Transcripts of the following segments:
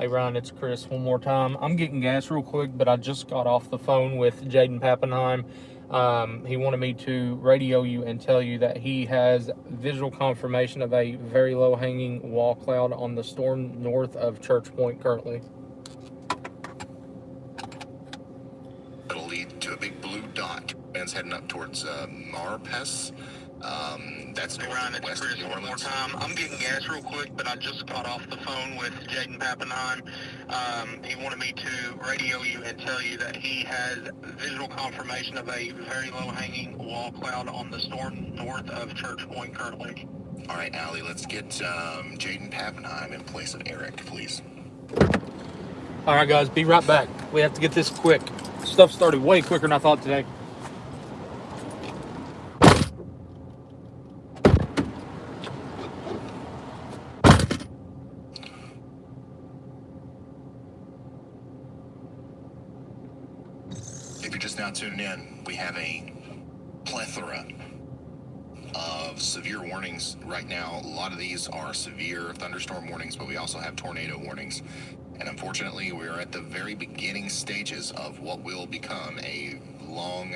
Hey Ryan, it's Chris one more time. I'm getting gas real quick, but I just got off the phone with Jaden Pappenheim. He wanted me to radio you and tell you that he has visual confirmation of a very low hanging wall cloud on the storm north of Church Point currently. It'll lead to a big blue dot. Winds heading up towards Marpes. That's north Ryan, and it's west of Chris New one more Orleans. time. I'm getting gas real quick, but I just got off the phone with Jaden Pappenheim. He wanted me to radio you and tell you that he has visual confirmation of a very low-hanging wall cloud on the storm north of Church Point currently. All right, Allie, let's get Jaden Pappenheim in place of Eric, please. All right, guys, be right back. We have to get this quick. Stuff started way quicker than I thought today. If you're just now tuning in, we have a plethora of severe warnings right now. A lot of these are severe thunderstorm warnings, but we also have tornado warnings. And unfortunately, we're at the very beginning stages of what will become a long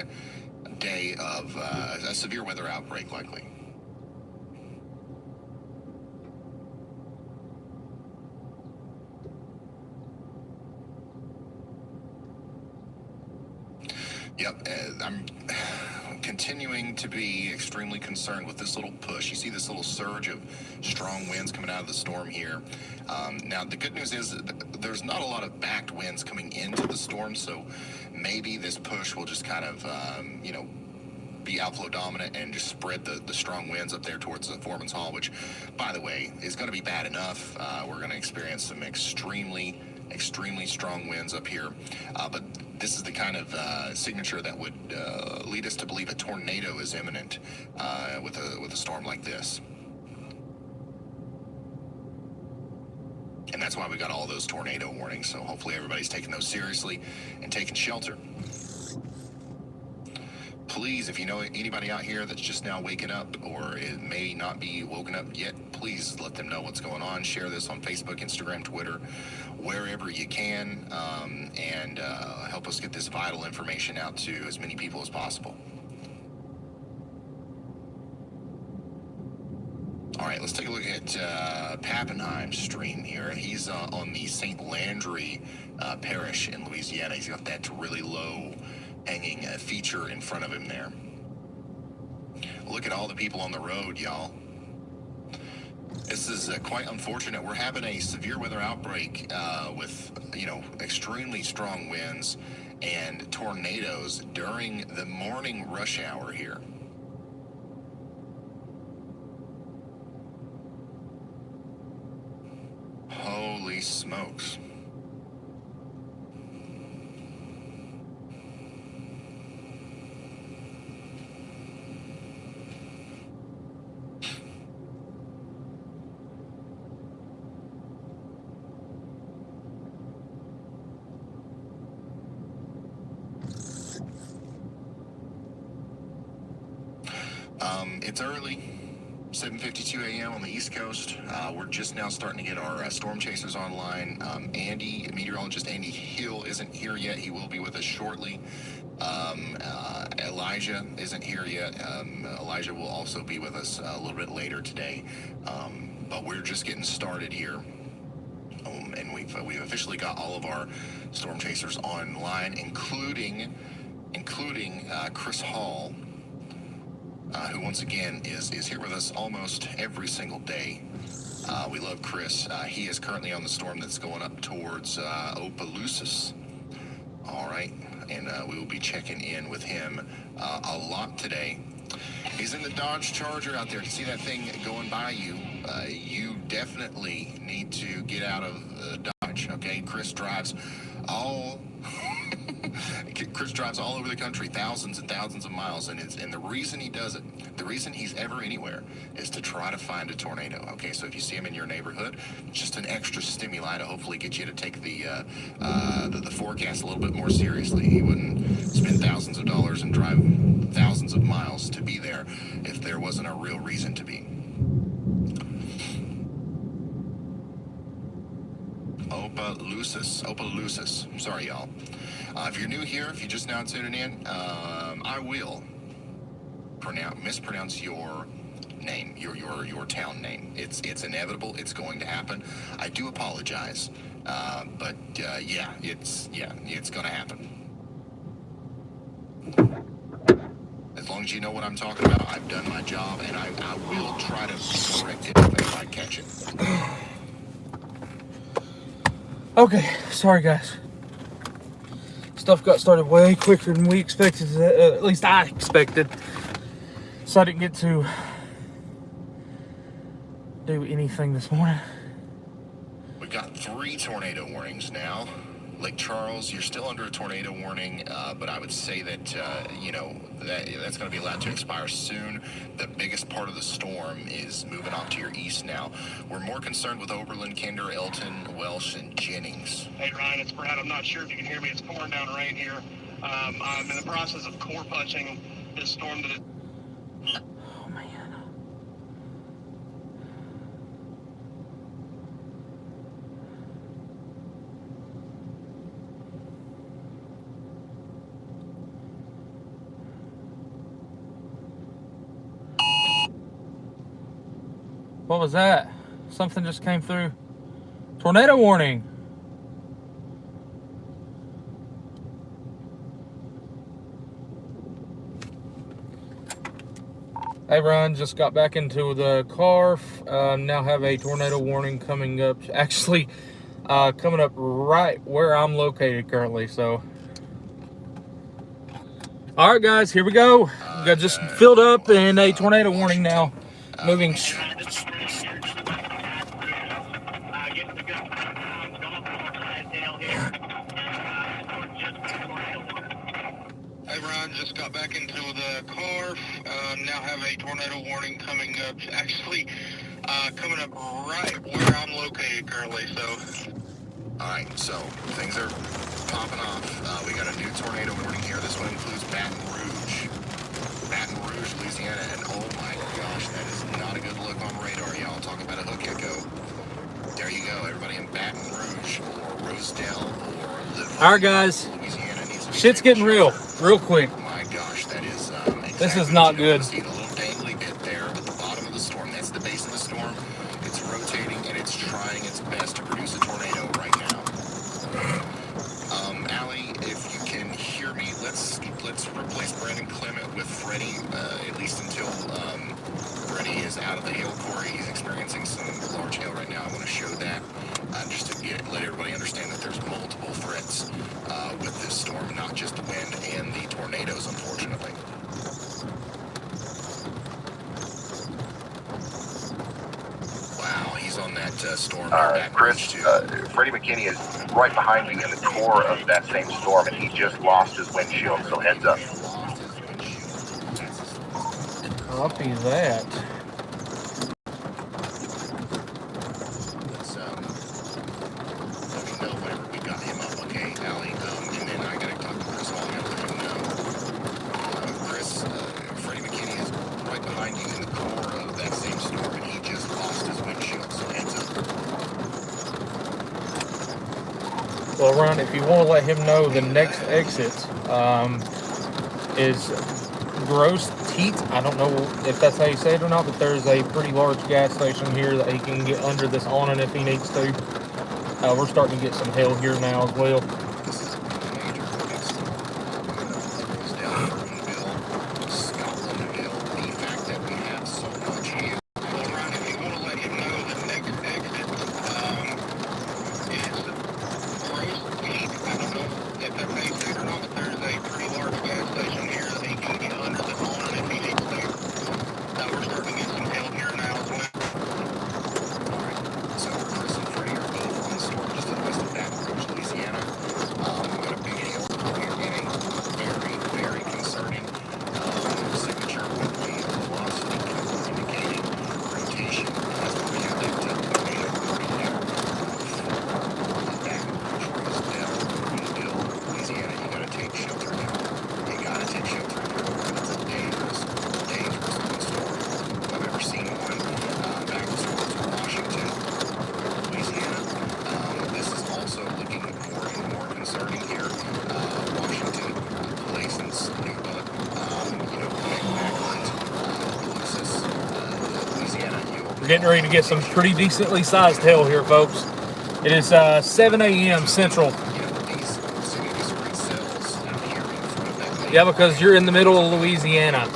day of a severe weather outbreak, likely. Yep, I'm continuing to be extremely concerned with this little push. You see this little surge of strong winds coming out of the storm here. Now, the good news is that there's not a lot of backed winds coming into the storm, so maybe this push will just kind of, be outflow dominant and just spread the strong winds up there towards the Foreman's Hall, which, by the way, is going to be bad enough. We're going to experience some extremely strong winds up here, but this is the kind of signature that would lead us to believe a tornado is imminent with a storm like this. And that's why we got all those tornado warnings. So hopefully everybody's taking those seriously and taking shelter. Please, if you know anybody out here that's just now waking up or it may not be woken up yet, please let them know what's going on. Share this on Facebook, Instagram, Twitter, wherever you can, and help us get this vital information out to as many people as possible. All right, let's take a look at Pappenheim's stream here. He's on the St. Landry parish in Louisiana. He's got that really low hanging feature in front of him there. Look at all the people on the road, y'all. This is quite unfortunate. We're having a severe weather outbreak with, extremely strong winds and tornadoes during the morning rush hour here. Holy smokes. It's early, 7:52 a.m. on the East Coast. We're just now starting to get our storm chasers online. Meteorologist Andy Hill isn't here yet. He will be with us shortly. Elijah isn't here yet. Elijah will also be with us a little bit later today. But we're just getting started here. And we've officially got all of our storm chasers online, including Chris Hall, who once again is here with us almost every single day. We love Chris. He is currently on the storm that's going up towards Opelousas. All right, and we will be checking in with him a lot today. He's in the Dodge Charger out there. You see that thing going by you? You definitely need to get out of Dodge. Okay, Chris drives all over the country, thousands and thousands of miles, and the reason he does it, the reason he's ever anywhere, is to try to find a tornado. Okay, so if you see him in your neighborhood, just an extra stimuli to hopefully get you to take the forecast a little bit more seriously. He wouldn't spend thousands of dollars and drive thousands of miles to be there if there wasn't a real reason to be. Opelousas. Sorry, y'all. If you're new here, if you're just now tuning in, I will mispronounce your name, your town name. It's inevitable. It's going to happen. I do apologize, but it's going to happen. As long as you know what I'm talking about, I've done my job, and I will try to correct it if I catch it. Okay, sorry guys. Stuff got started way quicker than we expected. At least I expected. So I didn't get to do anything this morning. We've got 3 tornado warnings now. Lake Charles, you're still under a tornado warning, but I would say that, that's going to be allowed to expire soon. The biggest part of the storm is moving off to your east now. We're more concerned with Oberlin, Kinder, Elton, Welsh, and Jennings. Hey, Ryan, it's Brad. I'm not sure if you can hear me. It's pouring down rain here. I'm in the process of core punching this storm that is... Oh, man. What was that? Something just came through. Tornado warning. Hey, Ryan, just got back into the car. Now have a tornado warning coming up. Actually, coming up right where I'm located currently. So, all right, guys, here we go. Got just filled up and a tornado warning now. Moving. Hey, Ryan, just got back into the car. Now have a tornado warning coming up. Actually, coming up right where I'm located currently, so... Alright, so things are popping off. We got a new tornado warning here. This one includes Baton Rouge, Louisiana, and oh my gosh, that is not a good look on radar, y'all. Talk about a hook echo. There you go, everybody in Baton Rouge or Rosedale or Liverpool. All right, guys. Louisiana needs to be Shit's getting real quick. My gosh, that is This is not good. See the little dangly bit there at the bottom of the storm. That's the base of the storm. It's rotating and it's trying its best to produce a tornado right now. Allie, if you can hear me, let's replace Brandon Clement with Freddie, at least until Freddie is out of the hail core. He's experiencing some large hail right now. I want to show that just to let everybody understand that there's multiple threats with this storm, not just wind and the tornadoes, unfortunately. Wow, he's on that storm. Chris, Freddie McKinney is right behind you in the core of that same storm, and he just lost his windshield, so heads up. Copy that. Let's let me know whenever we got him up, okay, Allie? And then I gotta talk to Chris Hall. I gotta let him know. Chris, Freddie McKinney is right behind you in the core of that same storm, and he just lost his windshield, so heads up. Well, Ron, if you want to let him know, the next exit is Gross Teat. I don't know if that's how you say it or not, but there's a pretty large gas station here that he can get under this awning if he needs to. We're starting to get some hail here now as well. This is a major storm. Rosedale, Irvinville, Scotlandville. The fact that we have so much hail. Well, Ryan, if you want to let him know, the next exit is Gross Peak. I don't know if that's how you say it or not, but there's a pretty large gas station here that he can get under the awning if he needs to. We're starting to get some hail here now as well. Alright, so Chris and Freddie are both on the storm just to the west of Baton Rouge, Louisiana. getting ready to get some pretty decently sized hail here, folks. It is 7 a.m. Central. Yeah, because you're in the middle of Louisiana.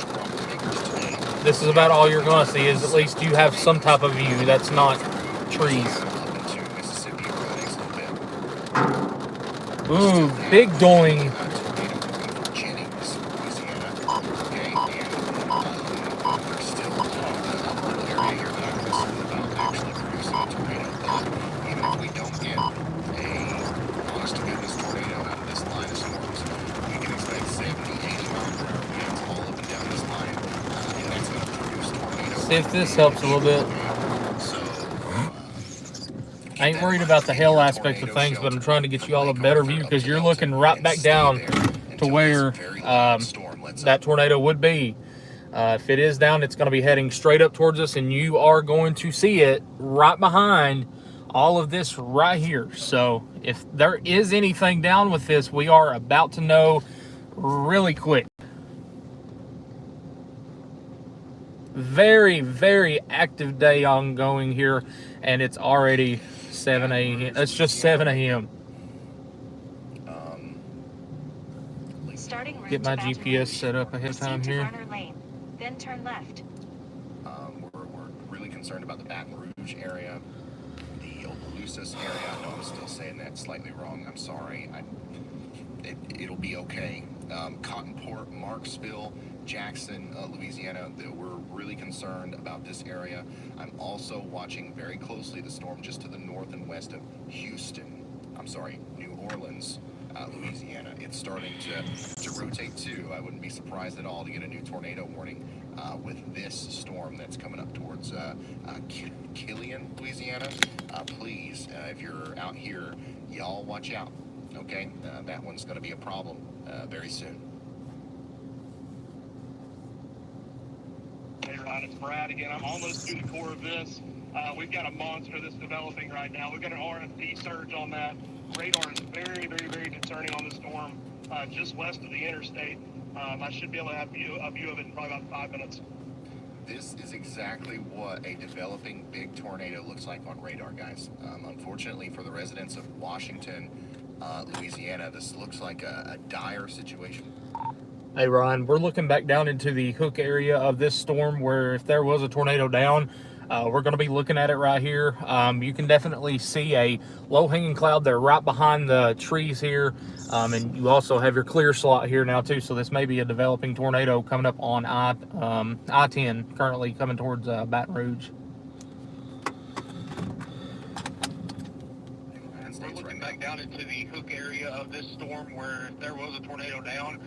This is about all you're going to see, is at least you have some type of view that's not trees. Ooh, big doing. See if this helps a little bit. I ain't worried about the hail aspect of things, but I'm trying to get you all a better view because you're looking right back down to where that tornado would be. If it is down, it's going to be heading straight up towards us, and you are going to see it right behind all of this right here. So if there is anything down with this, we are about to know really quick. Very, very active day ongoing here, and it's already 7 a.m. It's just 7 a.m. Get my GPS set up ahead of time here. Then turn left. We're really concerned about the Baton Rouge area, the Opelousas area. I know I'm still saying that slightly wrong. I'm sorry. It'll be okay. Cottonport, Marksville, Jackson, Louisiana, we're really concerned about this area. I'm also watching very closely the storm just to the north and west of New Orleans, Louisiana. It's starting to rotate too. I wouldn't be surprised at all to get a new tornado warning with this storm that's coming up towards Killian, Louisiana. Please, if you're out here, y'all watch out, okay? That one's going to be a problem very soon. Hey Ryan, it's Brad again. I'm almost to the core of this. We've got a monster that's developing right now. We've got an RFP surge on that. Radar is very, very, very concerning on the storm just west of the interstate. I should be able to have a view of it in probably about 5 minutes. This is exactly what a developing big tornado looks like on radar, guys. Unfortunately for the residents of Washington, Louisiana, this looks like a dire situation. Hey Ryan, we're looking back down into the hook area of this storm where if there was a tornado down, we're going to be looking at it right here. You can definitely see a low-hanging cloud there right behind the trees here. And you also have your clear slot here now too. So this may be a developing tornado coming up on I-10, currently coming towards Baton Rouge. We're looking back down into the hook area of this storm where if there was a tornado down.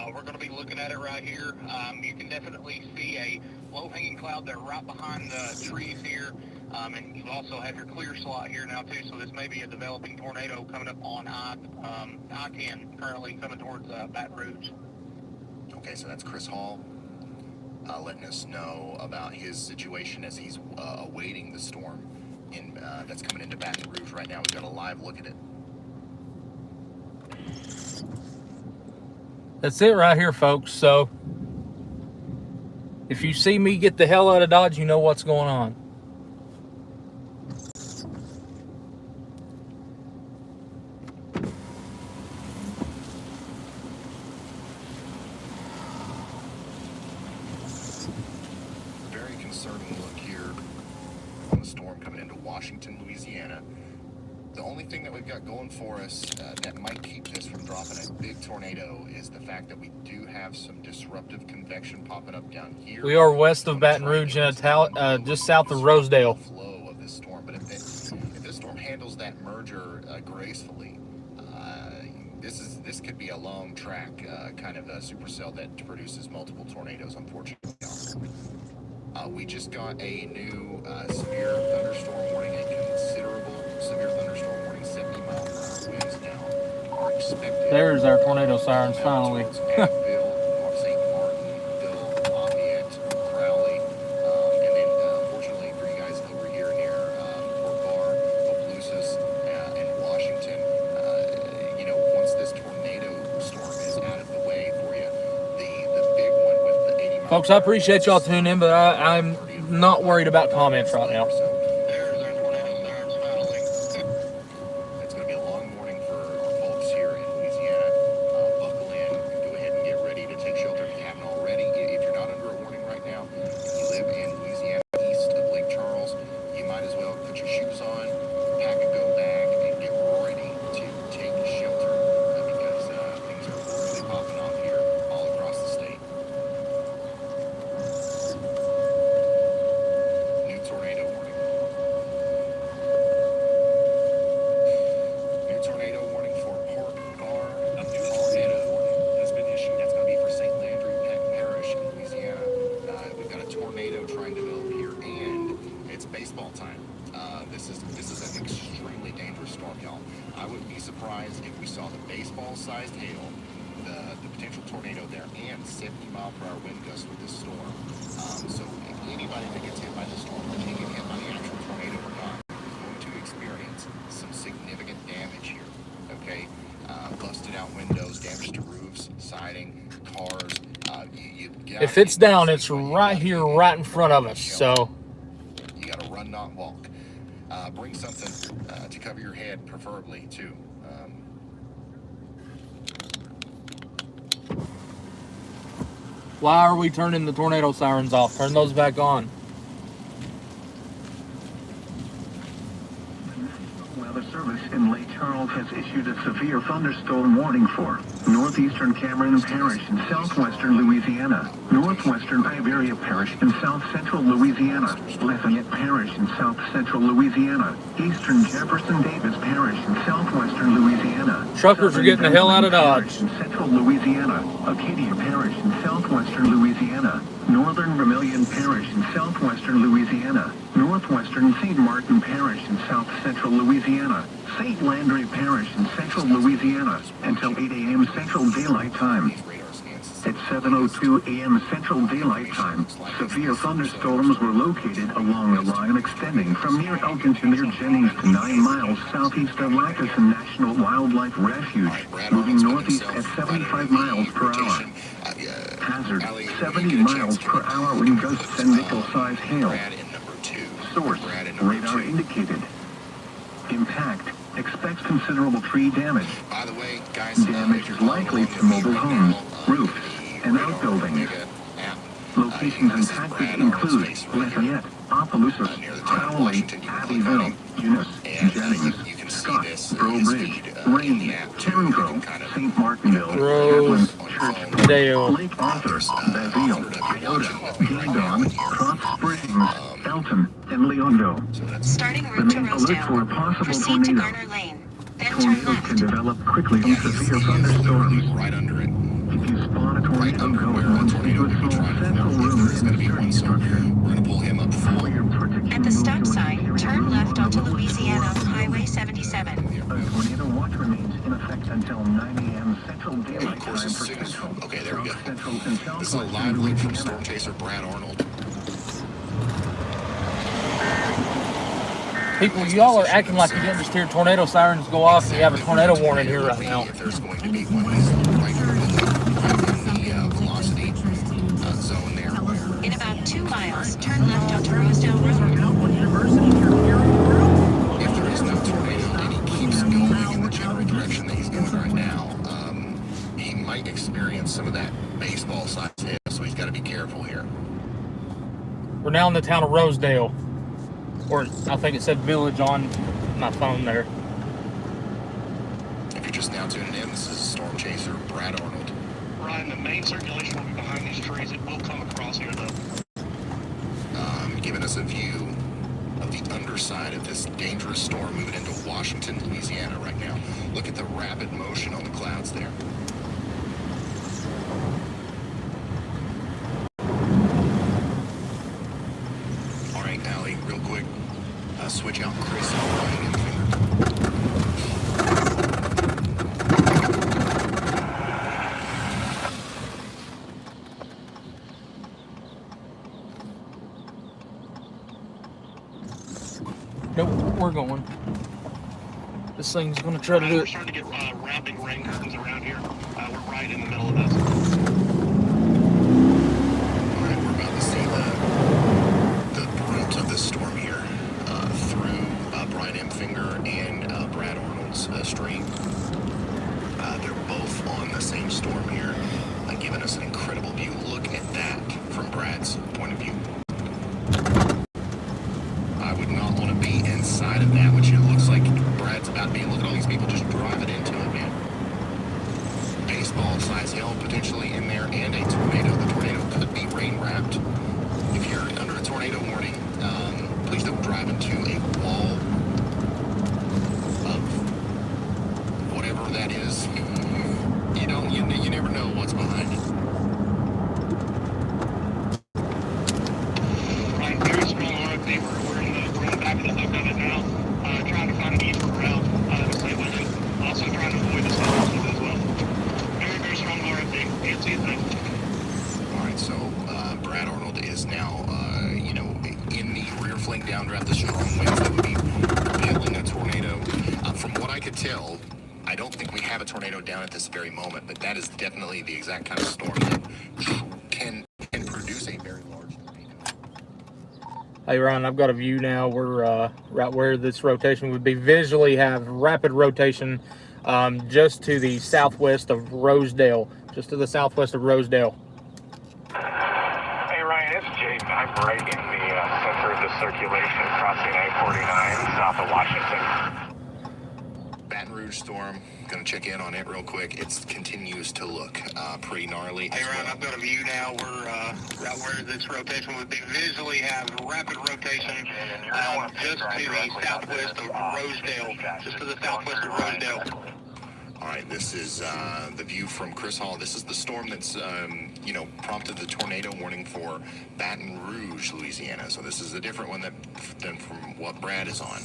We're going to be looking at it right here. You can definitely see a low-hanging cloud there right behind the trees here. And you also have your clear slot here now too. So this may be a developing tornado coming up on I-10, currently coming towards Baton Rouge. Okay, so that's Chris Hall letting us know about his situation as he's awaiting the storm that's coming into Baton Rouge right now. We've got a live look at it. That's it right here, folks. So if you see me get the hell out of Dodge, you know what's going on. Very concerning look here on the storm coming into Washington, Louisiana. The only thing that we've got going for us that might keep this from dropping a big tornado is the fact that we do have some disruptive convection popping up down here. We are west of Baton Rouge and just south of Rosedale. Flow of this storm, but if this storm handles that merger gracefully, this could be a long track kind of a supercell that produces multiple tornadoes. Unfortunately, we just got a new severe thunderstorm warning, a considerable severe thunderstorm warning. 70 mile per hour winds now are expected. There's our tornado sirens finally. Folks, I appreciate y'all tuning in, but I'm not worried about comments right now. There's our tornado sirens howling. It's going to be a long morning for our folks here in Louisiana. Buckle in and go ahead and get ready to take shelter if you haven't already. If you're not under a warning right now, if you live in Louisiana east of Lake Charles, you might as well put your shoes on, pack a go bag, and get ready to take shelter because things are really popping off here all across the state. New tornado warning. New tornado warning for Port Gar. A new tornado warning has been issued. That's going to be for St. Landry Parish in Louisiana. We've got a tornado trying to develop here, and it's baseball time. This is an extremely dangerous storm, y'all. I wouldn't be surprised if we saw the baseball-sized hail, the potential tornado there, and 70-mile-per-hour wind gusts with this storm. So anybody that gets hit by this storm, whether you get hit by the actual tornado or not, is going to experience some significant damage here. Okay, busted out windows, damage to roofs, siding, cars. If it's down, it's right here, right in front of us. So you got to run, not walk. Bring something to cover your head, preferably too. why are we turning the tornado sirens off? Turn those back on. Weather Service in Lake Charles has issued a severe thunderstorm warning for northeastern Cameron Parish in southwestern Louisiana, northwestern Iberia Parish in south central Louisiana, Lafayette Parish in south central Louisiana, eastern Jefferson Davis Parish in southwestern Louisiana. Truckers are getting the hell out of Dodge. In central Louisiana, Acadia Parish in southwestern Louisiana, northern Vermilion Parish in southwestern Louisiana, northwestern St. Martin Parish in south central Louisiana, St. Landry Parish in central Louisiana until 8 a.m. Central Daylight Time. At 7:02 a.m. Central Daylight Time, severe thunderstorms were located along a line extending from near Elgin to near Jennings to 9 miles southeast of Lackison National Wildlife Refuge, moving northeast at 75 miles per hour. Hazard, 70 miles per hour wind gusts and nickel-sized hail. Source, radar indicated. Impact, expects considerable tree damage. By the way, guys, Damage is likely to mobile homes, roofs, and outbuildings. Locations impacted include Lafayette, Opelousas, Crowley, Abbeville, Eunice, Jennings, Scott, Breaux Bridge, Rain, Terrangrove, St. Martinville, Rose, Church, Dale. Lake Arthur, Baville, Toyota, Guangdong, Krotz Springs, Felton, and Leondo. Starting route to Remain alert for a Rosedale. possible Proceed to tornado. Garner Lane. Then turn Tornadoes left. can develop quickly in severe literally thunderstorms. right under it. If you spot a Right tornado under going where a on tornado into would a be small trying to central form. If room there's in going to a be one, sturdy so structure. we're going to pull him up full. For your protection, At the move stop to a sign, secure turn room left on onto the lowest Louisiana floor. Highway 77. A tornado watch remains in effect until 9 a.m. Central Daylight Of course, Time it's for six. Central, Okay, there we go. South Central, and This is a Southwestern live link from Louisiana. Storm Chaser Brad Arnold. People, y'all are acting like you didn't just hear tornado sirens go off and you have a tornado warning here right now. If there's going to be one, he's right in the velocity zone there. Where In about 2 miles, turn left onto Rosedale Road. if there is no tornado and he keeps going in the general direction that he's going right now, he might experience some of that baseball-sized hit. So he's got to be careful here. We're now in the town of Rosedale. Or I think it said village on my phone there. If you're just now tuning in, this is Storm Chaser Brad Arnold. Ryan, the main circulation will be behind these trees. It will come across here, though. Giving us a view of the underside of this dangerous storm moving into Washington, Louisiana right now. Look at the rapid motion on the clouds there. All right, Allie, real quick, switch out Chris and Ryan in the finger. Nope, we're going. This thing's gonna try to Ryan, do we're it. starting to get wrapping rain curtains around here. We're right in the middle of this. All right, we're about to see the same storm here, giving us an incredible view. Look at that from Brad's point of view. I would not want to be inside of that, which it looks like Brad's about to be. Look at all these people just driving into it, man. Baseball size hail potentially in there, and a tornado. The tornado could be rain wrapped. If you're under a tornado warning, please don't drive into a wall of whatever that is. You never know what's behind it. Right, very strong RFD. We're in the back of the hook of it now, trying to find an eastward route to stay with it. Also trying to avoid the storms with it as well. Very, very strong RFD. Can't see a thing. All right, so Brad Arnold is now, in the rear flank downdraft, the strong winds that would be propelling a tornado. From what I could tell, I don't think we have a tornado down at this very moment, but that is definitely the exact kind of storm that can produce a very large tornado. Hey Ryan, I've got a view now. We're right where this rotation would be. Visually have rapid rotation just to the southwest of Rosedale. Just to the southwest of Rosedale. Hey Ryan, it's Jaden. I'm right in the center of the circulation crossing I-49 south of Washington. Baton Rouge storm, gonna check in on it real quick. It continues to look pretty gnarly. Hey, Ryan, I've got a view now. We're right where this rotation would be. Visually have rapid rotation just to the southwest of Rosedale. Just to the southwest of Rosedale. All right, this is the view from Chris Hall. This is the storm that's, prompted the tornado warning for Baton Rouge, Louisiana. So this is a different one than from what Brad is on.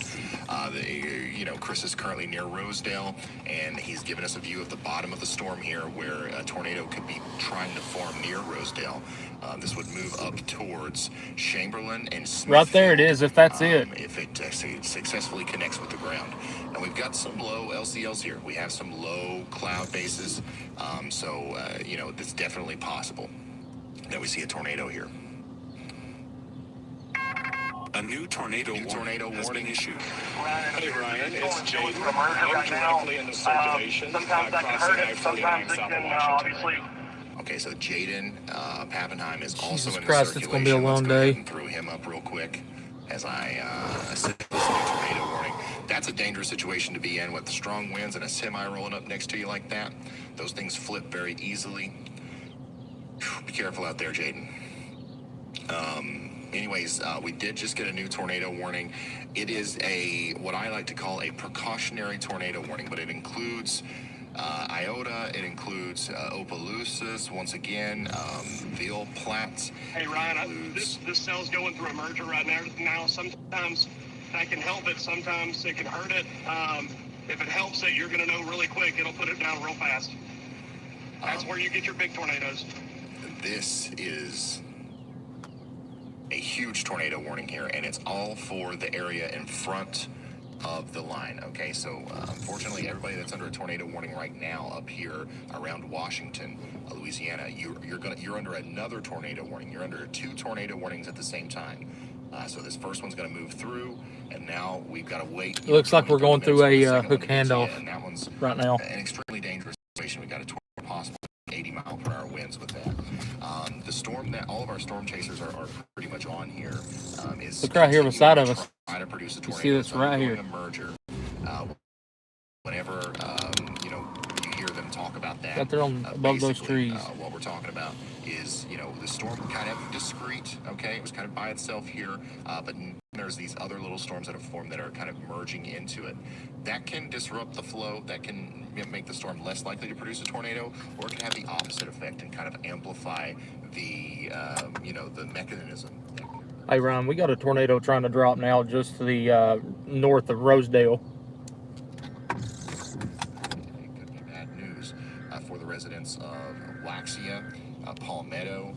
Chris is currently near Rosedale, and he's given us a view of the bottom of the storm here where a tornado could be trying to form near Rosedale. This would move up towards Chamberlain and Smithfield. Right there it is, if that's it. If it successfully connects with the ground. And we've got some low LCLs here. We have some low cloud bases. It's definitely possible that we see a tornado here. A new tornado warning has been issued. Hey Ryan, it's Jaden. I'm directly in the circulation. Sometimes I can hurt it, sometimes it can obviously. Okay, so Jaden Pappenheim is also Jesus in the Christ, it's circulation. gonna be a long Let's go ahead day. and throw him up real quick as I assist this new tornado warning. That's a dangerous situation to be in with strong winds and a semi rolling up next to you like that. Those things flip very easily. Be careful out there, Jaden. We did just get a new tornado warning. It is what I like to call a precautionary tornado warning, but it includes Iota, it includes Opelousas, once again, Ville Platte. Hey Ryan, this cell's going through a merger right now. Sometimes that can help it, sometimes it can hurt it. If it helps it, you're going to know really quick. It'll put it down real fast. That's where you get your big tornadoes. This is a huge tornado warning here, and it's all for the area in front of the line. Okay, so unfortunately, everybody that's under a tornado warning right now up here around Washington, Louisiana, you're under another tornado warning. You're under 2 tornado warnings at the same time. So this first one's going to move through, and now we've got to wait. It looks like we're going through a hook handoff and that one's right now. an extremely dangerous situation. We got a possible 80-mile-per-hour winds with that. The storm that all of our storm chasers are pretty much on here is Look right here beside of us. try to produce a You tornado. see this So right we're here. doing a merger. Whenever you hear them talk about that, Right there above those basically, trees. what we're talking about is the storm kind of discrete. Okay, it was kind of by itself here, but there's these other little storms that have formed that are kind of merging into it. That can disrupt the flow. That can make the storm less likely to produce a tornado, or it can have the opposite effect and kind of amplify the the mechanism. Hey Ryan, we got a tornado trying to drop now just to the north of Rosedale. It could be bad news for the residents of Waxia, Palmetto,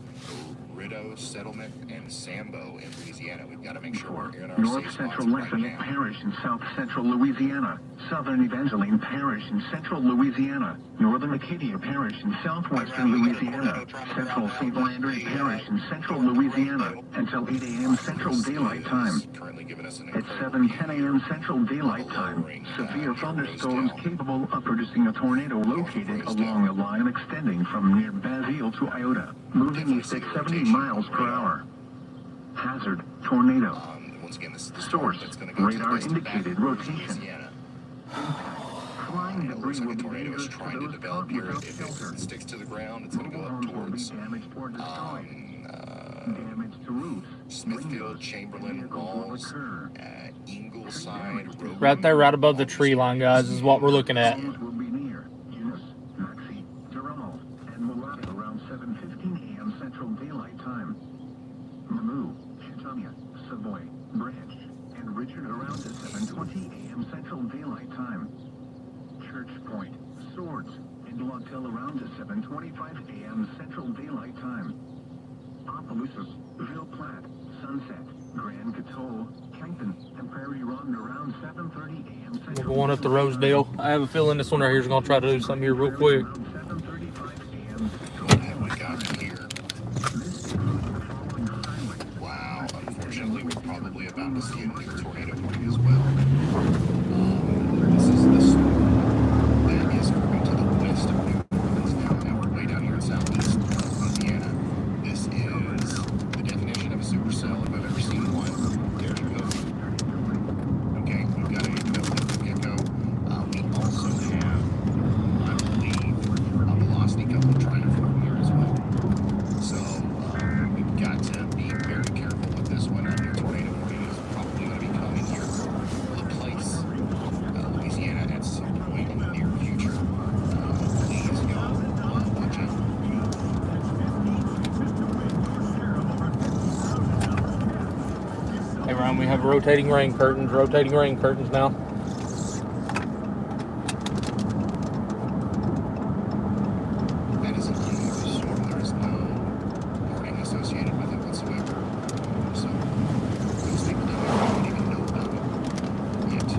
Rideau Settlement, and Sambo in Louisiana. We've got to make sure we're in our North safe Central spots right Lafayette now. Parish in South Central Louisiana. Southern Evangeline Parish in central Louisiana, Northern Acadia Parish in southwestern Louisiana, Central St. Landry Parish in central Louisiana until 8 a.m. Central Daylight Time. At 7:10 a.m. Central Daylight Time, severe thunderstorms capable of producing a tornado located along a line extending from near Basile to Iota, moving east at 70 miles per hour. Hazard, tornado. Source, radar indicated rotation. Flying debris will be dangerous to those caught without shelter. Sticks to the ground, it's going to go up towards damage or destroyed. Damage to roofs, Smithfield, Chamberlain, Walls, Ingleside, Road. Right there, right above the tree line, guys, is what we're looking at. will be near Eunice, Maxie, Durrell, and Mulatto around 7:15 a.m. Central Daylight Time. Mamou, Chautauqua, Savoy, Branch, and Richard around at 7:20 a.m. Central Daylight Time. Church Point, Swords, and Lawtell around at 7:25 a.m. Central Daylight Time. Opelousas, Ville Platte, Sunset, Grand Coteau, Kempton, and Prairie Ronde around 7:30 a.m. We're Central. going up the Rosedale. I have a feeling this one right here is going to try to do something here real quick. Around 7:35 a.m. What have we got here? Wow, unfortunately, we're probably about to see a new tornado warning as well. This is the storm that is coming to the west of New Orleans now. Now we're way down here in southeast Louisiana. This is the definition of a supercell if I've ever seen one. There's your code. Okay, we've got a Velvet Gecko. We also have, I believe, a velocity couple trying to form here as well. So we've got to be very careful with this one. A new tornado warning is probably going to be coming here. The place, Louisiana, at some point in the near future. Please, y'all, watch out. Hey, Ryan, we have rotating rain curtains now. That is an unusual storm. There is no warning associated with it whatsoever. So those people down there don't even know about it yet.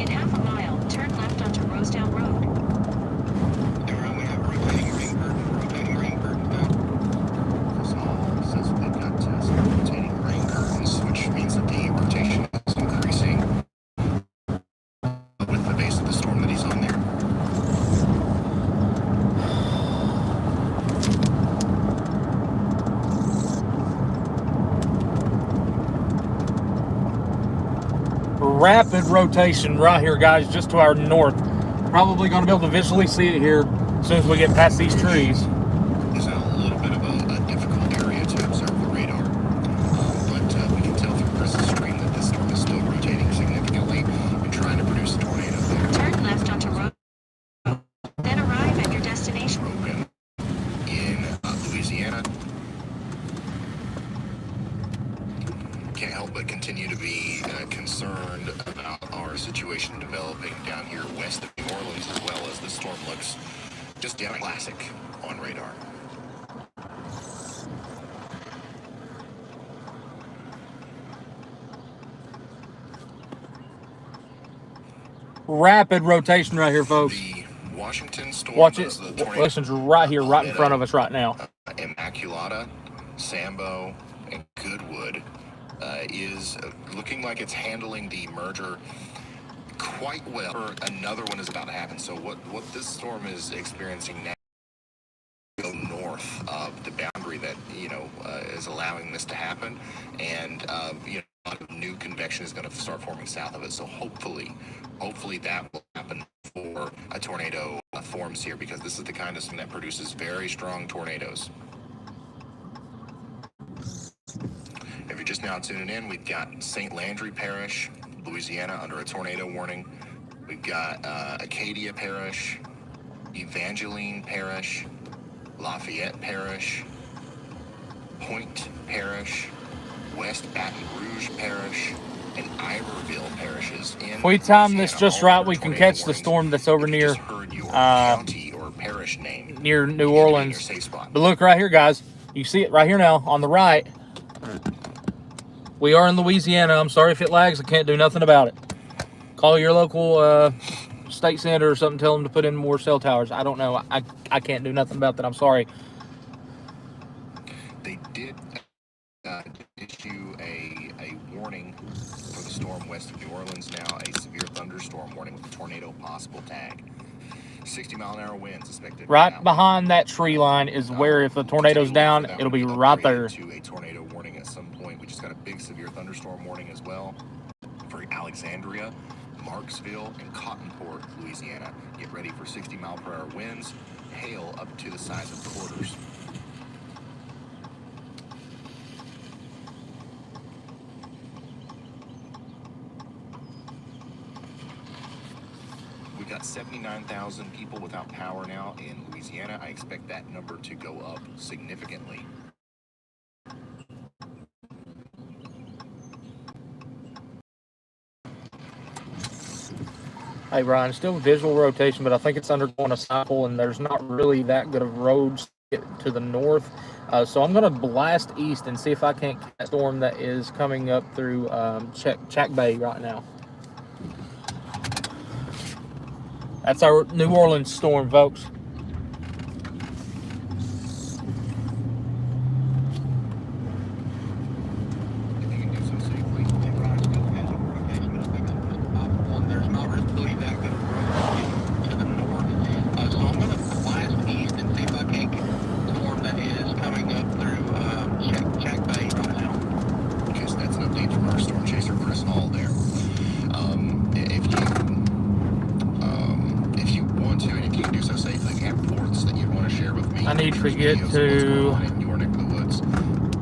In half a mile, turn left onto Rosedale Road. We have rotating rain curtain now. This all says they've got some rotating rain curtains, which means that the rotation is increasing with the base of the storm that he's on there. Rapid rotation right here, guys, just to our north. Probably going to be able to visually see it here as soon as we get past these trees. Is a little bit of a difficult area to observe the radar, but we can tell through Chris's screen that this storm is still rotating significantly and trying to produce a tornado there. Turn left onto Road. Then arrive at your destination. Program in Louisiana. Can't help but continue to be concerned about our situation developing down here west of New Orleans, as well as the storm looks just down classic on radar. Rapid rotation right here, folks. The Washington storm. Watch it. The tornado Listen, right here, right in front of us right now. Immaculata, Sambo, and Goodwood is looking like it's handling the merger quite well. Another one is about to happen. So what this storm is experiencing now, go north of the boundary that is allowing this to happen, and a lot of new convection is going to start forming south of it. So hopefully that will happen before a tornado forms here, because this is the kind of storm that produces very strong tornadoes. If you're just now tuning in, we've got St. Landry Parish, Louisiana, under a tornado warning. We've got Acadia Parish, Evangeline Parish, Lafayette Parish, Point Parish, West Baton Rouge Parish, and Iberville parishes. If we time this just right, we can catch the storm that's over near county or parish name near New Orleans. But look right here, guys. You see it right here now on the right. We are in Louisiana. I'm sorry if it lags. I can't do nothing about it. Call your local state senator or something. Tell them to put in more cell towers. I don't know. I can't do nothing about that. I'm sorry. They did issue a warning for the storm west of New Orleans now, a severe thunderstorm warning with a tornado possible tag. 60-mile-an-hour winds expected. Right behind that tree line is where if the tornado's down, it'll be right there. To a tornado warning at some point. We just got a big severe thunderstorm warning as well for Alexandria, Marksville, and Cottonport, Louisiana. Get ready for 60-mile-per-hour winds, hail up to the size of quarters. We've got 79,000 people without power now in Louisiana. I expect that number to go up significantly. Hey, Ryan, still visual rotation, but I think it's undergoing a cycle, and there's not really that good of roads to the north. So I'm going to blast east and see if I can't catch a storm that is coming up through Chack Bay right now. That's our New Orleans storm, folks. I need to get to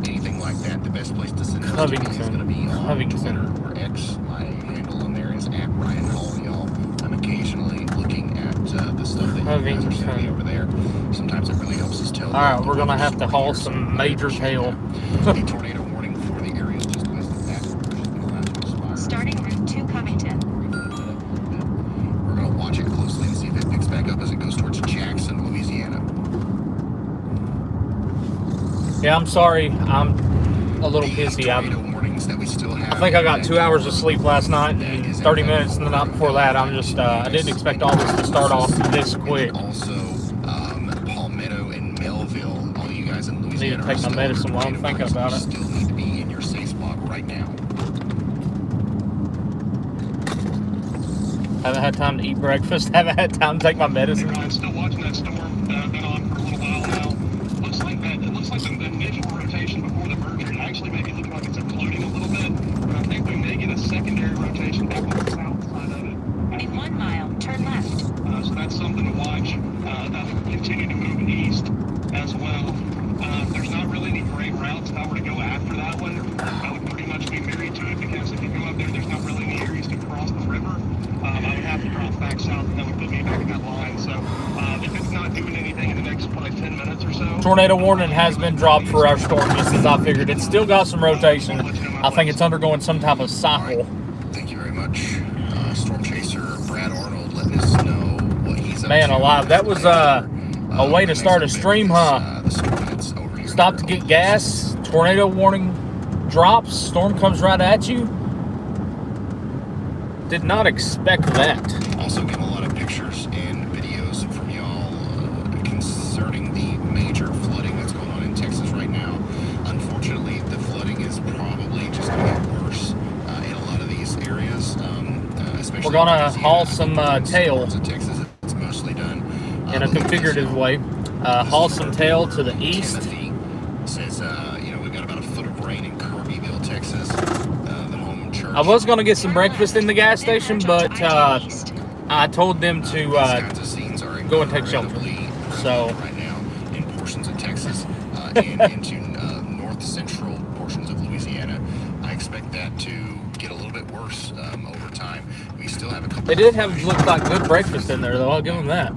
anything like that. The best place to send those Covington. is going to be on Twitter or X. My handle on there is @RyanHall, y'all. I'm occasionally looking at the stuff that you guys are sending me over there. Sometimes it really helps us tell. All right, we're gonna have to haul some major hail. A tornado warning for the areas just west of that. Starting route to Covington. We're going to watch it closely and see if it picks back up as it goes towards Jackson, Louisiana. Yeah, I'm sorry. I'm a little pissy. I think I got 2 hours of sleep last night and 30 minutes the night before that. I'm just, I didn't expect all this to start off this quick. Also, Palmetto and Melville, all you guys in Louisiana. I need to take my medicine while I'm thinking about it. Still need to be in your safe spot right now. Haven't had time to eat breakfast. Haven't had time to take my medicine. Hey, Ryan, still watching that storm that I've been on for a little while now. Looks like the initial rotation before the merger, it actually maybe looking like it's imploding a little bit. But I think we may get a secondary rotation back on the south side of it. In 1 mile, turn left. So that's something to watch. That will continue to move east as well. There's not really any great routes. If I were to go after that one, I would pretty much be married to it because if you go up there, there's not really any areas to cross the river. I would have to drop back south, and that would put me back in that line. So if it's not doing anything in the next probably 10 minutes or so. Tornado warning has been dropped for our storm, just as I figured. It's still got some rotation. I think it's undergoing some type of cycle. Thank you very much. Storm Chaser Brad Arnold letting us know what he's up Man to. alive, that was a way to start a stream, huh? Stop to get gas, tornado warning drops, storm comes right at you. Did not expect that. Also getting a lot of pictures and videos from y'all concerning the major flooding that's going on in Texas right now. Unfortunately, the flooding is probably just going to get worse in a lot of these areas, especially. We're gonna haul some tail in Texas. It's mostly done in a configurative way. Haul some tail to the east. Timothy says, we've got about a foot of rain in Kirbyville, Texas. The home church. I was gonna get some breakfast in the gas station, but I told them to go and take shelter. So right now in portions of Texas and into north central portions of Louisiana, I expect that to get a little bit worse over time. We still have a couple. they did have looked like good breakfast in there, though. I'll give them that.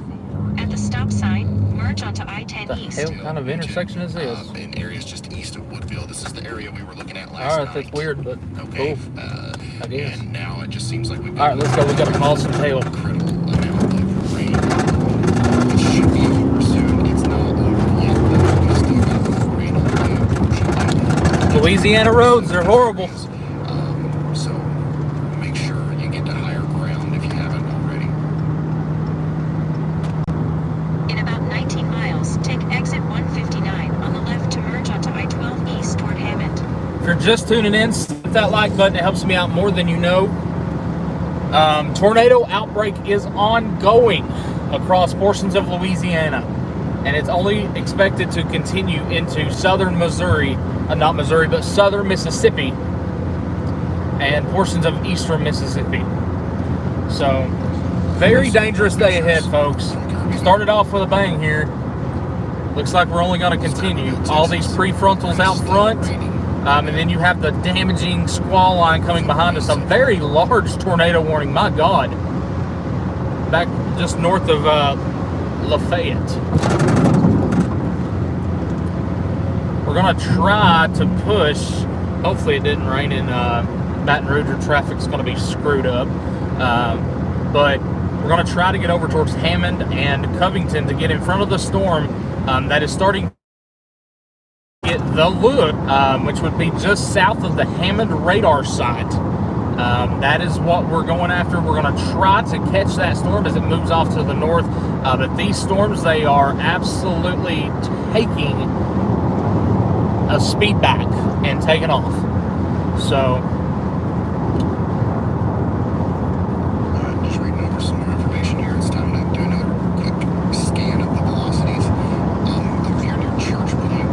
At the stop sign, merge onto I-10 The East. hell kind of intersection is this? In areas just east of Woodville. This is the area we were looking at last night. All right, that's weird, but Okay. cool. I guess. And now it just seems like we've All right, let's go. We got to haul some tail. Incredible amount of rain. It should be over soon. It's not over yet, but we still got more rain on the way. Louisiana roads, they're horrible. So make sure you get to higher ground if you haven't already. In about 19 miles, take exit 159 on the left to merge onto I-12 east toward Hammond. If you're just tuning in, hit that like button. It helps me out more than you know. Tornado outbreak is ongoing across portions of Louisiana, and it's only expected to continue into southern Missouri, not Missouri, but southern Mississippi and portions of eastern Mississippi. So, very dangerous day ahead, folks. Started off with a bang here. Looks like we're only going to continue. All these prefrontals out front, and then you have the damaging squall line coming behind us. A very large tornado warning, my God. Back just north of Lafayette. We're going to try to push. Hopefully it didn't rain in Baton Rouge, or traffic's going to be screwed up. But we're going to try to get over towards Hammond and Covington to get in front of the storm that is starting to get the look, which would be just south of the Hammond radar site. That is what we're going after. We're going to try to catch that storm as it moves off to the north. But these storms, they are absolutely taking a speed back and taking off. So, just reading over some more information here. It's time to do another quick scan of the velocities up here near Churchville.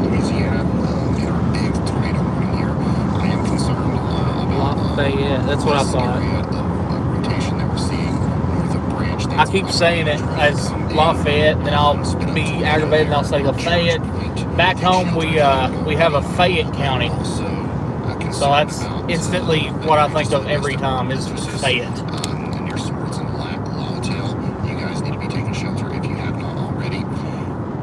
Louisiana, in our big tornado warning here. I am concerned about Lafayette, that's what I thought. area of rotation that we're seeing north of Branch. I keep saying it as Lafayette, and I'll be aggravated and I'll say Lafayette. Back home, we have a Fayette County, so that's instantly what I think of every time is Fayette. Near Swords and Lawtail, you guys need to be taking shelter if you have not already.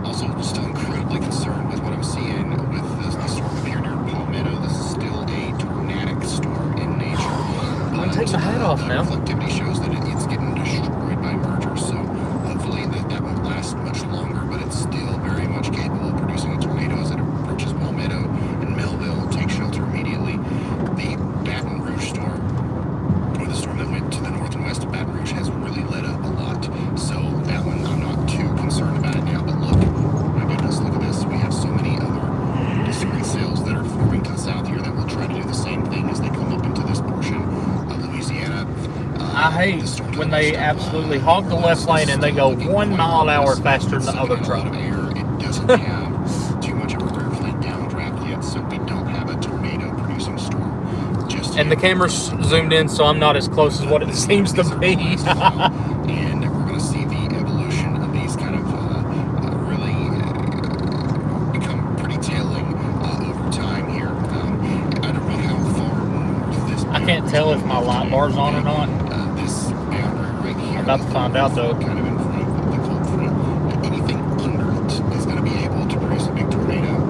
Also, still incredibly concerned with what I'm seeing with the storm up here near Palmetto. This is still a tornadic storm in nature. I'm gonna take my hat off now. Reflectivity shows that it's getting destroyed by mergers, so hopefully that won't last much longer, but it's still very much capable of producing a tornado as it approaches Palmetto and Melville. Take shelter immediately. The Baton Rouge storm, or the storm that went to the north and west of Baton Rouge, has really let up a lot. So that one, I'm not too concerned about it now. But look, my goodness, look at this. We have so many other discrete cells that are forming to the south here that will try to do the same thing as they come up into this portion of Louisiana. I hate when they absolutely hog the left lane and they go 1 mile an hour faster than the other truck. It doesn't have too much of a rear flank downdraft yet, so we don't have a tornado producing storm. And the camera's zoomed in, so I'm not as close as what it seems to be. And we're going to see the evolution of these kind of really become pretty tailing over time here. I don't know how far north this. I can't tell if my light bar's on or not. This boundary right here. I'm about to find out though. Kind of in front of the cold front. Anything under it is going to be able to produce a big tornado.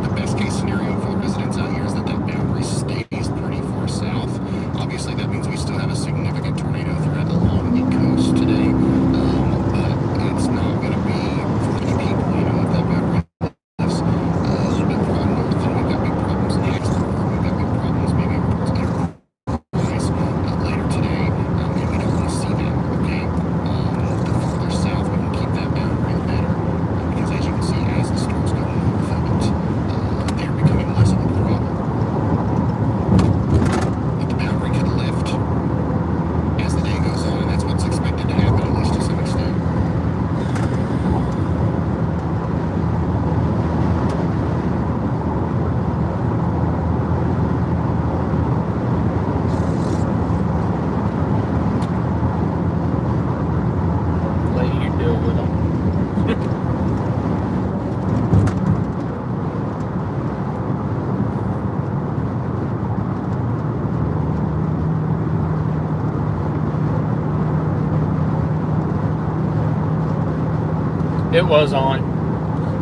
The best case scenario for the residents out here is that boundary stays pretty far south. Obviously, that means we still have a significant tornado threat along the coast today. But it's not going to be for many people. You know, if that boundary lives a little bit far north, then we've got big problems in Hacksburg. We've got big problems maybe towards later today, and we don't want to see that. Okay, the further south we can keep that boundary, the better, because as you can see, as the storms go north of it, they're becoming less of a problem. But the boundary could lift as the day goes on, and that's what's expected to happen, at least to some extent. Let you deal with them. It was on.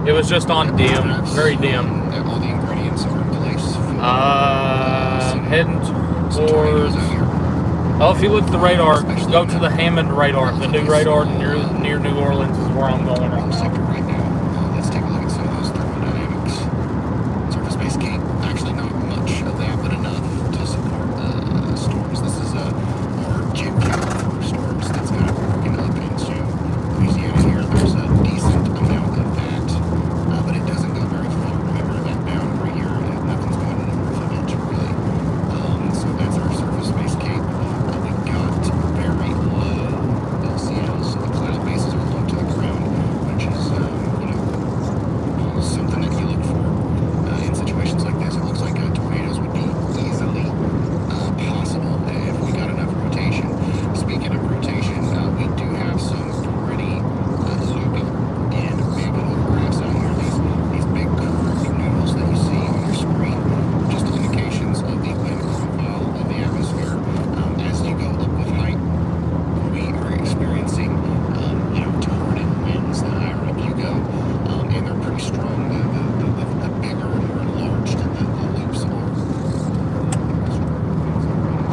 It was just on dim, very dim. All the ingredients are in place. Heading towards. Oh, if you look at the radar, go to the Hammond radar. The new radar near New Orleans is where I'm going right now. Sector right now. Let's take a look at some of those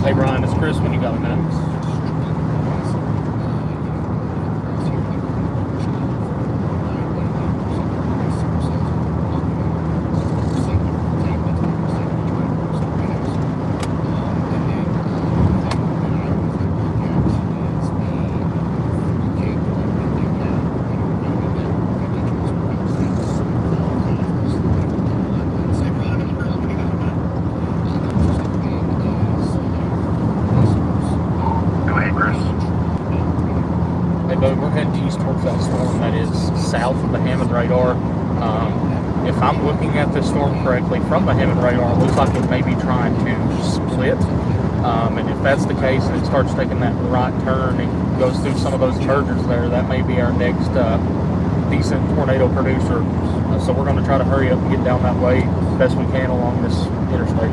Hey Brian, it's Chris when you got a minute. We're heading east towards that storm that is south of the Hammond radar. If I'm looking at this storm correctly from the Hammond radar, it looks like it may be trying to split. And if that's the case and it starts taking that right turn and goes through some of those mergers there, that may be our next decent tornado producer. So we're going to try to hurry up and get down that way best we can along this interstate.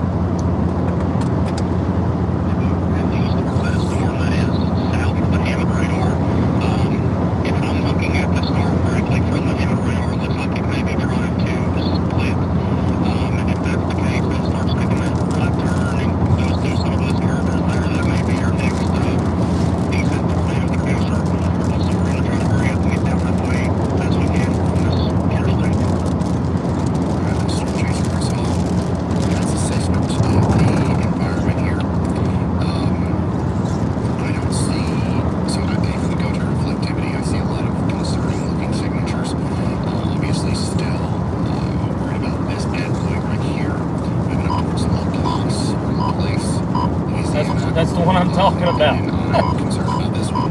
That's the one I'm talking about. I'm concerned about this one.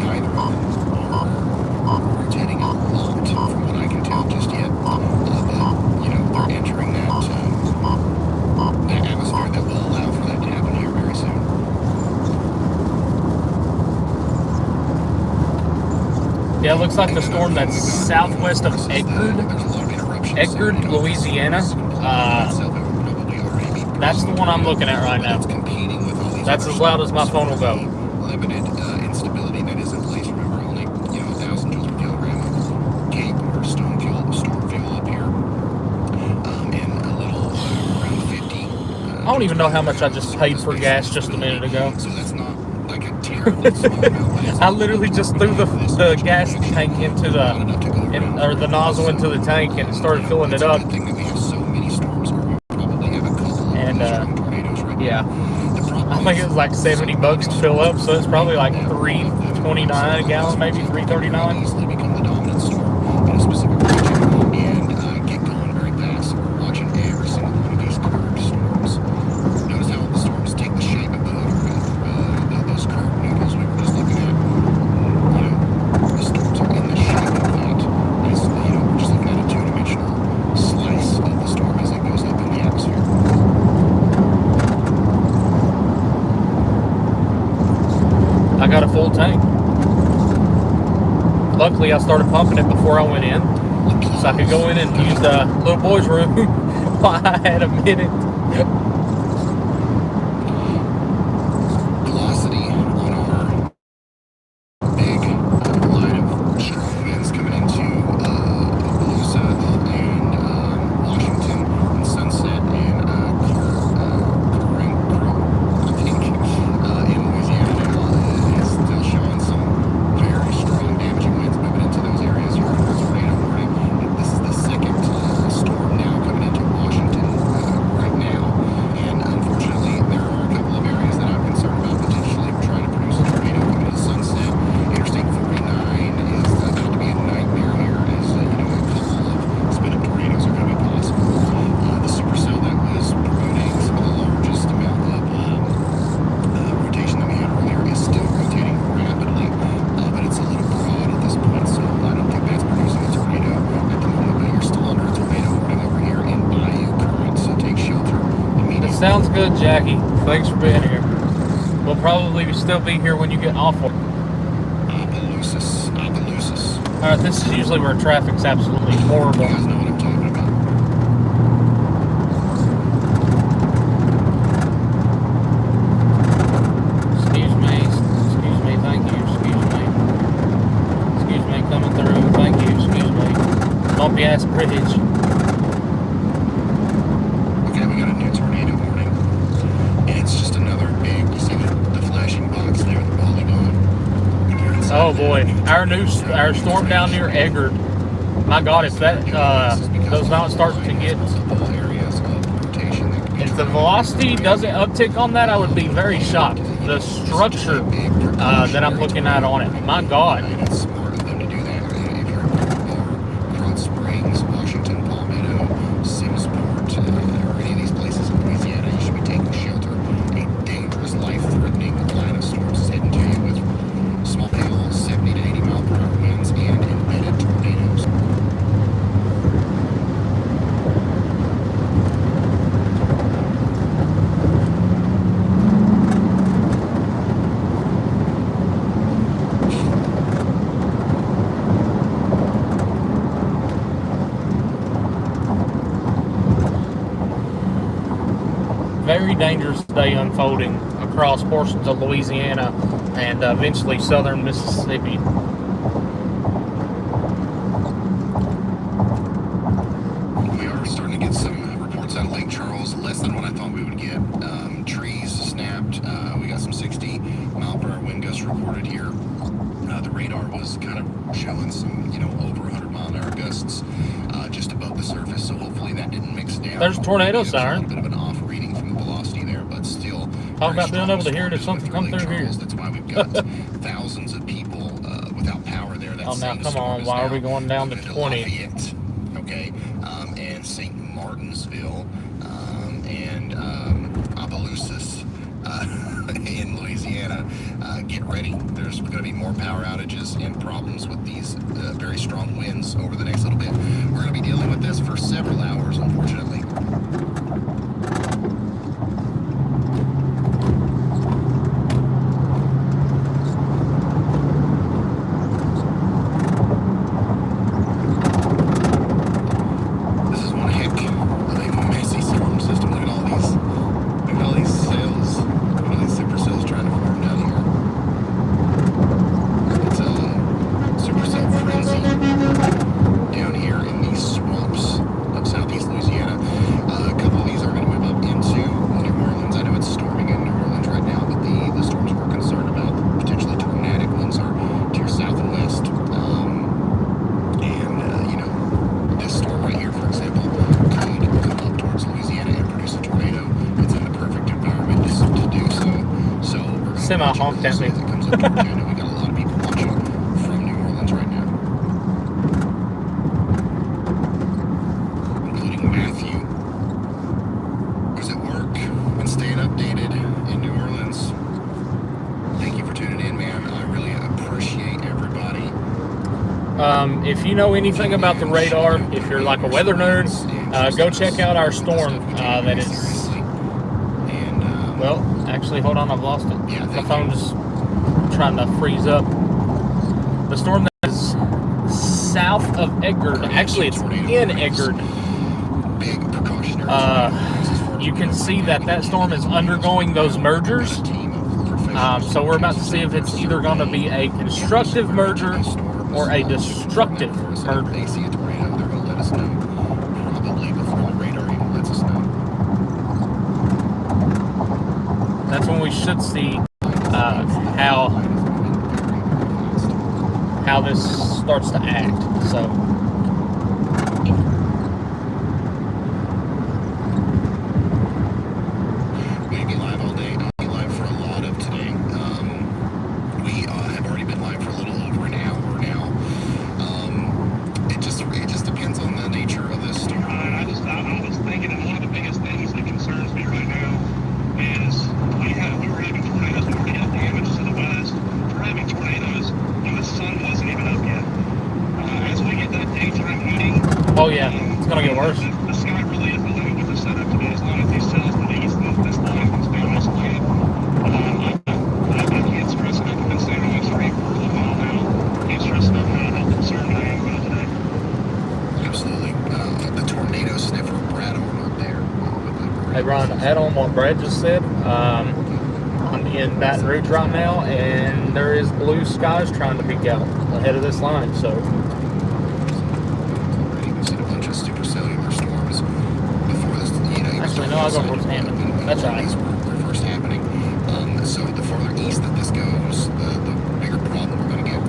Neither of them are rotating a lot from what I can tell just yet. But, you know, they're entering that atmosphere that will allow for that to happen here very soon. Yeah, it looks like the storm that's southwest of Edgard, Louisiana. That's the one I'm looking at right now. That's as loud as my phone will go. Limited instability that is in place. Remember, only 1,000 joules per kilogram of cape or storm fuel up here, and a little around 50. I don't even know how much I just paid for gas just a minute ago. So that's not like a terribly small amount. I literally just threw the gas tank into or the nozzle into the tank and started filling it up. And yeah, I think it was like $70 to fill up, so it's probably like $3.29 a gallon, maybe $3.39. Become the dominant storm in a specific region and get going very fast. So we're watching every single one of these curved storms. Notice how the storms take the shape of those curved noodles we were just looking at. The storms are in the shape of that. It's, we're just looking at a two-dimensional slice of the storm as it goes up in the atmosphere. I got a full tank. Luckily, I started pumping it before I went in, so I could go in and use the little boy's room while I had a minute. Velocity on our big line of strong winds coming into Appaloosa and Washington and Sunset and I think in Louisiana now is still showing some very strong damaging winds moving into those areas. You're on a tornado warning. This is the second storm now coming into Washington right now, and unfortunately there are a couple of areas that I'm concerned about potentially trying to produce a tornado coming into Sunset. Interstate 49 is about to be a nightmare here as a couple of spin-up tornadoes are going to be possible. The supercell that was promoting some of the largest amount of rotation that we had earlier is still rotating rapidly, but it's a little broad at this point, so I don't think that's producing a tornado at the moment. But you're still under a tornado warning over here in Bayou Current, so take shelter immediately. It sounds good, Jackie. Thanks for being here. We'll probably still be here when you get off work. Appaloosis. Alright, this is usually where traffic's absolutely horrible. You guys know what I'm talking about. Excuse me, thank you, excuse me, coming through, thank you, excuse me. Bumpy ass bridge. Okay, we got a new tornado warning, and it's just another boy, our storm down near Eggard. My God, if that does not start to get, if the velocity doesn't uptick on that, I would be very shocked. The structure that I'm looking at on it, my God. It's smart of them to do that. If you're in Front Springs, Washington, Palmetto, Simmsport, or any of these places in Louisiana, you should be taking shelter. A dangerous, life-threatening line of storms is heading to you with small hail, 70 to 80 mile per hour winds, and embedded tornadoes. Very dangerous day unfolding across portions of Louisiana and eventually southern Mississippi. We are starting to get some reports out of Lake Charles, less than what I thought we would get. Trees snapped. We got some 60 mile per hour wind gusts reported here. The radar was kind of showing some, over 100 mile an hour gusts just above the surface. So hopefully that didn't mix down. There's a tornado There's siren. A little bit of an off reading from the velocity there, but still. Talk about being able to hear it if something comes through here. That's why we've got thousands of people without power there. That Oh, now come on. Why are we going down to 20? Lafayette, okay, and St. Martinsville, and Opelousas in Louisiana. Get ready. There's going to be more power outages and problems with these very strong winds over the next little bit. We're going to be dealing with this for several hours, unfortunately. This is one heck of a messy storm system. Look at all these cells. Look at all these supercells trying to form down here. It's a supercell frenzy down here in these swamps of southeast Louisiana. A couple of these are going to move up into New Orleans. I know it's storming in New Orleans right now, but the storms we're concerned about, potentially tornadic ones, are to your south and west. This storm right here, for example, could come up towards Louisiana and produce a tornado. It's in the perfect environment to do so. So we're going to Semi-honked at me. as it comes up towards you. I know we got a lot of people watching from New Orleans right now, including Matthew, who's at work and staying updated in New Orleans. Thank you for tuning in, man. I really appreciate everybody. If you know anything about the radar, if you're like a weather nerd, go check out our storm that is, well, actually, hold on, I've lost it. My phone is trying to freeze up. The storm that is south of Eggard, actually it's in Eggard. Big precautionary. You can see that storm is undergoing those mergers. So we're about to see if it's either going to be a constructive merger or a destructive merger. They see a tornado, they're going to let us know. Probably before the radar even lets us know. That's when we should see how this starts to act. So We're going to be live all day. I'll be live for a lot of today. We have already been live for a little over an hour now. It just depends on the nature of this storm. I was thinking that one of the biggest things that concerns me right now is we were having tornadoes. We already had damage to the west. We're having tornadoes, and the sun wasn't even up yet. As we get that daytime heating, oh yeah, it's going to get worse. the sky really is the limit with the setup today. As long as these cells to the east, this line comes down this way. I can't stress enough. I've been standing on the street for a little while now. Can't stress enough how concerned I am about today. Absolutely. The tornado sniffer, Brad Arnold there. Hey Ron, add on what Brad just said. I'm in Baton Rouge right now, and there is blue skies trying to peek out ahead of this line. So We've seen a bunch of supercellular storms before this. actually, no, I'll go towards Hammond. That's all right. These were first happening. So the farther east that this goes, the bigger problem we're going to get.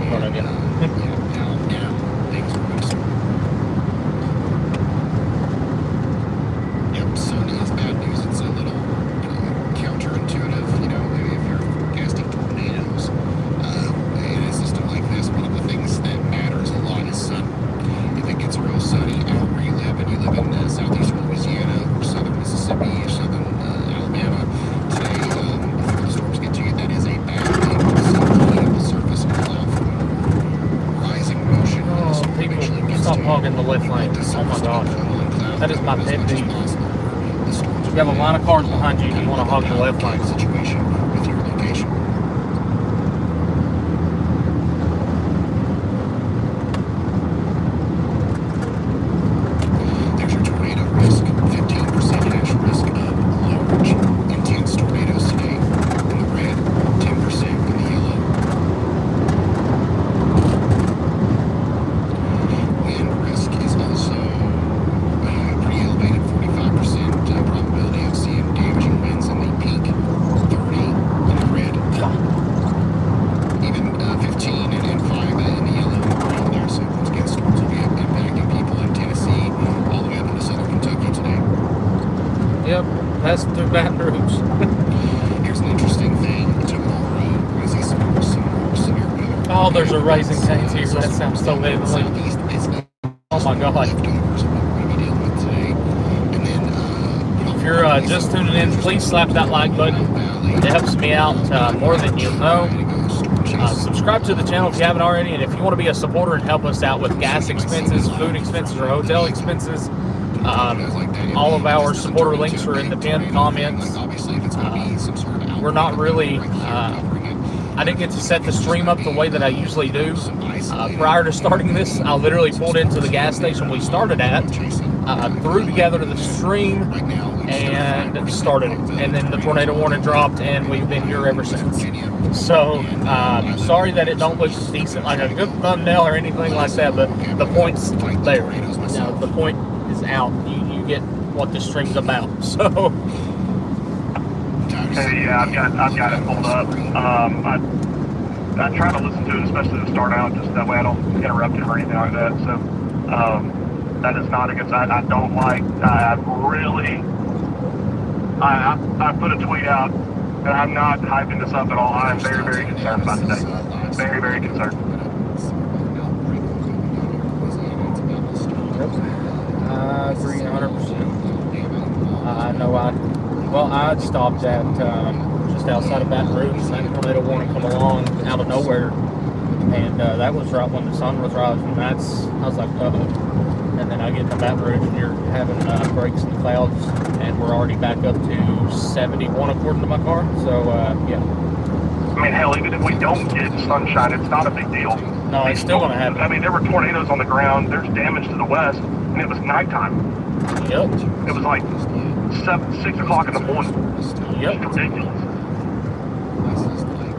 front of you. Now things are going to start. Yep, sun is bad news. It's a little counterintuitive, if you're forecasting tornadoes. In a system like this, one of the things that matters a lot is sun. If it gets real sunny out where you live, and you live in southeastern Louisiana or southern Mississippi or southern Alabama, today, before the storms get to you, that is a bad thing. The surface and allow for rising motion. Oh, people, stop hogging the left lane. Oh my gosh. That is my pet peeve. You have a line of cars behind you, you want to hog the left lane. Situation with your location. There's your tornado risk. 15% hash risk of large, intense tornadoes today in the red, 10% in the yellow. Wind risk is also pretty elevated, 45% probability of seeing damaging winds in the peak, 30 in the red. Even 15 and 5 in the yellow around there. So once again, storms will be impacting people in Tennessee all the way up into southern Kentucky today. Yep, passing through Baton Rouge. Here's an interesting thing. Tomorrow, we're going to see some more severe weather. Oh, there's a Raising Cane's here. That sounds so heavenly. Southeast is Oh my God. leftovers of what we're going to be dealing with today. And then, If you're just tuning in, please slap that like button. It helps me out more than you'll know. Subscribe to the channel if you haven't already, and if you want to be a supporter and help us out with gas expenses, food expenses, or hotel expenses, all of our supporter links are in the pinned comments. We're not really, I didn't get to set the stream up the way that I usually do. Prior to starting this, I literally pulled into the gas station we started at, threw together the stream, and started it. And then the tornado warning dropped, and we've been here ever since. So, sorry that it don't look decent, like a good thumbnail or anything like that, but the point's there. The point is out. You get what the stream's about. So. Hey, yeah, I've got it pulled up. I try to listen to it, especially to start out, just that way I don't interrupt him or anything like that. So that is not against. I don't like. I put a tweet out, and I'm not hyping this up at all. I'm very, very concerned about today. Very, very concerned. I agree 100%. I know I'd stopped at just outside of Baton Rouge, and that tornado warning come along out of nowhere, and that was right when the sun was rising. I was like, uh-oh. And then I get to Baton Rouge, and you're having breaks in the clouds, and we're already back up to 71 according to my car. So yeah. I mean, hell, even if we don't get sunshine, it's not a big deal. No, it's still going to happen. I mean, there were tornadoes on the ground. There's damage to the west, and it was nighttime. Yep. It was like 6 o'clock in the morning. Yep. It's ridiculous. This is like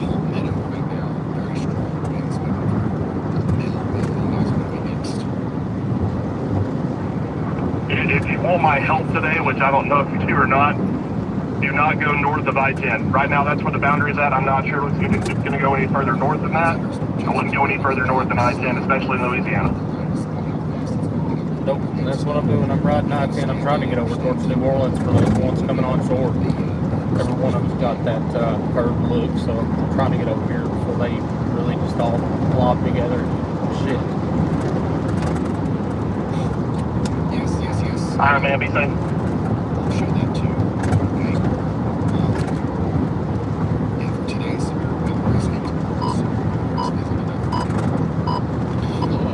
Palmetto right now. Very strong winds moving through. You guys are going to be next. If you want my help today, which I don't know if you do or not, do not go north of I-10. Right now, that's where the boundary is at. I'm not sure it's going to go any further north than that. I wouldn't go any further north than I-10, especially in Louisiana. Nope, that's what I'm doing. I'm riding I-10. I'm trying to get over towards New Orleans for those ones coming on shore. Every one of them's got that curved look, so I'm trying to get over here before they really just all blob together. Shit. Yes. All right, man, be safe. I'll show that too. Okay. And for today's severe weather risk,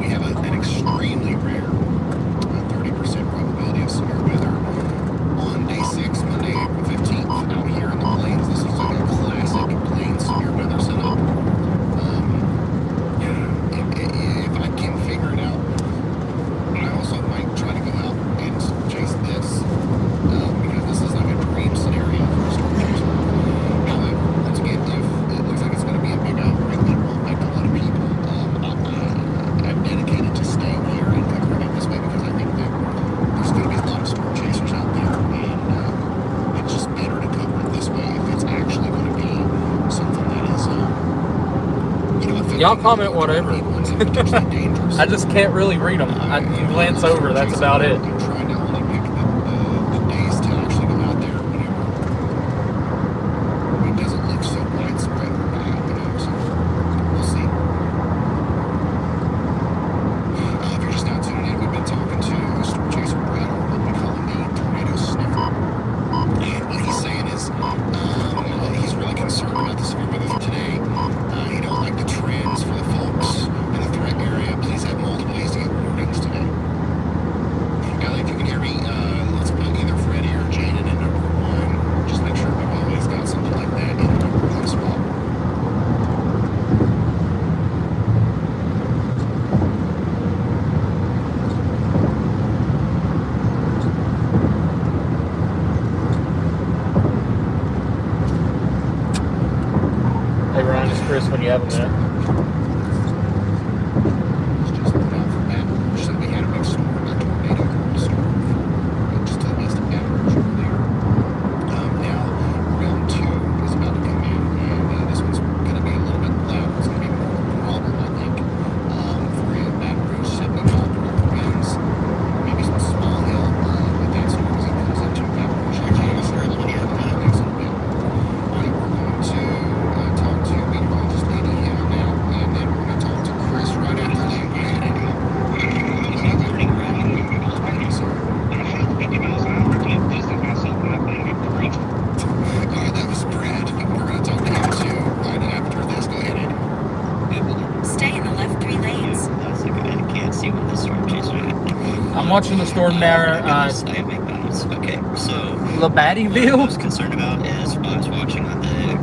we have an extremely rare 30% probability of severe weather on day 6, Monday, April 15th, out here in the plains. This is like a classic plains severe weather setup. If I can figure it out, I also might try to go out and chase this Y'all comment whatever. I just can't really read them. I can glance over. That's about it. I'm trying to only pick the days to actually go out there whenever it doesn't look so widespread. So we'll see. If you're just now tuning in, we've been talking to Storm Chaser Brad, or what we call him, the tornado sniffer. And what he's saying is he's really concerned about the severe weather today. He don't like the trends for the folks in the threat area. Please have multiple ways to get warnings today. Ellie, if you can hear me, let's put either Freddie or Jaden in number one. Just make sure we've always got something like that in the number one spot. Hey, Ryan, it's Chris when you have a minute. Just put out for Baton Rouge. So we had a big storm, a tornado storm, just to the west of Baton Rouge earlier. Now, round two is about to come in, and this one's going to be a little bit loud. It's going to be more of a problem, I think, for you. Baton Rouge, 70-mile-per-hour winds, maybe some small hill with that storm as it comes into Baton Rouge. Actually, it's very lucky for the next little bit. We're going to talk to meteorologist Lady Hill now, and then we're going to talk to Chris right after that. That was Brad. We're going to talk to him too right after this. Go ahead, Andy. Stay in the left 3 lanes. I can't see what the storm chaser happening. I'm watching the storm there. I have McDonald's. Okay, so what I Labattyville? was concerned about is what I was watching on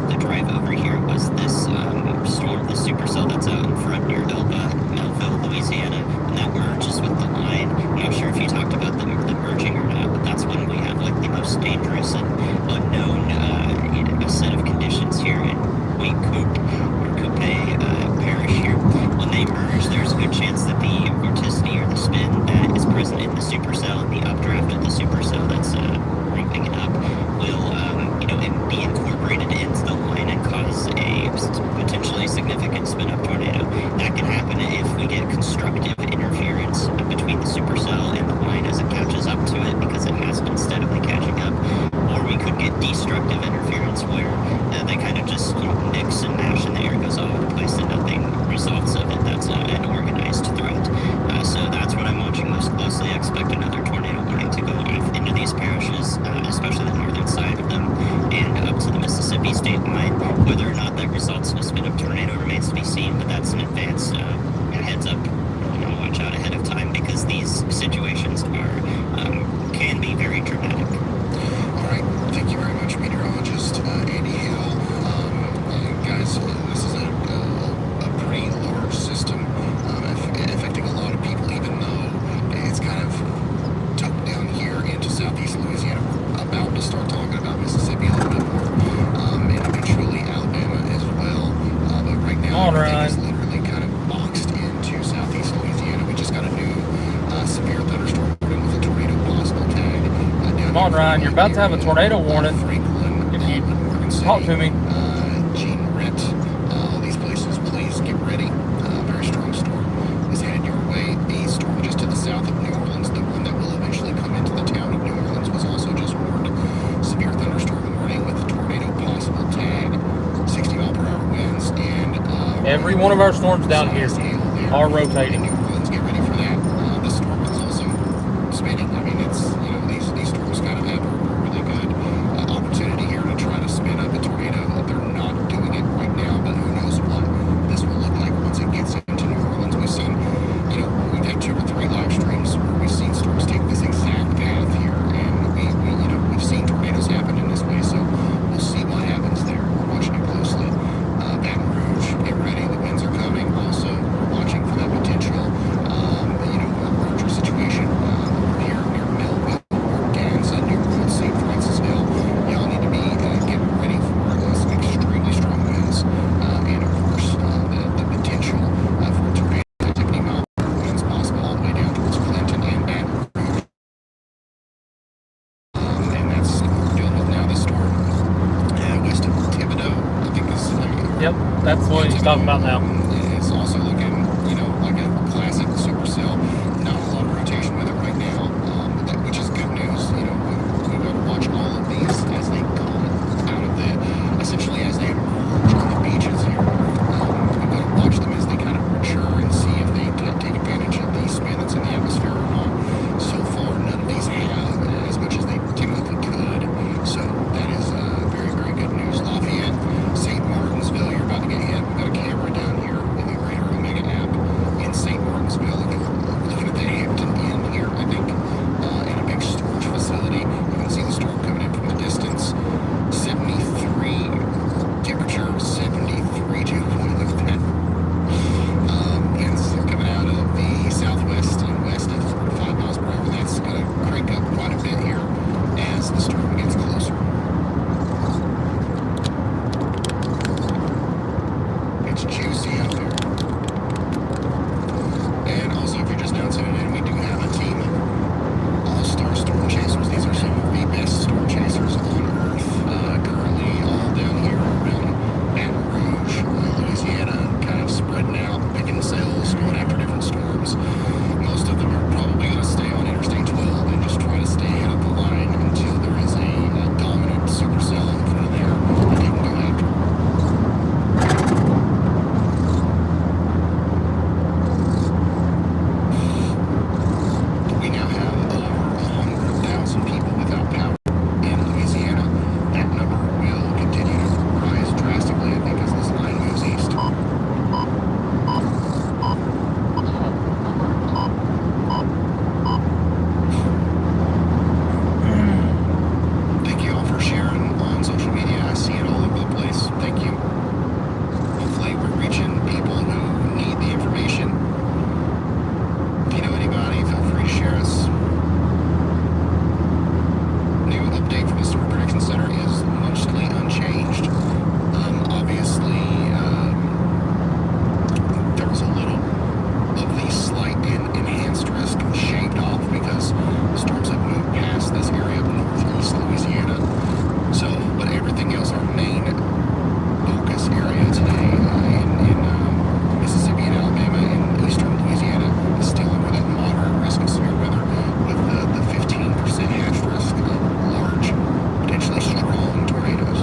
the drive over here was this storm, the supercell that's out in front near Melville, Louisiana, and that merges with the line. I'm not sure if you talked about the merging or not, but that's when we have like the most dangerous and unknown a set of conditions here in Coupe Parish here. When they merge, there's a good chance that the vorticity or the spin that is present in the supercell and the updraft of the supercell that's ramping it up will be incorporated into the line and cause a potentially significant spin-up tornado. That can happen if we get constructive interference between the supercell and the line as it catches up to it, because it has been steadily catching up. Or we could get destructive interference where they kind of just mix and mash and the air goes all over the place and nothing results of it. That's an organized threat. So that's what I'm watching most closely. I expect another tornado warning to go off into these parishes, especially the northern side of them, and up to the Mississippi state line. Whether or not that results in a spin-up tornado remains to be seen, but that's an advance heads up. Watch out ahead of time, because these situations can be very dramatic. All right. Thank you very much, meteorologist Andy Hill. Guys, this is a pretty large system affecting a lot of people, even though it's kind of tucked down here into southeast Louisiana. We're about to start talking about Mississippi a little bit more, and eventually Alabama as well. But right now, everything is literally kind of boxed into southeast Louisiana. We just got a new severe thunderstorm warning with a tornado possible tag. Come on, Ryan. You're about to have a tornado warning. Franklin, If you Morgan City, talk to me. Gene Rett, all these places, please get ready. Very strong storm is headed your way. A storm just to the south of New Orleans, the one that will eventually come into the town of New Orleans, was also just warned. Severe thunderstorm warning with tornado possible tag, 60-mile-per-hour winds, and Every one of our storms down here are rotating. New Orleans, get ready for that. The storm is also spinning. I mean, it's these storms kind of have a really good opportunity here to try to spin up a tornado. They're not doing it right now, but who knows what this will look like once it gets into New Orleans. We've seen, we've had 2 or 3 live streams where we've seen storms take this exact path here, and we've seen tornadoes happen in this way. So we'll see what happens there. We're watching it closely. Baton Rouge, get ready. The winds are coming. Also, we're watching for that potential, larger situation over here near Melville, Organza, New Orleans, St. Francisville. Y'all need to be getting ready for some extremely strong winds, and of course the potential for a tornado at 70-mile-per-hour winds possible all the way down towards Clinton and Baton Rouge. And that's what we're dealing with now. This storm west of Thibodeau, I think is. Yep, that's what he's talking about now. Is is also looking, like a classic supercell. Not a lot of rotation with it right now, which is good news. We got to watch all of these as they come out of essentially as they emerge on the beaches here. We've got to watch them as they kind of mature and see if they take advantage of the spin that's in the atmosphere or not. So far, none of these have as much as they typically could. So that is very, very good news. Lafayette, St. Martinsville, you're about to get hit. We've got a camera down here in the Radar Omega app in St. Martinsville. Looking at the Hampton Inn here, I think, in a big storage facility. You can see the storm coming in from the distance. 73 temperature, 73 dew point. Look at that. Winds coming out of the southwest and west at 4 to 5 miles per hour. That's going to crank up quite a bit here as the storm gets closer. It's juicy out there. And also, if you're just now tuning in, we do have a team of all-star storm chasers. These are some of the best storm chasers on Earth. Currently all down here around Baton Rouge, Louisiana, kind of spreading out, picking cells, going after different storms. Most of them are probably going to stay on Interstate 12 and just try to stay ahead of the line until there is a dominant supercell in front of there that they can go after. We now have over 100,000 people without power in Louisiana. That number will continue to rise drastically, I think, as this line moves east. Thank you all for sharing on social media. I see it all over the place. Thank you. Hopefully we're reaching people who need the information. If you know anybody, feel free to share us. New update from the Storm Prediction Center is mostly unchanged. Obviously, there was a little of the slight and enhanced risk shaved off because storms have moved past this area of northeast Louisiana. So, but everything else, our main focus area today in Mississippi and Alabama and eastern Louisiana is still under that moderate risk of severe weather with the 15% hatched risk of large, potentially strong tornadoes.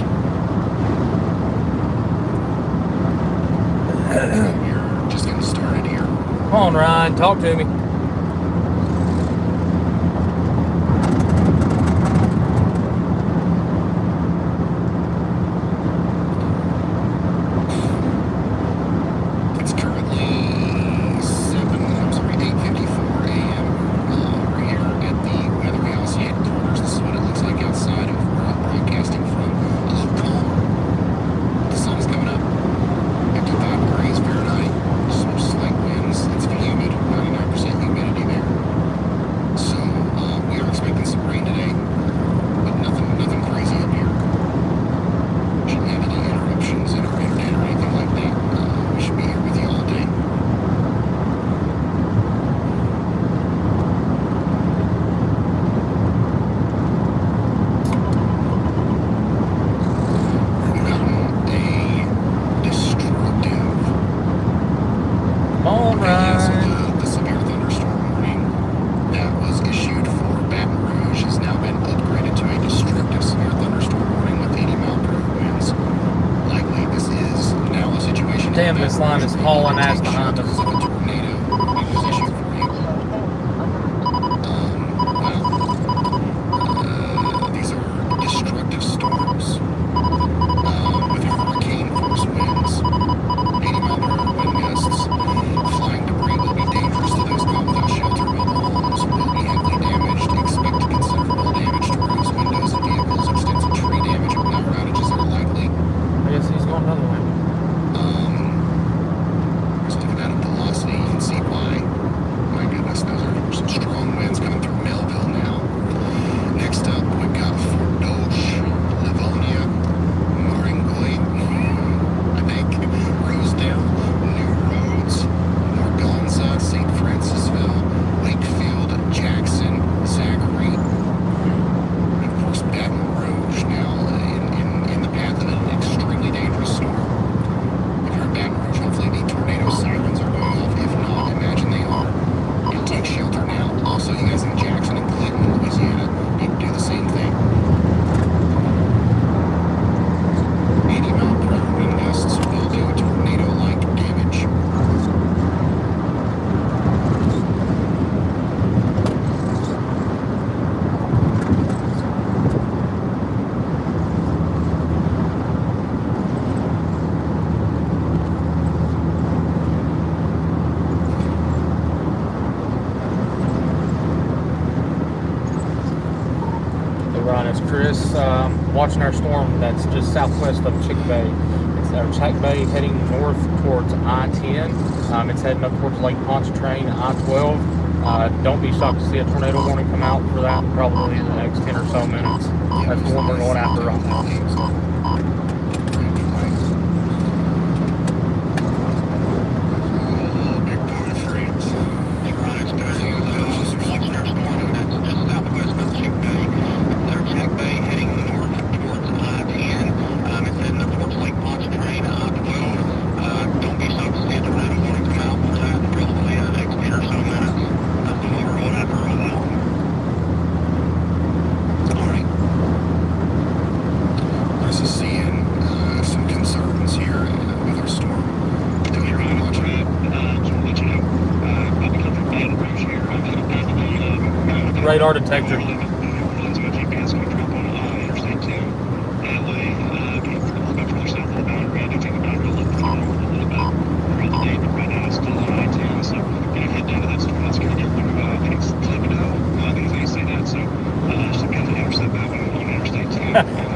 We're just getting started here. Come on, Ryan, talk to me. It's currently 8:54 a.m. We're here at the Weather House headquarters. This is what it looks like outside of where I'm broadcasting from. A little calmer. The sun is coming up. 55 degrees Fahrenheit. Some slight winds. It's humid. 99% humidity there. So we are expecting some rain today, but nothing crazy up here. Shouldn't have any interruptions in our internet or anything like that. We should be here with you all day. Mountain, a destructive. All Okay, yeah, so right. the severe thunderstorm warning that was issued for Baton Rouge has now been upgraded to a destructive severe thunderstorm warning with 80 mile per hour winds. Likely, this is now a situation. Damn, in this Baton line Rouge is where you hauling need to ass take behind shelter us. if a tornado was issued for you. Wow. These are destructive storms with hurricane force winds, 80 mile per hour wind gusts. Flying debris will be dangerous to those caught without shelter. Mobile homes will be heavily damaged. Expect considerable damage to roofs, windows, and vehicles. Extensive tree damage and power outages are likely. I guess he's going another way. Just looking out at the notice watching our storm that's just southwest of Chick Bay. It's Chick Bay heading north towards I-10. It's heading up towards Lake Pontchartrain, I-12. Don't be shocked to see a tornado warning come out for that probably in the next 10 or so minutes. That's the one we're going after right now. Radar detector.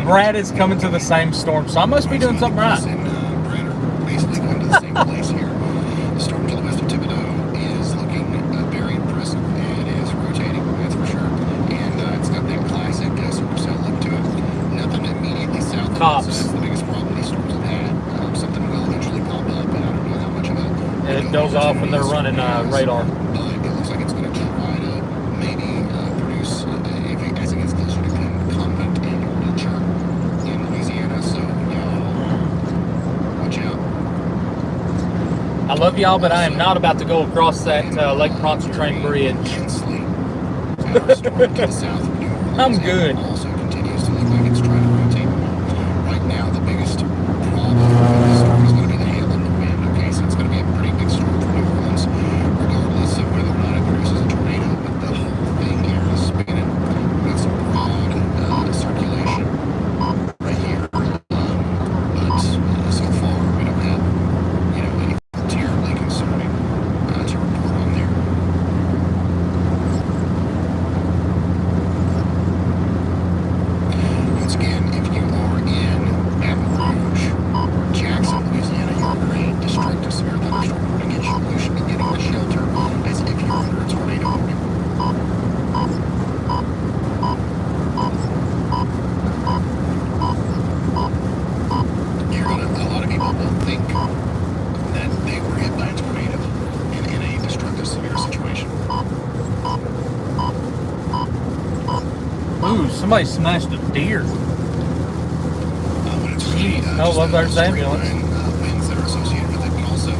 Brad is coming to the same storm, so I must be doing something right. Basically going to the same place here. The storm to the west of Thibodeau is looking very impressive. It is rotating, that's for sure. And it's got that classic supercell look to it. Nothing immediately south of us, so that's the biggest problem these storms have had. Something will eventually pop up, and I don't know how much of it. It goes off when they're running radar. But it looks like it's going to try to maybe produce, as it gets closer to Convent and Orchard in Louisiana, so watch out. I love y'all, but I am not about to go across that Lake Pontchartrain bridge. I'm good. Also continues to look like it's trying to rotate. Right now, the biggest problem for this storm is going to be the hail and the wind. Okay, so it's going to be a pretty big storm for New Orleans, regardless of whether or not it produces a tornado. But the whole thing here is spinning. We've got some broad circulation right here, but so far we don't have anything terribly concerning to report on there. Once again, if you are in Baton Rouge, Jackson, Louisiana, you're under a destructive severe thunderstorm warning. You should be getting the shelter as if you're under a tornado warning. A lot of people will think that they were hit by a tornado in a destructive severe situation. Ooh, somebody smashed a deer. When it's really, Oh, well, there's the ambulance. Winds that are associated with it, but also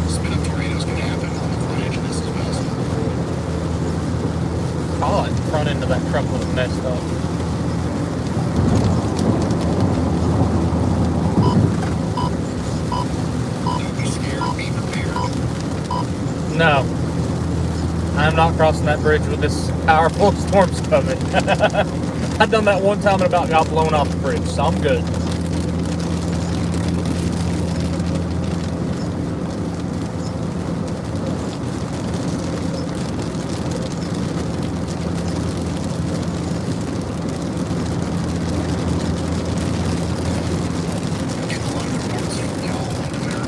spin up tornadoes can happen on the front edge of this as well. Oh, the front end of that truck was messed up. Don't be scared, be prepared. No. I'm not crossing that bridge with this powerful storms coming. I've done that one time and about got blown off the bridge, so I'm good. Getting a lot of reports from y'all on Twitter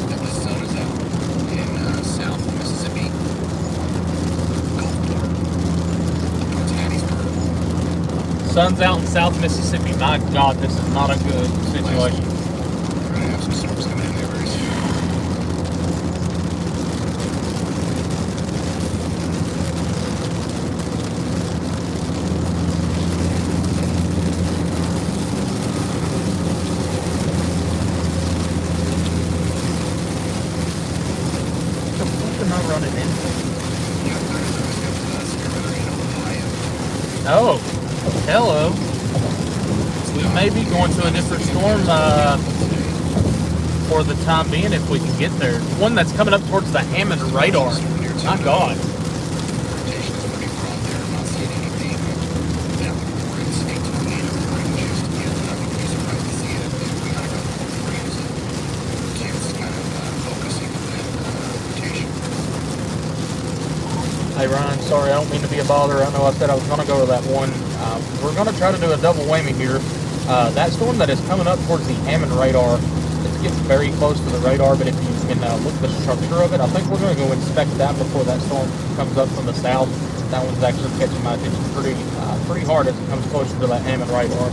that the sun is out in South Mississippi, Gulfport, Port Hattiesburg. Sun's out in South Mississippi. My God, this is not a good situation. We're going to have some storms coming in there very soon. What am I running into? Yeah, Oh, hello. We may be going to a different storm for the time being if we can get there. One that's coming up towards the Hammond radar. My God. Rotation is pretty broad there. I'm not seeing anything that would warrant a tornado warning just yet. I wouldn't be surprised to see it if we got a couple more frames of chance kind of focusing on that rotation. Hey Ryan, sorry, I don't mean to be a bother. I know I said I was going to go to that one. We're going to try to do a double whammy here. That storm that is coming up towards the Hammond radar, it's getting very close to the radar, but if you can look at the structure of it, I think we're going to go inspect that before that storm comes up from the south. That one's actually catching my attention pretty hard as it comes closer to that Hammond radar.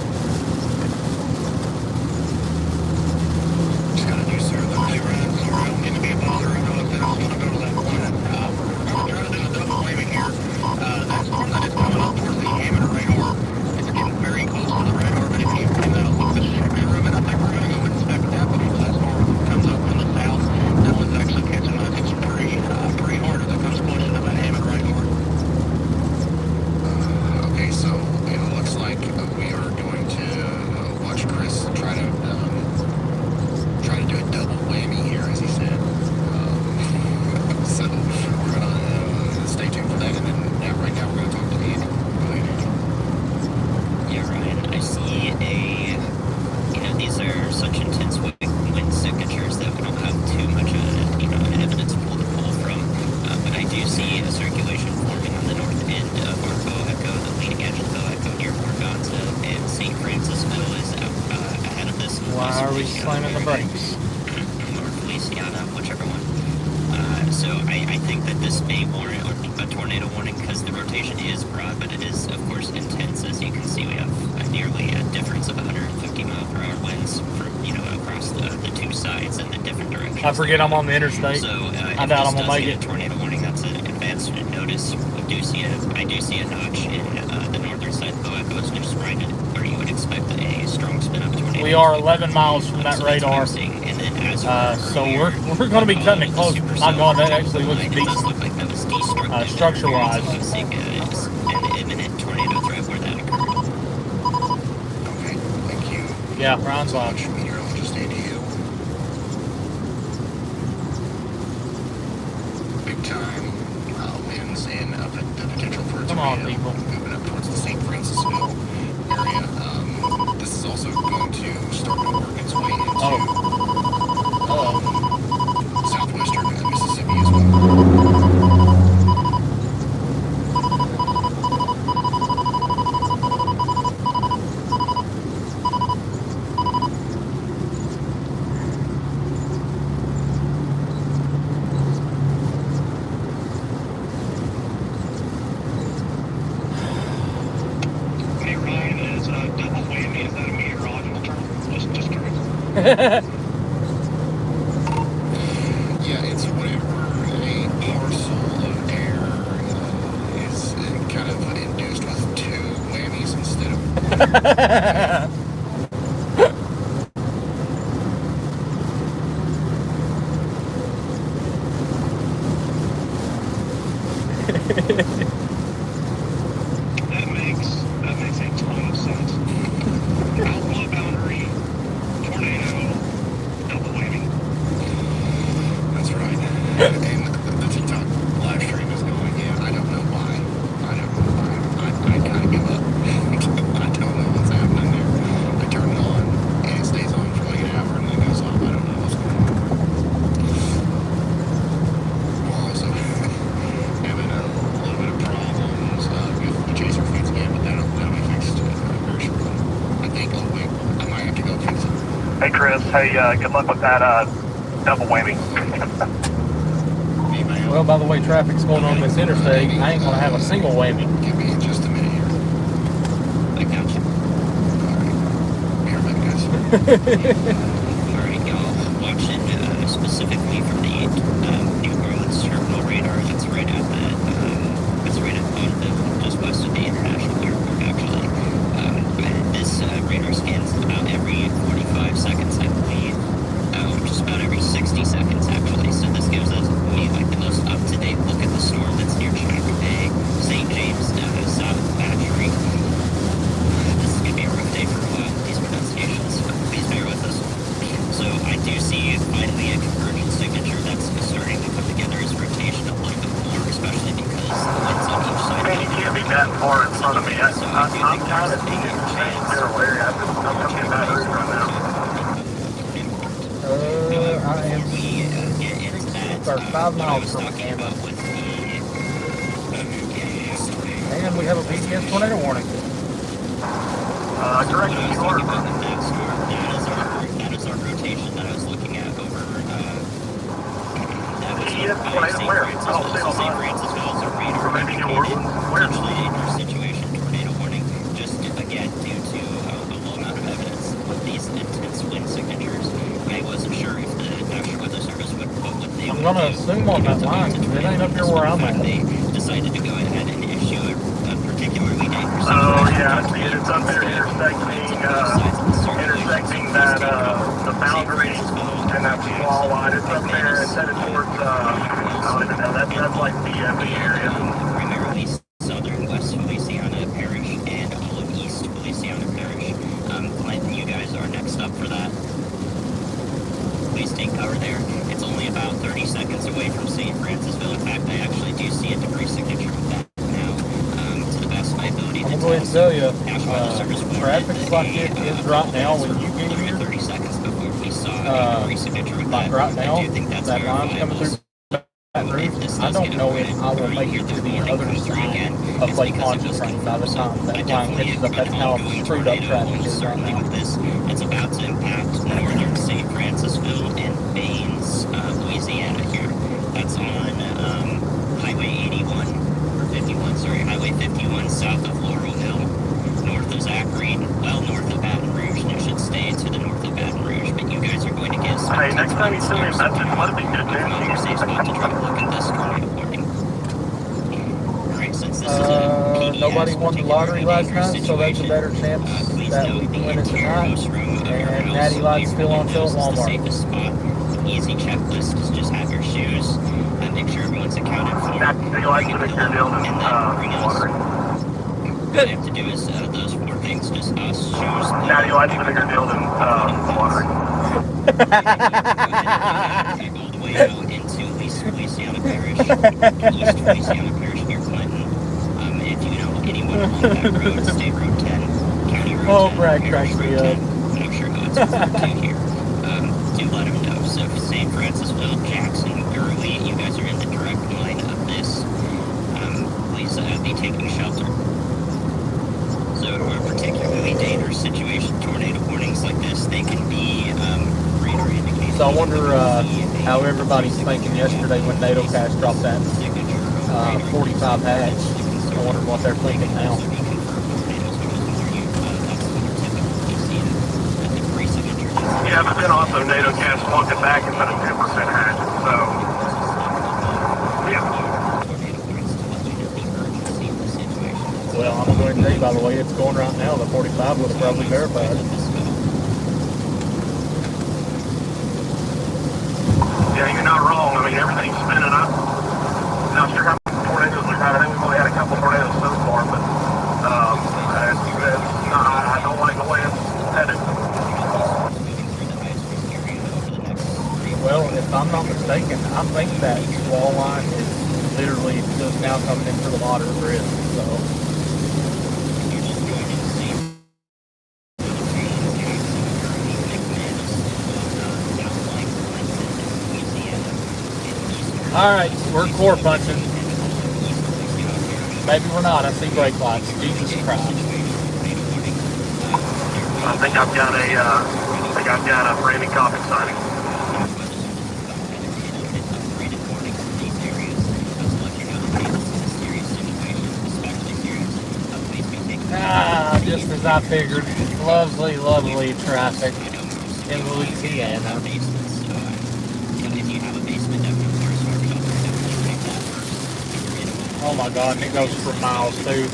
Just got a new sir, though. Hey Ryan, sorry, I don't mean to be a bother. I know I said I was going to go to that one. We're going to try to do a double whammy here. That storm that is coming up towards the Hammond radar, it's getting very close to the radar, but if you can look at the structure of it, I think we're going to go inspect that before that storm comes up from the south. That one's actually catching my attention pretty hard as it comes closer to that Hammond radar. Okay, so it looks like we are going to watch Chris try to do a double whammy here, as he said. So we're gonna stay tuned for that, and then right now we're gonna talk to Andy. Go ahead, Andy. Yeah, Ryan, I see these are such intense wind signatures that we don't have too much evidence pool to pull from. But I do see a circulation forming on the north end of our bow echo, the leading edge of the bow echo near Morganza, and St. Francisville is out ahead of this. Why are we slamming the brakes? Or Feliciana, whichever one. So I think that this may warrant a tornado warning because the rotation is broad, but it is, of course, intense. As you can see, we have nearly a difference of 150 mile per hour winds from, across the two sides in the different directions. I forget I'm on the interstate. So I doubt I'm gonna make it. A tornado warning, that's an advanced notice. I do see a notch in the northern side of the echo. It's just right at where you would expect a strong spin up tornado. We are 11 miles from that radar. So we're going to be cutting it close. My God, that actually looks decent structure-wise. An imminent tornado threat where that occurred. Okay, thank you. Yeah, Ryan's on. Meteorologist Andy Hill. Big time winds and the potential for a Come on, tornado people. moving up towards the St. Francisville area. This is also going to start to work its way into southwestern Mississippi as well. Hey Ryan, is double whammy, is that a meteorological term? Just curious. Yeah, it's whenever a parcel of air is kind of induced with two whammies instead of one. That makes a ton of sense. Outlaw boundary, tornado, double whammy. That's right. And the TikTok live stream is going, yeah, I don't know why. I kind of give up. I don't know what's happening there. I turn it on, and it stays on for like an hour, and then it goes off. I don't know what's going on. We're also having a little bit of problems with the chaser feeds again, but that'll be fixed very shortly. I think, oh wait, I might have to go fix it. Hey Chris, good luck with that double whammy. Well, by the way, traffic's going on this interstate. I ain't going to have a single whammy. Give me just a minute here. I got you. Alright. Be right back, guys. Alright, y'all. Watching specifically from the New Orleans terminal radar. That's right at Bonneville, just west of the International Airport, actually. And this radar scans about every 45 seconds, I believe. Just about every 60 seconds, actually. So this gives us the most up-to-date look at the storm that's near China Bay, St. James, South Battery. This is going to be a rough day for a while with these pronunciations, but please bear with us. So I do see finally a convergence signature that's starting to come together as rotation a little bit more, especially because the winds on each side. Hey, you can't be that far in front of me. I'm kind of thinking I'm coming to battery right now. I am We get into that, about 5 what I miles was from talking about with and we have a PTS tornado warning. Correct, you are. That is our rotation that I was looking at over. That was PTS tornado where? I don't see it on St. mine. Francisville is a radar For maybe New Orleans? Where? potentially dangerous situation tornado warning. Just again due to a low amount of evidence of these intense wind signatures. I wasn't sure if the National Weather Service would put what they I'm gonna assume on that line. It ain't up here where I'm at. They decided to go ahead and issue a particularly dangerous situation. Oh, yeah, I see it. It's up there intersecting that, the boundary and that wall line. It's up there. It's headed towards, I don't even know. That's like the area. Primarily southern West Feliciana Parish and all of East Feliciana Parish. Clinton, you guys are next up for that. Please take cover there. It's only about 30 seconds away from St. Francisville. In fact, I actually do see a debris signature of that now. To the best of my ability I'm to gonna go ahead and tell you, National Weather Service warned traffic's like it is right now when you get here. 30 seconds before we saw a debris signature of Like that. right now, I do think that's that line's coming through Baton Rouge. I don't know if I will make it to the other side of Lake Pontchartrain by the time that line catches up. That's how screwed up traffic is right Certainly now. with this, it's about to impact northern St. Francisville and Baines, Louisiana here. That's on Highway 81, or 51, sorry, Highway 51 south of Laurel Hill, north of Zachary, well north of Baton Rouge, and it should stay to the north of Baton Rouge, but you guys are going to get some. Hey, next time you send me a message, let me get Your safe spot to try to look at this tornado warning. Alright, since this is a PDS, Nobody won the lottery last night, so that's a situation, better chance please that note we the can win it interior tonight. host room of your And house Natty Light's away still from on sale at windows is the Walmart. safest spot. Easy checklist is just have your shoes and make sure everyone's accounted for. Natty Light's Bring a gonna pillow, deal and then bring us. water. What I have to do is those four things, just us, shoes, Natty Light's a bigger deal than water. all the way out into East Feliciana Parish, East Feliciana Parish near Clinton. If you know anyone along that road, State Road 10, County Road 10, Oh, Brad Parish cracks me Road up. 10, I'm not sure how it's referred to here. Do let them know. So if St. Francisville, Jackson, Gurley, you guys are in the direct line of this, please be taking shelter. So a particularly dangerous situation, tornado warnings like this, they can be radar indicated. So I wonder how everybody's thinking yesterday when NATO Cash dropped that 45 hats. I wonder what they're thinking now. Yeah, but then also NATO Cast walked it back and put a 10% hatch, so yeah. Well, I'm going to go ahead and tell you, by the way, it's going right now. The 45 would have probably verified. Yeah, you're not wrong. I mean, everything's spinning up. Not sure how many tornadoes we've had. I think we've only had a couple tornadoes so far, but I don't like the way it's headed. Well, if I'm not mistaken, I think that wall line is literally just now coming into the water bridge. So. Alright, we're core punching. Maybe we're not. I see brake lights. Jesus Christ. I think I've got a branding copy signing. Just as I figured. Lovely, lovely traffic in Louisiana. Oh my God, and it goes for miles too.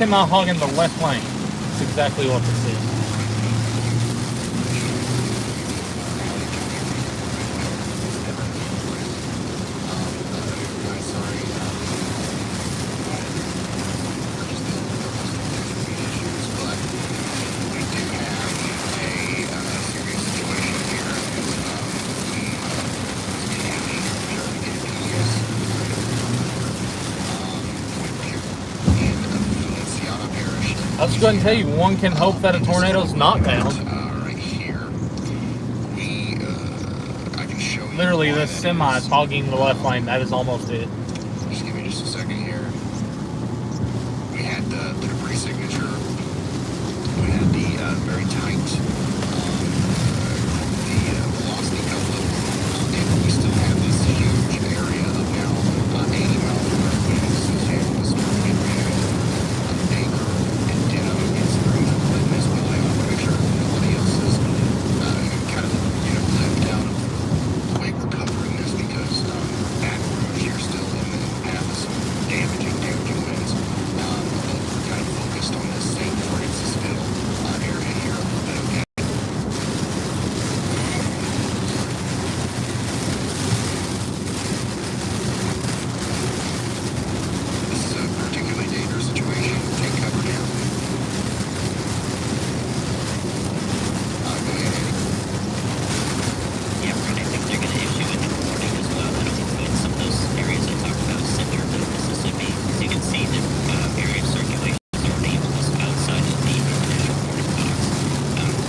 semi hogging the left lane. That's exactly what this is. I'll just go ahead and tell you, one can hope that a tornado's not down. Right here, I can show you. Literally, this semi is hogging the left lane. That is almost it. Just give me just a second here. We had the debris signature. We had the very tight velocity coupling, and we still have this huge area of now 80 mile per hour winds associated with this market area. Anchor and Ditto and Springfield in this way. I'm pretty sure nobody else is kind of lived out of the way we're covering this because Baton Rouge, you're still in the path of some damaging winds. But we're kind of focused on this St. Francisville area here a little bit, okay? This is a particularly dangerous situation. Take cover now. Go ahead, Eddie. Yeah, right. I think they're going to issue a new warning as well. That'll include some of those areas I talked about, center of Mississippi. As you can see, the area of circulation is already almost outside of the initial warning box.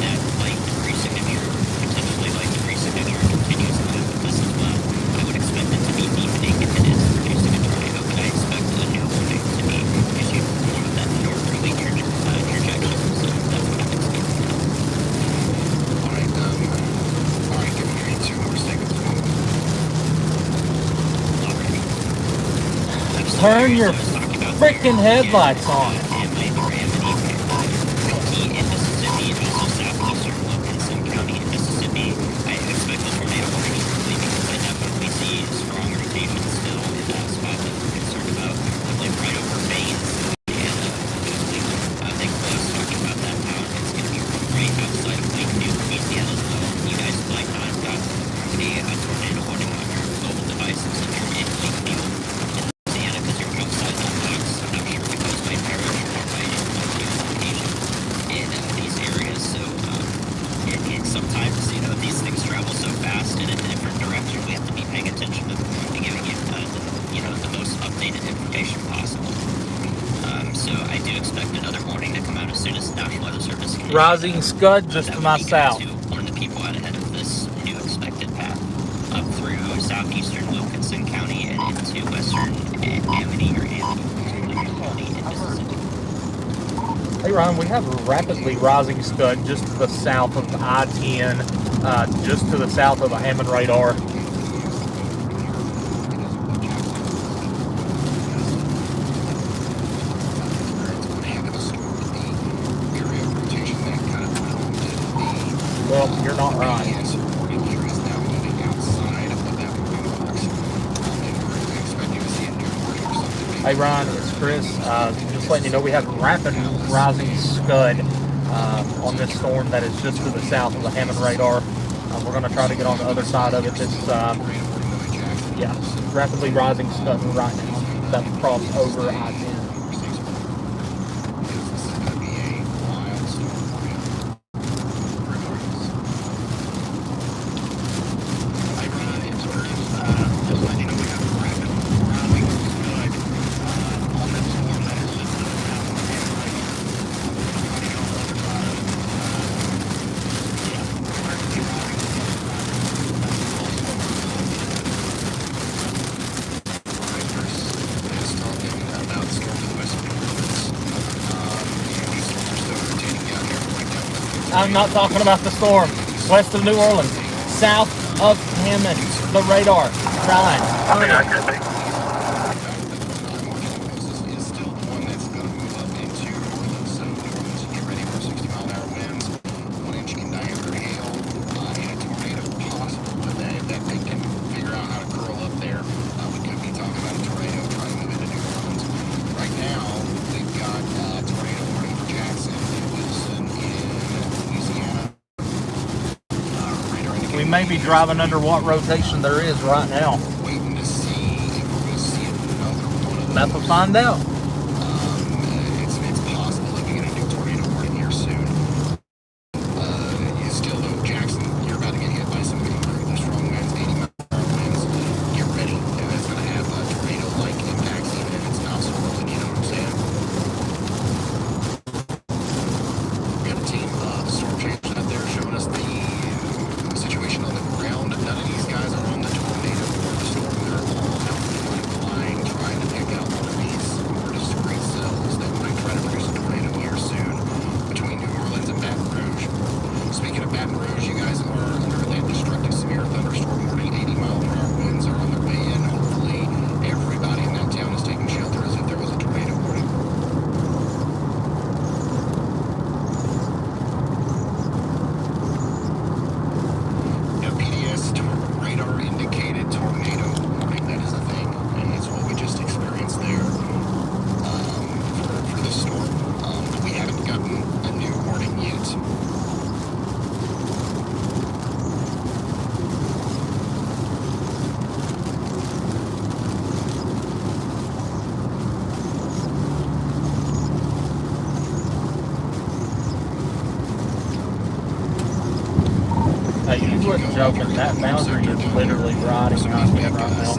That light debris signature, potentially light debris signature, continues to move with this as well. I would expect it to be deepening if it is producing a tornado, but I expect a new warning to be issued more of that northerly trajectory. So that's what I'm expecting. All right, give me 2 more seconds. Turn your freaking headlights on. Sometimes, these things travel so fast in a different direction, we have to be paying attention and giving you, the most updated information possible. So I do expect another warning to come out as soon as National Weather Service can. Rising scud just to my south. To warn the people out ahead of this new expected path up through southeastern Wilkinson County and into western Amity or Amity County in Mississippi. Hey Ron, we have a rapidly rising scud just to the south of I-10, just to the south of the Hammond radar. Well, you're not right. Hey Ron, it's Chris. Just letting you know we have rapid rising scud on this storm that is just to the south of the Hammond radar. We're going to try to get on the other side of it. It's rapidly rising scud right now. That's crossed over I-10. I'm not talking about the storm. West of New Orleans, south of Hammond, the radar. Ryan. may be driving under what rotation there is right now. Waiting to see if we're going to see another one of those. About to find out. It's possible that we get a new tornado warning here soon. Still though, Jackson, you're about to get hit by some incredibly strong winds, 80-mile-per-hour winds. Get ready. It's going to have tornado-like impacts even if it's not swirling, you know what I'm saying? We got a team storm chasers out there showing us the situation on the ground. None of these guys are on the tornado or the storm. They're all out in front of the line trying to pick out one of these more discrete cells that might try to produce a tornado here soon between New Orleans and Baton Rouge. Speaking of Baton Rouge, you guys are under that destructive severe thunderstorm warning. 80-mile-per-hour winds are on their way in. Hopefully, everybody in that town is taking shelter as if there was a tornado warning. Now, PDS radar indicated tornado warning. That is a thing, and that's what we just experienced there for this storm. We haven't gotten a new warning yet. Hey, you wasn't joking. That boundary is literally riding right here right now.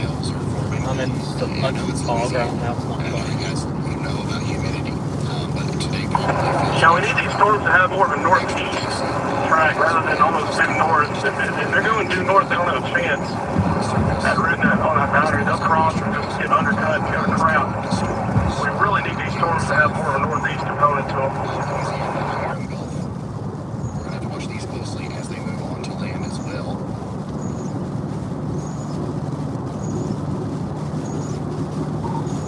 I'm in the punch fog right now. It's not I know fun. you guys know about humidity, but today probably feels Yeah, we need these storms to have more of a northeast track rather than almost due north. If they're going due north, they don't have a chance. On that boundary, they'll cross and just get undercut and get a crowd. We really need these storms to have more of a northeast component to them. We're going to have to watch these closely as they move on to land as well.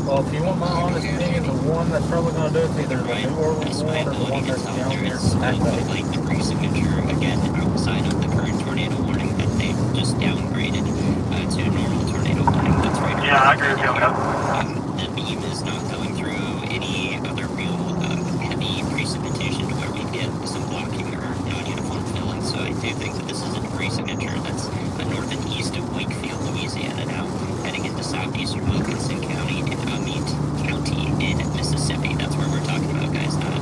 Well, if you want my honest opinion, the one that's probably going to do it is either the New Orleans one or the one that's down here at Like the pre-signature, again, outside of the current tornado warning that they just downgraded to normal tornado warning. That's right. Yeah, I agree with you on that. The beam is not going through any other real heavy precipitation to where we get some blocking or non-uniform filling. So I do think that this is a pre-signature that's north and east of Wakefield, Louisiana now, heading into southeastern Wilkinson County and Amite County in Mississippi. That's where we're talking about, guys. Not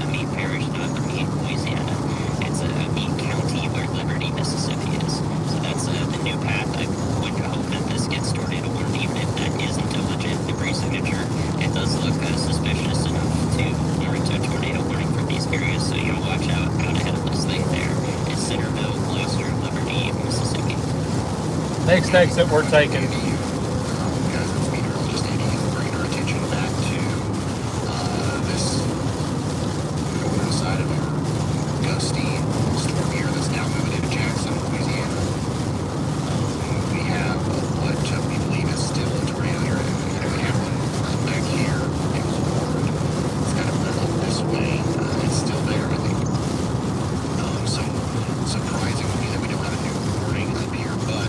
Amite Parish, not Amite, Louisiana. It's Amite County where Liberty, Mississippi is. So that's the new path. I would hope that this gets tornado warned, even if that isn't a legit pre-signature. It does look suspicious enough to warrant a tornado warning for these areas. So you gotta watch out ahead of this thing there. It's Centerville, Gloucester, Liberty, Mississippi. next exit we're taking. Guys, it's meteorologist Eddie, bringing our attention back to this northern side of our gusty storm here that's now moving into Jackson, Louisiana. We have what we believe is still a tornado here. We have one back here. It was warned. It's kind of moved up this way. It's still there, I think. So surprisingly that we don't have a new warning up here, but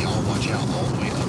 y'all watch out all the way up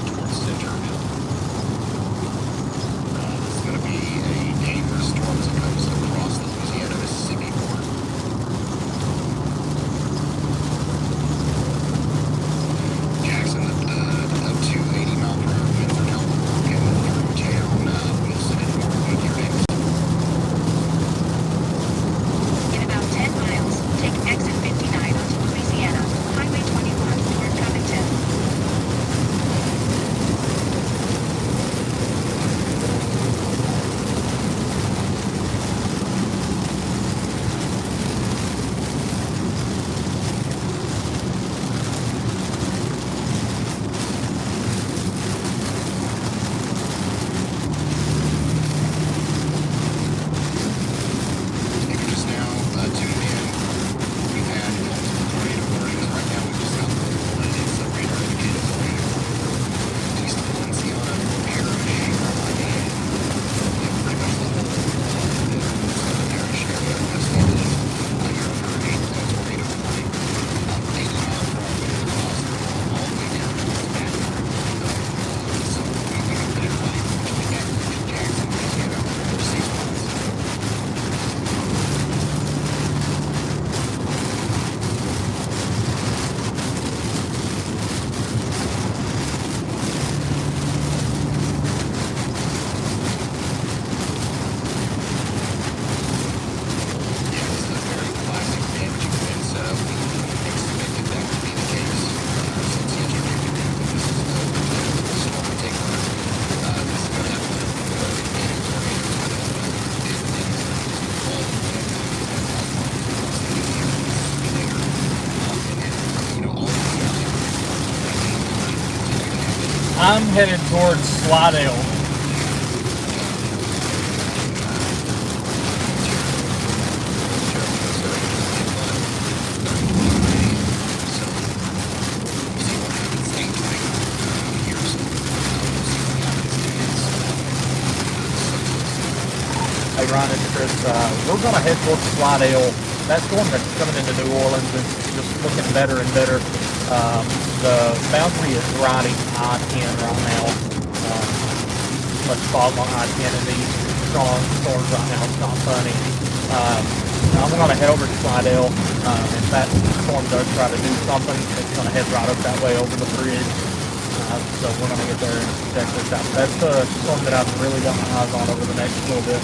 I'm headed towards Slidell. Hey Ron, it's Chris. We're going to head towards Slidell. That storm that's coming into New Orleans is just looking better and better. The boundary is riding I-10 right now. Much fog on I-10 in these strong storms right now. It's not funny. I'm going to head over to Slidell. If that storm does try to do something, it's going to head right up that way over the bridge. So we're going to get there and check this out. That's the storm that I've really got my eyes on over the next little bit.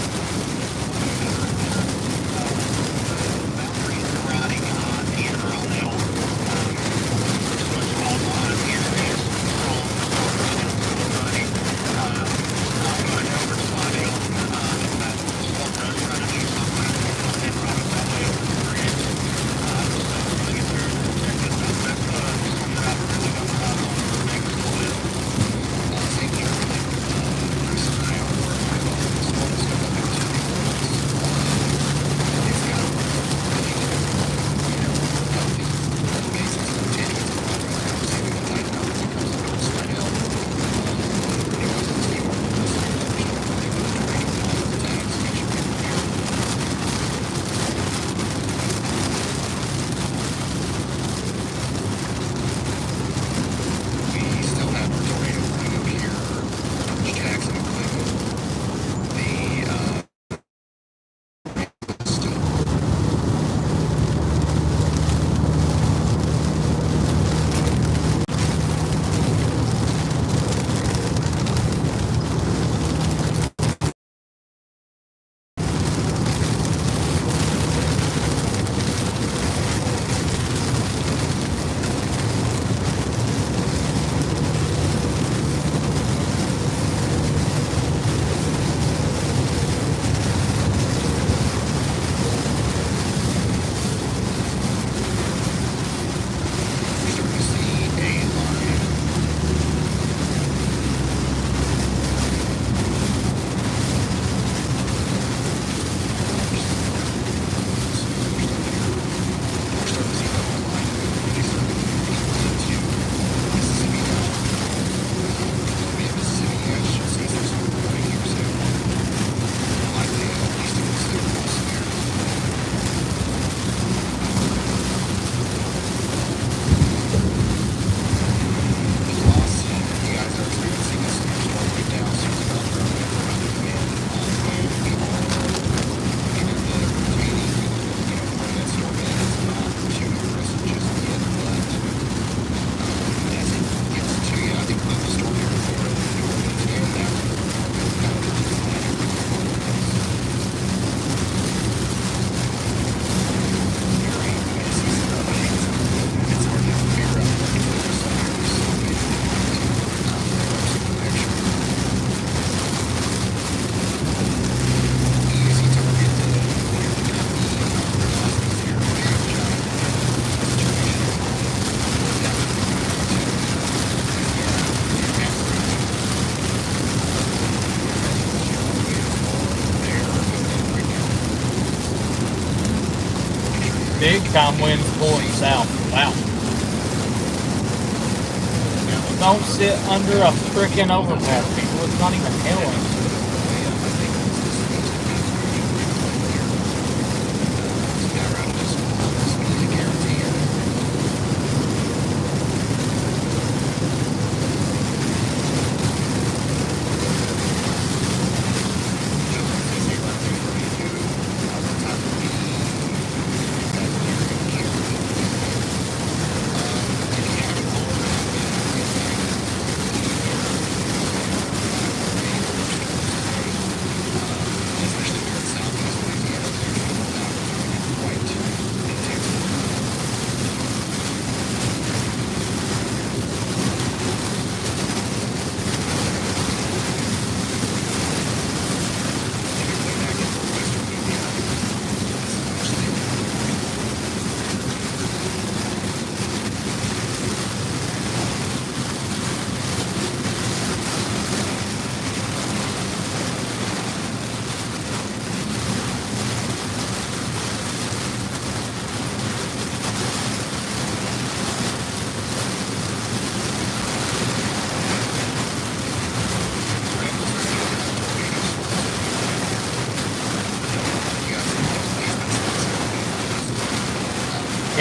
Big time winds pulling south. Wow. Don't sit under a freaking overpass, people. It's not even hailing.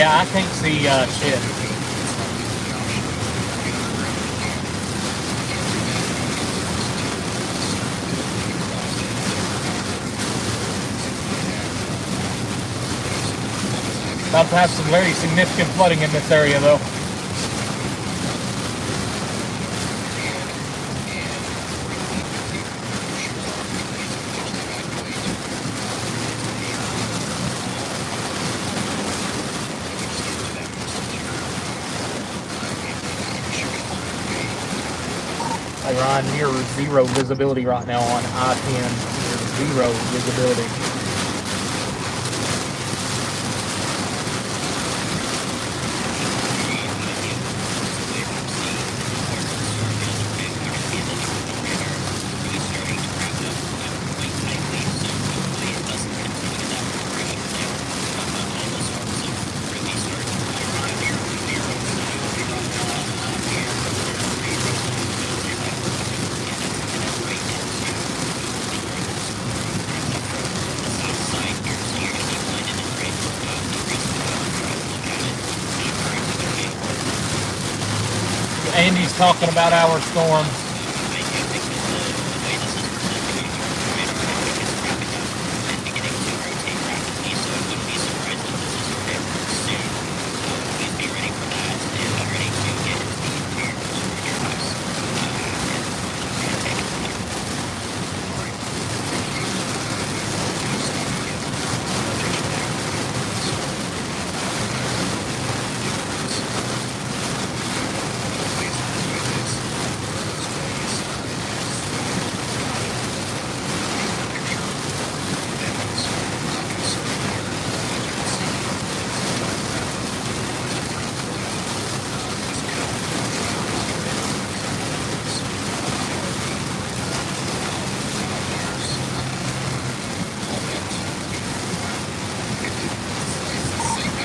Yeah, I can't see shit. About to have some very significant flooding in this area, though. Hey Ryan, near zero visibility right now on I-10. Near zero visibility. Andy's talking about our storm.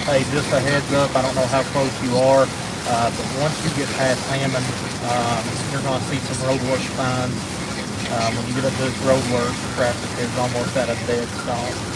Hey, just a heads up, I don't know how close you are, but once you get past Hammond, you're going to see some roadwork signs. When you get up to this roadwork, traffic is almost at a dead stop.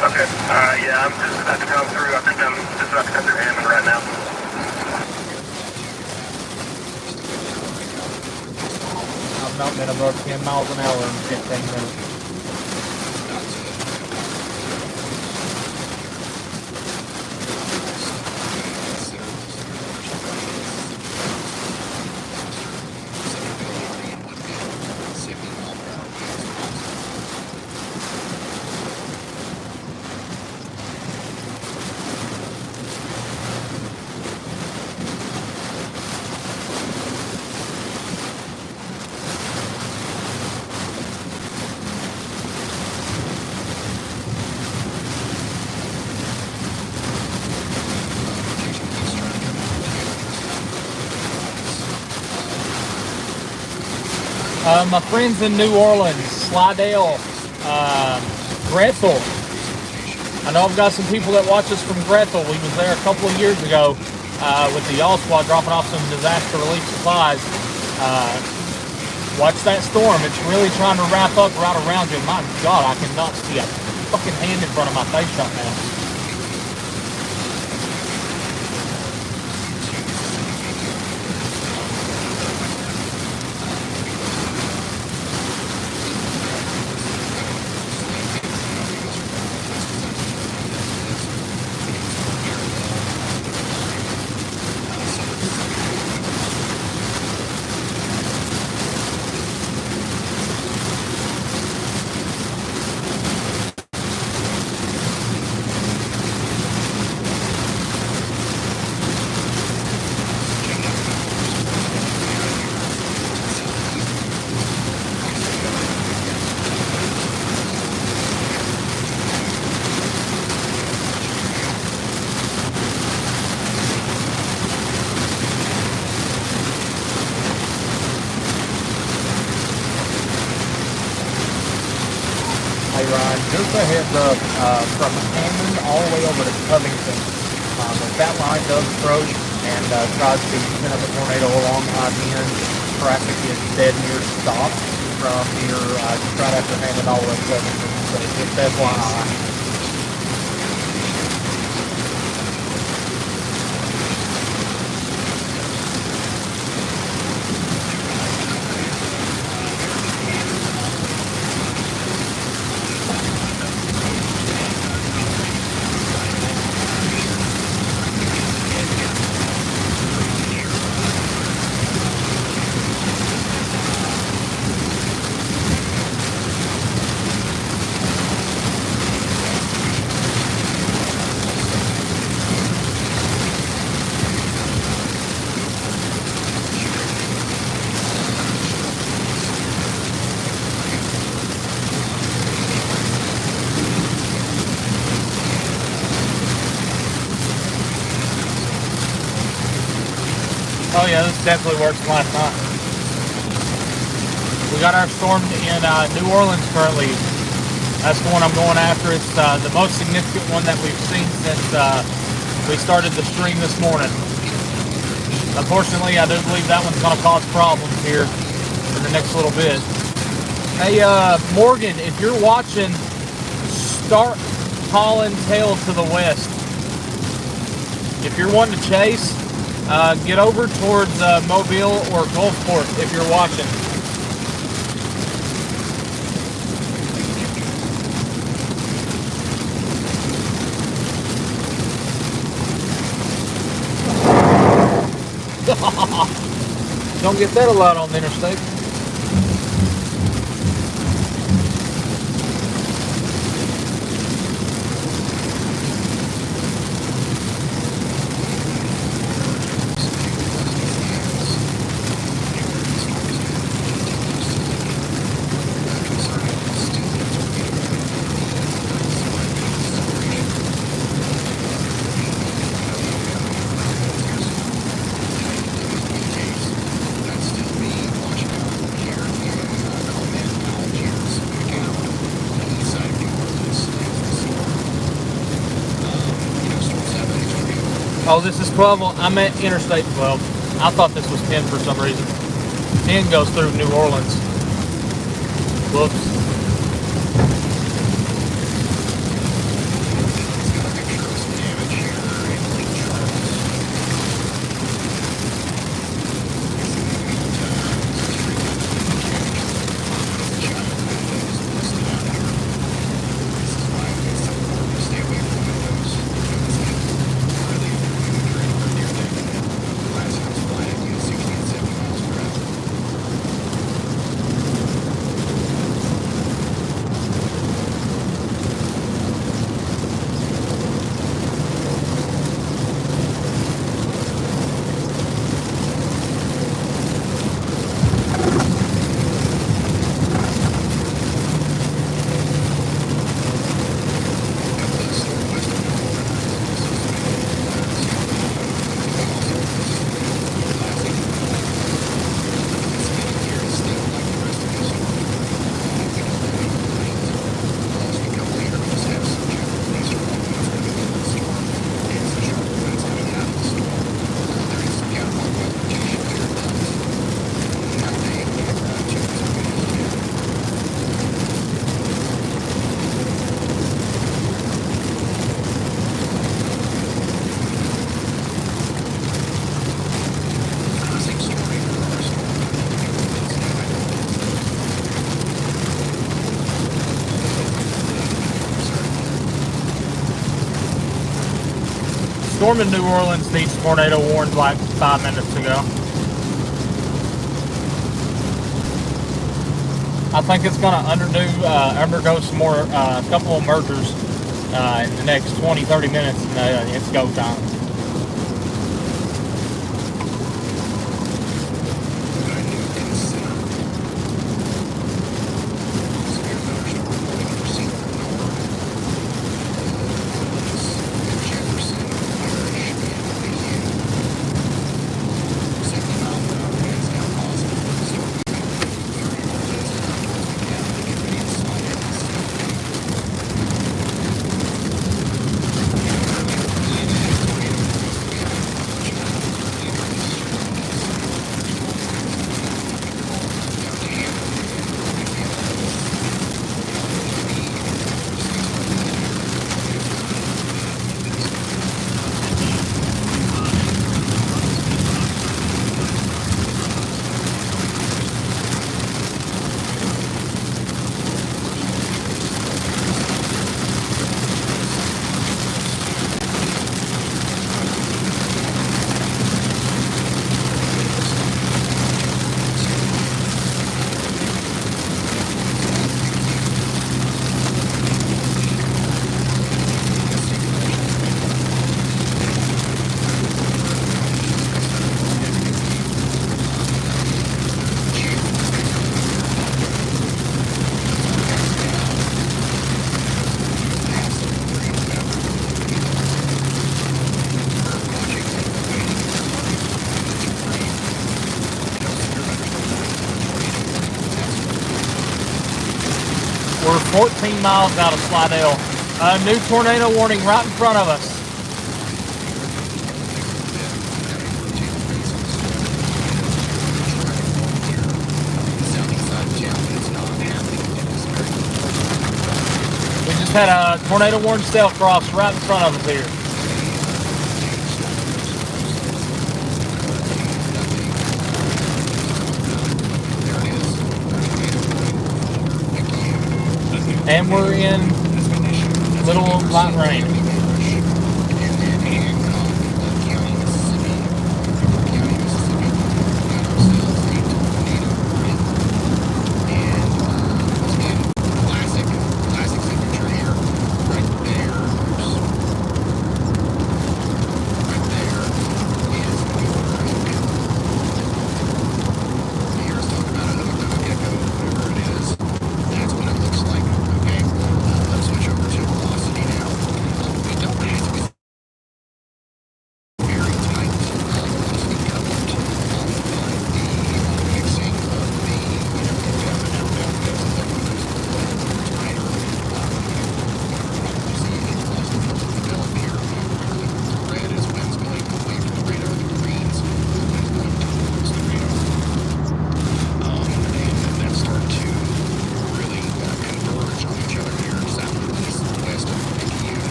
Okay. Yeah, I'm just about to come through. I think I'm just about to come through Hammond right now. I've not been above 10 miles an hour in 15 minutes. My friends in New Orleans, Slidell, Grethel. I know I've got some people that watch us from Grethel. We was there a couple of years ago with the Y'all Squad dropping off some disaster relief supplies. Watch that storm. It's really trying to wrap up right around you. My God, I cannot see a fucking hand in front of my face right now. Ryan. Just a heads up, from Hammond all the way over to Covington. If that line does approach and tries to pin up a tornado along I-10, traffic is dead near stop from here, just right after Hammond all the way to Covington. So just FYI. Oh yeah, this definitely worse than last night. We got our storm in New Orleans currently. That's the one I'm going after. It's the most significant one that we've seen since we started the stream this morning. Unfortunately, I do believe that one's going to cause problems here in the next little bit. Hey, Morgan, if you're watching, start hauling tail to the west. If you're wanting to chase, get over towards Mobile or Gulfport if you're watching. Don't get that a lot on the interstate. Oh, this is 12. I'm at Interstate 12. I thought this was 10 for some reason. 10 goes through New Orleans. Whoops. Storm in New Orleans needs tornado warned like 5 minutes ago. I think it's going to undergo some more, a couple of mergers in the next 20-30 minutes, and it's go time. 14 miles out of Slidell. New tornado warning right in front of us. We just had a tornado warning cell cross right in front of us here. And we're in little light rain.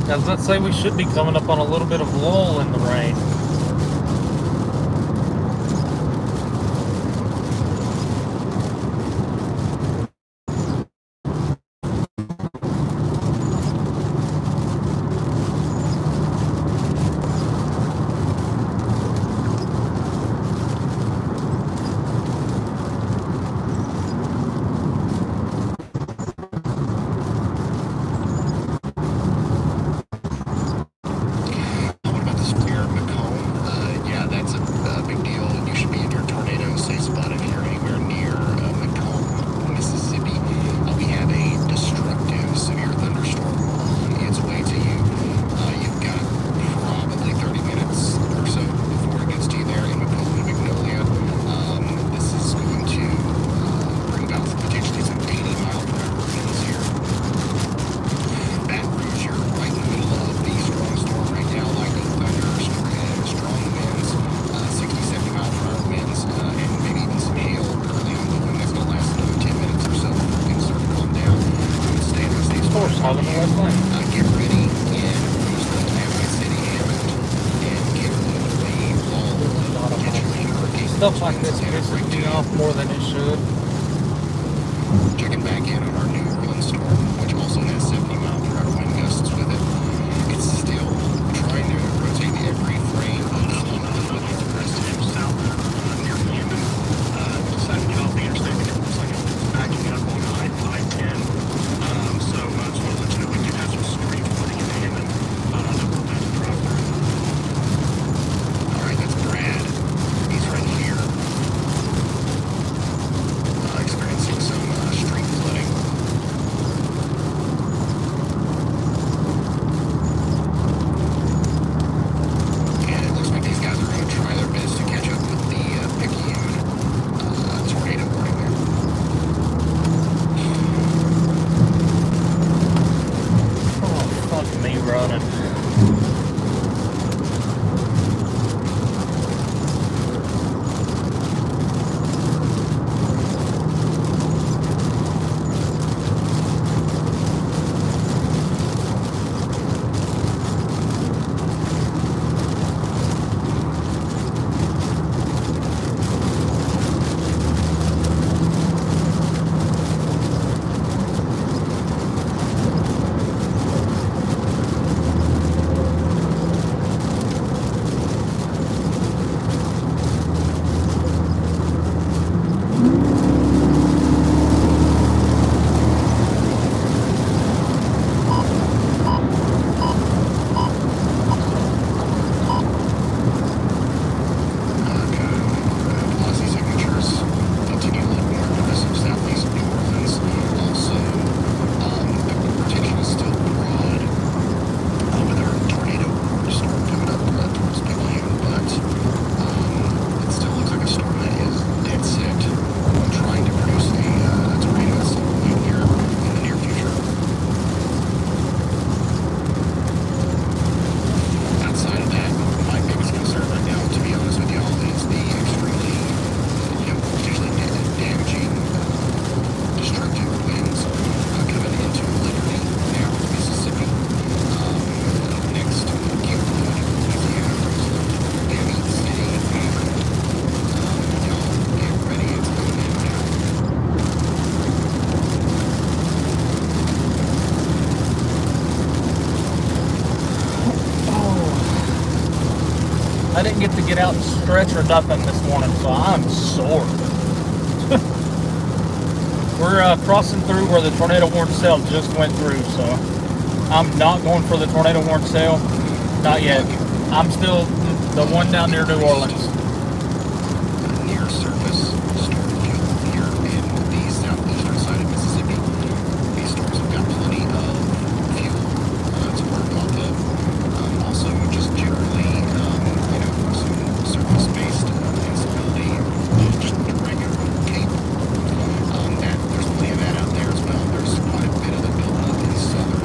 I was about to say we should be coming up on a little bit of lull in the rain. Stuff like this pisses me off more than it should. Checking back in on our New Orleans storm, which also has 70-mile-per-hour wind gusts with it. It's still trying to rotate every frame of the president south near Camden. Decided to get off the interstate because it looks like it's backing up on I-10. So I just want to let you know we do have some street flooding in Hammond that we'll have to drive through. All right, that's Brad. He's right here. Experiencing some street flooding. And it looks like these guys are going to try their best to catch up with the Picayune tornado warning there. Oh, fuck me running. I didn't get to get out and stretch or nothing this morning, so I'm sore. We're crossing through where the tornado warning cell just went through, so I'm not going for the tornado warning cell. Not yet. I'm still the one down near New Orleans. Near surface storm fuel here in the southeastern side of Mississippi. These stores have got plenty of fuel to work off of. Also, just generally, some surface-based instability, just regular cable. There's plenty of that out there as well. There's quite a bit of the buildup in southern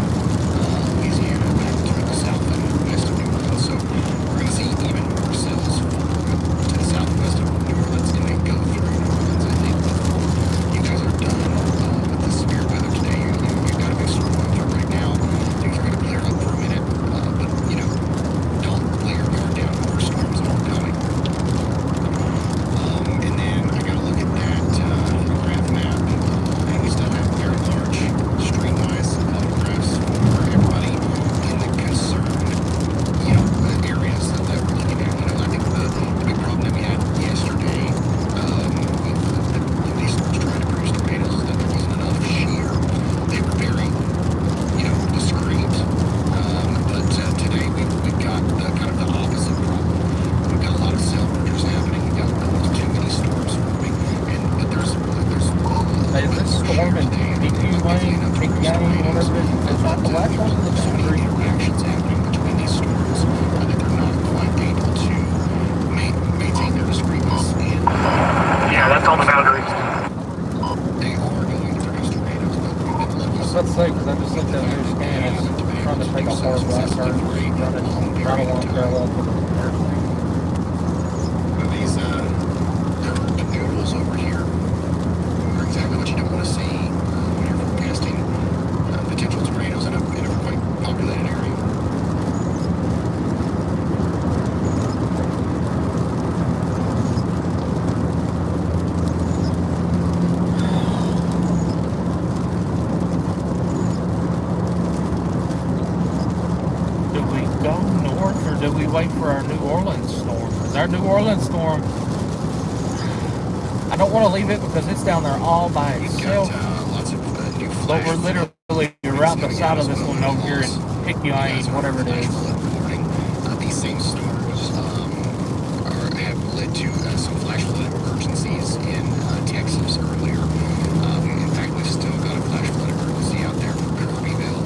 Louisiana back toward the south and west of New Orleans. So we're going to see even more cells to the southwest of New Orleans, and they go through New Orleans. I think you guys are done with the severe weather today. You've got a big storm going through right now. Things are going to clear up for a minute, but don't lay your guard down. More storms are coming. And then I got to look at that photograph map. And we still have very large streamwise photographs for everybody in the concerned, areas that we're looking at. I think the big problem that we had yesterday with these storms trying to produce tornadoes is that there wasn't enough shear. They were very, discreet. But today we've got kind of the opposite problem. We've got a lot of cell mergers happening. We've got almost too many storms forming, but there's Hey, is this storm in PQ lane, PQ, whatever it is? It's not the last one. so many interactions happening between these storms that they're not quite able to maintain their discreetness. And Yeah, that's on the boundary. they are going to produce tornadoes, but we've been lucky. I was about to say, because I just looked at a new scan. It's trying to take a hard right turn, running right along parallel to the airplane. These curved noodles over here are exactly what you don't want to see when you're forecasting potential tornadoes in a quite populated area. Do we go north or do we wait for our New Orleans storm? Because our New Orleans storm, I don't want to leave it because it's down there all by We've itself. got lots of new But flash we're literally right beside of this one over here in Picayune, whatever it is. These same storms have led to some flash flood emergencies in Texas earlier. In fact, we've still got a flash flood emergency out there for Kirbyville,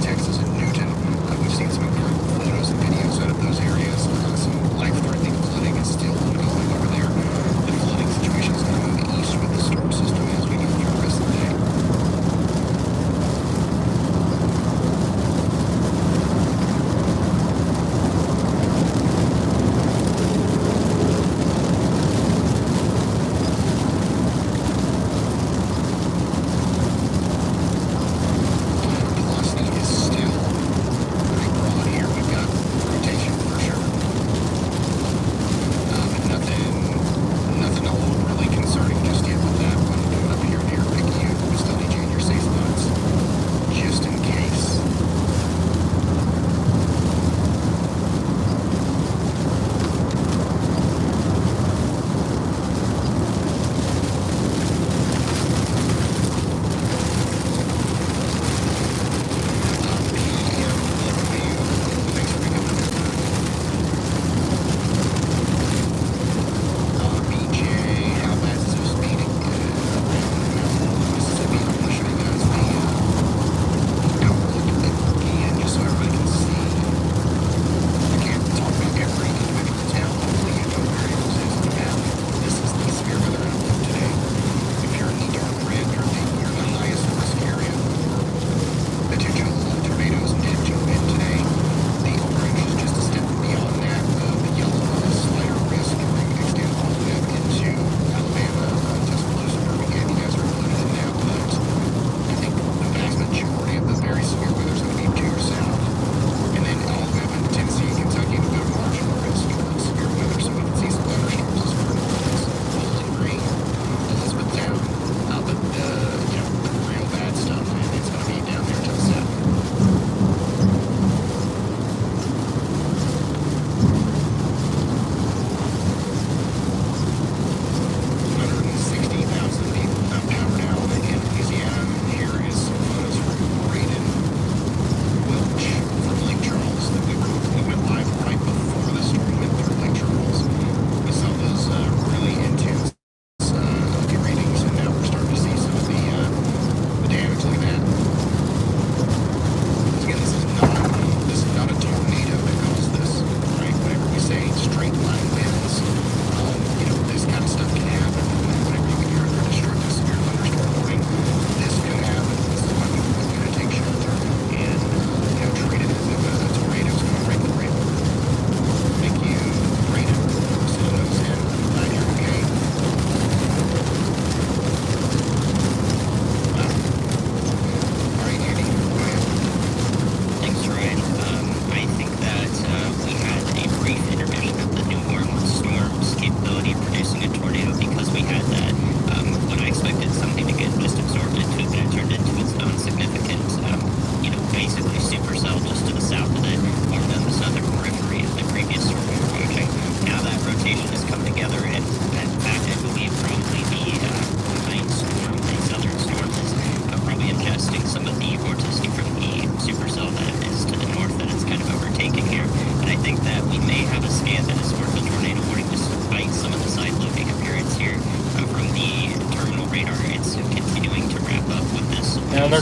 Texas, and Newton. We've seen some incredible photos and videos out of those areas. Some life-threatening flooding is still ongoing over there. The flooding situation is going to move east with the storm system as we go through the rest of the day.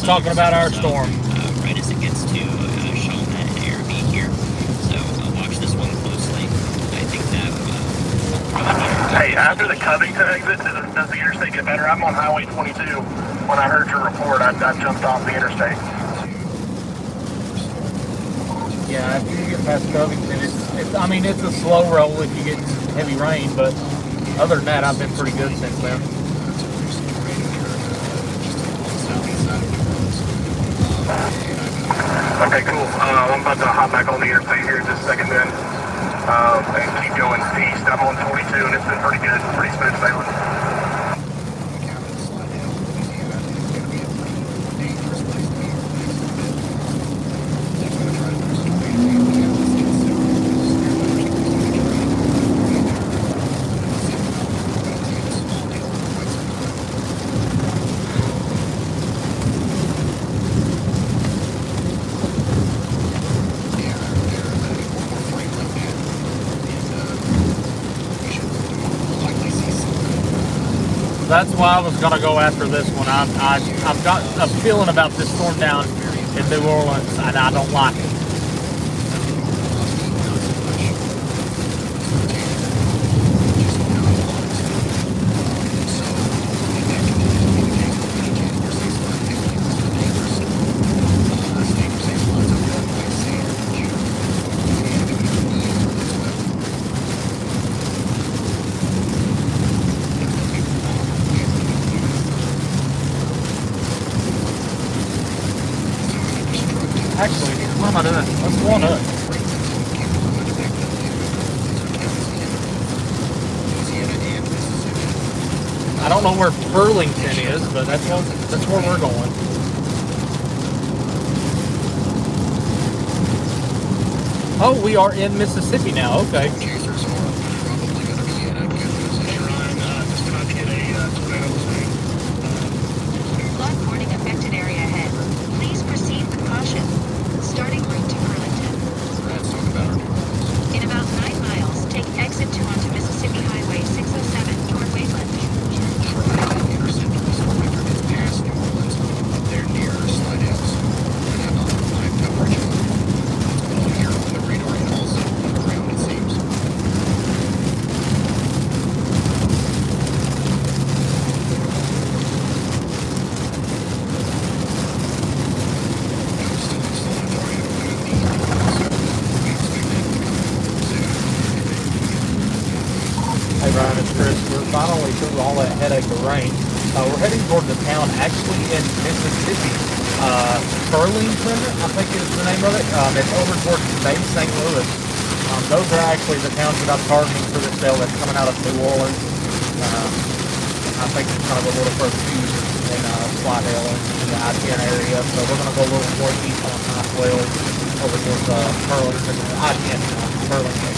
talking about our storm. Right as it gets to Chalmette and ARB here. So watch this one closely. I think that Hey, after the Covington exit, does the interstate get better? I'm on Highway 22. When I heard your report, I jumped off the interstate. Yeah, after you get past Covington, I mean, it's a slow roll if you get heavy rain, but other than that, I've been pretty good since then. Okay, cool. I'm about to hop back on the interstate here in just a second then. And keep going east. I'm on 22 and it's been pretty good, pretty smooth sailing. That's why I was going to go after this one. I've got a feeling about this storm down in New Orleans, and I don't like it. Actually, what am I doing? Let's go on up. I don't know where Burlington is, but that's where we're going. Oh, we are in Mississippi now. Okay. Flood warning affected area ahead. Please proceed with caution. Starting route to Burlington. In about 9 miles, take exit 2 onto Mississippi Highway 607 toward Waveland. Hey Brian, it's Chris. We're finally through all that headache of rain. We're heading toward the town actually in Mississippi. Burlington, I think is the name of it. It's over towards St. Louis. Those are actually the towns that I'm targeting for this sale that's coming out of New Orleans. I think it's kind of a little further east in Slidell in the I-10 area. So we're going to go a little more east on I-12 over towards Burlington, I-10, Burlington.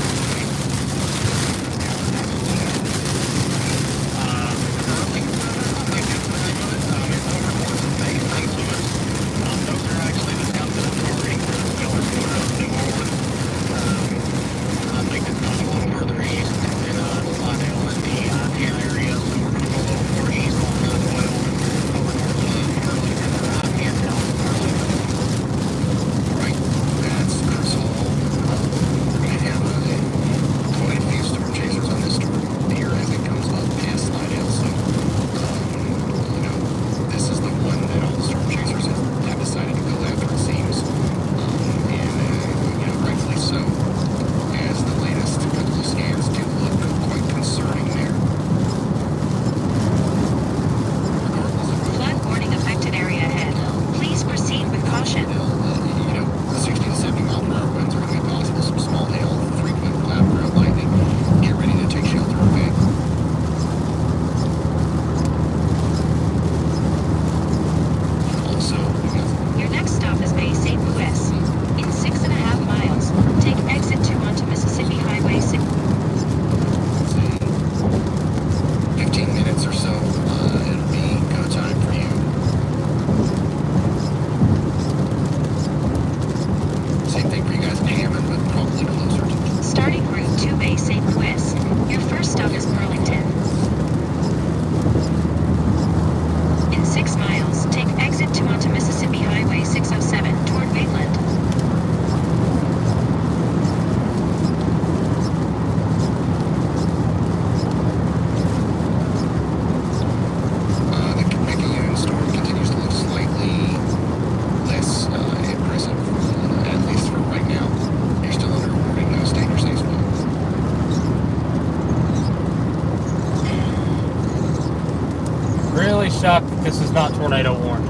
this is not tornado warned.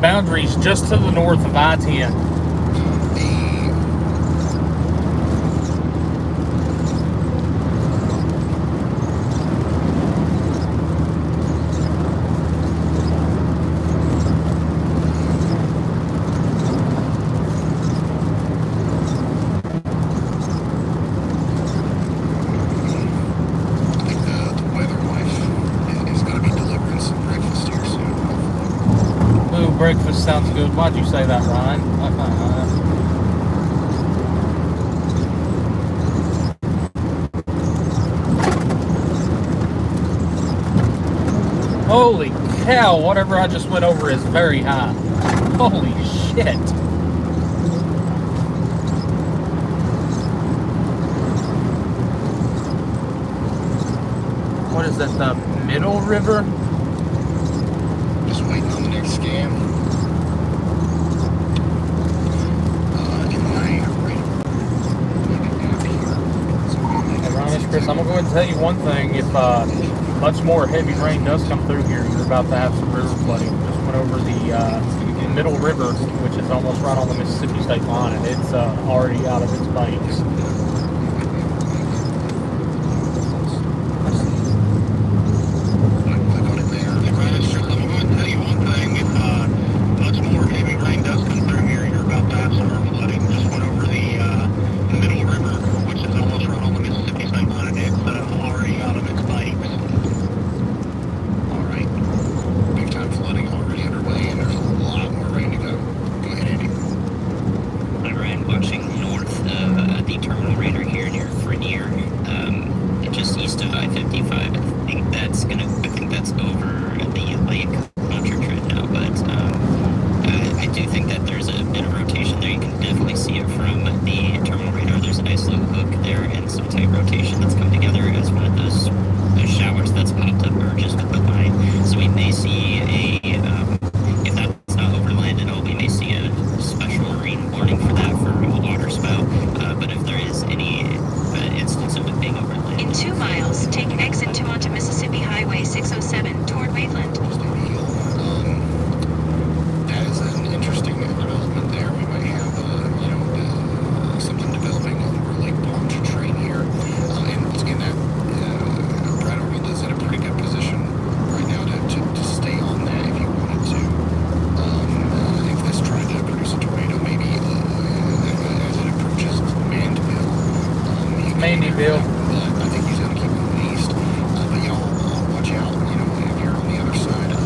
Boundaries just to the north of I-10. Breakfast sounds good. Why'd you say that, Ryan? Holy cow, whatever I just went over is very high. Holy shit. What is that, the Middle River? Just waiting on the next scan. Chris, I'm going to go ahead and tell you one thing. If much more heavy rain does come through here, you're about to have some river flooding. Just went over the Middle River, which is almost right on the Mississippi state line, and it's already out of its banks.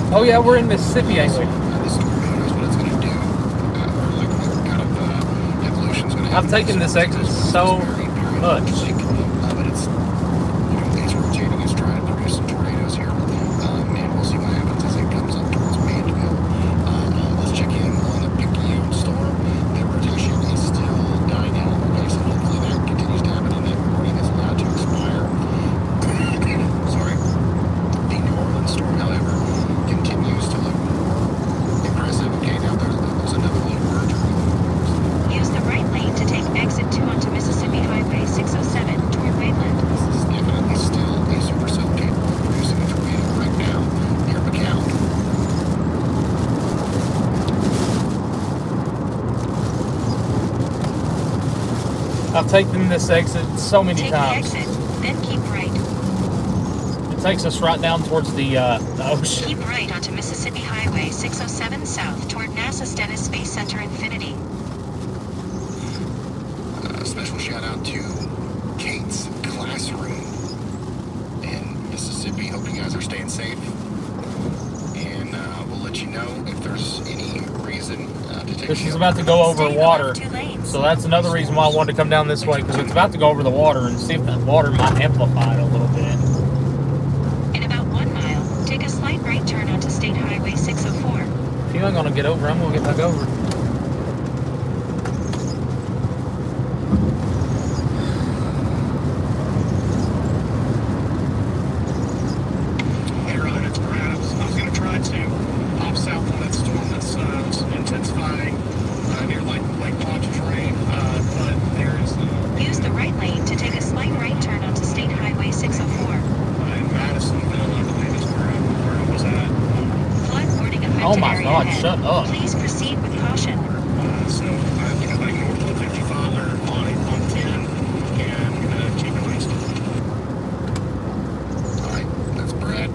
Oh yeah, we're in Mississippi, ain't we? I've taken this exit so much. I've taken this exit so many times. Take the exit, then keep right. It takes us right down towards the ocean. Keep right onto Mississippi Highway 607 south toward NASA Stennis Space Center Infinity. Special shout out to Kate's classroom in Mississippi. Hope you guys are staying safe. And we'll let you know if there's any reason to take This is about to go over water. So that's another reason why I wanted to come down this way, because it's about to go over the water and see if that water might amplify it a little bit. In about 1 mile, take a slight right turn onto State Highway 604. If you're not going to get over, I'm going to get back over. affected my area God, ahead. shut up. Please proceed with caution. So I think like north of 55 or on 10 and keep it east. All right, that's Brad.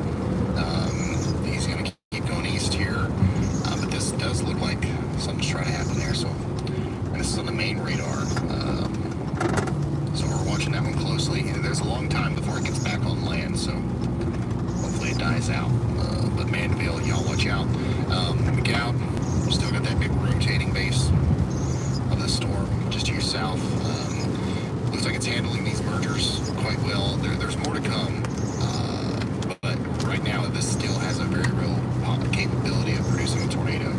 He's going to keep going east here, but this does look like something's trying to happen there. So, and this is on the main radar. So we're watching that one closely. There's a long time before it gets back on land, so hopefully it dies out. But Mandeville, y'all watch out. Get out. Still got that big rotating base of the storm just to your south. Looks like it's handling these mergers quite well. There's more to come, but right now this still has a very real capability of producing a tornado.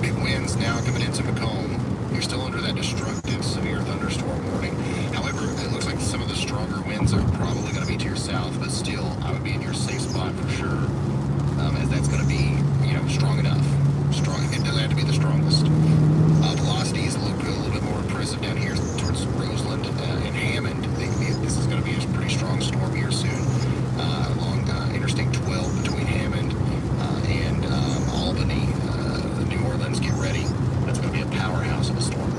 Big winds now coming into Macomb. You're still under that destructive severe thunderstorm warning. However, it looks like some of the stronger winds are probably going to be to your south, but still, I would be in your safe spot for sure, as that's going to be, strong enough. It doesn't have to be the strongest. Velocities look a little bit more impressive down here towards Roseland and Hammond. This is going to be a pretty strong storm here soon along Interstate 12 between Hammond and Albany. New Orleans, get ready. That's going to be a powerhouse of a storm.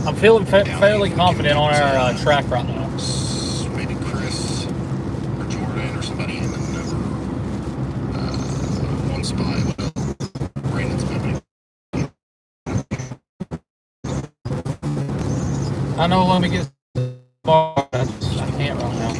I'm feeling fairly confident on our track right now. Maybe Chris or Jordan or somebody in the number one spot. Well, Brandon's moving. I know, let me get far. I can't right now.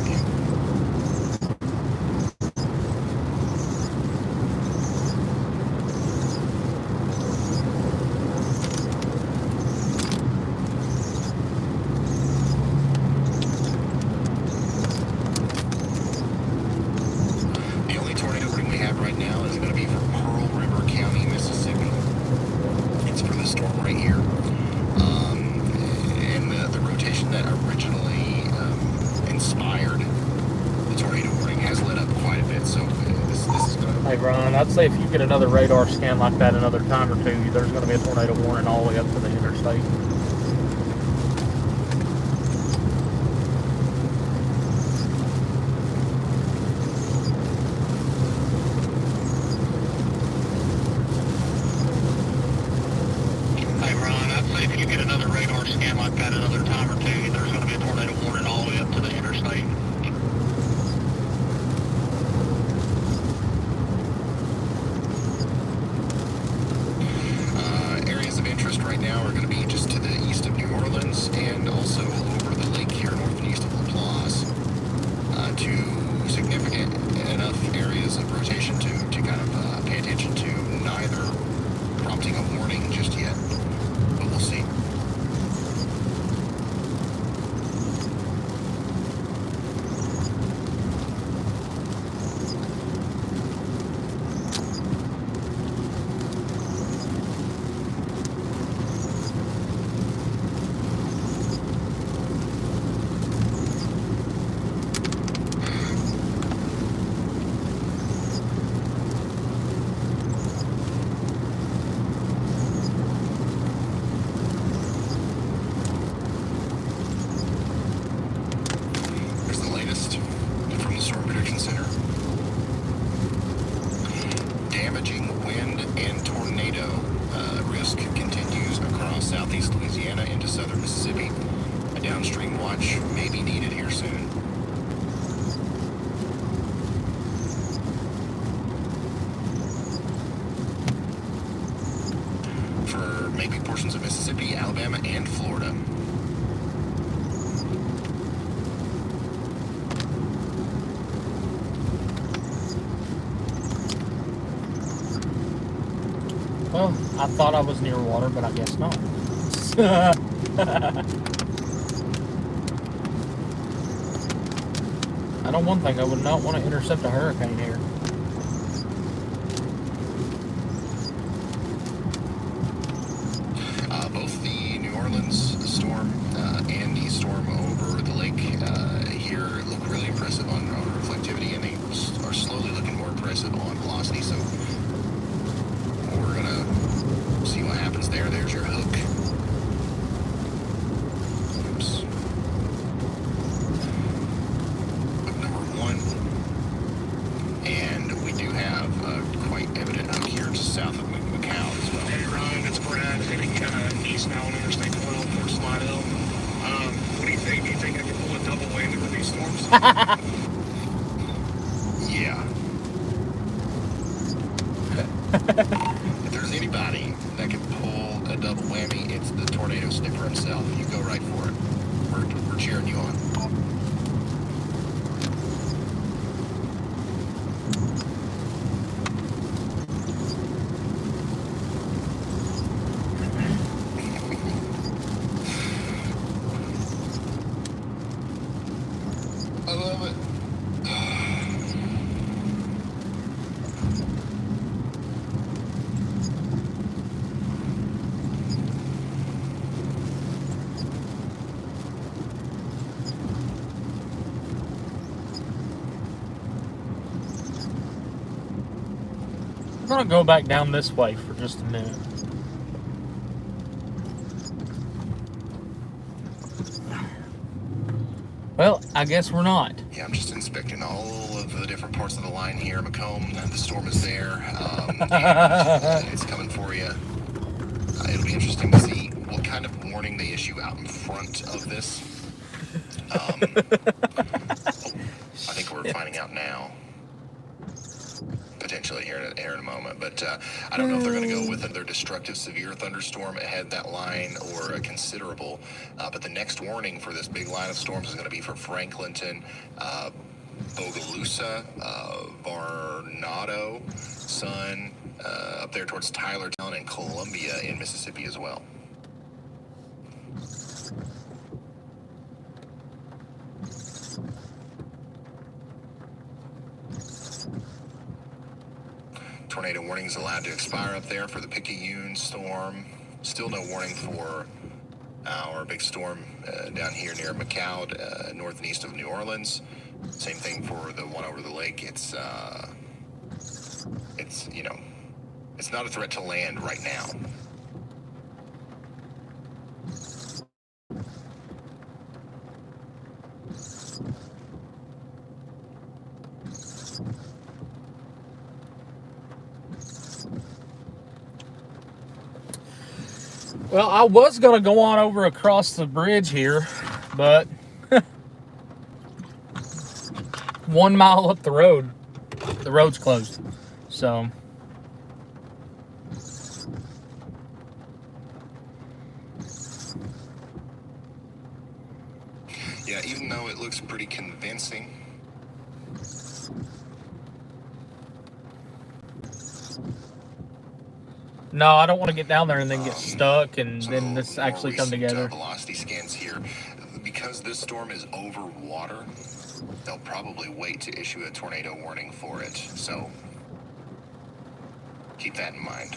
The only tornado warning we have right now is going to be for Pearl River County, Mississippi. It's for this storm right here. And the rotation that originally inspired the tornado warning has let up quite a bit. So this is going to... Hey, Ron, I'd say if you get another radar scan like that another time or two, there's going to be a tornado warning all the way up to the interstate. Hey, Ron, I'd say if you get another radar scan like that another time or two, there's going to be a tornado warning all the way up to the interstate. Areas of interest right now are going to be just to the east of New Orleans and also over the lake here north and east of LaPlace. Two significant enough areas of rotation to kind of pay attention to, neither prompting a warning just yet, but we'll see. Here's the latest from the Storm Prediction Center. Damaging wind and tornado risk continues across southeast Louisiana into southern Mississippi. A downstream watch may be needed here soon. For maybe portions of Mississippi, Alabama, and Florida. Well, I thought I was near water, but I guess not. I know one thing, I would not want to intercept a hurricane here. Both the New Orleans storm and the storm over the lake here look really impressive on reflectivity, and they are slowly looking more impressive on velocity. So we're gonna see what happens there. There's your hook. Oops. Yeah. If there's anybody that can pull a double whammy, it's the tornado sniffer himself. You go right for it. We're cheering you on. I love it. I'm gonna go back down this way for just a minute. Well, I guess we're not. Yeah, I'm just inspecting all of the different parts of the line here. Macomb, the storm is there. It's coming for you. It'll be interesting to see what kind of warning they issue out in front of this. I think we're finding out now. Potentially here in a moment, but I don't know if they're going to go with their destructive severe thunderstorm ahead that line or a considerable. But the next warning for this big line of storms is going to be for Franklinton, Bogalusa, Varnado, Sun, up there towards Tylertown and Columbia in Mississippi as well. Tornado warnings allowed to expire up there for the Picayune storm. Still no warning for our big storm down here near McCoud, north and east of New Orleans. Same thing for the one over the lake. It's you know, it's not a threat to land right now. Well, I was going to go on over across the bridge here, but 1 mile up the road's closed. So, yeah, even though it looks pretty convincing, no, I don't want to get down there and then get stuck and then this actually come together. Velocity scans here. Because this storm is over water, they'll probably wait to issue a tornado warning for it. So keep that in mind.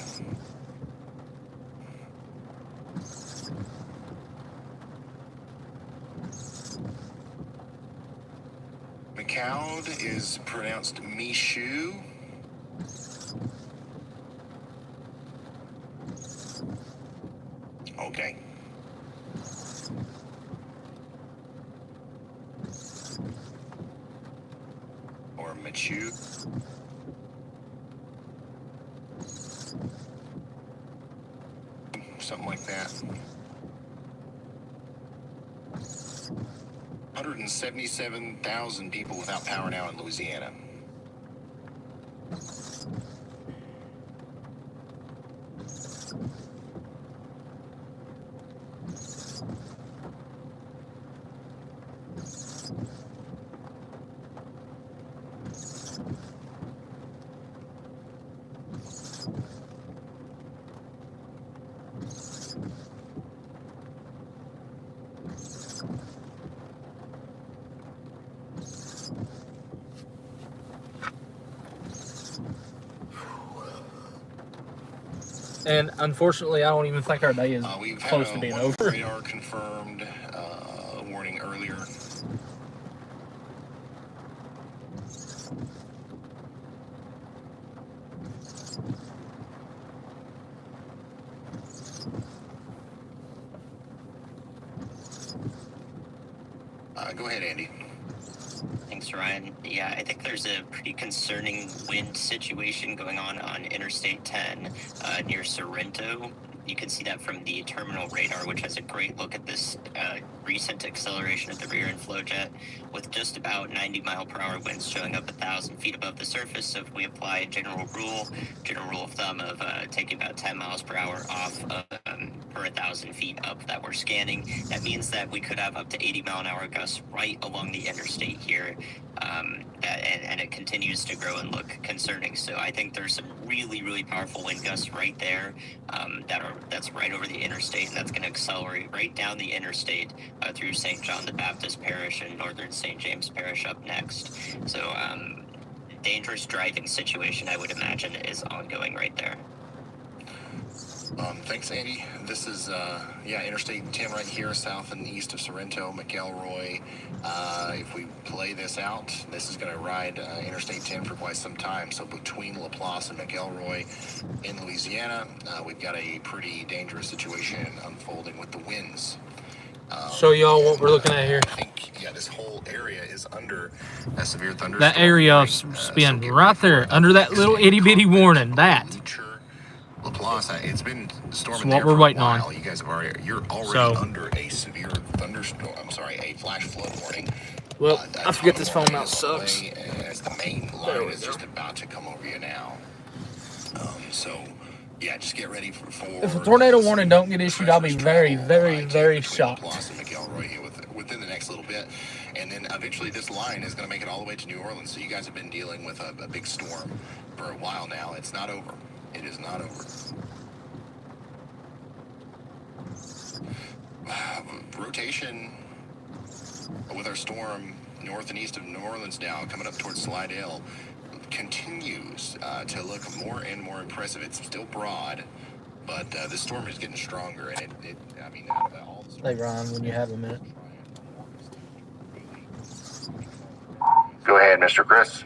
McCoud is pronounced Michoud. Okay. Or Michoud. Something like that. 177,000 people without power now in Louisiana. And unfortunately, I don't even think our day is close to being over. Radar confirmed warning earlier. Go ahead, Andy. Thanks, Ryan. Yeah, I think there's a pretty concerning wind situation going on Interstate 10 near Sorrento. you can see that from the terminal radar, which has a great look at this recent acceleration of the rear end flow jet, with just about 90 mile per hour winds showing up 1,000 feet above the surface. So if we apply a general rule of thumb of taking about 10 miles per hour off per 1,000 feet up that we're scanning, that means that we could have up to 80 mile an hour gusts right along the interstate here. And it continues to grow and look concerning. So I think there's some really, really powerful wind gusts right there that's right over the interstate, and that's going to accelerate right down the interstate through St. John the Baptist Parish and northern St. James Parish up next. So dangerous driving situation, I would imagine, is ongoing right there. Thanks, Andy. This is, Interstate 10 right here, south and east of Sorrento, McElroy. If we play this out, this is going to ride Interstate 10 for quite some time. So between Laplace and McElroy in Louisiana, we've got a pretty dangerous situation unfolding with the winds. Show y'all what we're looking at here. I think, this whole area is under a severe thunderstorm. That area spin right there, under that little itty bitty warning. That. Laplace, it's been storming what there we're for waiting a while. on. You guys you're already under a severe thunderstorm. A flash flood warning. Well, I forget this phone mouse sucks. As the main line is just about to come over you now. Just get ready for. If a tornado warning don't get issued, I'll be very, very, very shocked. Laplace and McElroy within the next little bit. And then eventually this line is going to make it all the way to New Orleans. So you guys have been dealing with a big storm for a while now. It's not over. It is not over. Rotation with our storm north and east of New Orleans now, coming up towards Slidell, continues to look more and more impressive. It's still broad, but this storm is getting stronger, and out of all the Hey, Ryan, when you have a minute. Go ahead, Mr. Chris.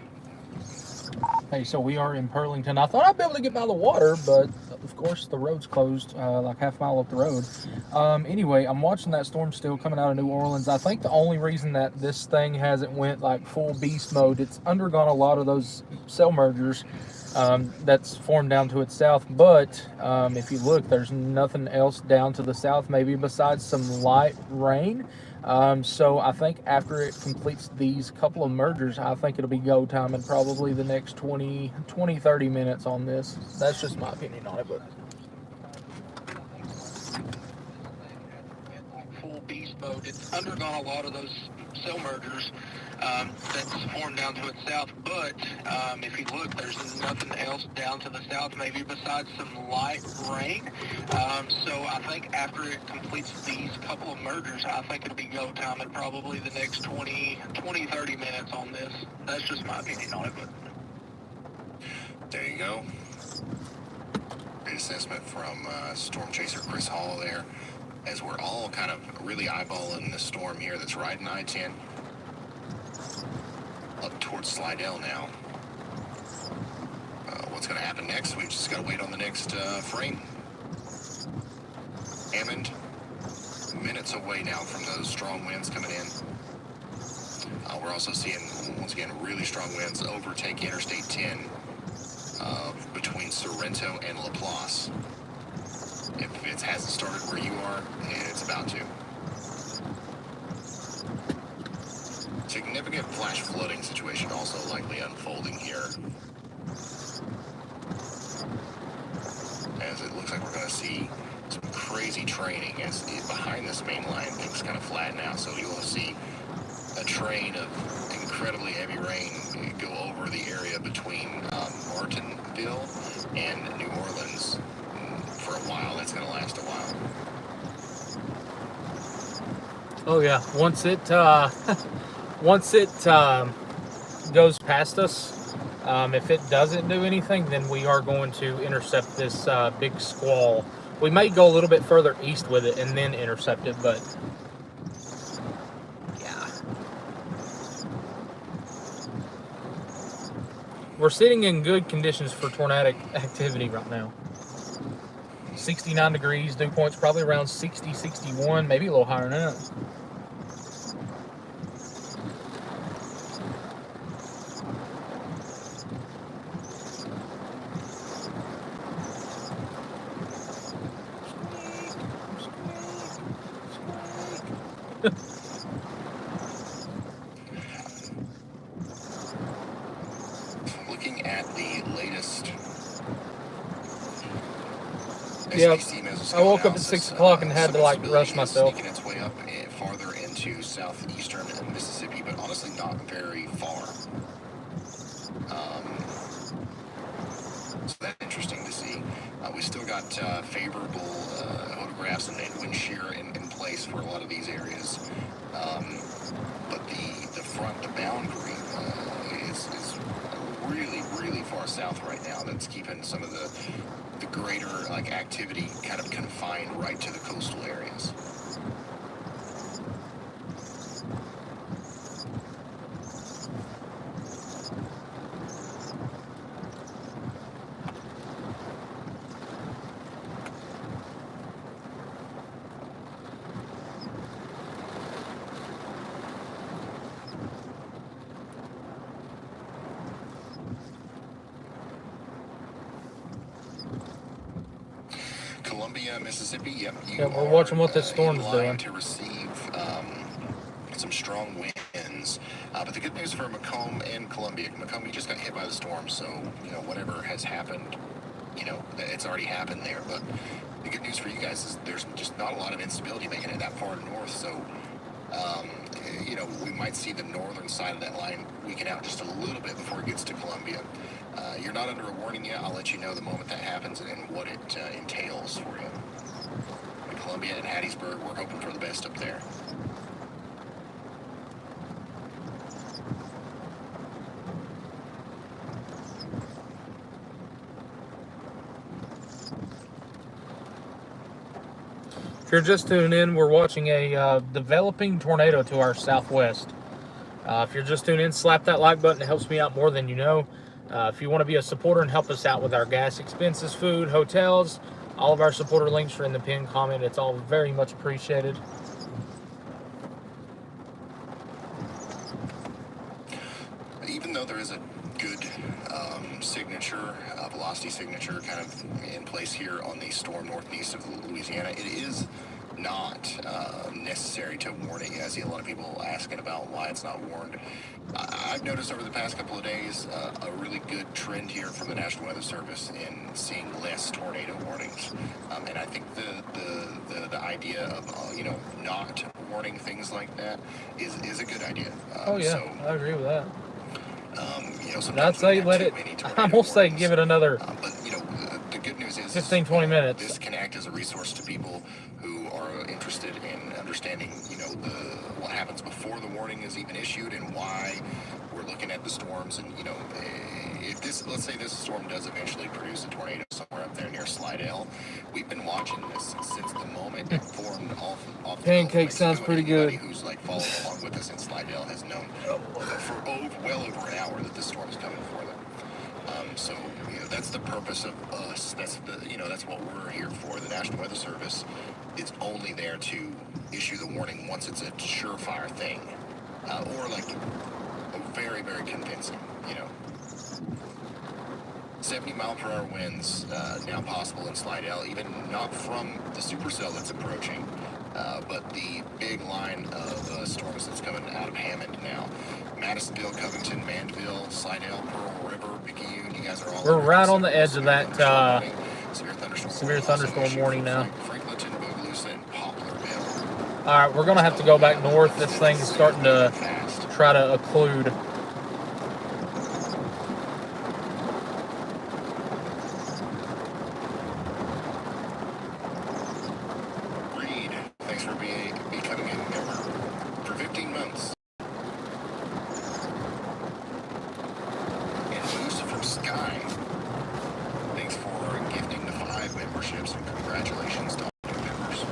Hey, so we are in Pearlington. I thought I'd be able to get by the water, but of course the road's closed, like half a mile up the road. Anyway, I'm watching that storm still coming out of New Orleans. I think the only reason that this thing hasn't went like full beast mode, it's undergone a lot of those cell mergers that's formed down to its south. But if you look, there's nothing else down to the south, maybe besides some light rain. So I think after it completes these couple of mergers, I think it'll be go time in probably the next 20, 30 minutes on this. That's just my opinion on it, but. Full beast mode. It's undergone a lot of those cell mergers that's formed down to its south, but if you look, there's nothing else down to the south, maybe besides some light rain. So I think after it completes these couple of mergers, I think it'll be go time in probably the next 20, 30 minutes on this. That's just my opinion on it, but. There you go. Great assessment from Storm Chaser Chris Hall there, as we're all kind of really eyeballing the storm here that's riding I-10 up towards Slidell now. What's going to happen next? We've just got to wait on the next frame. Hammond, minutes away now from those strong winds coming in. We're also seeing, once again, really strong winds overtake Interstate 10 between Sorrento and Laplace. If it hasn't started where you are, it's about to. Significant flash flooding situation also likely unfolding here, as it looks like we're going to see some crazy training as behind this main line things kind of flatten out. So you will see a train of incredibly heavy rain go over the area between Martinville and New Orleans for a while. That's going to last a while. Oh yeah, once it goes past us, if it doesn't do anything, then we are going to intercept this big squall. We may go a little bit further east with it and then intercept it, but yeah. We're sitting in good conditions for tornadic activity right now. 69 degrees, dew point's probably around 60, 61, maybe a little higher than that. Looking at the latest. Yep. SPC I woke up at analysis, 6 o'clock and had to like rush myself. Sneaking its way up farther into southeastern Mississippi, but honestly not very far. So that's interesting to see. We still got favorable photographs and wind shear in place for a lot of these areas. But the boundary is really, really far south right now. That's keeping some of the greater activity kind of confined right to the coastal areas. Columbia, Mississippi. Yep. We're watching what this storm's doing. To receive some strong winds, but the good news for Macomb and Columbia, Macomb, you just got hit by the storm, so whatever has happened, it's already happened there. But the good news for you guys is there's just not a lot of instability making it that far north, so we might see the northern side of that line weaken out just a little bit before it gets to Columbia. You're not under a warning yet. I'll let you know the moment that happens and what it entails for you. In Columbia and Hattiesburg, we're hoping for the best up there. If you're just tuning in, we're watching a developing tornado to our southwest. If you're just tuning in, slap that like button. It helps me out more than you know. If you want to be a supporter and help us out with our gas expenses, food, hotels, all of our supporter links are in the pinned comment. It's all very much appreciated. Even though there is a good signature, velocity signature kind of in place here on the storm northeast of Louisiana, it is not necessary to warn it. I see a lot of people asking about why it's not warned. I've noticed over the past couple of days a really good trend here from the National Weather Service in seeing less tornado warnings, and I think the idea of not warning things like that is a good idea. So, I agree with that. I'd say let it. I'm gonna say give it another. But the good news is 15-20 minutes. This can act as a resource to people who are interested in understanding, what happens before the warning is even issued and why we're looking at the storms. And if let's say this storm does eventually produce a tornado somewhere up there near Slidell, we've been watching this since the moment it formed off the Pancake sounds pretty good. Anybody who's following along with us in Slidell has known for well over an hour that this storm is coming for them. So that's the purpose of us. That's that's what we're here for. The National Weather Service is only there to issue the warning once it's a surefire thing, or very, very convincing. 70-mile-per-hour winds now possible in Slidell, even not from the supercell that's approaching, but the big line of storms that's coming out of Hammond now. Madisonville, Covington, Mandeville, Slidell, Pearl River, Picayune, you guys are all... We're right on the edge of that severe thunderstorm warning now. Franklinton, Bogalusa, and Poplarville. All right, we're going to have to go back north. This thing is starting to try to occlude. Thanks for becoming a member for 15 months. And Moose from Sky, thanks for gifting the 5 memberships, and congratulations to all new members.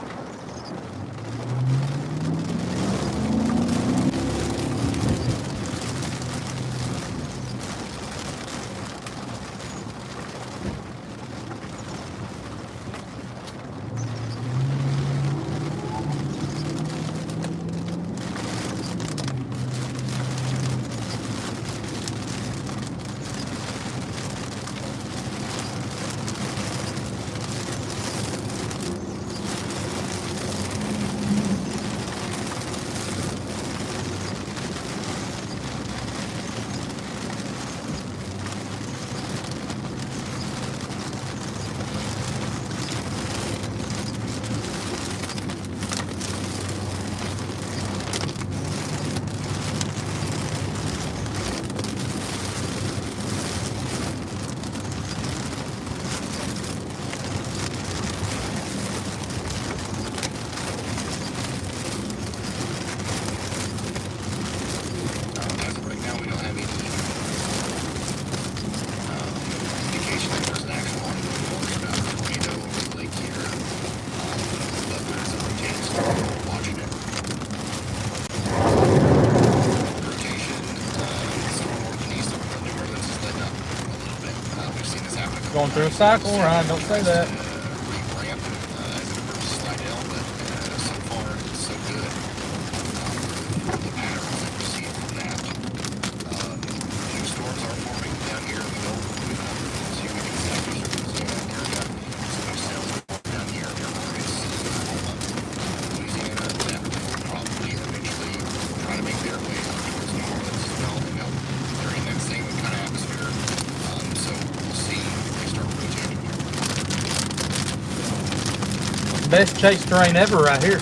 Going through a cycle, Ryan. Don't say that. Ramp as it approaches Slidell, but so far, so good. The patterns that we see from that. New storms are forming down here. We don't see what exactly Louisiana area. Some new cells are forming down here. It's Louisiana that will probably eventually try to make their way up towards New Orleans as well. You know, they're in that same kind of atmosphere. So we'll see if they start rotating here. Best chase terrain ever right here.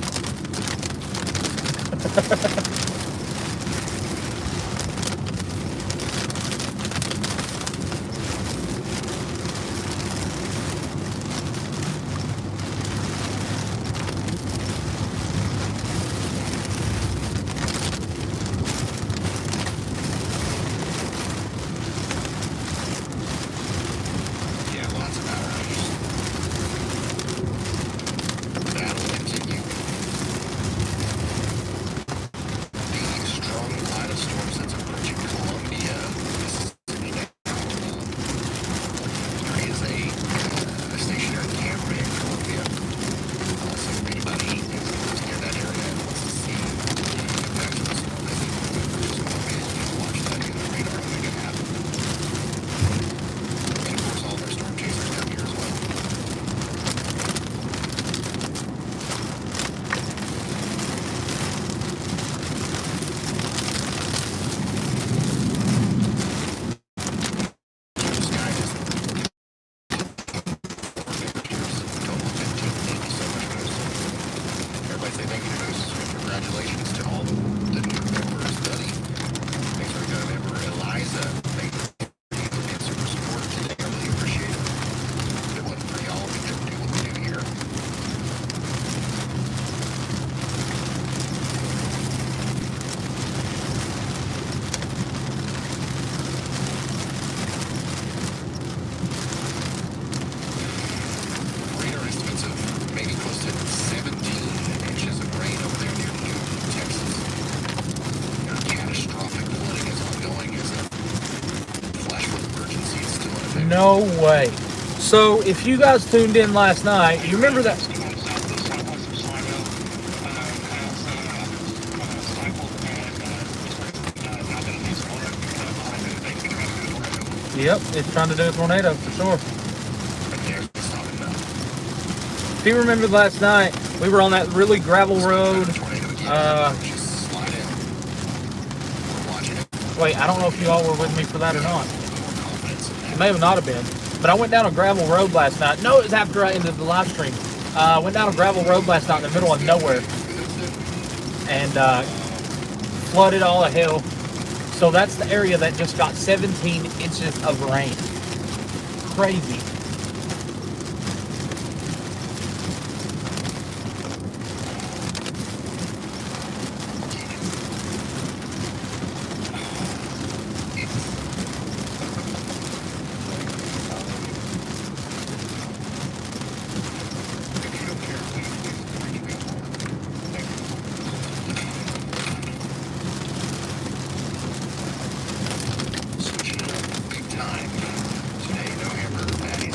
Yeah, lots of power outages. That'll continue. The strong line of storms that's approaching Columbia, Mississippi now. There is a stationary camera in Columbia. So if anybody is near that area and wants to see the effects of the storm, they can just go ahead and watch that in the radar when it happens. And of course, all their storm chasers down here as well. The sky is total of 15. Thank you so much for those. Everybody say thank you to those. Congratulations to all the new members, Buddy. Thanks for a member, Eliza. Thank you for being super supportive today. I really appreciate it. If it wasn't for y'all, we couldn't do what we do here. Radar estimates of maybe close to 17 inches of rain over there near Newton, Texas. Catastrophic flooding is ongoing as a flash flood emergency is still in effect. No way. So if you guys tuned in last night, you remember that? Just going southwest of Slidell, has cycled and now that it is Florida, behind it, they can try to do a tornado. Yep, it's trying to do a tornado for sure. But there's not enough. If you remember last night, we were on that really gravel road. Tornado again. Just slide in. We're watching it. Wait, I don't know if you all were with me for that or not. More confidence in that. It may have not have been. But I went down a gravel road last night. No, it was after I ended the live stream. I went down a gravel road last night in the middle of nowhere. And flooded all of hell. So that's the area that just got 17 inches of rain. Crazy. If you don't care, please reach me. Thank you. Switching it up big time. Today, no hamburger patty.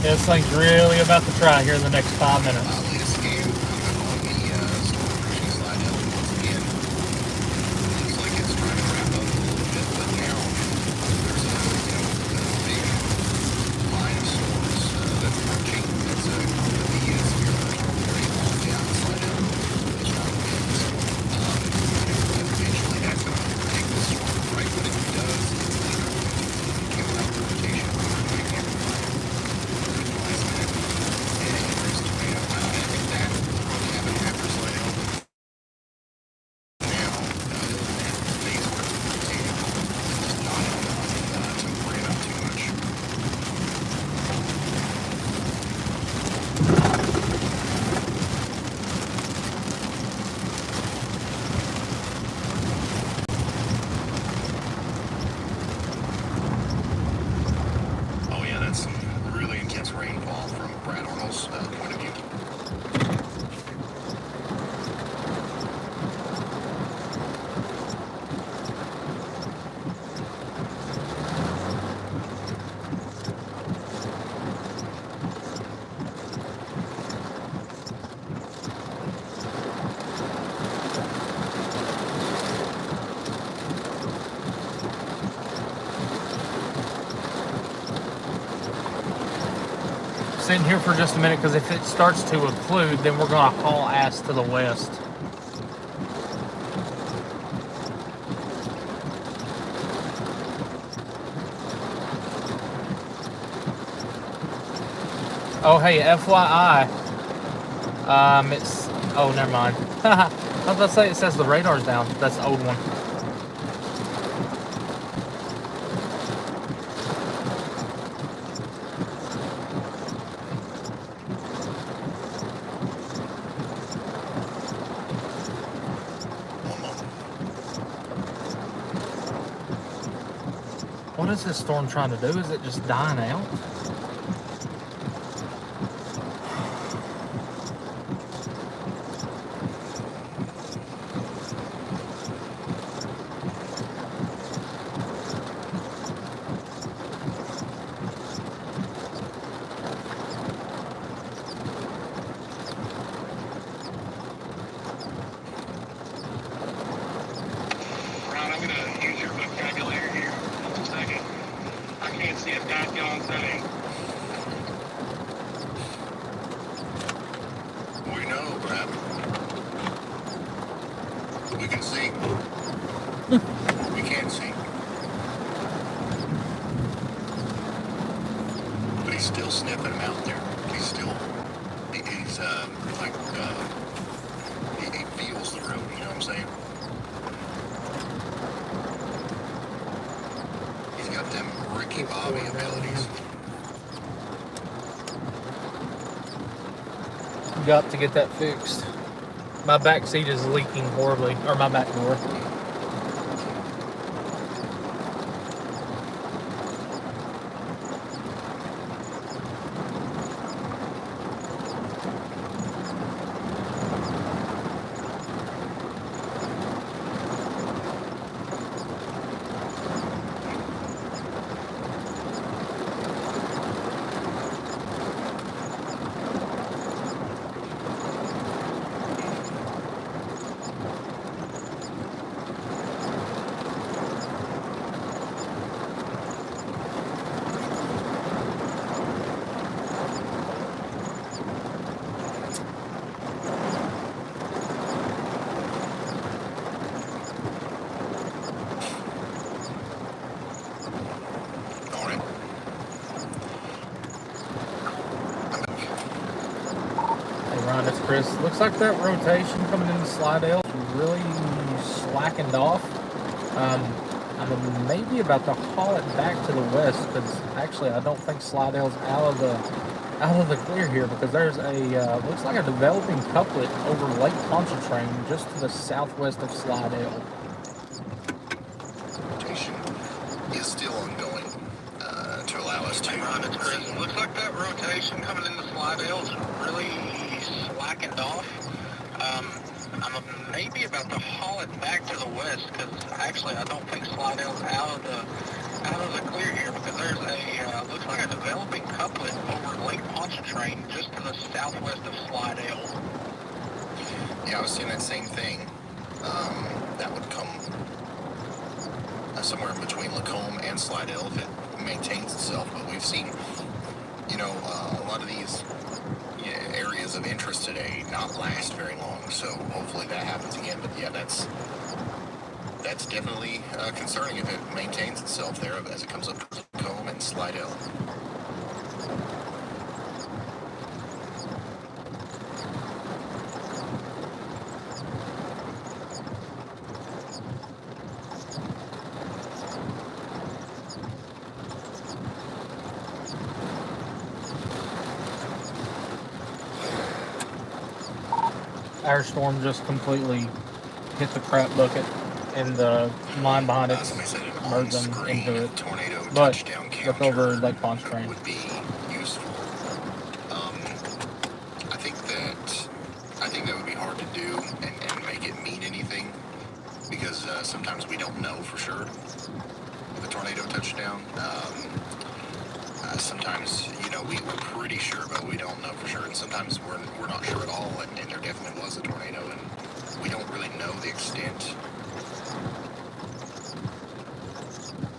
This thing's really about to try here in the next 5 minutes. Latest scan on the storm approaching Slidell once again. Looks like it's trying to wrap up a little bit, but now there's a big line of storms that's approaching. That's the severe thunderstorm area all the way out of Slidell. The strong winds. And eventually that's going to overtake the storm. Right when it does, it's literally coming out of rotation. Oh yeah, that's some really intense rainfall from Brad Arnold's point of view. Sitting here for just a minute because if it starts to occlude, then we're going to haul ass to the west. Oh, hey, FYI. It's... Oh, never mind. I was about to say it says the radar's down. That's the old one. What is this storm trying to do? Is it just dying out? Ron, I'm going to use your vocabulary here for just a second. I can't see a dadgone thing. We know, Brad. We can see. We can't see. But he's still sniffing him out there. He's still, he's like, he feels the road, you know what I'm saying? He's got them Ricky Bobby abilities. Got to get that fixed. My back seat is leaking horribly, or my back door. It's Chris. Looks like that rotation coming into Slidell is really slackened off. I'm maybe about to haul it back to the west because actually I don't think Slidell's out out of the clear here because there's a looks like a developing couplet over Lake Pontchartrain just to the southwest of Slidell. Rotation is still ongoing to allow us to. Hey, Ron, it's Chris. It looks like that rotation coming into Slidell's really slackened off. I'm maybe about to haul it back to the west because actually I don't think Slidell's out of the clear here because there's a looks like a developing couplet over Lake Pontchartrain just to the southwest of Slidell. Yeah, I was seeing that same thing. That would come somewhere in between Lacombe and Slidell if it maintains itself. But we've seen, a lot of these areas of interest today not last very long. So hopefully that happens again. But yeah, that's definitely concerning if it maintains itself there as it comes up to Lacombe and Slidell. Our storm just completely hit the crap bucket, and the line behind it merged them into it. But look over Lake Pontchartrain. Would be useful. I think that would be hard to do and make it mean anything because sometimes we don't know for sure with a tornado touchdown. Sometimes we're pretty sure, but we don't know for sure, and sometimes we're not sure at all, and there definitely was a tornado, and we don't really know the extent.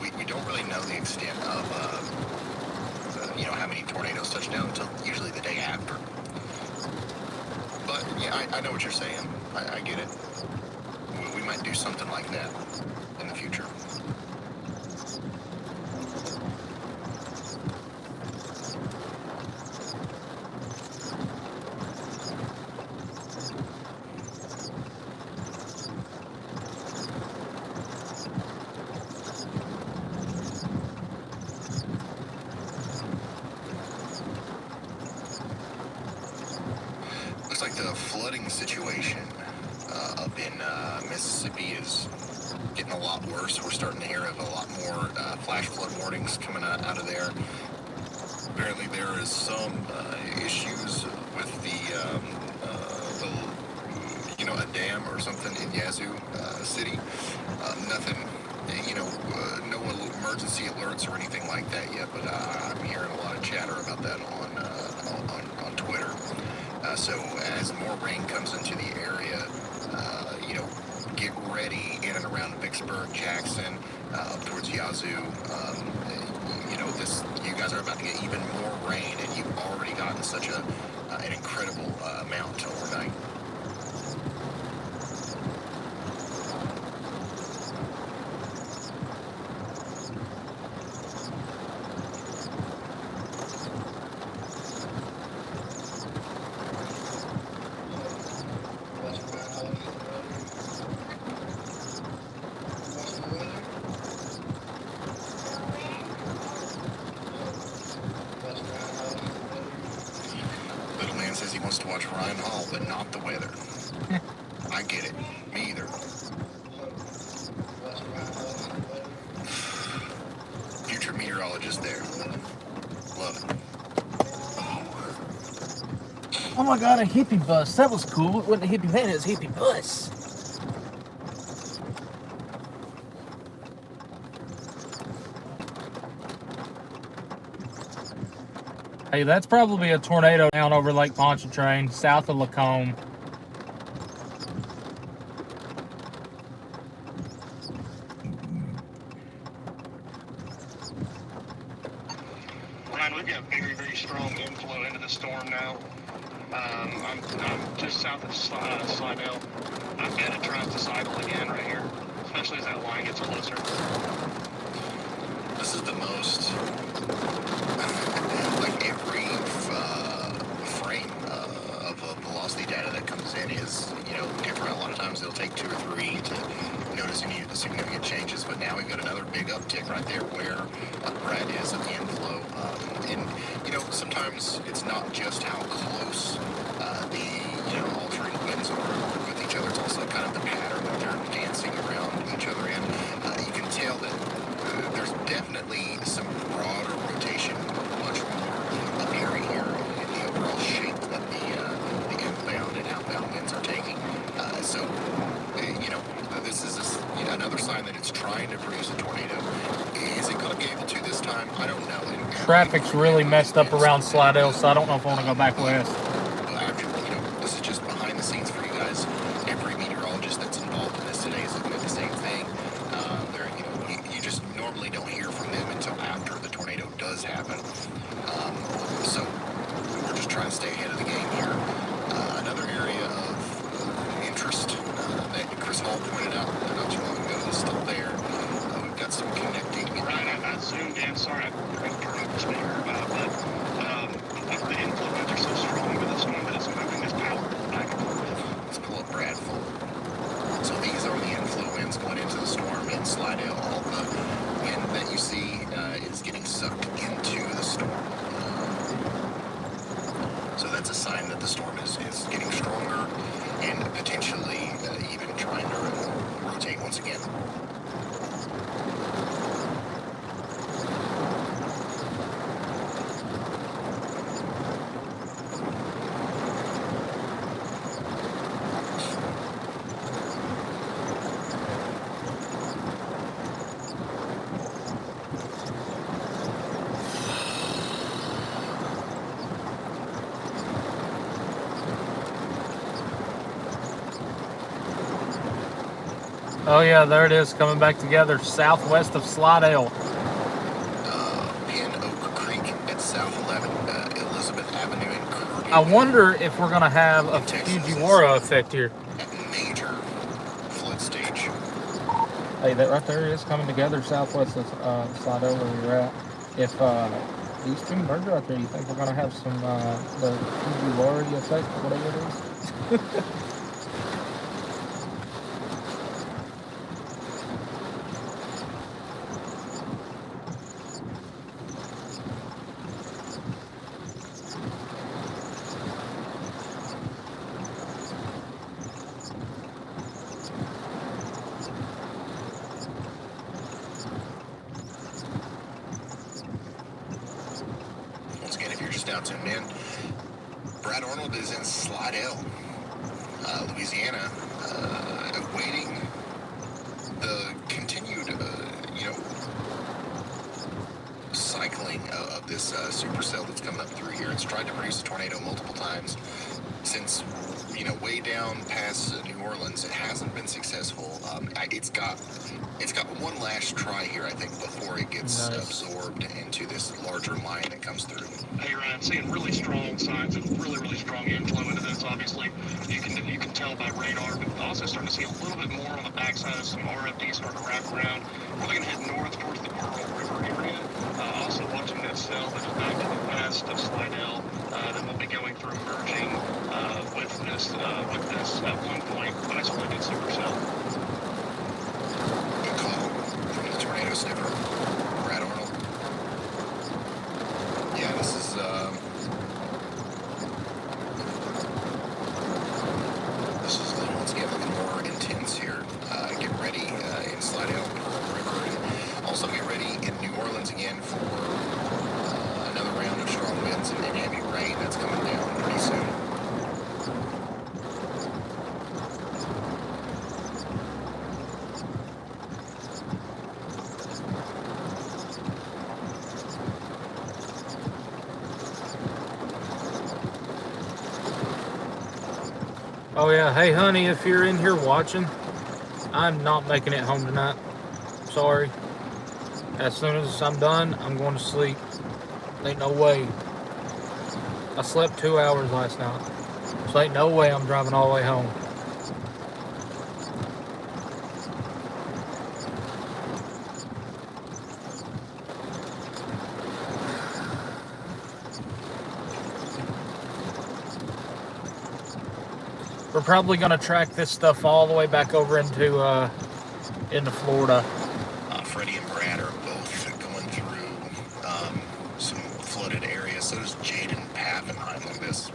We don't really know the extent of how many tornadoes touch down until usually the day after. But yeah, I know what you're saying. I get it. We might do something like that in the future. Like the flooding situation up in Mississippi is getting a lot worse. We're starting to hear of a lot more flash flood warnings coming out of there. Apparently there is some issues with a dam or something in Yazoo City. Nothing, no emergency alerts or anything like that yet, but I'm hearing a lot of chatter about that on Twitter. So as more rain comes into the area, get ready in and around Vicksburg, Jackson, up towards Yazoo. You guys are about to get even more rain, and you've already gotten such an incredible amount overnight. Says he wants to watch Ryan Hall, but not the weather. I get it. Me either. Future meteorologist there. Love it. Oh my god, a hippie bus. That was cool. It wasn't a hippie van, it was a hippie bus. Hey, that's probably a tornado down over Lake Pontchartrain, south of Lacombe. Ryan, we've got very, very strong inflow into the storm now. I'm just south of Slidell. I bet it tries to cycle again right here, especially as that line gets closer. This is the most... every frame of velocity data that comes in is, different. A lot of times it'll take 2 or 3 to notice any significant changes, but now we've got another big uptick right there where Brad is of the inflow. And, sometimes it's not just how close the altering winds are with each other. It's also kind of the pattern that they're dancing around each other in. You can tell that there's definitely some broader rotation, much more apparent here in the overall shape that the inbound and outbound winds are taking. This is another sign that it's trying to produce a tornado. Is it going to be able to this time? I don't know. Traffic's really messed up around Slidell, so I don't know if I want to go back west. This is just behind the scenes for you guys. Every meteorologist that's involved in this today is looking at the same thing. You just normally don't hear from them until after the tornado does happen. So we're just trying to stay ahead of the game here. Another area of interest that Chris Hall pointed out not too long ago is still there. We've got some connecting. Right, I zoomed in. Sorry, I forgot to turn off the speaker. The influence are so strong with this one that it's moving this power back and forth. Let's pull up Bradford. So these are the inflow winds going into the storm in Slidell. All the wind that you see is getting sucked into the storm. So that's a sign that the storm is getting stronger and potentially even trying to rotate once again. Oh yeah, there it is, coming back together, southwest of Slidell. Pin Oak Creek at South 11, Elizabeth Avenue in Kirby. I wonder if we're gonna have a Fujiwara effect here. Major flood stage. Hey, that right there is coming together southwest of Slidell where you're at. If these two merge right there, you think we're gonna have some the Fujiwara effect, whatever it is? Now tuned in. Brad Arnold is in Slidell, Louisiana, awaiting the continued, cycling of this supercell that's coming up through here. It's tried to produce a tornado multiple times since, way down past New Orleans. It hasn't been successful. It's got one last try here, I think, before it gets absorbed into this larger line that comes through. Hey Ryan, seeing really strong signs of really strong inflow into this. Obviously, you can tell by radar, but also starting to see a little bit more on the backside of some RFD starting to wrap around. We're going to head north towards the Pearl River area. Also watching that cell that is back to the west of Slidell. Then we'll be going through merging with this at one point isolated supercell. Good call from the tornado sniffer, Brad Arnold. Yeah, this is once again looking more intense here. Get ready in Slidell, Pearl River, and also get ready in New Orleans again for another round of strong winds and heavy rain that's coming down pretty soon. Oh yeah, hey honey, if you're in here watching, I'm not making it home tonight. Sorry. As soon as I'm done, I'm going to sleep. Ain't no way. I slept 2 hours last night. So ain't no way I'm driving all the way home. We're probably going to track this stuff all the way back over into Florida. Freddie and Brad are both going through some flooded areas So does Jaden Pappenheim. Look at this.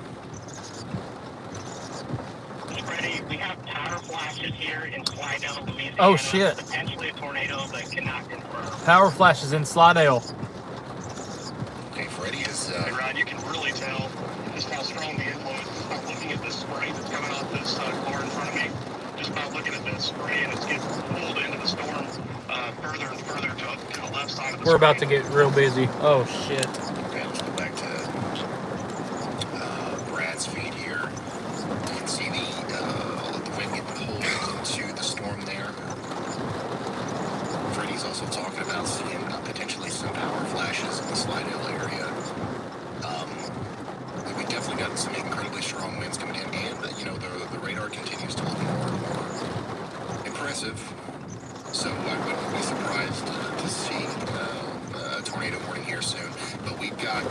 Freddie, we have power flashes here in Slidell, Louisiana. Oh, shit. Potentially a tornado, but cannot confirm. Power flashes in Slidell. Okay, Freddie is. Hey, Ryan, you can really tell just how strong the influence is by looking at this spray that's coming off this car in front of me. Just by looking at this spray, and it's getting pulled into the storm further and further to the left side of the We're about to get real busy. Oh, shit. Okay, let's go back to Brad's feed here. You can see the wind getting pulled into the storm there. Freddie's also talking about seeing potentially some power flashes in the Slidell area. We definitely got some incredibly strong winds coming in, and the radar continues to look more and more impressive. So I wouldn't be surprised to see a tornado warning here soon. But we've got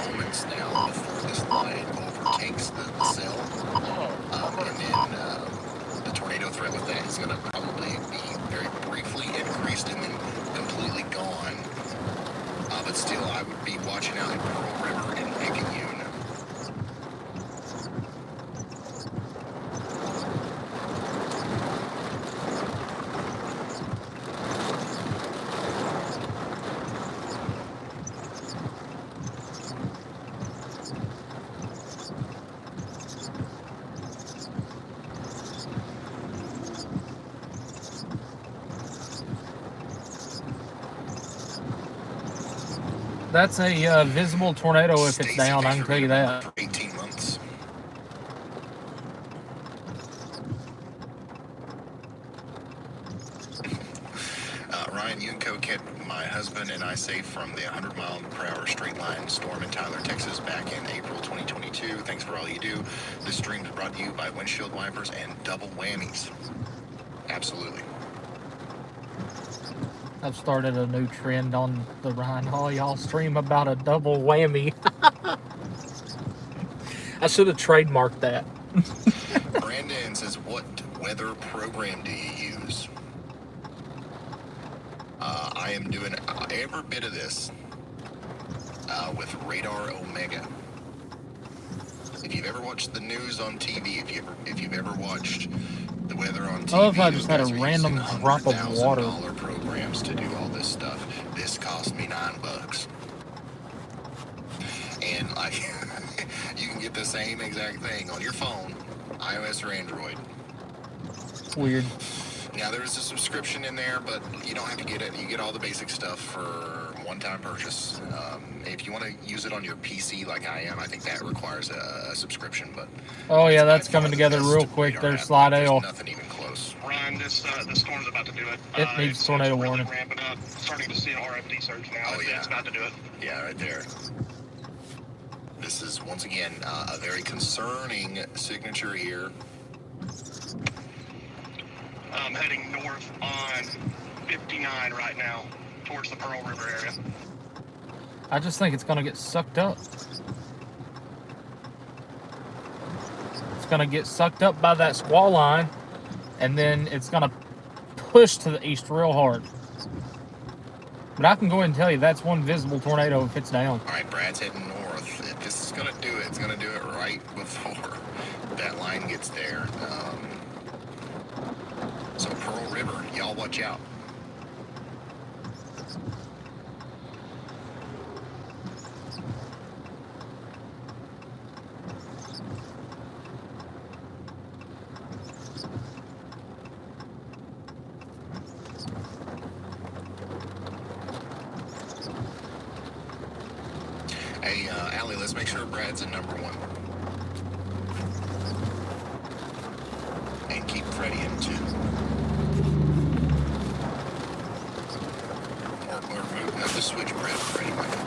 moments now before this line overtakes the Zelle. And then the tornado threat with that is going to probably be very briefly increased and then completely gone. But still, I would be watching out in Pearl River and Picayune. That's a visible tornado if it's down, I can tell you that. For 18 months. Ryan, you and Co kept my husband and I safe from the 100-mile-per-hour straight line storm in Tyler, Texas back in April 2022. Thanks for all you do. This stream is brought to you by windshield wipers and double whammies. Absolutely. I've started a new trend on the Ryan Hall. Y'all stream about a double whammy. I should have trademarked that. Brandon says, what weather program do you use? I am doing every bit of this with Radar Omega. If you've ever watched the news on TV, if you've ever watched the weather on TV, I love if I just had a random drop of water. $100,000 programs to do all this stuff. This cost me $9. And like, you can get the same exact thing on your phone, iOS or Android. Weird. Now there's a subscription in there, but you don't have to get it. You get all the basic stuff for one-time purchase. If you want to use it on your PC like I am, I think that requires a subscription. But oh yeah, that's coming together real quick. There's Slidell. Nothing even close. Ryan, this storm's about to do it. It needs tornado really warning. Ramping up. Starting to see an RFD surge now. Oh, yeah. It's about to do it. Yeah, right there. This is once again a very concerning signature here. I'm heading north on 59 right now, towards the Pearl River area. I just think it's going to get sucked up. It's going to get sucked up by that squall line, and then it's going to push to the east real hard. But I can go ahead and tell you that's one visible tornado if it's down. All right, Brad's heading north. If this is going to do it, it's going to do it right before that line gets there. So Pearl River, y'all watch out. Hey, Allie, let's make sure Brad's in number one. And keep Freddie in two. Or have to switch Brad and Freddie, Michael.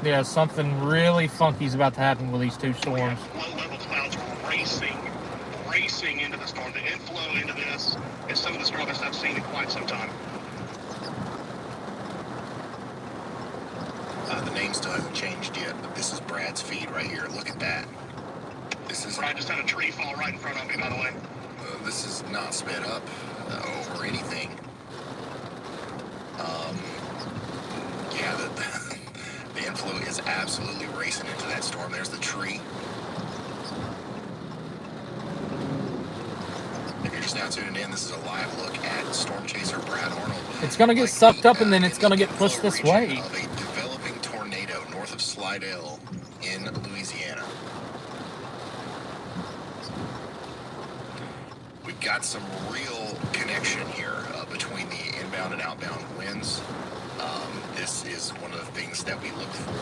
Yeah, something really funky is about to happen with these two storms. Low-level clouds are racing into the storm. The inflow into this is some of the strongest I've seen in quite some time. The name still hasn't changed yet, but this is Brad's feed right here. Look at that. This is. I just had a tree fall right in front of me, by the way. This is not sped up. or anything. Yeah, the inflow is absolutely racing into that storm. There's the tree. If you're just now tuning in, this is a live look at storm chaser Brad Arnold. It's going to get sucked up and then it's going to get pushed this way. Of a developing tornado north of Slidell in Louisiana. We've got some real connection here between the inbound and outbound winds. This is one of the things that we look for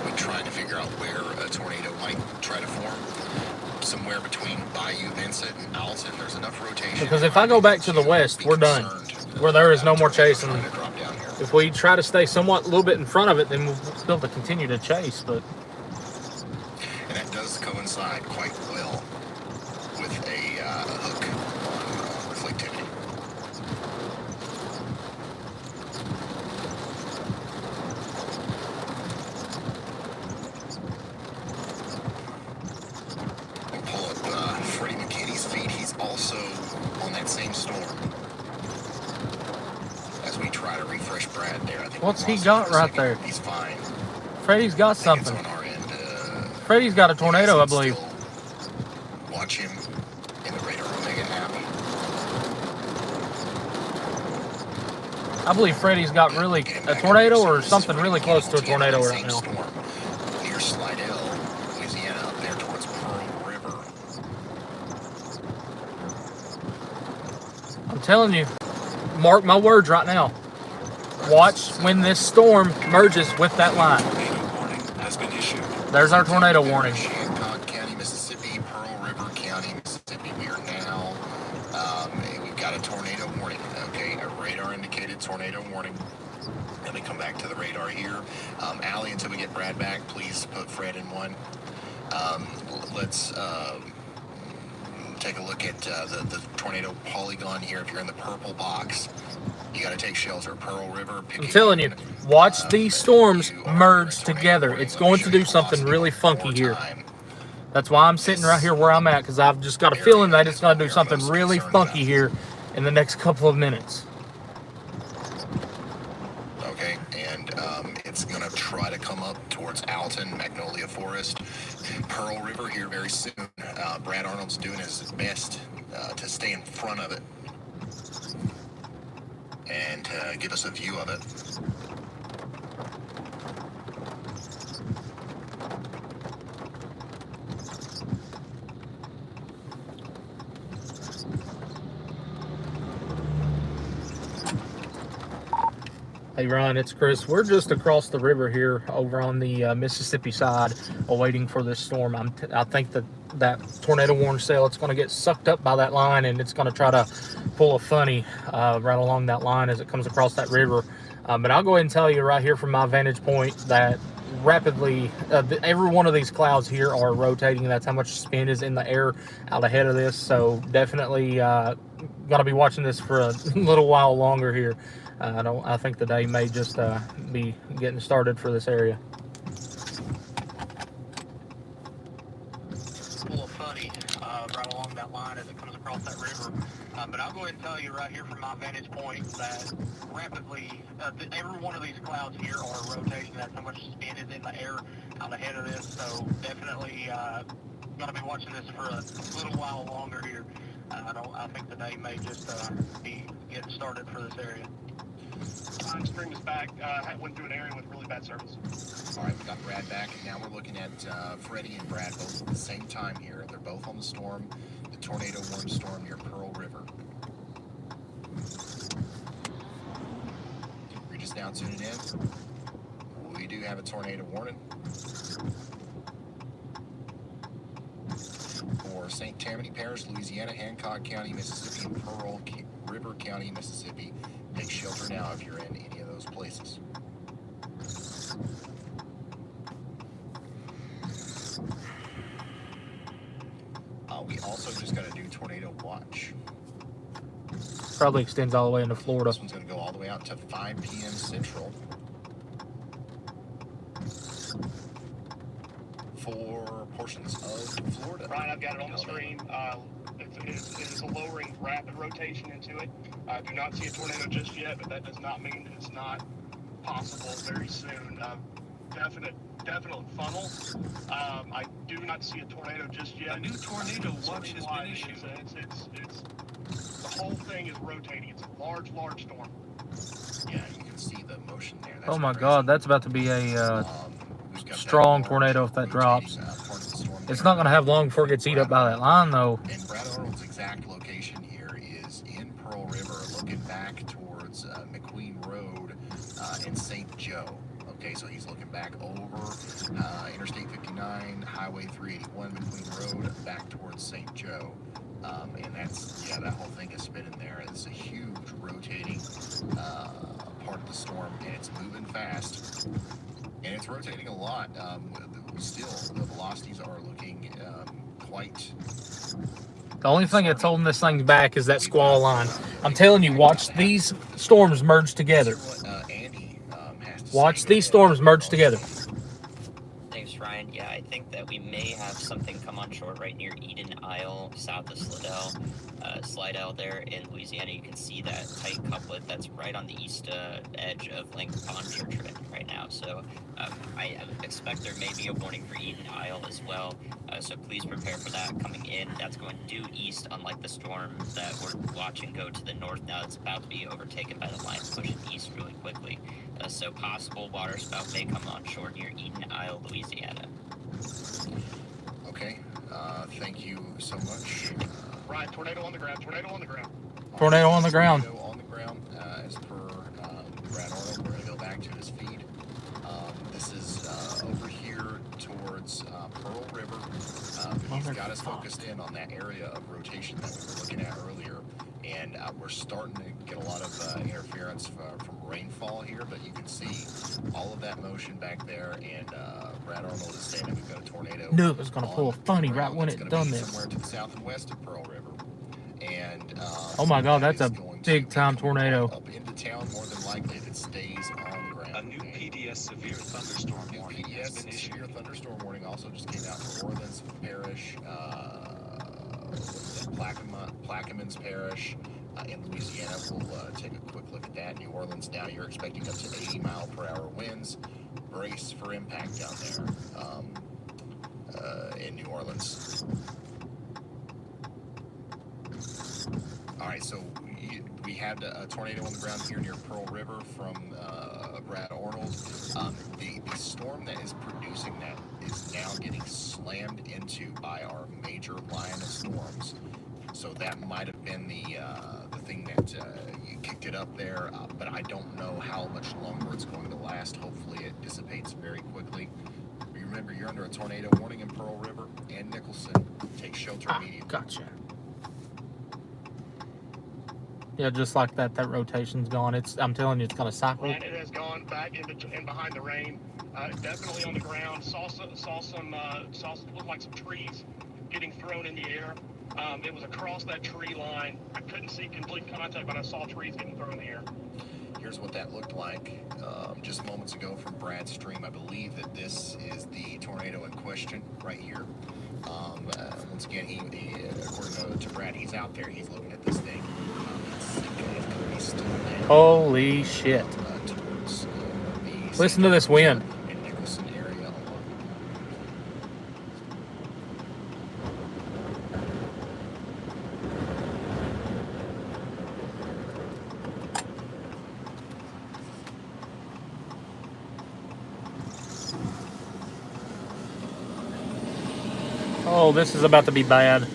when trying to figure out where a tornado might try to form. Somewhere between Bayou Vincent and Alton, there's enough rotation. Because if I go back to the west, we're done. Where there is no more chasing. If we try to stay somewhat a little bit in front of it, then we'll still have to continue to chase. But and that does coincide quite well with a hook on reflectivity. We'll pull up Freddie McKinney's feed. He's also on that same storm. As we try to refresh Brad there, I think what's he got right there? He's fine. Freddie's got something. On our end, Freddie's got a tornado, I believe. Watch him in the radar Omega app. I believe Freddie's got really a tornado or something really close to a tornado right now. Near Slidell, Louisiana, up there towards Pearl River. I'm telling you, mark my words right now. Watch when this storm merges with that line. There's our tornado warning. Hancock County, Mississippi, Pearl River County, Mississippi. We are now, we've got a tornado warning. Okay, a radar indicated tornado warning. Let me come back to the radar here. Allie, until we get Brad back, please put Fred in one. Let's take a look at the tornado polygon here. If you're in the purple box, you got to take shelter. Pearl River. I'm telling you, watch these storms merge together. It's going to do something really funky here. That's why I'm sitting right here where I'm at, because I've just got a feeling that it's going to do something really funky here in the next couple of minutes. Okay, and it's going to try to come up towards Alton, Magnolia Forest, Pearl River here very soon. Brad Arnold's doing his best to stay in front of it and give us a view of it. Hey Ryan, it's Chris. We're just across the river here over on the Mississippi side, awaiting for this storm. I think that tornado warning cell, it's going to get sucked up by that line, and it's going to try to pull a funny right along that line as it comes across that river. But I'll go ahead and tell you right here from my vantage point that rapidly, every one of these clouds here are rotating. That's how much spin is in the air out ahead of this. So definitely going to be watching this for a little while longer here. I think the day may just be getting started for this area. Pull a funny right along that line as it comes across that river. But I'll go ahead and tell you right here from my vantage point that rapidly, every one of these clouds here are rotating. That's how much spin is in the air out ahead of this. So definitely going to be watching this for a little while longer here. I think the day may just be getting started for this area. Stream is back. Went through an area with really bad service. All right, we got Brad back, and now we're looking at Freddie and Brad both at the same time here. They're both on the storm, the tornado warning storm near Pearl River. You're just now tuning in. We do have a tornado warning for St. Tammany Parish, Louisiana, Hancock County, Mississippi, and Pearl River County, Mississippi. Take shelter now if you're in any of those places. We also just got to do tornado watch. Probably extends all the way into Florida. This one's going to go all the way out to 5 p.m. Central for portions of Florida. Ryan, I've got it on the screen. is lowering rapid rotation into it. I do not see a tornado just yet, but that does not mean that it's not possible very soon. Definite funnel. I do not see a tornado just yet. A new tornado watch has been issued. It's the whole thing is rotating. It's a large storm. Yeah, you can see the motion there. That's Oh my crazy. God, that's about to be a We've got strong that tornado if that drops. rotating, part of the storm It's there. not going to have long before it gets eaten up by that line, though. And Brad Arnold's exact location here is in Pearl River, looking back towards McQueen Road and St. Joe. Okay, so he's looking back over Interstate 59, Highway 381, McQueen Road, back towards St. Joe. And that's, yeah, that whole thing is spinning there. It's a huge rotating part of the storm, and it's moving fast. And it's rotating a lot. Still, the velocities are looking quite... The only thing that's holding this thing back is that squall line. I'm telling you, watch these storms merge together. Watch these storms merge together. Thanks, Ryan. Yeah, I think that we may have something come on shore right near Eden Isle, south of Slidell there in Louisiana. You can see that tight couplet that's right on the east edge of Lincoln Pond Pier Trip right now. So I expect there may be a warning for Eden Isle as well. So please prepare for that coming in. That's going due east, unlike the storm that we're watching go to the north now. It's about to be overtaken by the line pushing east really quickly. So possible waterspout may come on shore near Eden Isle, Louisiana. Okay, thank you so much. Right, tornado on the ground. Tornado on the ground. Tornado on the ground, as per Brad Arnold. We're going to go back to his feed. This is over here towards Pearl River. He's got us focused in on that area of rotation that we were looking at earlier. And we're starting to get a lot of interference from rainfall here, but you can see all of that motion back there. And Brad Arnold is saying that we've got a tornado. Knew it was going to pull a funny right when it done this. Somewhere to the south and west of Pearl River. And oh my God, that's a big time tornado. Up into town, more than likely, if it stays on the ground. A new PDS severe thunderstorm warning has been issued. Severe thunderstorm warning also just came out for Orleans Parish, Plaquemines Parish in Louisiana. We'll take a quick look at that. New Orleans now, you're expecting up to 80-mile-per-hour winds. Brace for impact down there in New Orleans. All right, so we had a tornado on the ground here near Pearl River from Brad Arnold. The storm that is producing that is now getting slammed into by our major line of storms. So that might have been the thing that you kicked it up there, but I don't know how much longer it's going to last. Hopefully it dissipates very quickly. Remember, you're under a tornado warning in Pearl River and Nicholson. Take shelter immediately. Gotcha. Yeah, just like that rotation's gone. I'm telling you, it's going to cycle. Right, it has gone back in behind the rain. Definitely on the ground. Saw some looked like some trees getting thrown in the air. It was across that tree line. I couldn't see complete contact, but I saw trees getting thrown in the air. Here's what that looked like just moments ago from Brad's stream. I believe that this is the tornado in question right here. Once again, he according to Brad, he's out there. He's looking at this thing. Holy shit. Listen to this wind. In Nicholson area alone. Oh, this is about to be bad.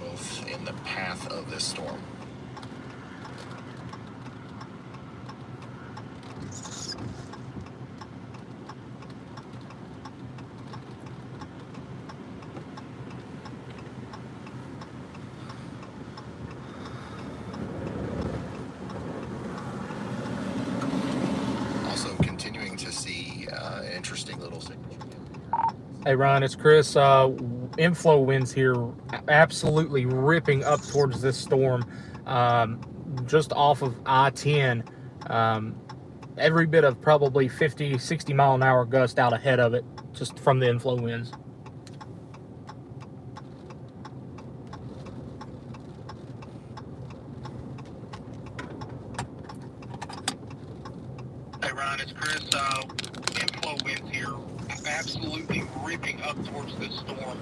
Both in the path of this storm. Also continuing to see interesting little signatures. Hey Ryan, it's Chris. Inflow winds here absolutely ripping up towards this storm. just off of I-10. Every bit of probably 50, 60 mile an hour gust out ahead of it, just from the inflow winds. Hey Ryan, it's Chris. Inflow winds here, absolutely ripping up towards this storm.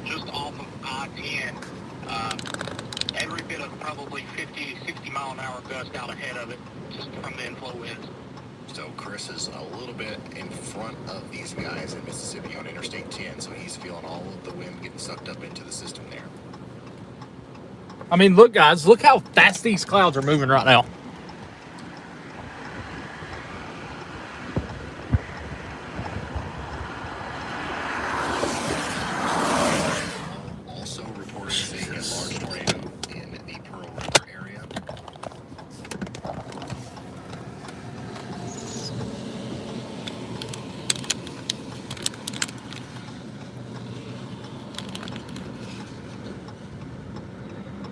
Just off of I-10. Every bit of probably 50, 60 mile an hour gust out ahead of it, just from the inflow winds. So Chris is a little bit in front of these guys in Mississippi on Interstate 10, so he's feeling all of the wind getting sucked up into the system there. I mean, look, guys, look how fast these clouds are moving right now. Also reporting seeing a large tornado in the Pearl River area.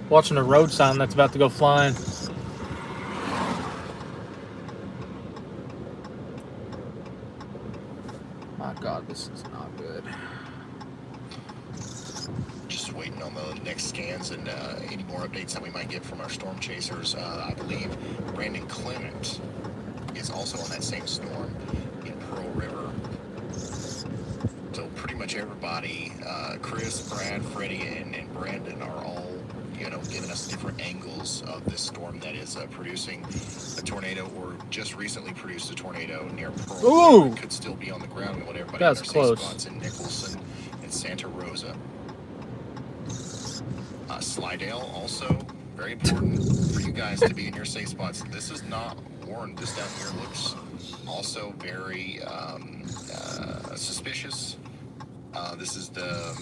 Watching a road sign that's about to go flying. My God, this is not good. Just waiting on the next scans and any more updates that we might get from our storm chasers. I believe Brandon Clement is also on that same storm in Pearl River. So pretty much everybody, Chris, Brad, Freddie, and Brandon are all, giving us different angles of this storm that is producing a tornado or just recently produced a tornado near Pearl Ooh! River. It could still be on the ground. We want everybody That's in their close. safe spots in Nicholson and Santa Rosa. Slidell, also very important for you guys to be in your safe spots. This is not warned. This down here looks also very suspicious. This is the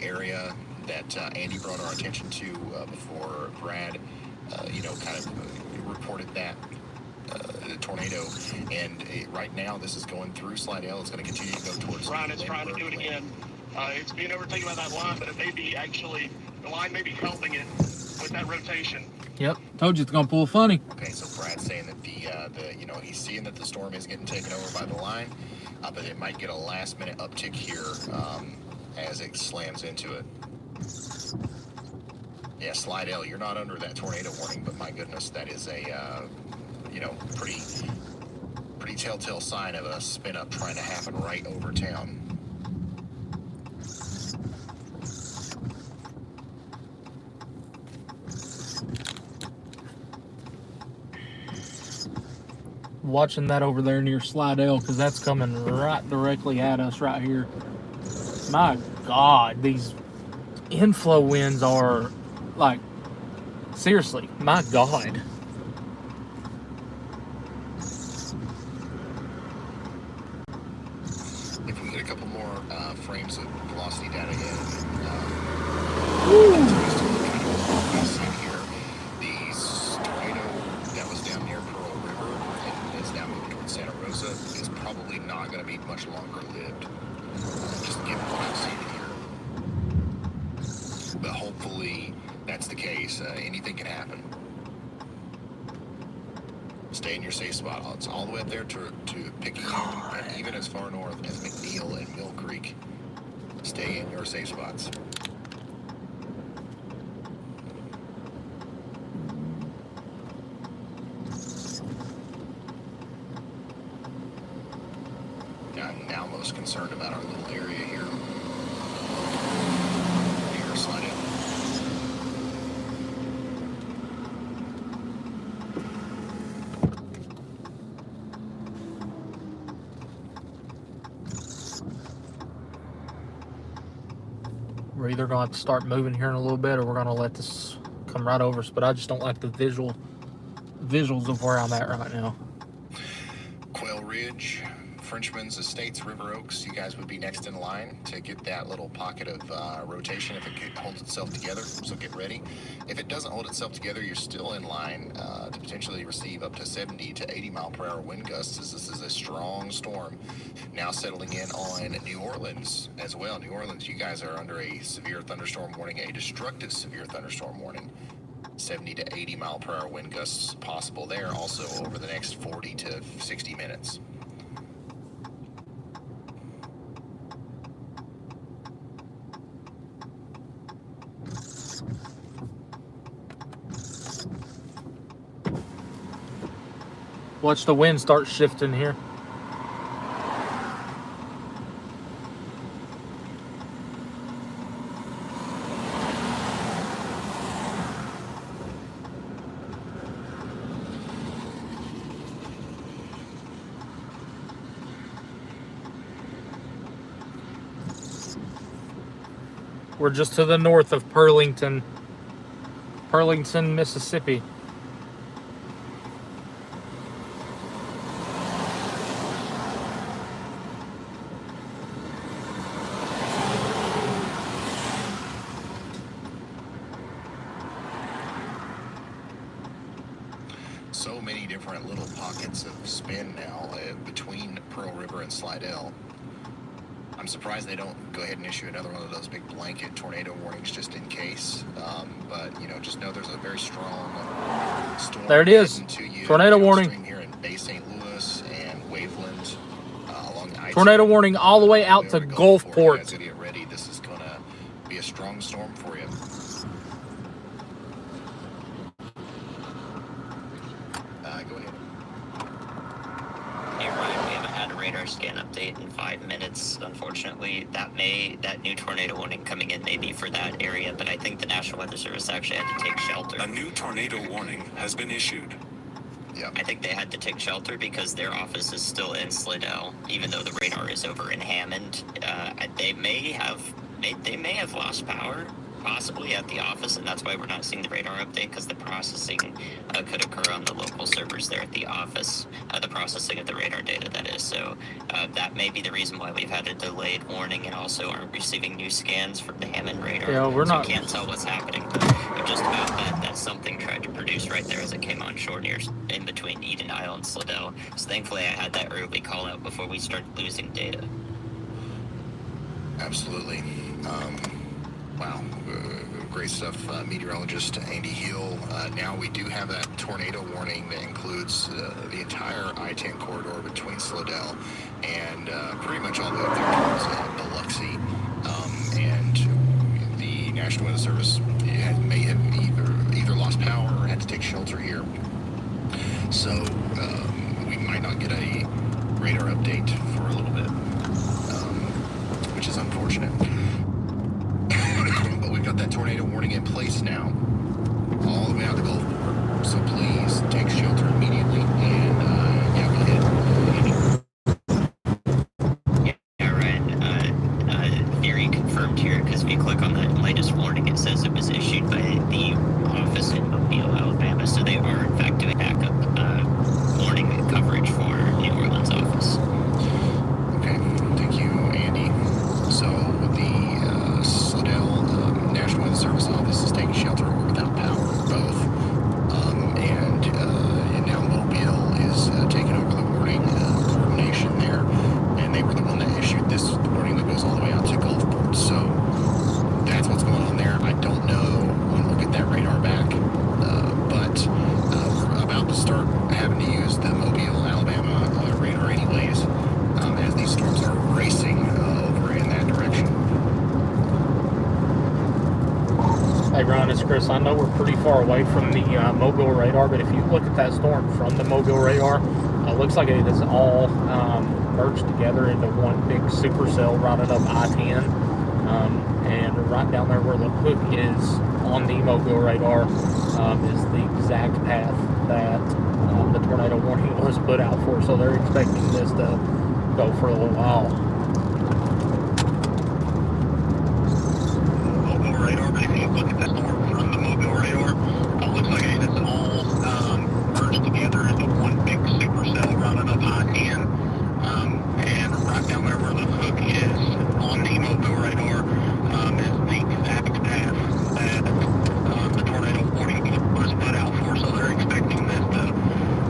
area that Andy brought our attention to before Brad, kind of reported that tornado. And right now, this is going through Slidell. It's going to continue to go towards. Ryan is trying to do it again. It's being overtaken by that line, but it may be the line may be helping it with that rotation. Yep, told you it's gonna pull funny. Okay, so Brad's saying that he's seeing that the storm is getting taken over by the line, but it might get a last minute uptick here as it slams into it. Yeah, Slidell, you're not under that tornado warning, but my goodness, that is a pretty telltale sign of a spin up trying to happen right over town. Watching that over there near Slidell, because that's coming right directly at us right here. My God, these inflow winds are like, seriously, my God. If we get a couple more frames of velocity data in, here, the tornado that was down near Pearl River and is now moving towards Santa Rosa is probably not going to be much longer lived. Just given what I've seen here. But hopefully that's the case. Anything can happen. Stay in your safe spot. It's all the way up there to Picayune, and even as far north as McNeil and Mill Creek. Stay in your safe spots. I'm now most concerned about our little area here. Here, slide in. We're either going to have to start moving here in a little bit, or we're going to let this come right over us. But I just don't like the visuals of where I'm at right now. Quail Ridge, Frenchman's Estates, River Oaks, you guys would be next in line to get that little pocket of rotation if it holds itself together, so get ready. If it doesn't hold itself together, you're still in line to potentially receive up to 70 to 80 mile per hour wind gusts. This is a strong storm now settling in on New Orleans as well. New Orleans, you guys are under a severe thunderstorm warning, a destructive severe thunderstorm warning. 70 to 80 mile per hour wind gusts possible there, also over the next 40 to 60 minutes. Watch the wind start shifting here. We're just to the north of Pearlington, Mississippi. So many different little pockets of spin now between Pearl River and Slidell. I'm surprised they don't go ahead and issue another one of those big blanket tornado warnings just in case. But, you know, just know there's a very strong storm. There it is. Tornado warning. Here in Bay St. Louis and Waveland along I-10. Tornado warning all the way out to Gulfport. Guys, get ready. This is going to be a strong storm for you. Go ahead. Hey Ryan, we haven't had a radar scan update in 5 minutes. Unfortunately, that new tornado warning coming in may be for that area, but I think the National Weather Service actually had to take shelter. A new tornado warning has been issued. Yep. I think they had to take shelter because their office is still in Slidell, even though the radar is over in Hammond. They may have lost power, possibly at the office, and that's why we're not seeing the radar update, because the processing could occur on the local servers there at the office, the processing of the radar data, that is. So that may be the reason why we've had a delayed warning and also aren't receiving new scans from the Hammond radar. Yeah, we're not. So we can't tell what's happening, but just about that something tried to produce right there as it came on shore near in between Eden Isle and Slidell. So thankfully I had that early call out before we started losing data. Absolutely. Wow, great stuff. Meteorologist Andy Hill. Now we do have that tornado warning that includes the entire I-10 corridor between Slidell and pretty much all the way up there towards Biloxi. And the National Weather Service may have either lost power or had to take shelter here. So we might not get a radar update for a little bit, which is unfortunate. But we've got that tornado warning in place now, all the way out to Gulfport. So please take shelter immediately and yeah, go ahead. Yeah, Ryan. Theory confirmed here, because if you click on the latest warning, it says it was issued by the office in Mobile, Alabama. So they are in fact doing backup warning coverage for New Orleans office. Okay, thank you, Andy. So the Slidell National Weather Service office is taking shelter or without power, both. And now Mobile is taking over the warning coordination there. And they were the one that issued this warning that goes all the way out to Gulfport. So that's what's going on there. I don't know when we'll get that radar back. But we're about to start having to use the Mobile, Alabama radar anyways, as these storms are racing over in that direction. Hey Ron, it's Chris. I know we're pretty far away from the Mobile radar, but if you look at that storm from the Mobile radar, it looks like it is all merged together into one big supercell right up I-10. And right down there where the hook is on the Mobile radar is the exact path that the tornado warning was put out for. So they're expecting this to go for a little while. Mobile radar, but if you look at that storm from the Mobile radar, it looks like it's all merged together into one big supercell running up I-10. And right down there where the hook is on the Mobile radar is the exact path that the tornado warning was put out for. So they're expecting this to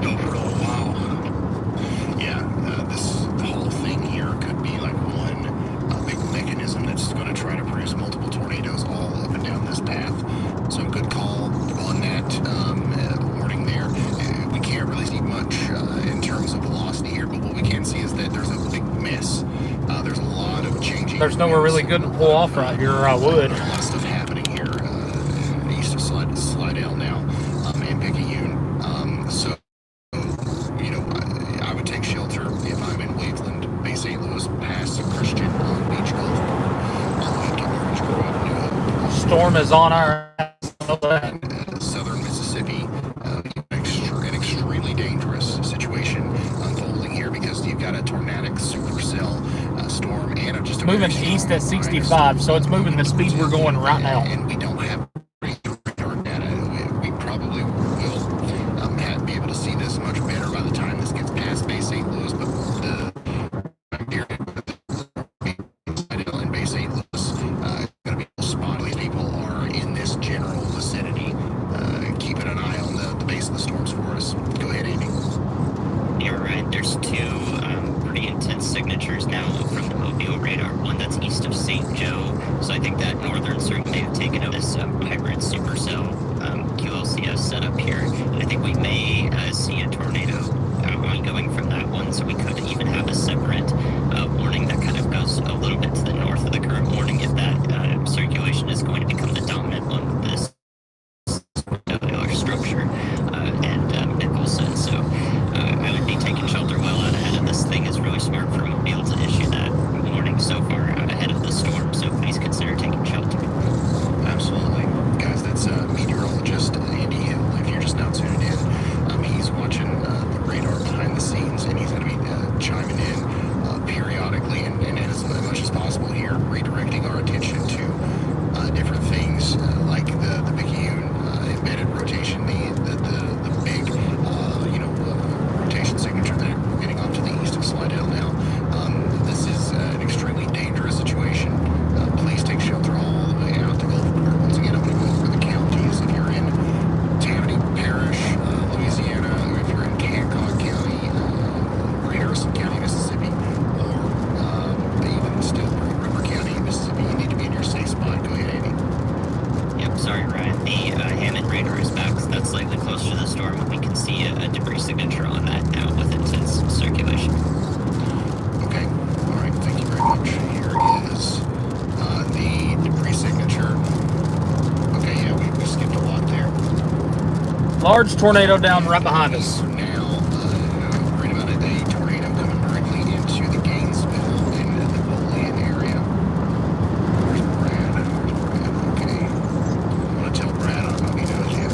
go for a little while. Yeah, the whole thing here could be nowhere really good to pull off right here, or I would. There's a lot of stuff happening here east of Slidell now, and Picayune. So, you know, I would take shelter if I'm in Waveland, Bay St. Louis, past the Christian, Beach, Gulfport, all the way up to Orange Grove, New Hope. Storm is on our Southern Mississippi, an extremely dangerous situation unfolding here because you've got a tornadic supercell storm and just a moving east at 65, so it's moving the speed we're going right now. And we don't have radar data. We probably will be able to see this much better by the time this gets past Bay St. Louis, but the in Bay St. Louis going to be spotty. People are in this general vicinity, keeping an eye on the base of the storms for us. Go ahead, Andy. You're right. There's two pretty intense signatures now from the Mobile radar. One that's east of St. Joe. So I think that northern circle may have taken over this hybrid supercell QLCS setup here. And I think we may see a tornado ongoing from that one. So we could even have a separate warning that kind of goes a little bit to the north of the current warning if that circulation is going to become the dominant one of this structure and Nicholson. So I would be taking shelter well out ahead of this thing. Is really smart for Mobile to issue that warning so far out ahead of the storm. So please consider taking shelter. Absolutely. Guys, that's meteorologist Andy Hill. If you're just now tuned in, he's watching the radar behind the scenes, and he's going to be chiming in periodically and as much as possible here, redirecting our attention to different things like the Picayune embedded rotation, the big rotation signature that we're getting off to the east of Slidell now. This is an extremely dangerous situation. Please take shelter all the way out to Gulfport. Once again, I'm going to go over the counties. If you're in Tammany Parish, Louisiana, or if you're in Hancock County, or Harrison County, Mississippi, or even still River County, Mississippi, you need to be in your safe spot. Go ahead, Andy. Yep, sorry, Ryan. The Hammond radar is back. So that's slightly closer to the storm, and we can see a debris signature on that now with intense circulation. Okay. All right. Thank you very much. Here is the debris signature. Okay. Yeah, we skipped a lot there. Large tornado down right behind us. Now, right about a tornado coming directly into the Gainesville and the Napoleon area. Where's Brad? Okay. I'm going to tell Brad. I don't know if he knows yet.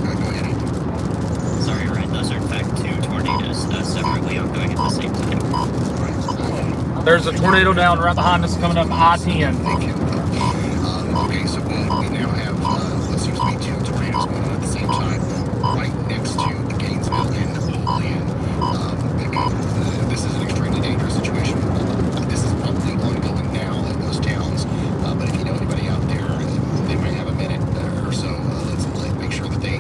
Go ahead, Andy. Sorry, Ryan. Those are in fact two tornadoes separately ongoing at the same time. There's a tornado down right behind us coming up I-10. Okay, so we now have what seems to be two tornadoes going on at the same time, right next to the Gainesville and Napoleon. This is an extremely dangerous situation. This is probably ongoing now in those towns, but if you know anybody out there, they might have a minute or so. Let's make sure that they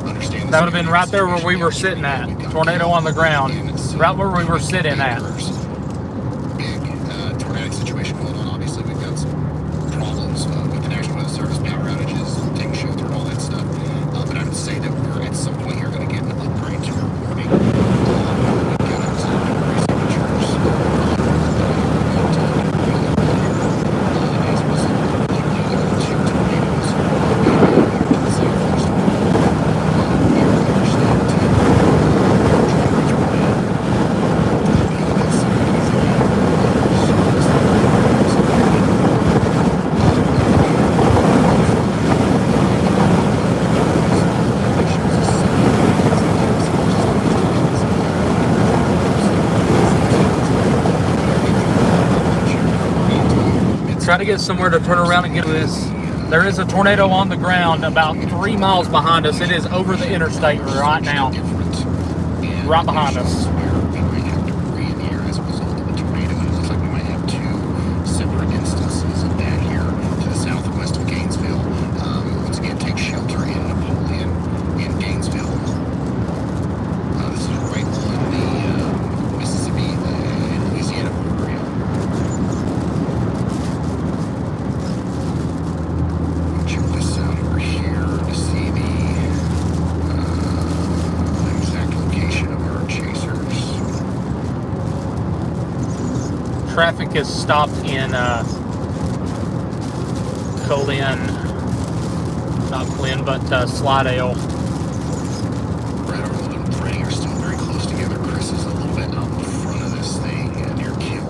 understand. That would have been right there where we were sitting at. Tornado on the ground. Right where we were sitting at. Big tornadic situation going on. Obviously, we've got some problems with the National Weather Service, power outages, taking shelter, and all that stuff. But I would say that we're at some point here going to get an upgrade to our warning. We've got debris signatures as well as two tornadoes to the southwest. We are understated. Try to get somewhere to turn around and get this. There is a tornado on the ground about 3 miles behind us. It is over the interstate right now. Right behind us. We might have debris in the air as a result of the tornado, and it looks like we might have two separate instances of that here to the southwest of Gainesville. Once again, take shelter in Napoleon and Gainesville. This is right on the Mississippi and Louisiana border area. Check this out over here to see the exact location of our chasers. traffic is stopped in Slidell. Brad, Arnold, and Freddie are still very close together. Chris is a little bit out in front of this thing near Kiln.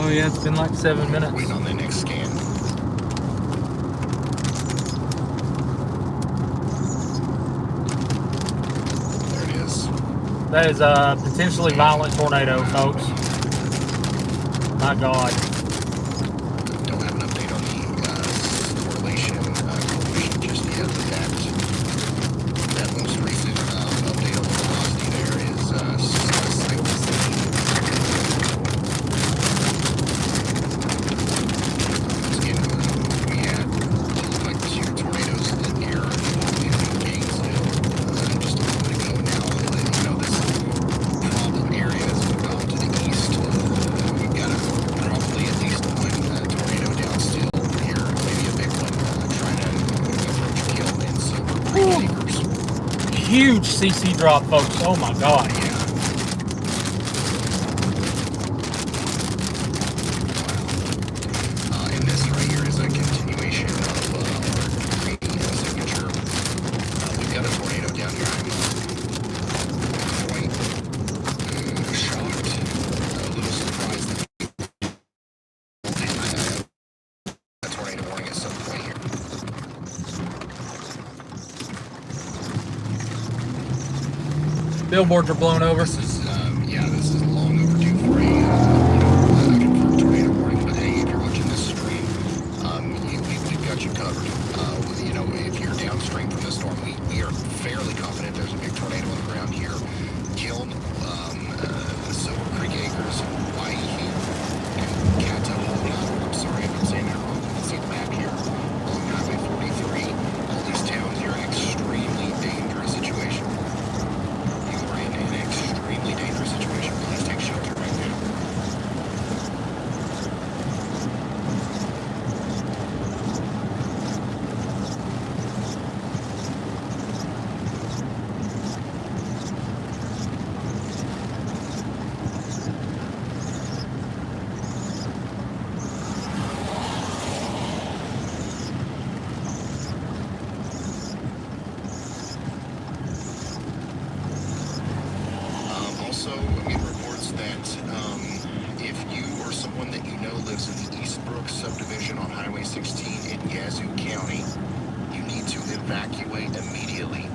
Oh yeah, it's been like 7 minutes. Waiting on the next scan. There it is. That is a potentially violent tornado, folks. My God. Don't have an update on the correlation coefficient just yet, but that most recent update on the velocity there is huge CC drop, folks. Oh my God. And this right here is a continuation of our signature. We've got a tornado down here. I'm quite shocked, a little surprised that a tornado warning at some point here. Billboards are blown over. This is long overdue for a confirmed tornado warning. But hey, if you're watching this stream, we've got you covered. If you're downstream from this storm, we are fairly confident there's a big tornado on the ground here. Kiln, Silver Creek Acres, Waihee, and Cashapp. I'm sorry if I'm saying that wrong. You can see the map here. Along Highway 43, all these towns here are in an extremely dangerous situation. Extremely dangerous situation. Please take shelter right now. Also, we get reports that if you or someone that you know lives in the Eastbrook subdivision on Highway 16 in Yazoo County, you need to evacuate immediately.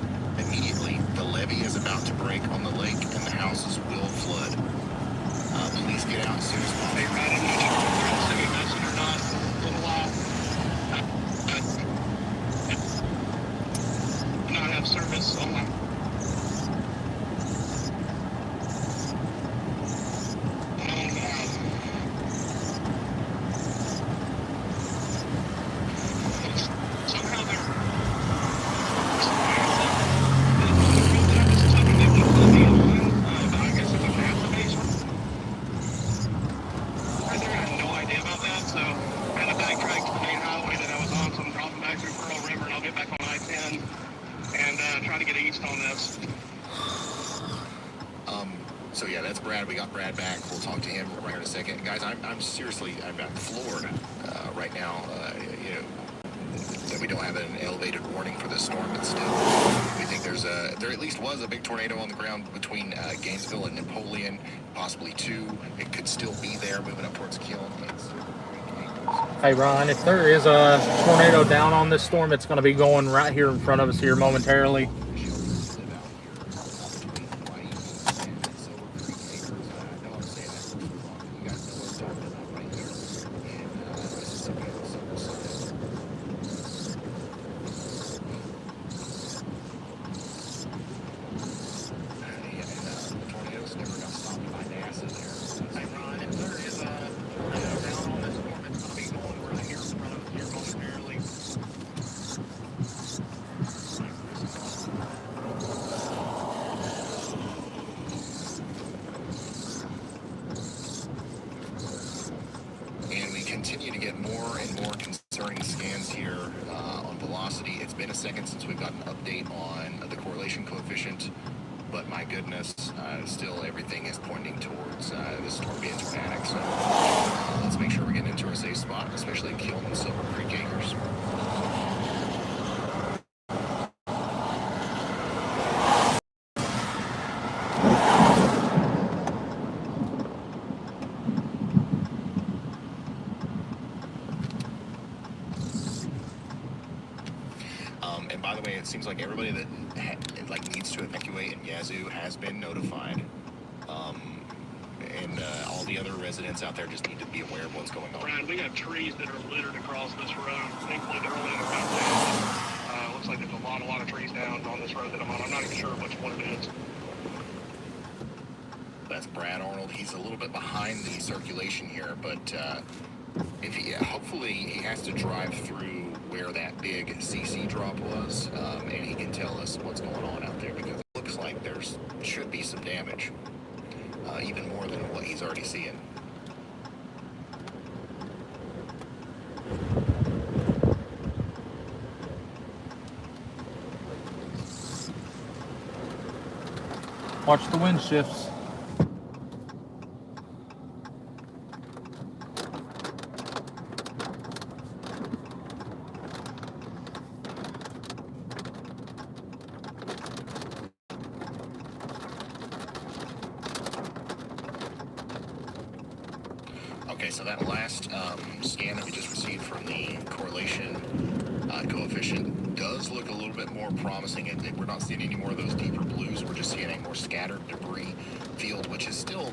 The levee is about to break on the lake and the houses will flood. Please get out as soon as possible. Hey, Ryan, I'm not sure if you're send me a message or not. A little while. Not have service on my. So yeah, that's Brad. We got Brad back. We'll talk to him right in a second. Guys, I'm floored right now. That we don't have an elevated warning for this storm, but still, we think there at least was a big tornado on the ground between Gainesville and Napoleon, possibly two. It could still be there, moving up towards Kiln. Hey Ron, if there is a tornado down on this storm, it's going to be going right here in front of us here momentarily. continue to get more and more concerning scans here on velocity. It's been a second since we've got an update on the correlation coefficient, but my goodness, still everything is pointing towards this storm being tornadic. So let's make sure we're getting into a safe spot, especially in Kiln and Silver Creek Acres. And by the way, it seems like everybody that needs to evacuate in Yazoo has been notified. And all the other residents out there just need to be aware of what's going on. Brian, we have trees that are littered across this road. Thankfully, they're only in the foundation. Looks like there's a lot of trees down on this road that I'm on. I'm not even sure which one it is. That's Brad Arnold. He's a little bit behind the circulation here, but if he, hopefully he has to drive through where that big CC drop was, and he can tell us what's going on out there, because it looks like there's should be some damage, even more than what he's already seeing. Watch the wind shifts. Okay, so that last scan that we just received from the correlation coefficient does look a little bit more promising. We're not seeing any more of those deeper blues. We're just seeing a more scattered debris field, which is still,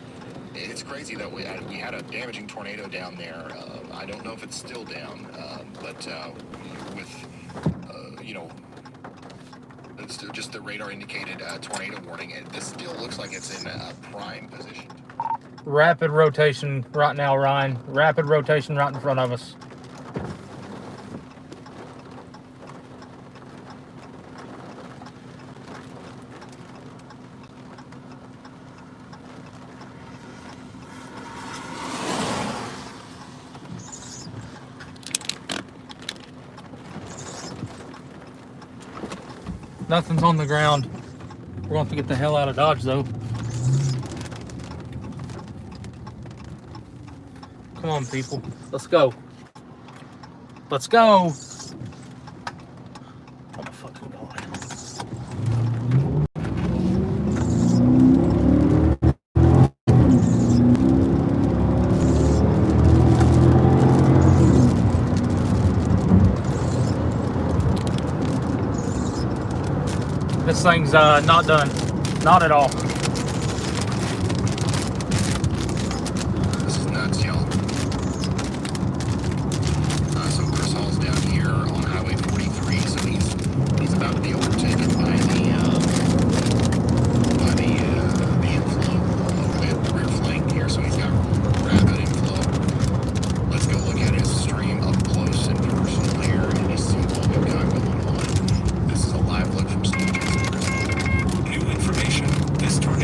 it's crazy that we had a damaging tornado down there. I don't know if it's still down, but with, it's just the radar indicated tornado warning, and this still looks like it's in a prime position. Rapid rotation right now, Ryan. Rapid rotation right in front of us. Nothing's on the ground. We're going to have to get the hell out of Dodge, though. Come on, people. Let's go. Let's go. Oh my fucking God. This thing's not done. Not at all. This is nuts, y'all. So Chris Hall's down here on Highway 43, so he's about to be overtaken by the inflow of the rear flank here. So he's got rapid inflow. Let's go look at his stream up close and personal here and just see what we've got going on. This is a live look from Steve. New information. This tornado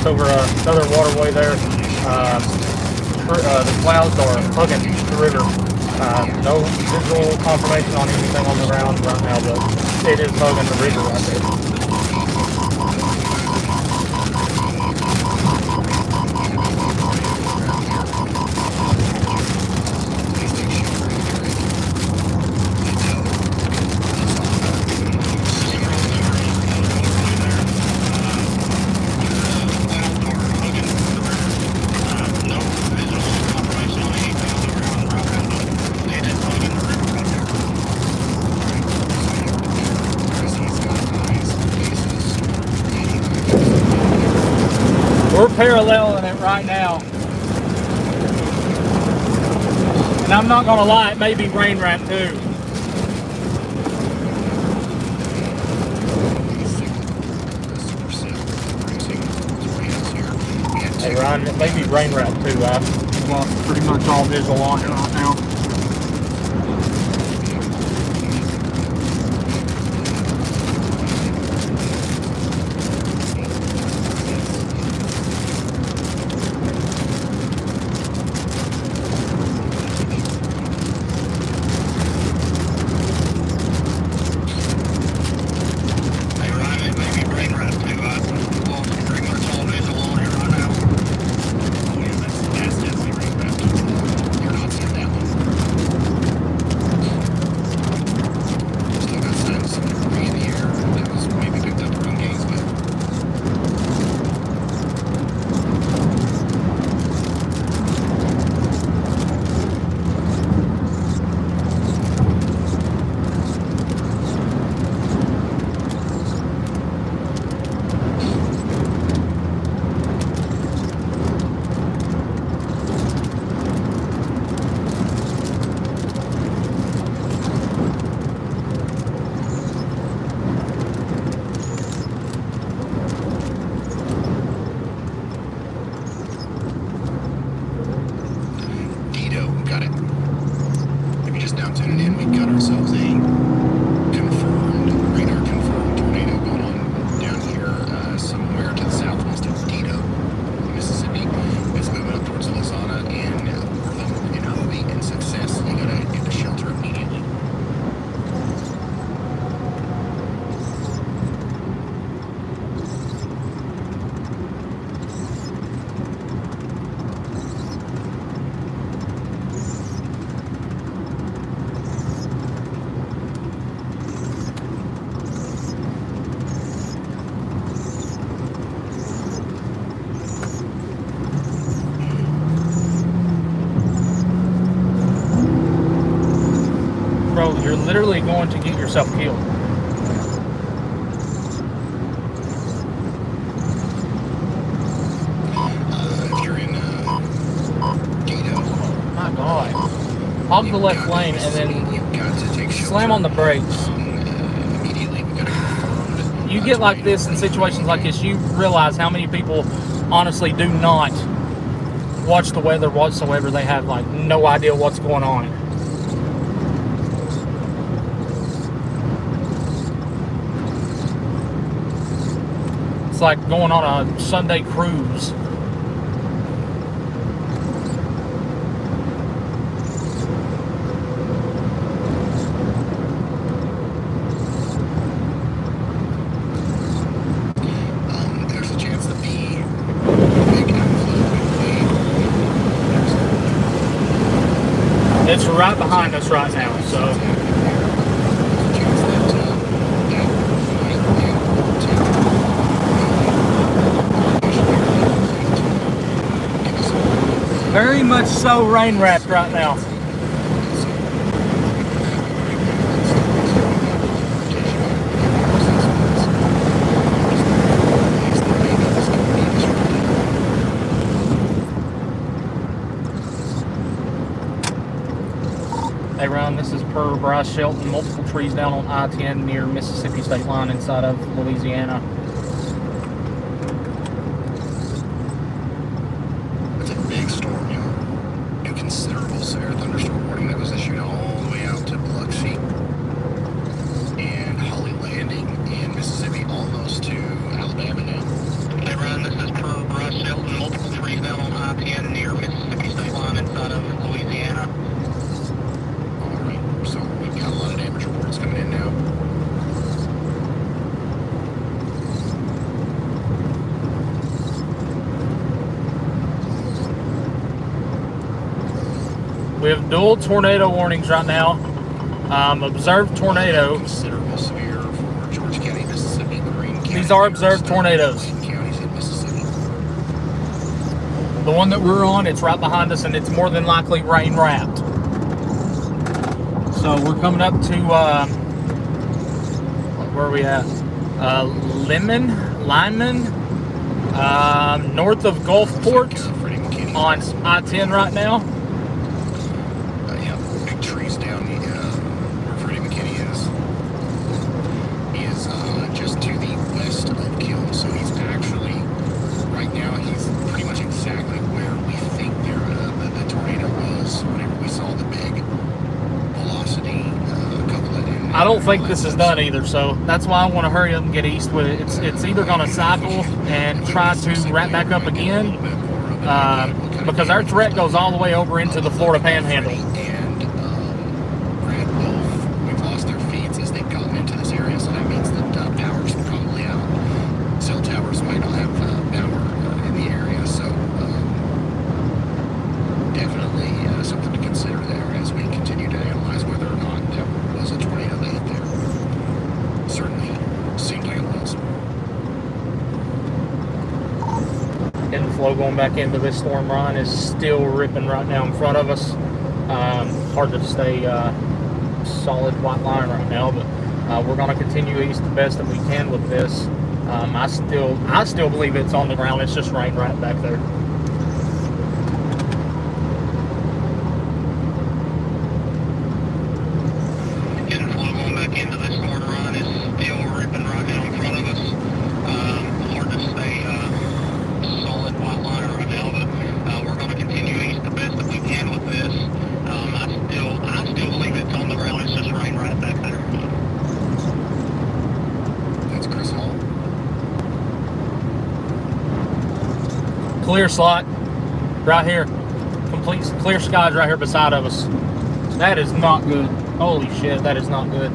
over another waterway there. The clouds are hugging the river. No visual confirmation on anything on the ground right now, but it is hugging the river right there. We're paralleling it right now. And I'm not gonna lie, it may be rain wrap too. Hey Ryan, it may be rain wrap too. I've lost pretty much all visual on it right now. Bro, you're literally going to get yourself killed. If you're in Dito, My God. Hog the left lane and then slam on the brakes. Immediately, we got to confirm. You get like this in situations like this, you realize how many people honestly do not watch the weather whatsoever. They have like no idea what's going on. It's like going on a Sunday cruise. There's a chance that the big outflow It's right behind us right now, so. Very much so rain wrapped right now. Hey Ron, this is per Bryce Shelton. Multiple trees down on I-10 near Mississippi state line inside of Louisiana. It's a big storm, y'all. A considerable severe thunderstorm warning that was issued all the way out to Biloxi and Holly Landing in Mississippi, almost to Alabama now. Hey Ryan, this is per Bryce We have dual tornado warnings right now. Observed tornado. Considerable severe for George County, Mississippi, Greene County. These are observed tornadoes. Counties in Mississippi. The one that we're on, it's right behind us, and it's more than likely rain wrapped. So we're coming up to where are we at? Lineman, north of Gulfport on I-10 right now. Yeah, big trees down where Freddie McKinney is. He is just to the west of Kill, so he's actually, right now, he's pretty much exactly where we think the tornado was whenever we saw the big velocity couple that in. I don't think this is done either, so that's why I want to hurry up and get east with it. It's either going to cycle and try to wrap back up again, because our threat goes all the way over into the Florida Panhandle. And Brad Wolf, we've lost their feeds as they've gotten into this area, so that means that power's probably out. Cell towers might not have power in the area, so definitely something to consider there as we continue to analyze whether or not that was a tornado that hit there. Certainly seemed like it was. Inflow going back into this storm, Ryan, is still ripping right now in front of us. Hard to stay solid white line right now, but we're going to continue east the best that we can with this. I still believe it's on the ground. It's just rain right back there. Inflow going back into this storm run is still ripping right now in front of us. Hard to stay solid white line right now, but we're going to continue east the best that we can with this. I still believe it's on the ground. It's just rain right back there. That's Chris Hall. Clear slot right here. Complete clear skies right here beside of us. That is not good. Holy shit, that is not good.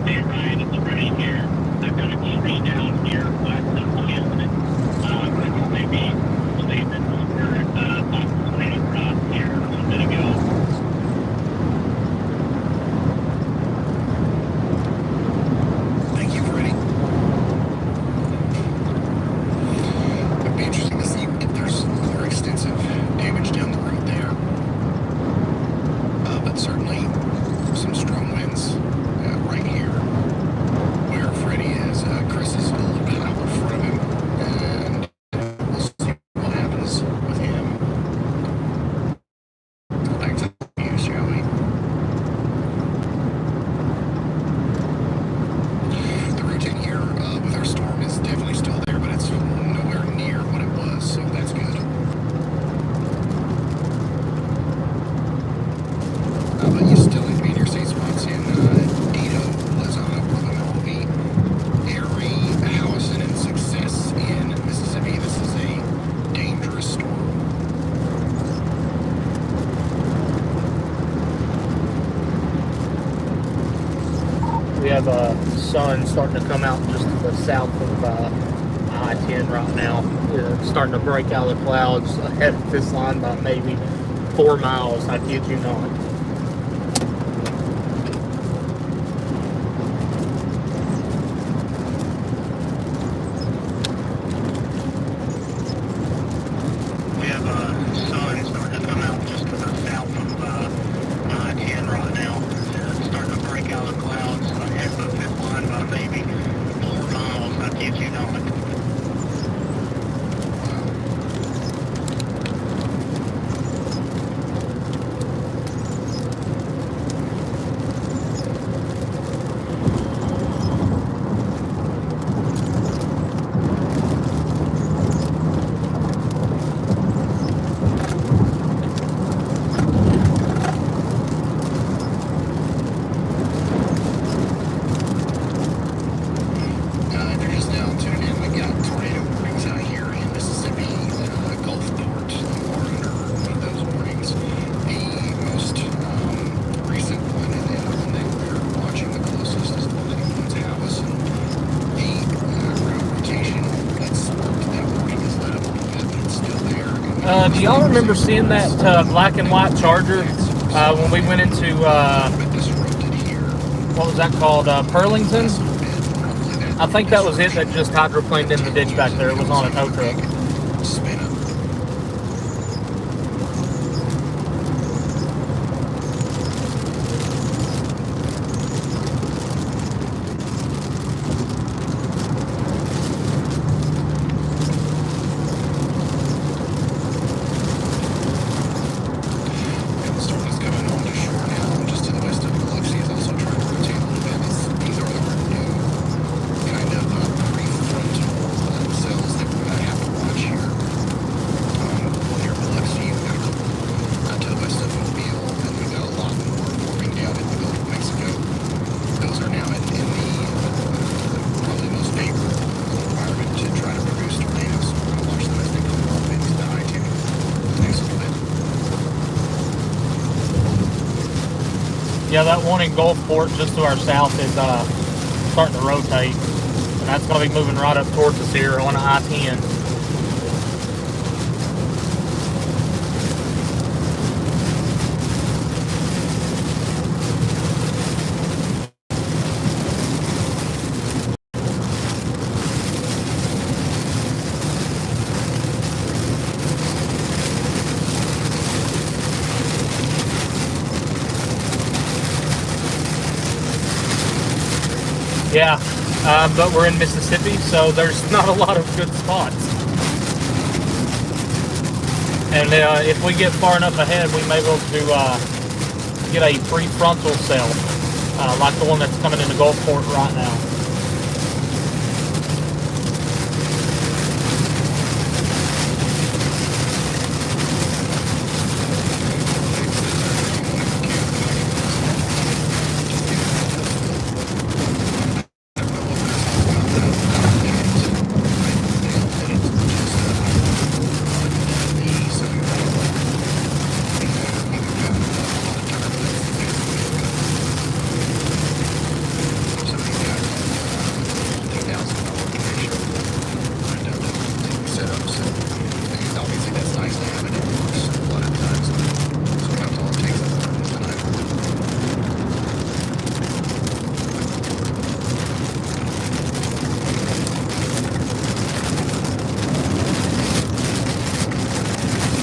Hey Ryan, it's Freddie here. I've got a tree down here west of Camden. Maybe statement over right across here a little bit ago. Thank you, Freddie. It'd be interesting to see if there's more extensive damage down the road there. But certainly some strong winds right here where Freddie is. Chris is a little bit out in front of him, and we'll see what happens with him. Back to you, shall we? The routine here with our storm is definitely still there, but it's nowhere near what it was, so that's good. But you still need to be in your safe spots in Dito, Lizana, Brooklyn, Albee, Erie, Howison, and Success in Mississippi. This is a dangerous storm. We have sun starting to come out just to the south of I-10 right now. It's starting to break out of the clouds ahead of this line by maybe 4 miles. I kid you not. We have sun starting to come out just to the south of I-10 right now. It's starting to break out of the clouds ahead of this line by maybe 4 miles. I kid you not. do y'all remember seeing that black and white Charger when we went into, what was that called, Pearlington? I think that was it that just hydroplaned in the ditch back there. It was on a tow truck. Yeah, that one in Gulfport just to our south is starting to rotate. And that's going to be moving right up towards us here on I-10. Yeah, but we're in Mississippi, so there's not a lot of good spots. And if we get far enough ahead, we may be able to get a prefrontal cell, like the one that's coming into Gulfport right now.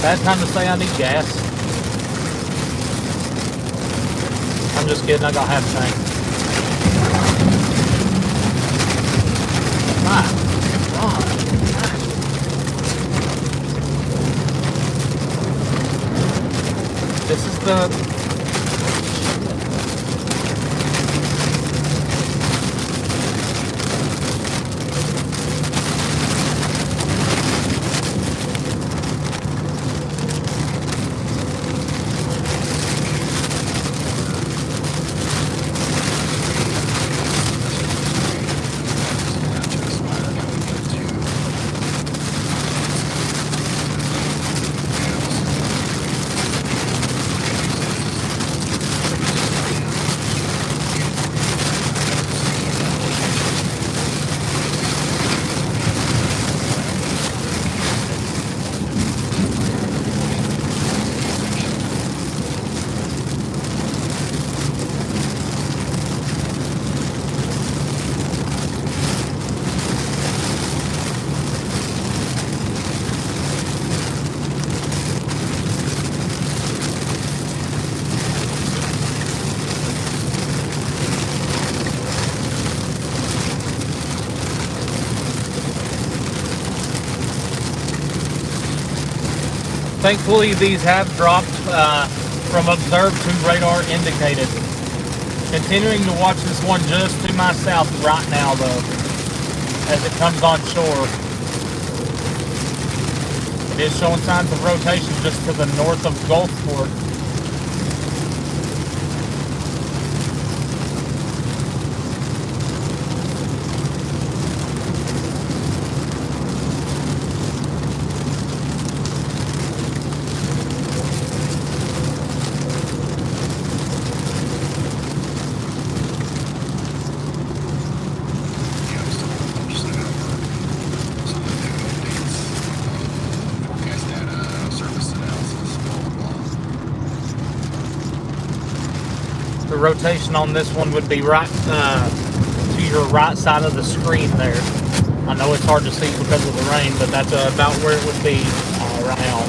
Bad time to say I need gas. I'm just kidding, I got half a tank. My God. This is the... Thankfully, these have dropped from observed to radar indicated. Continuing to watch this one just to my south right now, though, as it comes on shore. It is showing signs of rotation just to the north of Gulfport. Services The rotation on this one would be right to your right side of the screen there. I know it's hard to see because of the rain, but that's about where it would be right now.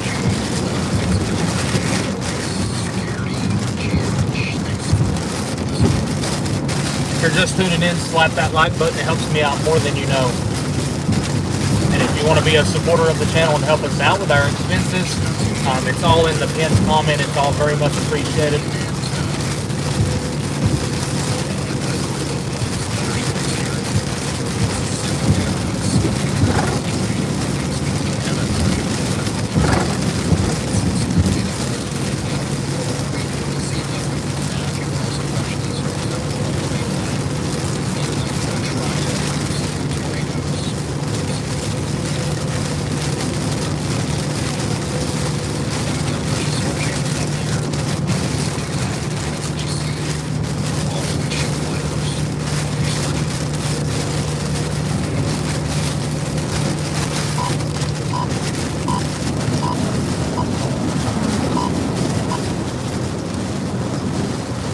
If you're just tuning in, slap that like button. It helps me out more than you know. And if you want to be a supporter of the channel and help us out with our expenses, it's all in the pinned comment. It's all very much appreciated.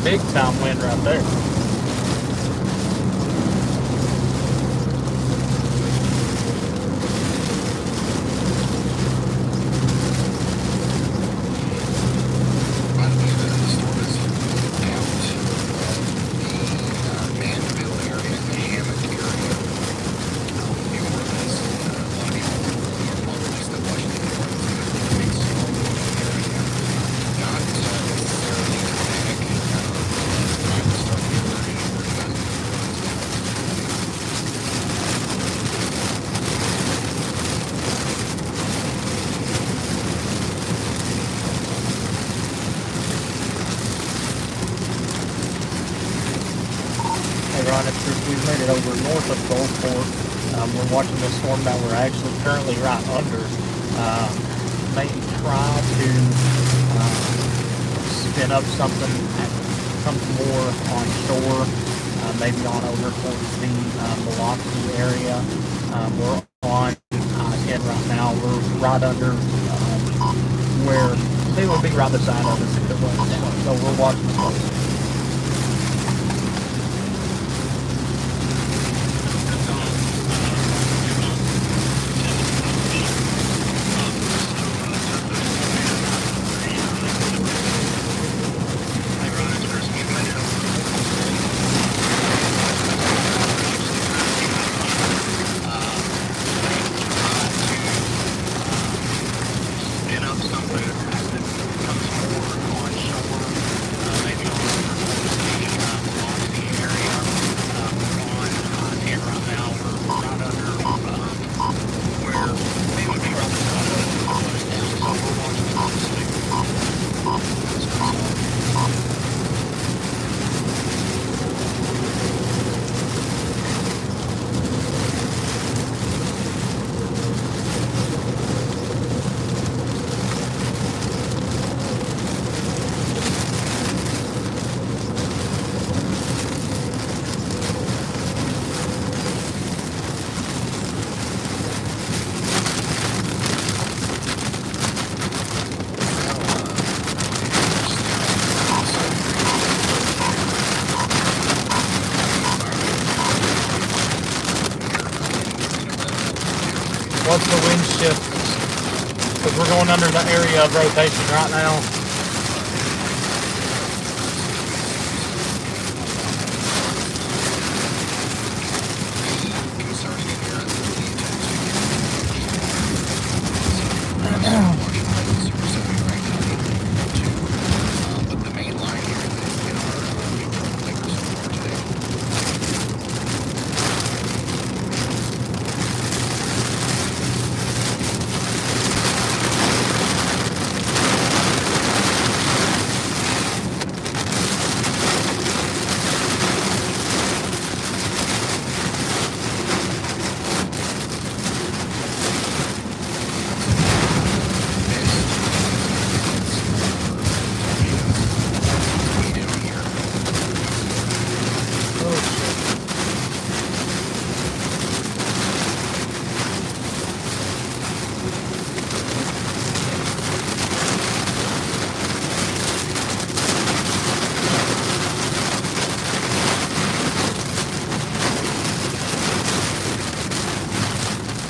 Big time wind right there. We've made it over north of Gulfport. We're watching this storm that we're actually currently right under. Maybe try to spin up something more on shore, maybe on over towards the Milwaukee area. We're on I-10 right now. We're right under where they would be right beside of us if it was down. So we're watching the boat. What's the wind shift? Because we're going under the area of rotation right now.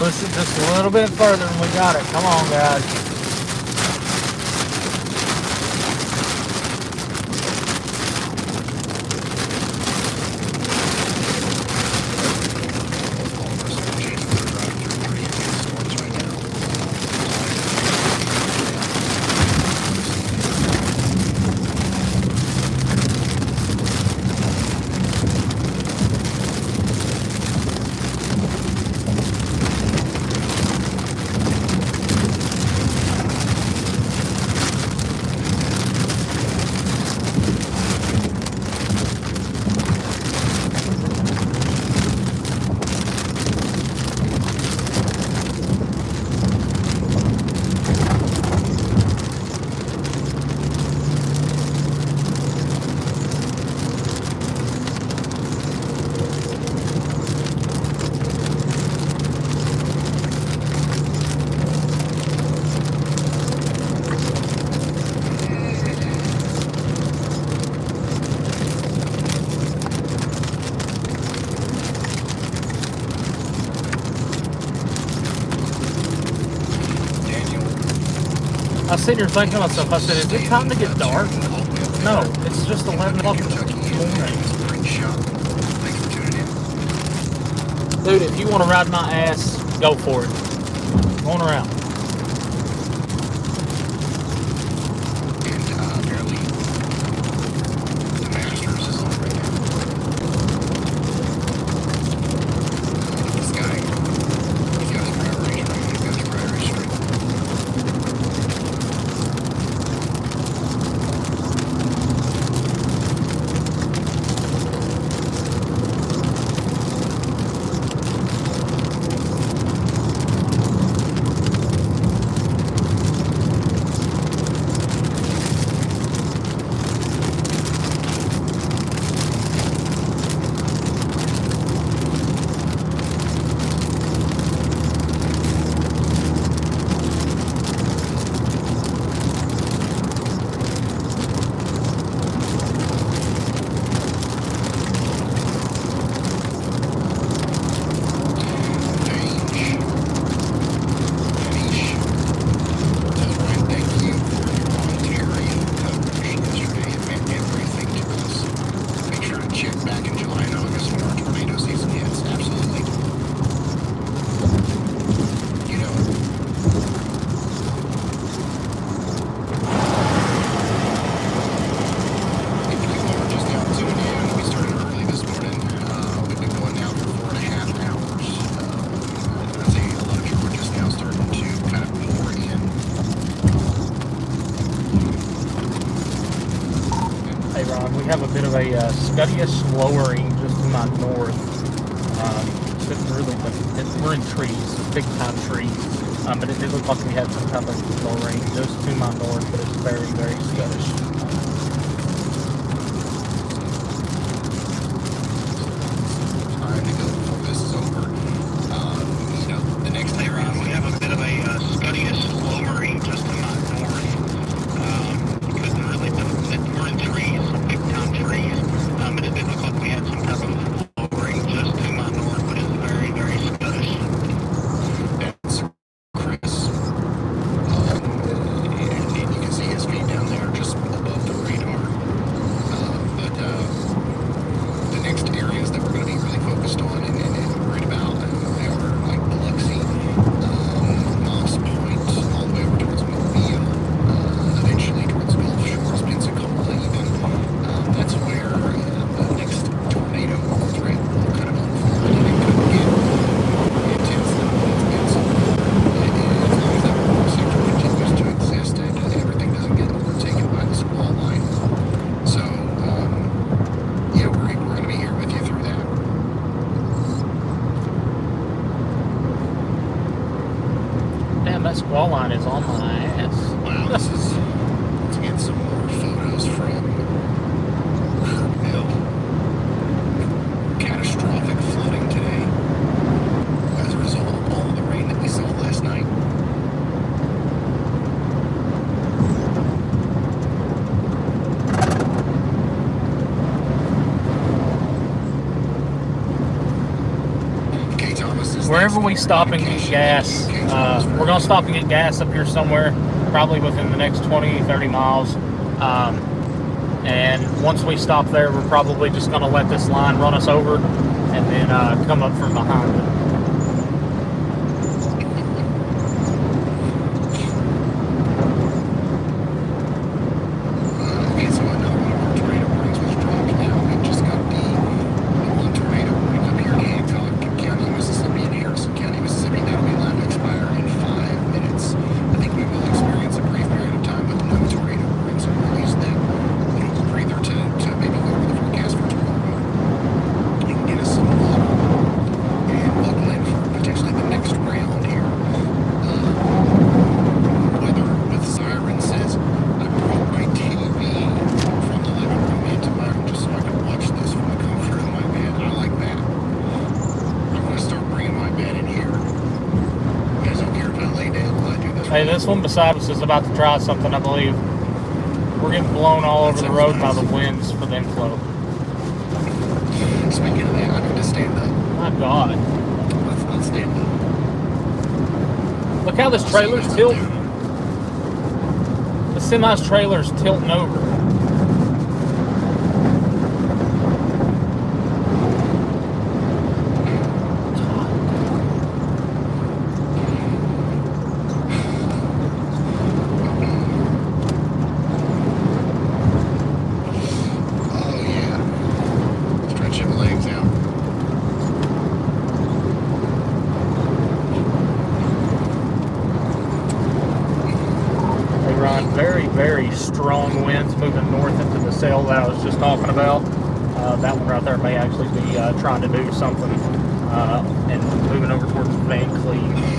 Push it just a little bit further and we got it. Come on, guys. I was sitting here thinking to myself, I said, is it time to get dark? No, it's just 11 o'clock in the morning. Dude, if you want to ride my ass, go for it. Going around. We have a bit of a scuddiest lowering just to my north. We're in trees, big time trees. But it did look like we had some type of lowering just to my north, but it's very, very scuddish. That squall line is on my ass. Wow, let's get some more photos from catastrophic flooding today as a result of all the rain that we saw last night. wherever we stop and get gas, we're going to stop and get gas up here somewhere, probably within the next 20, 30 miles. And once we stop there, we're probably just going to let this line run us over and then come up from behind it. Hey, this one beside us is about to try something, I believe. We're getting blown all over the road by the winds for the inflow. Speaking of that, I need to stand up. My God. Let's stand up. Look how this trailer's tilting. The semi's trailer's tilting over. Very strong winds moving north into the Zelle that I was just talking about. That one right there may actually be trying to do something and moving over towards Van Cleve.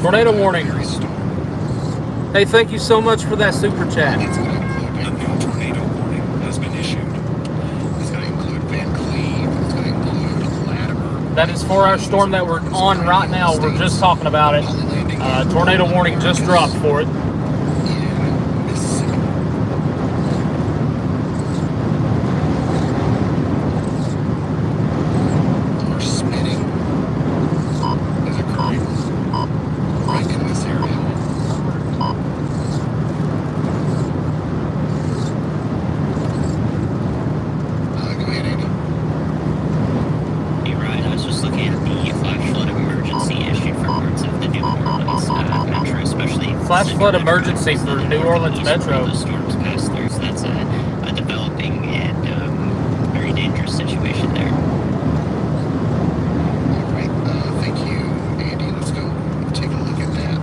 Tornado warning. Hey, thank you so much for that super chat. A new tornado warning has been issued. It's going to include Van Cleve. It's going to include Latimer. That is for our storm that we're on right now. We're just talking about it. Tornado warning just dropped for it. Flash flood emergency for New Orleans Metro. The storms pass through, so that's a developing and very dangerous situation there. All right, thank you, Andy. Let's go take a look at that.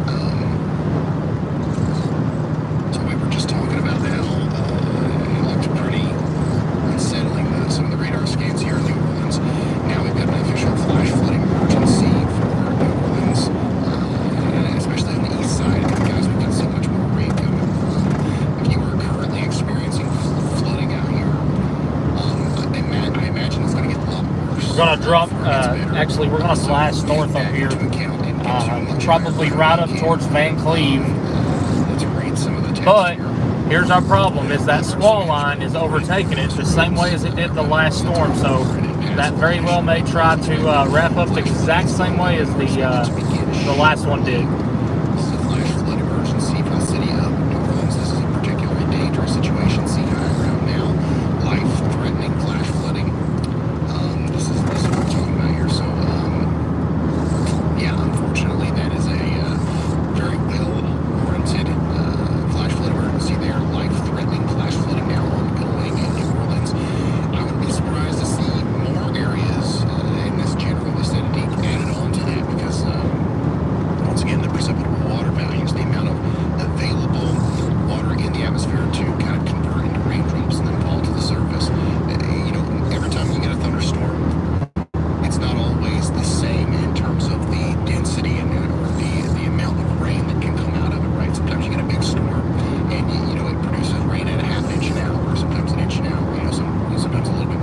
So we were just talking about how it looked pretty unsettling, some of the radar scans here in New Orleans. Now we've got an official flash flood emergency for New Orleans, especially on the east side. Guys, we've got so much more rain coming. If you are currently experiencing flooding out here, I imagine it's going to get a lot worse. We're going to drop, actually, we're going to blast north up here. Probably right up towards Van Cleve. Let's read some of the text But here. here's our problem, is that squall line is overtaking it the same way as it did the last storm. So that very well may try to wrap up the exact same way as the last one did.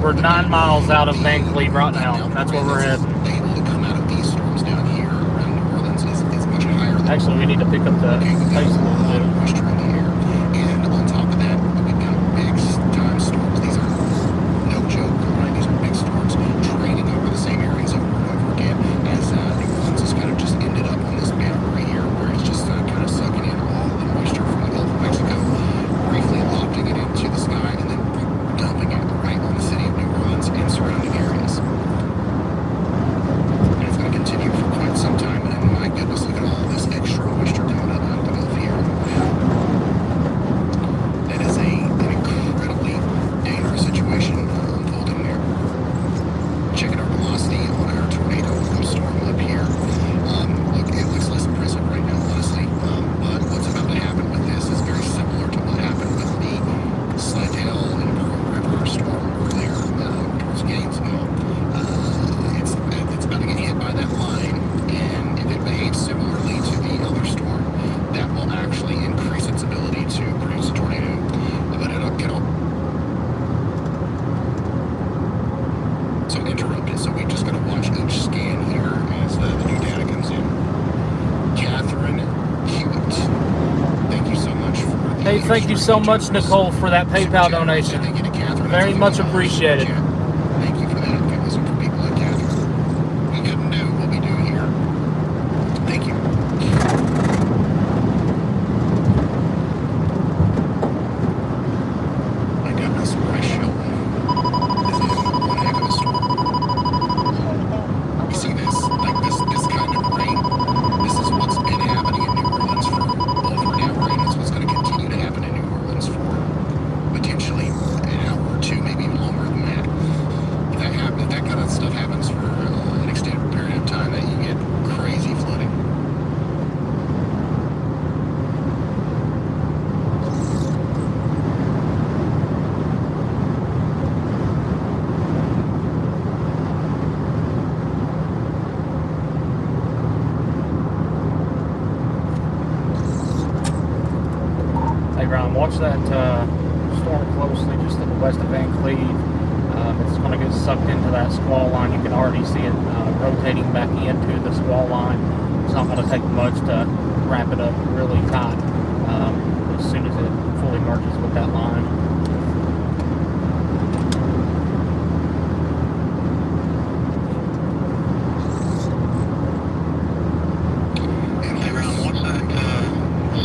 We're 9 miles out of Van Cleve right now. That's where we're heading. Able to come out of these storms down here around New Orleans is much higher than Actually, we need to pick up the pace a little bit. moisture in the air. And on top of that, we've got big time storms. These are no joke, right? These are big storms draining over the same areas over and over again as New Orleans has kind of just ended up on this boundary here where it's just kind of sucking in all the moisture from the Gulf of Mexico, briefly lofting it into the sky, and then dumping it right on the city of New Orleans and surrounding areas. And it's going to continue for quite some time. And my goodness, look at all this extra moisture coming up out of the Gulf here. That is an incredibly dangerous situation unfolding there. Checking our velocity on our tornado storm up here. Look, it looks less impressive right now, honestly. But what's about to happen with this is very similar to what happened with the Slidell and Pearl River storm earlier towards Gainesville. It's about to get hit by that line, and if it behaves similarly to the other storm, that will actually increase its ability to produce a tornado. But it'll get all so interrupted. So we just got to watch each scan here as the new data comes in. Catherine Hewitt, thank you so much for the Hey, thank you so much, Nicole, for that PayPal donation. Thank you to Catherine. Very much appreciated. Thank you for that. Give us some for people like Catherine. We couldn't do what we do here. Thank you. My goodness, Bryce Shelton is in one heck of a storm. You see this? Like this kind of rain. This is what's been happening in New Orleans for over an hour, and it's what's going to continue to happen in New Orleans for potentially an hour or two, maybe even longer than that. If that kind of stuff happens for an extended period of time, that you get crazy flooding. Hey, Ryan, watch that storm closely just to the west of Van Cleve. It's going to get sucked into that squall line. You can already see it rotating back into the squall line. It's not going to take much to wrap it up really tight as soon as it fully merges with that line. Hey, Ron, watch that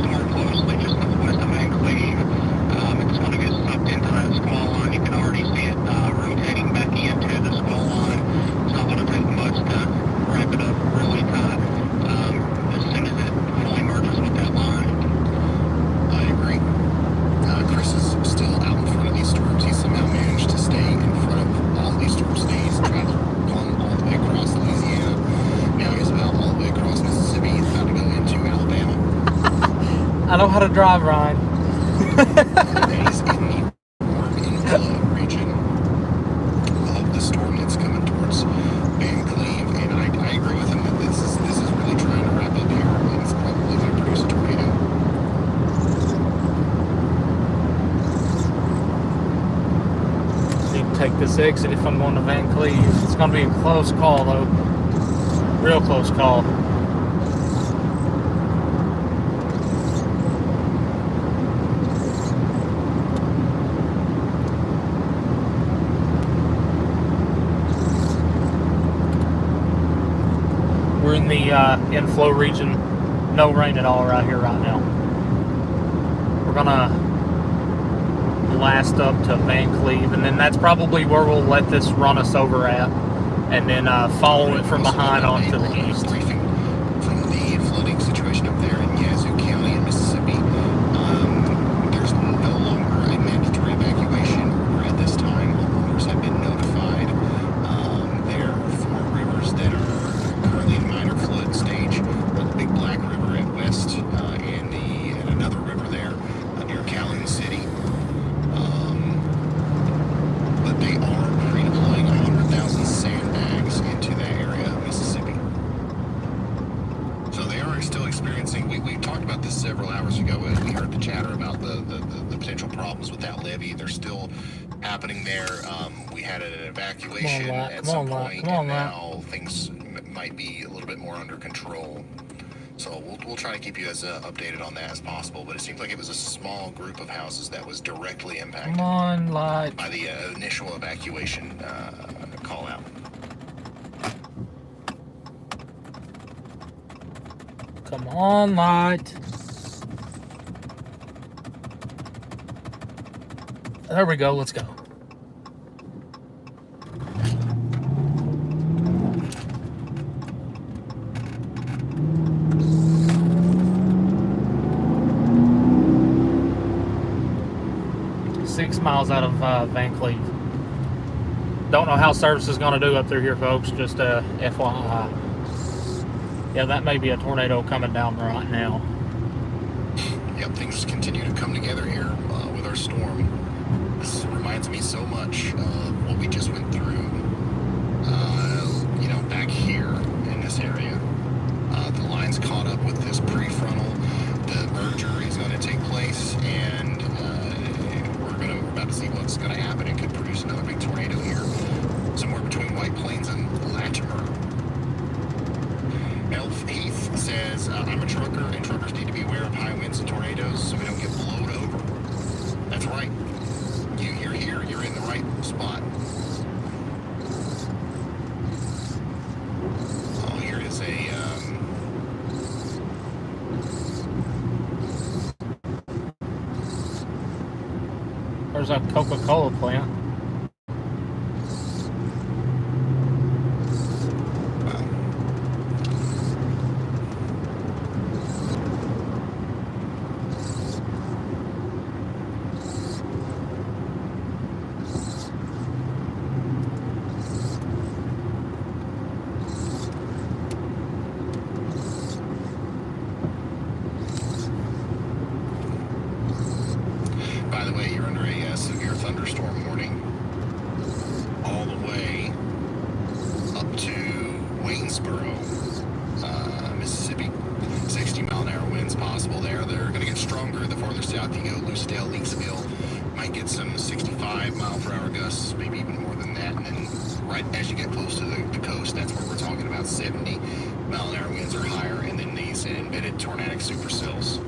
storm closely just to the west of Van Cleve. It's going to get sucked into that squall line. You can already see it rotating back into the squall line. It's not going to take much to wrap it up really tight as soon as it fully merges with that line. I agree. Chris is still out in front of these storms. He's somehow managed to stay in front of all these storm stays, traveled on all the way across Louisiana. Now he's about all the way across Mississippi. He's about to go into Alabama. I know how to drive, Ryan. And he's in the warm inflow region of the storm that's coming towards Van Cleve. And I agree with him that this is really trying to wrap up here, and it's probably going to produce a tornado. Need to take this exit if I'm going to Van Cleve. It's going to be a close call, though. Real close call. We're in the inflow region. No rain at all right here right now. We're gonna blast up to Van Cleve, and then that's probably where we'll let this run us over at, and then follow it from behind onto the east. Briefing from the flooding situation up there in Yazoo County in Mississippi. There's no longer a mandatory evacuation order at this time. Homeowners have been notified. There are 4 rivers that are currently in minor flood stage. The Big Black River at west, and another river there near Calhoun City. But they are pre-deploying 100,000 sandbags into that area of Mississippi. had an evacuation at some point, and now things might be a little bit more under control. So we'll try to keep you as updated on that as possible. But it seems like it was a small group of houses that was directly impacted by the initial evacuation call out. Come on, light. There we go. Let's go. Miles out of Van Cleve. Don't know how service is going to do up through here, folks. Just FYI. Yeah, that may be a tornado coming down right now. Yep, things continue to come together here with our storm. This reminds me so much of what we just went through, back here in this area. The line's caught up with this prefrontal. The merger is going to take place, and we're about to see what's going to happen. It could produce another big tornado here, somewhere between White Plains and Latimer. Elf Heath says, I'm a trucker, and truckers need to be aware of high winds and tornadoes so we don't get blown over. That's right. You're here. You're in the right spot. Oh, here is a... There's a Coca-Cola plant. By the way, you're under a severe thunderstorm warning all the way up to Waynesboro, Mississippi. 60-mile-an-hour winds possible there. They're going to get stronger the farther south you go. Lucedale, Leakesville might get some 65-mile-per-hour gusts, maybe even more than that. And then right as you get close to the coast, that's where we're talking about 70-mile-an-hour winds or higher, and then these embedded tornadic supercells.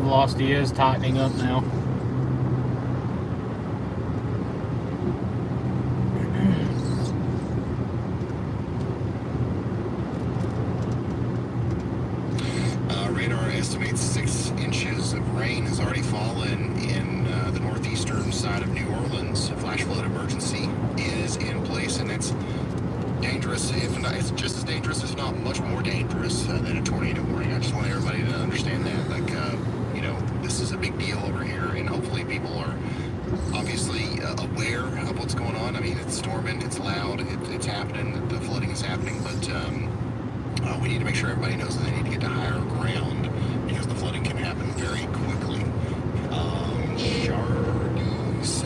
Velocity is tightening up now. Radar estimates 6 inches of rain has already fallen in the northeastern side of New Orleans. A flash flood emergency is in place, and it's dangerous. If not, it's just as dangerous, if not much more dangerous than a tornado warning. I just want everybody to understand that. This is a big deal over here, and hopefully people are obviously aware of what's going on. I mean, it's storming, it's loud, it's happening, the flooding is happening, but we need to make sure everybody knows that they need to get to higher ground because the flooding can happen very quickly. Shardies,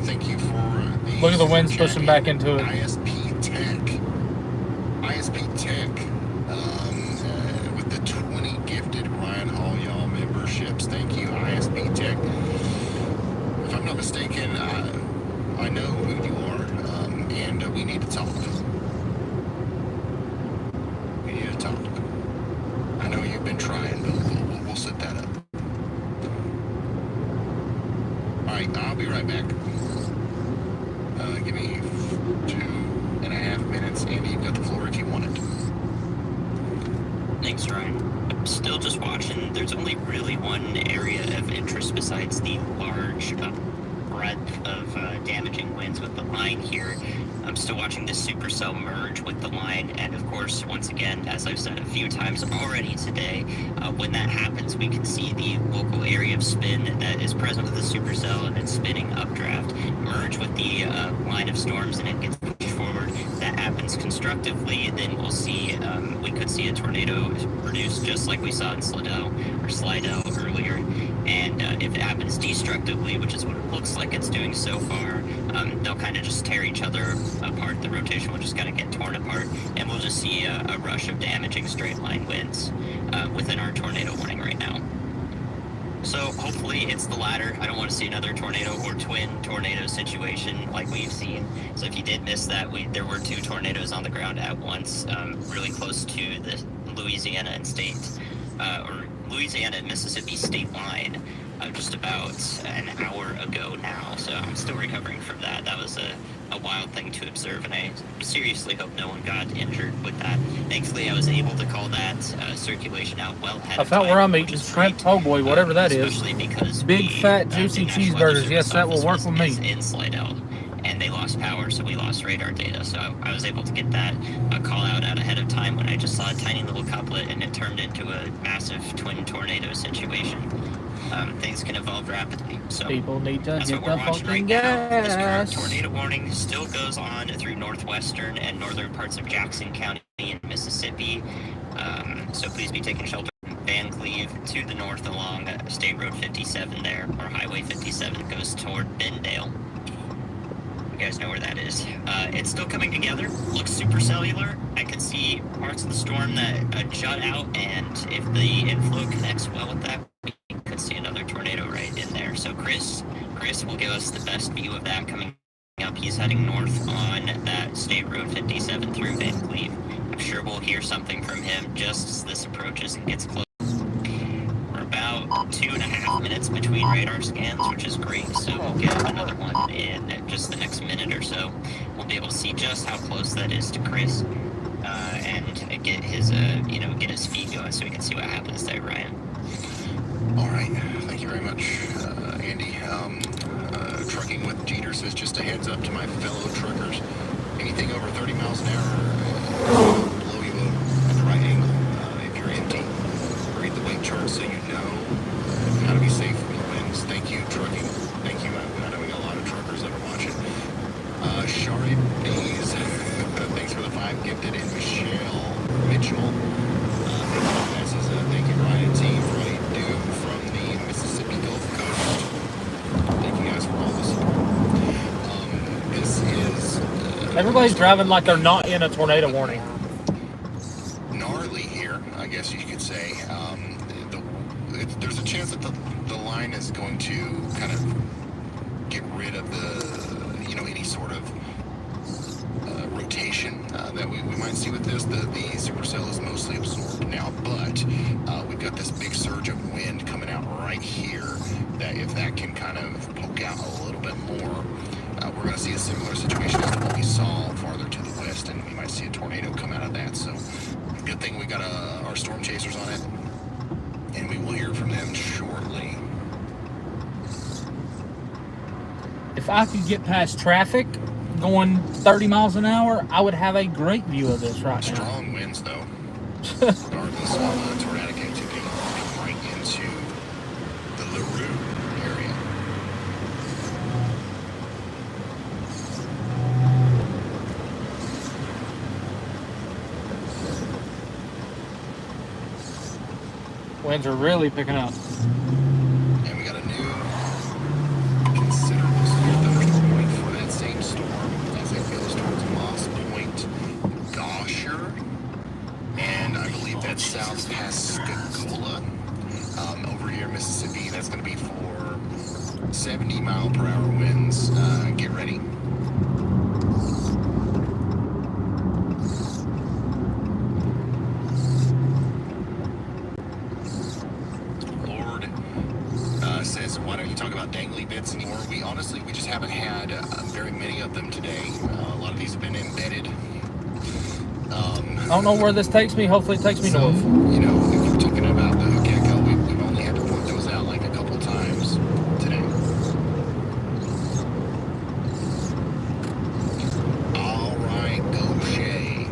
thank you for the... Look at the winds pushing back into it. ISP Tech, with the 20 gifted Ryan Hall, y'all, memberships. Thank you, ISP Tech. If I'm not mistaken, I know who you are, and we need to talk. We need to talk. I know you've been trying, but we'll set that up. Alright, I'll be right back. Give me 2.5 minutes. Andy, you've got the floor if you want it. Thanks, Ryan. I'm still just watching. There's only really one area of interest besides the large breadth of damaging winds with the line here. I'm still watching this supercell merge with the line, and of course, once again, as I've said a few times already today, when that happens, we can see the local area of spin that is present with the supercell, and it's spinning updraft, merge with the line of storms, and it gets pushed forward. That happens happens constructively, then we'll see, we could see a tornado produce just like we saw in Slidell earlier. And if it happens destructively, which is what it looks like it's doing so far, they'll kind of just tear each other apart. The rotation will just kind of get torn apart, and we'll just see a rush of damaging straight line winds within our tornado warning right now. So hopefully it's the latter. I don't want to see another tornado or twin tornado situation like we've seen. So if you did miss that, there were 2 tornadoes on the ground at once, really close to the Louisiana and Louisiana and Mississippi state line, just about an hour ago now. So I'm still recovering from that. That was a wild thing to observe, and I seriously hope no one got injured with that. Thankfully, I was able to call that circulation out well ahead I of felt time, where I'm which eating is shrimp great, po' boy, whatever that is. especially because Big fat juicy the National Weather cheeseburgers. Yes, Service that will office work with was me. in Slidell, and they lost power, so we lost radar data. So I was able to get that call out ahead of time when I just saw a tiny little couplet, and it turned into a massive twin tornado situation. Things can evolve rapidly. So People need to that's get what we're the watching fucking right now. This current gas. tornado warning still goes on through northwestern and northern parts of Jackson County in Mississippi. So please be taking shelter from Van Cleve to the north along State Road 57 there, or Highway 57 goes toward Bendale. You guys know where that is. It's still coming together. Looks supercellular. I can see parts of the storm that jut out, and if the inflow connects well with that, we could see another tornado right in there. So Chris will give us the best view of that coming up. He's heading north on that State Road 57 through Van Cleve. I'm sure we'll hear something from him just as this approaches and gets close. We're about 2.5 minutes between radar scans, which is great. So we'll get another one in just the next minute or so. We'll be able to see just how close that is to Chris, and get his, get his feed going so we can see what happens there, Ryan. All right, thank you very much, Andy. Trucking with Jeter says, just a heads up to my fellow truckers. Anything over 30 miles an hour blow you at the right angle. If you're empty, read the weight chart so you know how to be safe from the winds. Thank you, trucking. Thank you. I know we got a lot of truckers that are watching. Shari Days, thanks for the 5 gifted, and Michelle Mitchell. Thank you, Ryan and team, for what you do from the Mississippi Gulf Coast. Thank you guys for all the support. This is... Everybody's driving like they're not in a tornado warning. Gnarly here, I guess you could say. There's a chance that the line is going to kind of get rid of any sort of rotation that we might see with this. The supercell is mostly absorbed now, but we've got this big surge of wind coming out right here that if that can kind of poke out a little bit more, we're going to see a similar situation as to what we saw farther to the west, and we might see a tornado come out of that. So good thing we got our storm chasers on it, and we will hear from them shortly. If I could get past traffic going 30 miles an hour, I would have a great view of this right now. Strong winds, though. Regardless of tornadic activity, coming right into the LaRue area. Winds are really picking up. And we got a new considerable severe thunderstorm warning for that same storm as it goes towards Moss Point, Gosher, and I believe that's south past Pascagoula. Over here in Mississippi, that's going to be for 70-mile-per-hour winds. Get ready. Says, why don't you talk about dangly bits anymore? We just haven't had very many of them today. A lot of these have been embedded. I don't know where this takes me. Hopefully it takes me north. You know, if you're talking about the gecko, we've only had to point those out like a couple times today. All right, go Shay.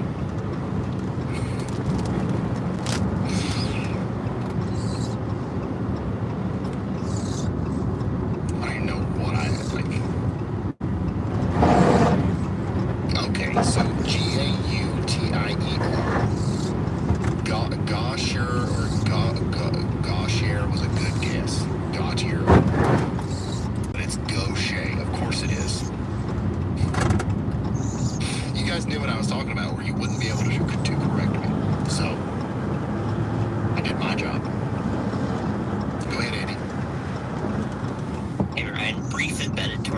I don't know what I like. Okay, so GAU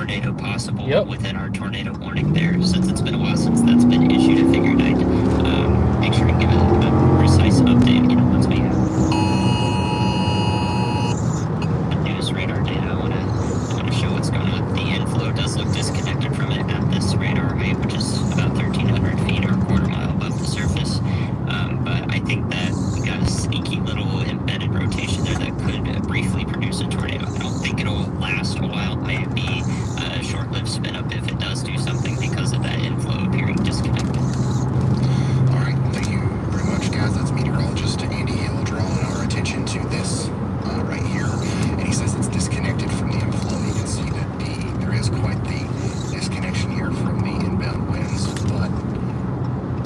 tornado possible within our tornado warning there. Since it's been a while since that's been issued, I figured I'd make sure to give a precise update, once we have news radar data. I want to show what's going on. The inflow does look disconnected from it at this radar height, which is about 1,300 feet or a quarter mile above the surface. But I think that we got a sneaky little embedded rotation there that could briefly produce a tornado. I don't think it'll last a while. It may be a short-lived spin up if it does do something because of that inflow appearing disconnected. All right, thank you very much, guys. That's meteorologist Andy Hill drawing our attention to this right here, and he says it's disconnected from the inflow. You can see that there is quite the disconnection here from the inbound winds, but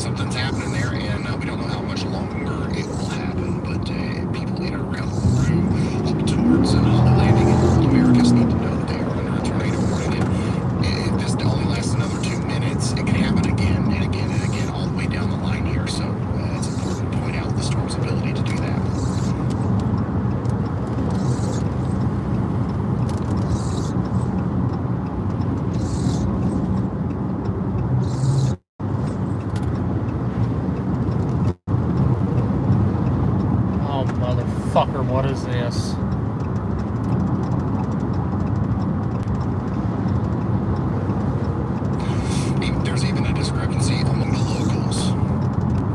something's happening there, and we don't know how much longer it will happen, but people in and around Peru up towards Hollow Landing and Americas need to know that they are under a tornado warning. If this only lasts another 2 minutes, it can happen again and again and again all the way down the line here, so it's important to point out the storm's ability to do that. Oh, motherfucker, what is this? There's even a discrepancy among the locals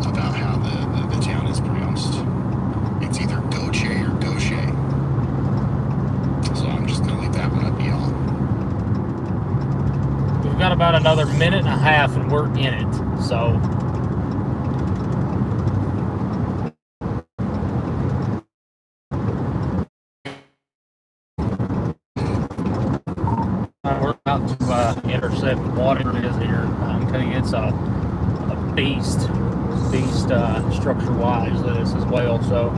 about how the town is pronounced. It's either Goche or Gauche. So I'm just going to leave that one up to y'all. We've got about another minute and a half and we're in it, so... we're about to intercept whatever it is here. I'm telling you, it's a beast structure-wise, this as well, so...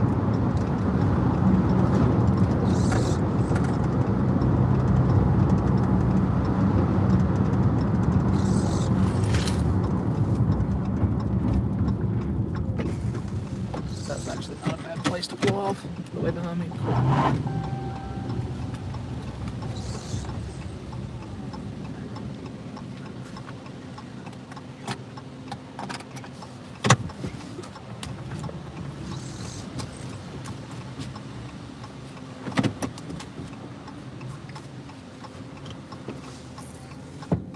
That's actually not a bad place to pull off, the way behind me.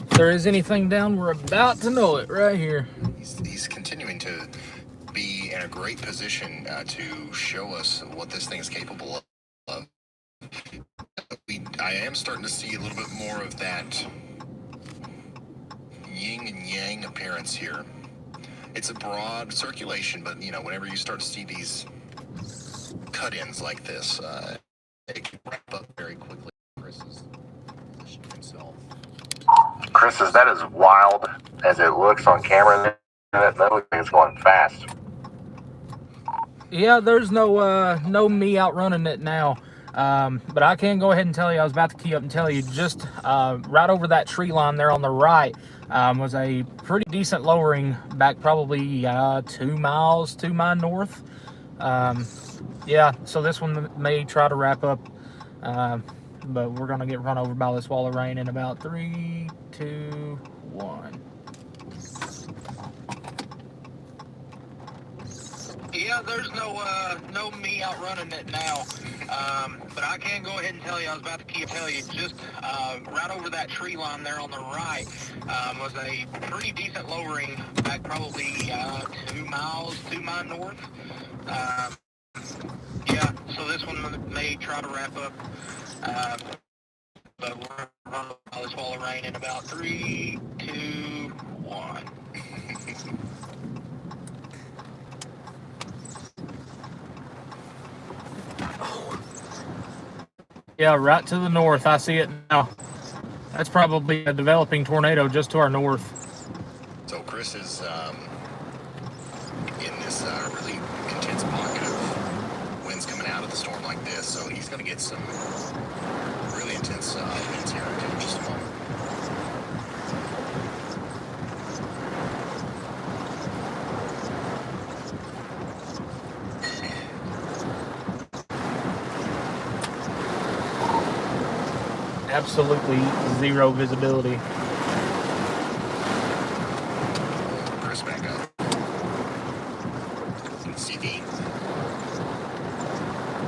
If there is anything down, we're about to know it right here. He's continuing to be in a great position to show us what this thing is capable of. I am starting to see a little bit more of that yin and yang appearance here. It's a broad circulation, but whenever you start to see these cut-ins like this, it can wrap up very quickly. Chris is positioning himself. Chris, is that as wild as it looks on camera? That looks like it's going fast. Yeah, there's no me outrunning it now. But I can go ahead and tell you, I was about to key up and tell you, just right over that tree line there on the right was a pretty decent lowering back probably 2 miles north. Yeah, so this one may try to wrap up, but we're going to get run over by this wall of rain in about 3, 2, 1. Yeah, there's no me outrunning it now. But I can go ahead and tell you, I was about to tell you, just right over that tree line there on the right was a pretty decent lowering back probably 2 miles north. Yeah, so this one may try to wrap up, but we're running by this wall of rain in about 3, 2, 1. Yeah, right to the north. I see it now. That's probably a developing tornado just to our north. So Chris is in this really intense pocket of winds coming out of the storm like this, so he's going to get some really intense winds here in just a moment. absolutely zero visibility. Chris, back up. See the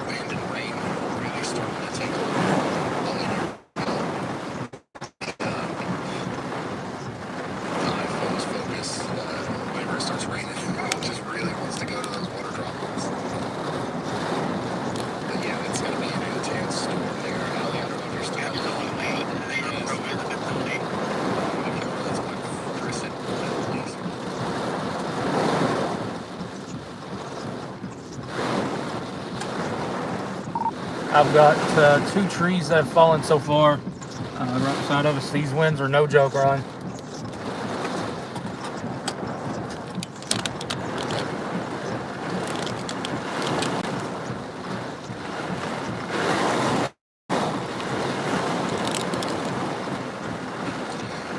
wind and rain really starting to take hold. The iPhone's focus, whenever it starts raining, just really wants to go to those water droplets. But yeah, it's going to be an intense storm there. Ali, I don't know if you're still Absolutely zero visibility. That's what Chris said. Please. I've got 2 trees that have fallen so far right beside of us. These winds are no joke, Ron.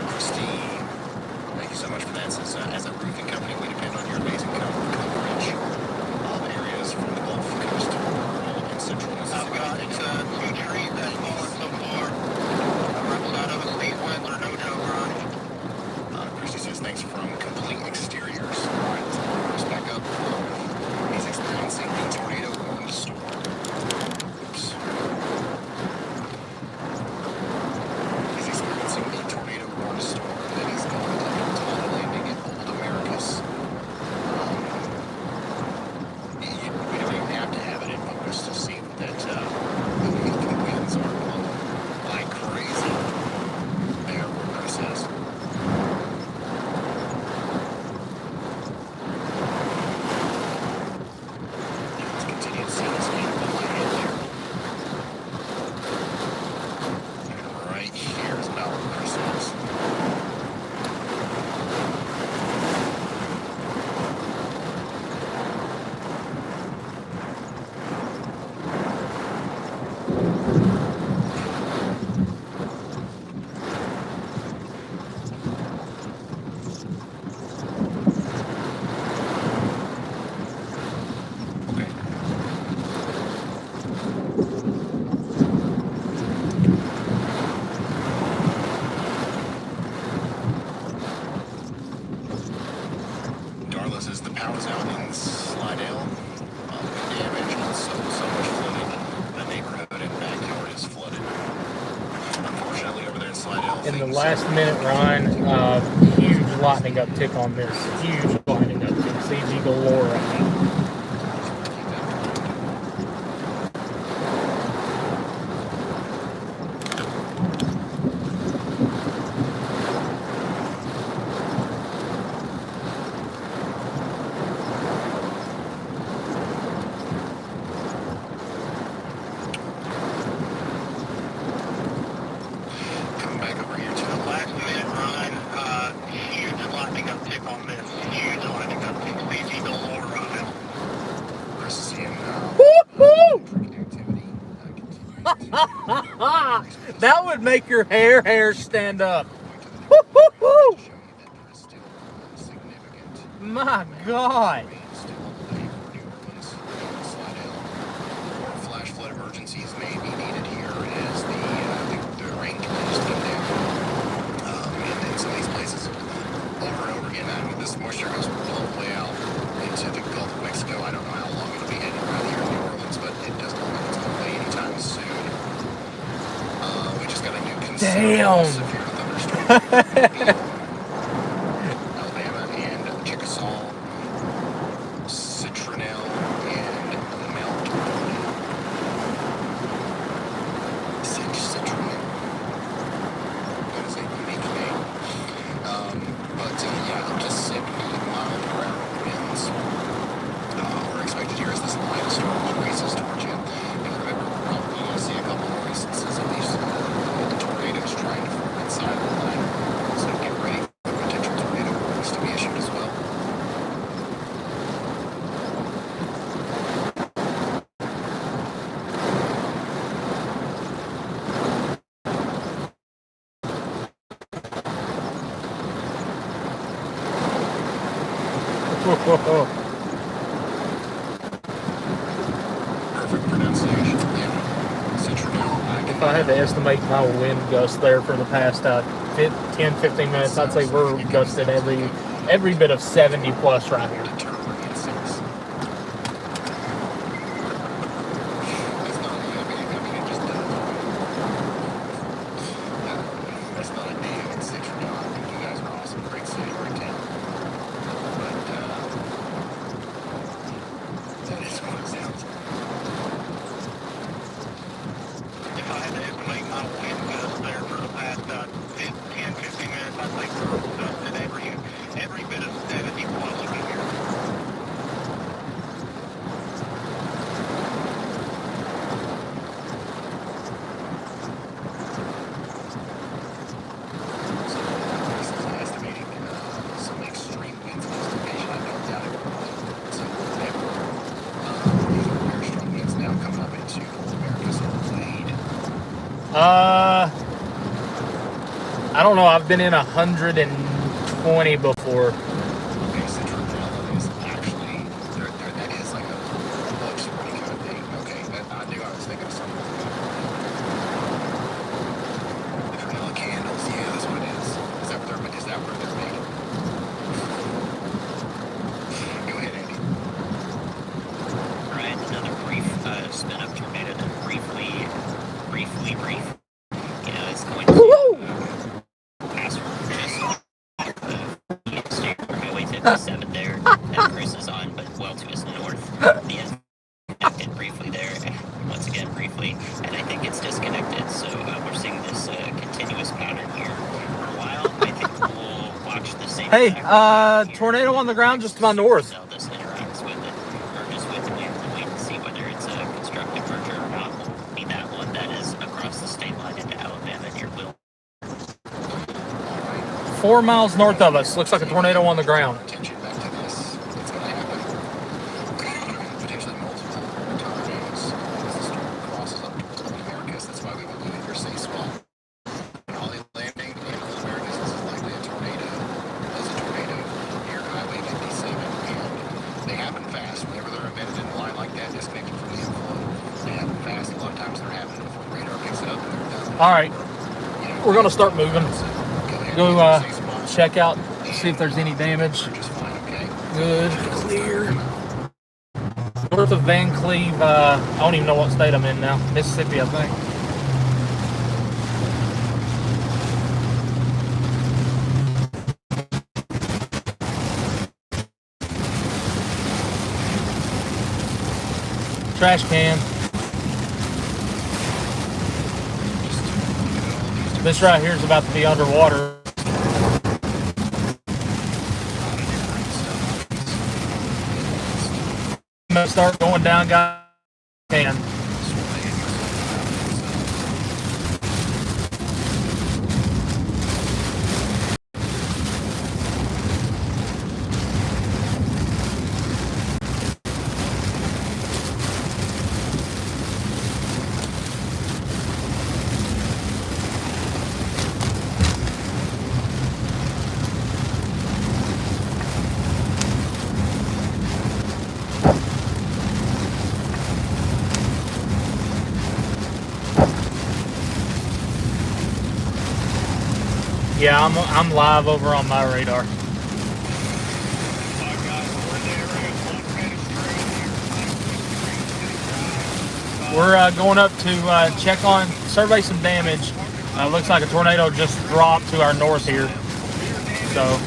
Christine, thank you so much for that. Since as a roofing company, we depend on your amazing coverage of areas from the Gulf Coast to rural and central Mississippi. I've got 2 trees that have fallen so far. Right beside of us, these winds are no joke, Ron. Christy says thanks from Complete Exteriors. All right, let's pull Chris back up. He's experiencing a tornado warned storm. Oops. He's experiencing a tornado warned storm that is going up until the landing at Old Americus. We don't even have to have it in focus to see that the winds are blowing like crazy there where Chris is. Let's continue to see this game behind it there. And right here is about where Chris is. Okay. Darla says the power's out in Slidell. Damage and so much flooded. The neighborhood and backyard is flooded. Unfortunately, over there in Slidell, In the things- last minute, Ryan, huge lightning uptick on this. Huge lightning uptick. CG galore right now. Coming back over here to the Last minute, Ron, huge lightning uptick on this. Huge lightning uptick. CG galore right now. Chris is seeing Woo-hoo! activity That would make your hair stand up. Woo-hoo-hoo! show you that there is still significant My God. rain still on the way for New Orleans and Slidell. More flash flood emergencies may be needed here as the rain continues to come down. And then some of these places over and over again. I mean, this moisture goes all the way out into the Gulf of Mexico. I don't know how long it'll be heading around here in New Orleans, but it doesn't look like it's going away anytime soon. We just got a new Damn. severe thunderstorm. Alabama and Chickasaw, Citronelle, and Mount Vernon. Citronelle. That is a unique name. But yeah, just 70 mile per hour winds are expected here as this line storm races towards you. And remember, we're probably going to see a couple more instances of these tornadoes trying to form inside the line. So get ready for potential tornado warnings to be issued as well. Perfect pronunciation. Yeah. Citronelle. I can if I had to estimate my wind gust there for the past 10, 15 minutes, I'd say we're gusted every bit of 70 plus right here. That's not a day in 6 or not. You guys are awesome. Great city, great town. But that is what it sounds like. If I had to estimate my wind gust there for the past 10, 15 minutes, I'd say we're gusted every bit of 70 plus from here. So this is estimating some extreme winds in this location. I don't doubt it will. So whenever these are very strong winds now coming up into North America, so Wade. I don't know. I've been in 120 before. Okay, Central Valley is actually that is like a bug spreading kind of thing. Okay, I knew I was thinking of something. The vanilla candles, yeah, that's what it is. Is that where they're made? Go ahead, Andy. Ryan, another brief spin up tornado that briefly. You know, it's going to pass just State Highway 57 there that Chris is on, but well to his north. The connected briefly there, once again briefly, and I think it's disconnected. So we're seeing this continuous pattern here for a while. I think we'll watch the same. Hey, tornado on the ground just to my north. How this interacts with it, or just with the wind, and wait and see whether it's a constructive merger or not. Will be that one that is across the state line into Alabama near Will. 4 miles north of us. Looks like a tornado on the ground. Attention back to this. It's going to happen. Potentially multiple tornadoes as the storm crosses up towards the Americas. That's why we want you in your safe spot. Holly Landing in the Americas, this is likely a tornado. There's a tornado near Highway 57, and they happen fast. Whenever they're embedded in a line like that, disconnected from the inflow, they happen fast. A lot of times they're happening before the radar picks it up and they're done. All right, You know, we're gonna start moving. go ahead and Go get your safe spot. check out, see if there's any damage. Just fine, okay? Good, clear. North of Van Cleve, I don't even know what state I'm in now. Mississippi, I think. Trash can. This right here is about to be underwater. I'm gonna start going down, guys. Can. Yeah, I'm live over on my radar. We're going up to check on, survey some damage. Looks like a tornado just dropped to our north here. So.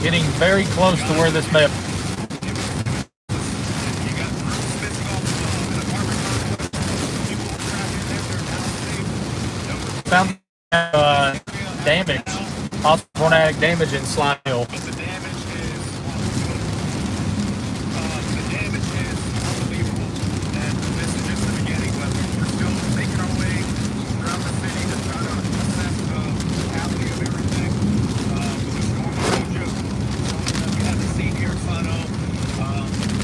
Getting very close to where this may have. Found damage, possible tornadic damage in Slime Hill. The damage is unbelievable. And this is just the beginning, but we're still making our way throughout the city to try to assess the happening of everything. The storm is no joke. We have the scene here in front of.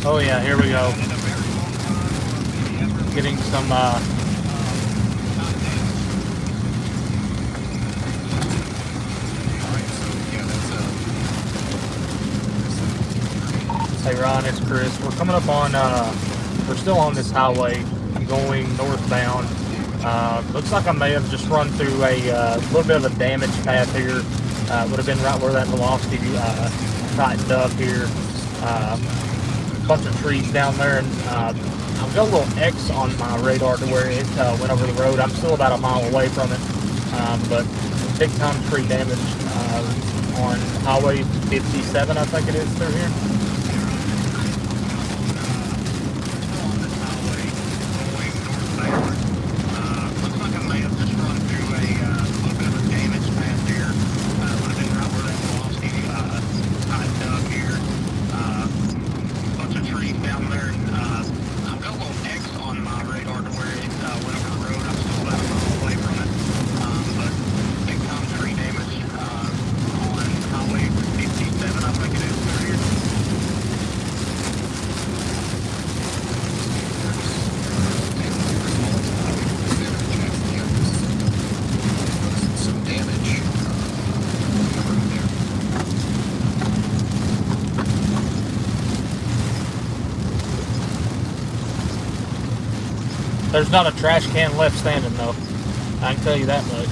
Oh yeah, here we go. In a very long time, Getting some Hey Ron, it's Chris. We're coming up on, we're still on this highway going northbound. Looks like I may have just run through a little bit of a damaged path here. Would have been right where that velocity tightened up here. Bunch of trees down there, and I've got a little X on my radar to where it went over the road. I'm still about a mile away from it, but big time tree damage on Highway 57, I think it is through here. There's not a trash can left standing though. I can tell you that much.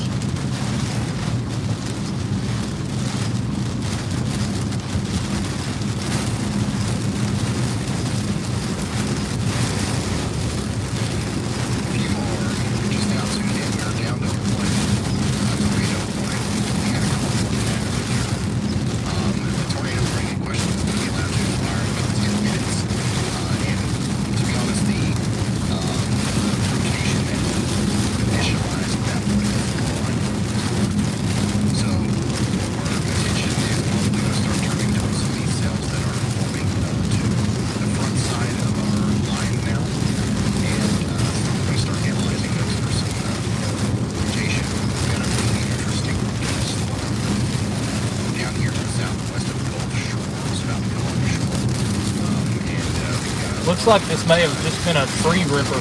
Looks like this may have just been a tree ripper.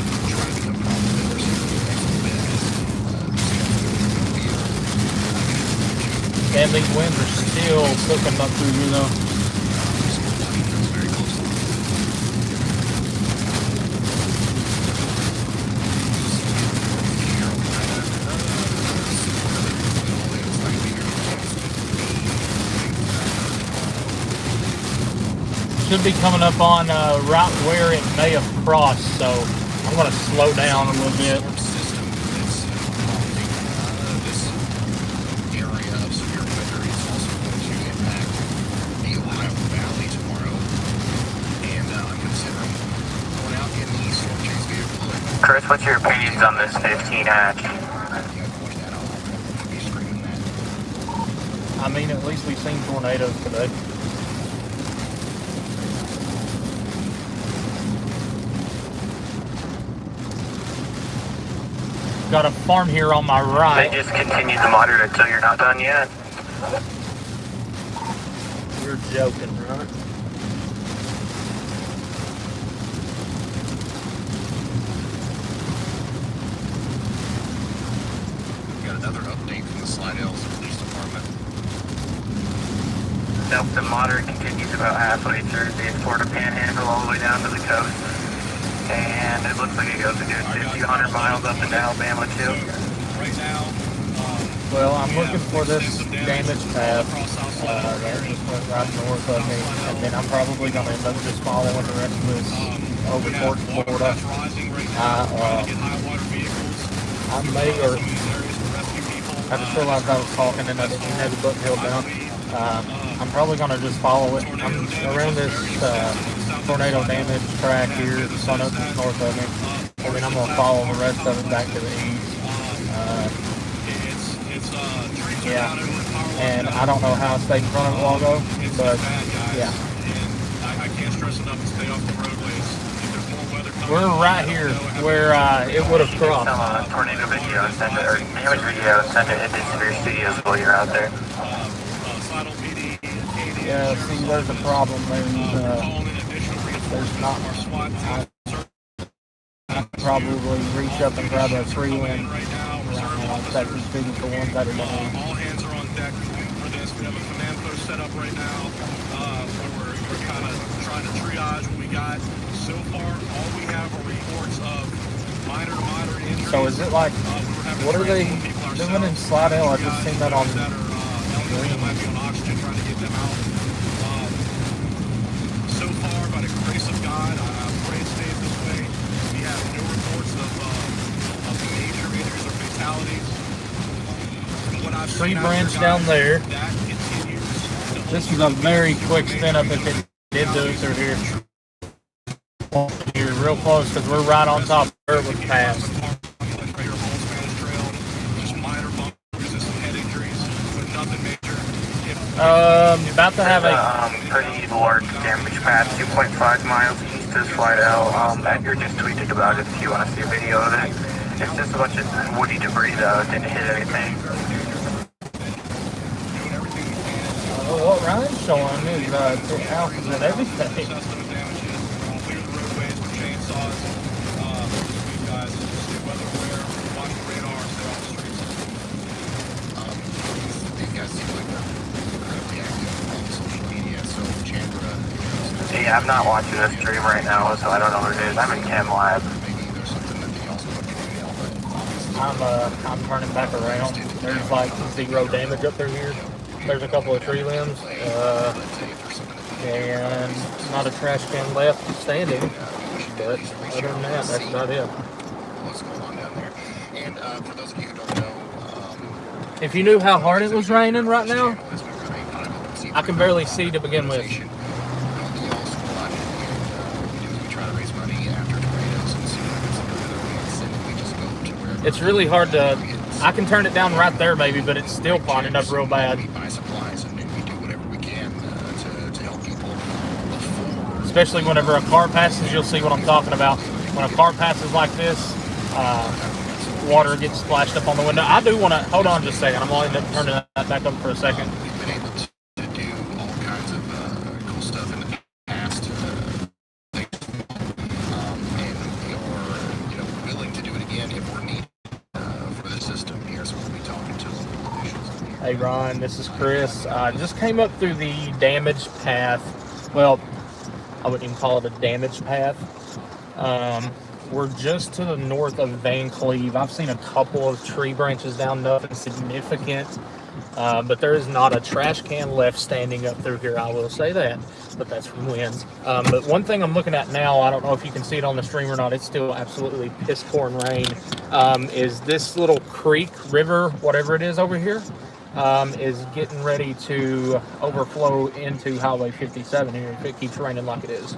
And these winds are still cooking up through here though. Should be coming up on right where it may have crossed, so I'm going to slow down a little bit. This area of severe weather is also going to impact the Ohio Valley tomorrow, and I'm considering going out in the storm chase vehicle. Chris, what's your opinions on this 15 hatch? I mean, at least we've seen tornadoes today. Got a farm here on my right. They just continue to monitor until you're not done yet. You're joking, right? We got another update from the Slidell Police Department. Nope, the monitor continues about halfway through the Florida Panhandle all the way down to the coast. And it looks like it goes a good 50, 100 miles up into Alabama too. Right now, well, I'm looking for this damaged path that just went right north of me, and then I'm probably going to end up just following the rest of this over towards Florida. I may, or I just realized I was talking and I didn't have the button held down. I'm probably going to just follow it. I'm around this tornado damage track here, just north of me. And then I'm going to follow the rest of it back to the east. Yeah. And I don't know how I stayed in front of it while ago, but yeah. I can't stress enough to stay off the roadways. If there's more weather coming, we're right here where it would have crossed. Some tornado video sent it, or damage video sent it into your studios while you're out there. Yeah, see, there's a problem. There's not. I could probably reach up and grab a tree limb right now. That's as big as the ones that are down. All hands are on deck for this. We have a command post set up right now where we're kind of trying to triage what we got. So far, all we have are reports of minor to moderate injuries. So is it like, what are they doing in Slidell? I just seen that on might be on oxygen, trying to get them out. So far, by the grace of God, I pray it stays this way. We have no reports of major injuries or fatalities. What I've tree seen branch down there. This is a very quick spin up if it did do it through here. You're real close because we're right on top of where it was passed. About to have a pretty large damage path, 2.5 miles east of Slidell. That you're just tweeted about it if you want to see a video of it. It's just a bunch of woody debris though, it didn't hit anything. What Ryan's showing is the houses and everything. Yeah, I'm not watching this stream right now, so I don't know what it is. I'm in Chem Lab. I'm turning back around. There's like 0 damage up through here. There's a couple of tree limbs, and not a trash can left standing. But other than that, that's about it. If you knew how hard it was raining right now, I can barely see to begin with. It's really hard to. I can turn it down right there, maybe, but it's still ponding up real bad. Especially whenever a car passes, you'll see what I'm talking about. When a car passes like this, water gets splashed up on the window. I do want to hold on just a second. I'm going to end up turning that back up for a second. Hey Ron, this is Chris. Just came up through the damaged path. Well, I wouldn't even call it a damaged path. We're just to the north of Van Cleve. I've seen a couple of tree branches down, nothing significant. But there is not a trash can left standing up through here, I will say that. But that's from winds. But one thing I'm looking at now, I don't know if you can see it on the stream or not, it's still absolutely piss pouring rain, is this little creek, river, whatever it is over here, is getting ready to overflow into Highway 57 here if it keeps raining like it is.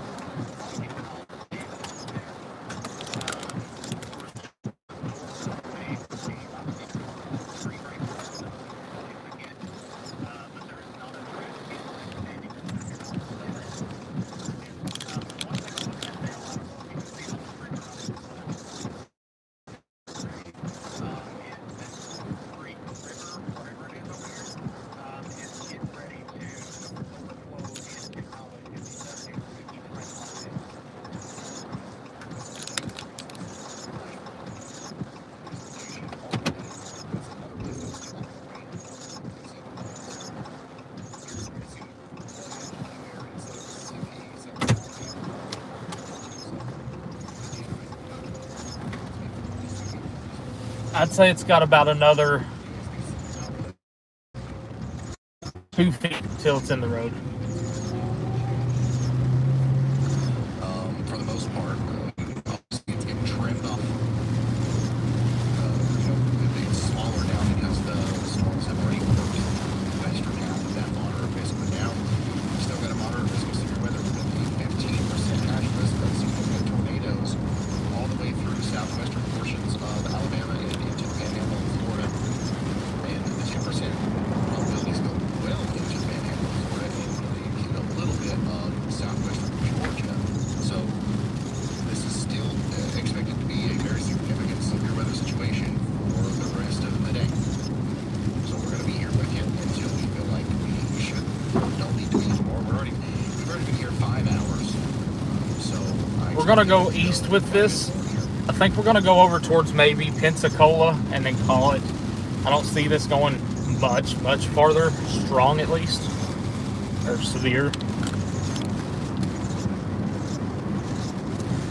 I'd say it's got about another 2 feet till it's in the road. For the most part, it's getting trimmed off. It's smaller now because the storms have already worked the western half of that water. we're gonna go east with this. I think we're gonna go over towards maybe Pensacola and then call it. I don't see this going much farther. Strong at least, or severe.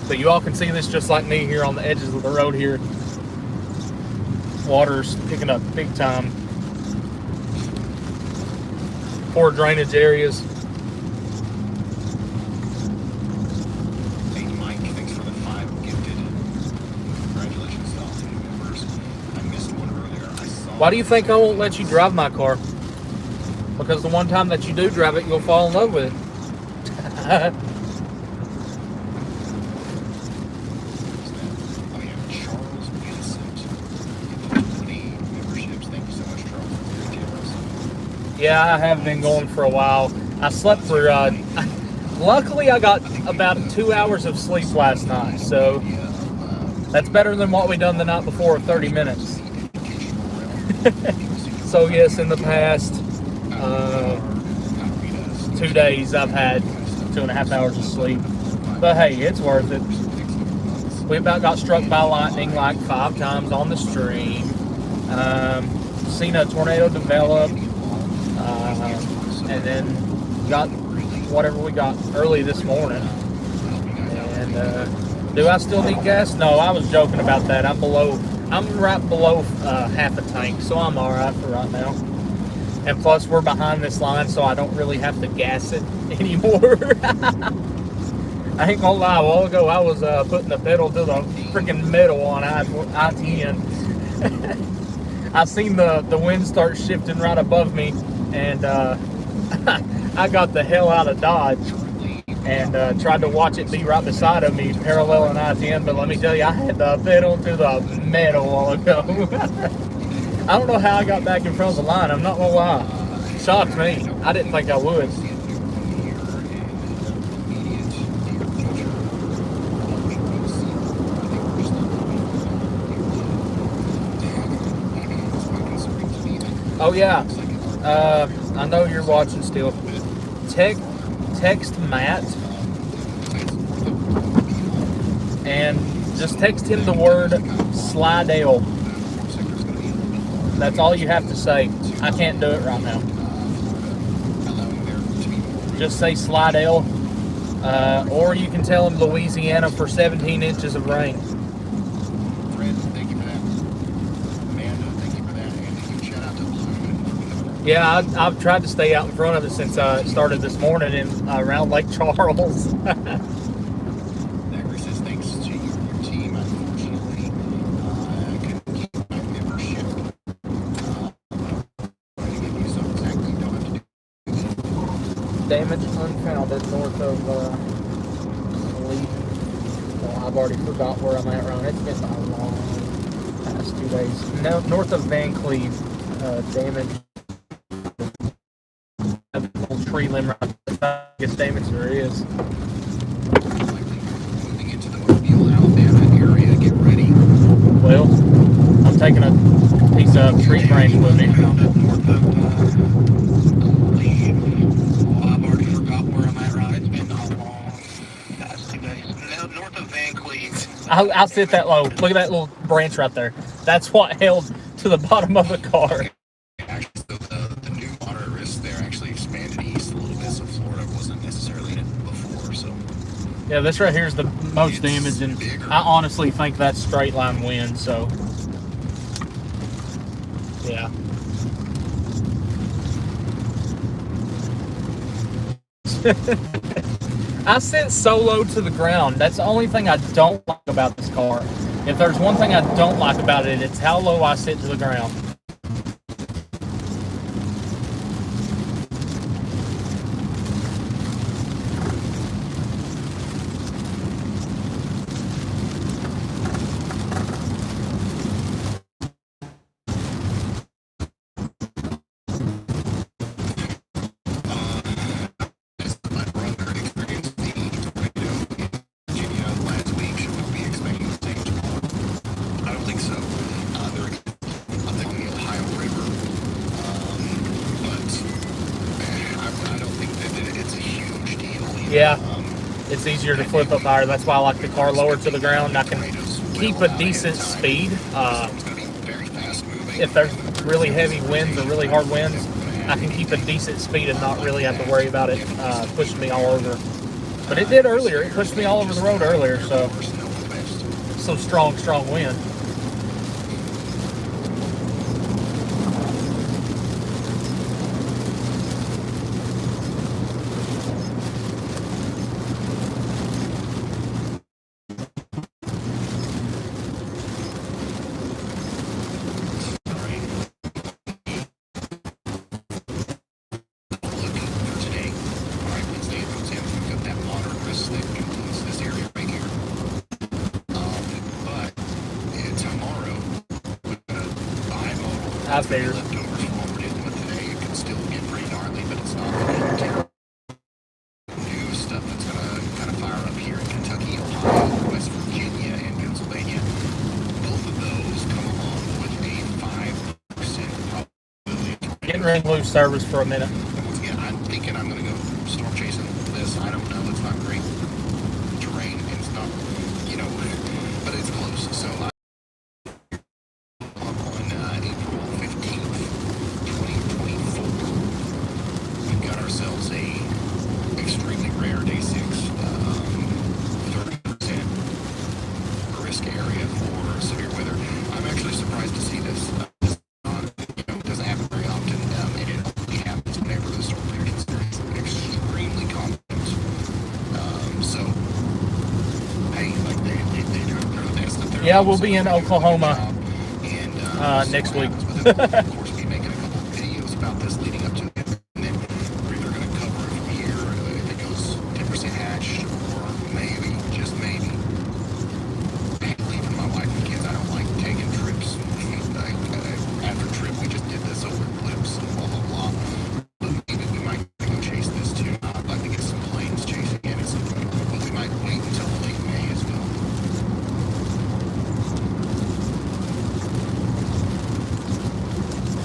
But you all can see this just like me here on the edges of the road here. Water's picking up big time. Poor drainage areas. Hey Mike, thanks for the 5 gifted. Congratulations to all the new members. I missed one earlier. Why do you think I won't let you drive my car? Because the one time that you do drive it, you'll fall in love with it. Yeah, I have been going for a while. I slept for, luckily I got about 2 hours of sleep last night, so that's better than what we done the night before, 30 minutes. So yes, in the past 2 days I've had 2.5 hours of sleep. But hey, it's worth it. We about got struck by lightning like 5 times on the stream. Seen a tornado develop. And then got whatever we got early this morning. And do I still need gas? No, I was joking about that. I'm right below half a tank, so I'm all right for right now. And plus, we're behind this line, so I don't really have to gas it anymore. I ain't gonna lie. A while ago, I was putting the pedal to the freaking metal on I-10. I seen the wind start shifting right above me, and I got the hell out of Dodge and tried to watch it be right beside of me, paralleling I-10, but let me tell you, I had the pedal to the metal a while ago. I don't know how I got back in front of the line, I'm not gonna lie. Shocked me. I didn't think I would. Oh yeah, I know you're watching still. Text Matt and just text him the word Slidell. That's all you have to say. I can't do it right now. Just say Slidell, or you can tell him Louisiana for 17 inches of rain. Yeah, I've tried to stay out in front of it since it started this morning in around Lake Charles. Zachary says thanks to your team. Unfortunately, I couldn't keep my membership. Damage unfounded north of Lee. Well, I've already forgot where I'm at, Ron. It's been a long past 2 days. No, north of Van Cleve, damage. Tree limb right there. Biggest damage there is. Moving into the Mobile, Alabama area. Get ready. Well, I'm taking a piece of tree branch with me. I've already forgot where I'm at, right? It's been a long past 2 days. Now, north of Van Cleve. I'll sit that low. Look at that little branch right there. That's what held to the bottom of the car. Actually, the new water risk there actually expanded east a little bit, so Florida wasn't necessarily in it before. So yeah, this right here is the most damage, and I honestly think that's straight line wind. So yeah. I sent solo to the ground. That's the only thing I don't like about this car. If there's one thing I don't like about it, it's how low I sit to the ground. it's easier to flip up higher. That's why I like the car lower to the ground. I can keep a decent speed. If there's really heavy winds or really hard winds, I can keep a decent speed and not really have to worry about it pushing me all over. But it did earlier. It pushed me all over the road earlier, so some strong wind. I figured. It can still get pretty gnarly, but it's not really new stuff that's going to kind of fire up here in Kentucky, Ohio, West Virginia, and Pennsylvania. Both of those come along with a 5% probability of Getting ready to lose service for a minute. Once again, I'm thinking I'm going to go storm chasing this. I don't know. It's not great terrain, and it's not, you know, but it's close. So on April 15th, 2024, we've got ourselves a extremely rare day 6, 30% risk area for severe weather. I'm actually surprised to see this. It doesn't happen very often, and it only happens whenever the storm predictions are extremely confident. So, hey, like they're the best that they're. Yeah, we'll be in Oklahoma next week. Of course, we'll be making a couple of videos about this leading up to it, and then we're either going to cover it from here if it goes 10% hatch, or maybe, just maybe, leaving my wife and kids. I don't like taking trips. After trip, we just did this over clips and blah, blah, blah. But maybe we might go chase this too. I'd like to get some planes chasing it, but we might wait until late May as well.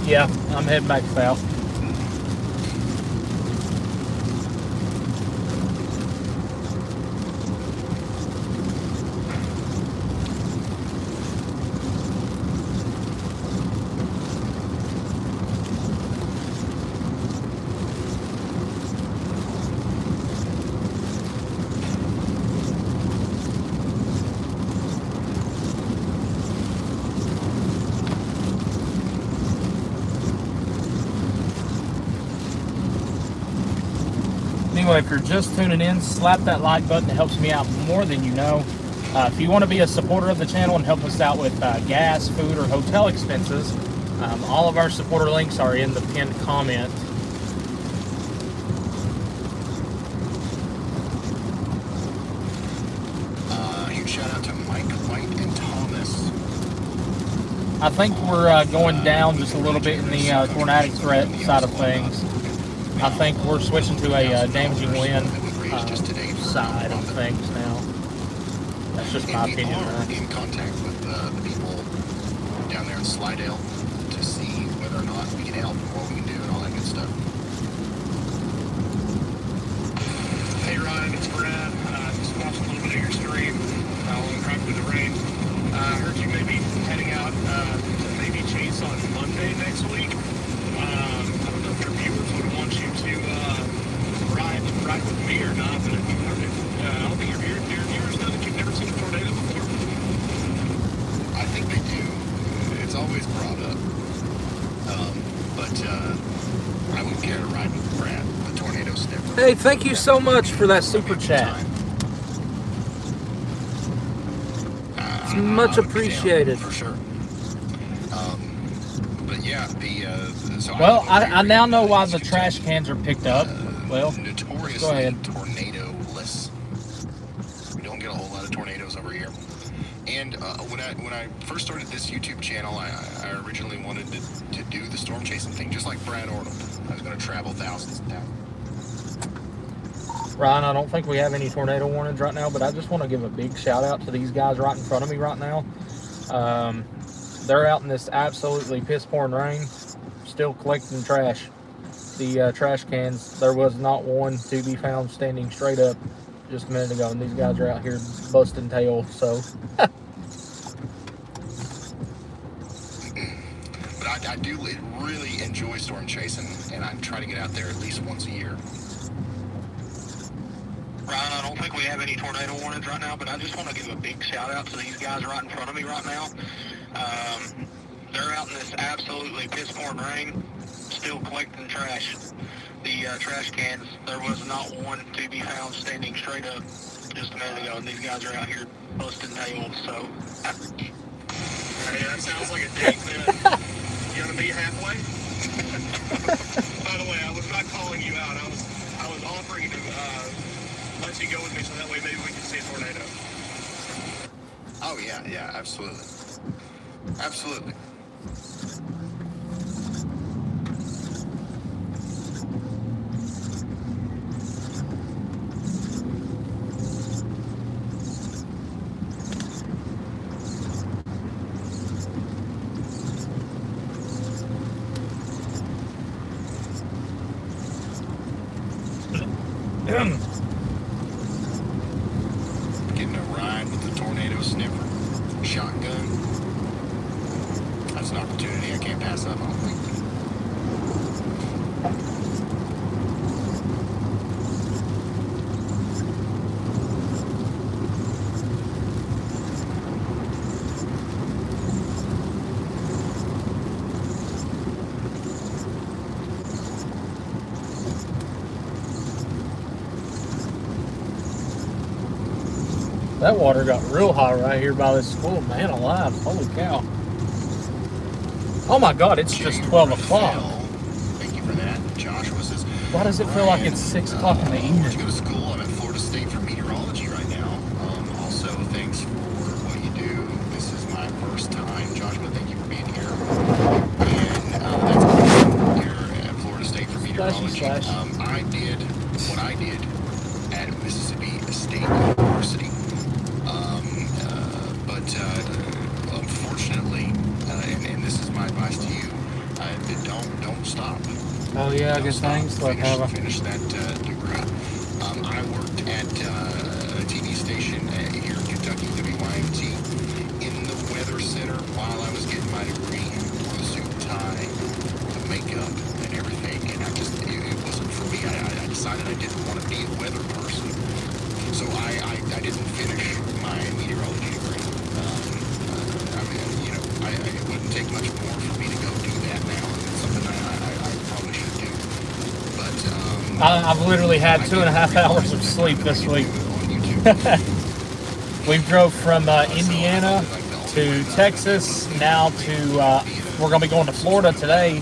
Yeah, I'm heading back south. Anyway, if you're just tuning in, slap that like button. It helps me out more than you know. If you want to be a supporter of the channel and help us out with gas, food, or hotel expenses, all of our supporter links are in the pinned comment. Huge shout out to Mike White and Thomas. I think we're going down just a little bit in the tornadic threat side of things. I think we're switching to a damaging wind side of things now. That's just my opinion. We are in contact with the people down there in Slidell to see whether or not we can help and what we can do and all that good stuff. Hey Ryan, it's Brad. Just watched a little bit of your stream while I'm driving through the rain. I heard you may be heading out to maybe chase on Monday next week. I don't know if your viewers would want you to ride with me or not, but I don't think your viewers know that you've never seen a tornado before. I think they do. It's always brought up. But I would care to ride with Brad, the tornado sniffer. Hey, thank you so much for that super chat. It's much appreciated. For sure. But yeah, so well, I now know why the trash cans are picked up. Well, notoriously go ahead. Tornado-less. We don't get a whole lot of tornadoes over here. And when I first started this YouTube channel, I originally wanted to do the storm chasing thing, just like Brad Arnold. I was going to travel thousands and thousands. Ryan, I don't think we have any tornado warnings right now, but I just want to give a big shout out to these guys right in front of me right now. They're out in this absolutely piss-pouring rain, still collecting trash. The trash cans, there was not one to be found standing straight up just a minute ago, and these guys are out here busting tail, so. But I do really enjoy storm chasing, and I try to get out there at least once a year. Ryan, I don't think we have any tornado warnings right now, but I just want to give a big shout out to these guys right in front of me right now. They're out in this absolutely piss-pouring rain, still collecting trash. The trash cans, there was not one to be found standing straight up just a minute ago, and these guys are out here busting tails, so. Hey, that sounds like a date, man. You gonna be halfway? By the way, I was not calling you out. I was offering to let you go with me so that way maybe we can see a tornado. Oh yeah, absolutely. Absolutely. Getting a ride with the tornado sniffer shotgun. That's an opportunity I can't pass up, I don't think. That water got real high right here by this school. Man alive. Holy cow. Oh my God, it's just 12 o'clock. Thank you for that. Josh was his. Why does it feel like it's 6 o'clock in the Where'd evening? you go to school? I'm at Florida State for meteorology right now. Also, thanks for what you do. This is my first time. Joshua, thank you for being here. And that's cool. Here at Florida State for meteorology. I did what I did at Mississippi State University. But unfortunately, and this is my advice to you, don't stop. Oh yeah, I guess thanks. Finish that degree. I worked at a TV station here in Kentucky, WYMT, in the weather center while I was getting my degree. The suit, tie, the makeup, and everything. And it wasn't for me. I decided I didn't want to be a weather person. So I didn't finish my meteorology degree. It wouldn't take much more for me to go do that now. It's something I probably should do. But I've literally had 2.5 hours of sleep this week. We drove from Indiana to Texas, now to, we're going to be going to Florida today,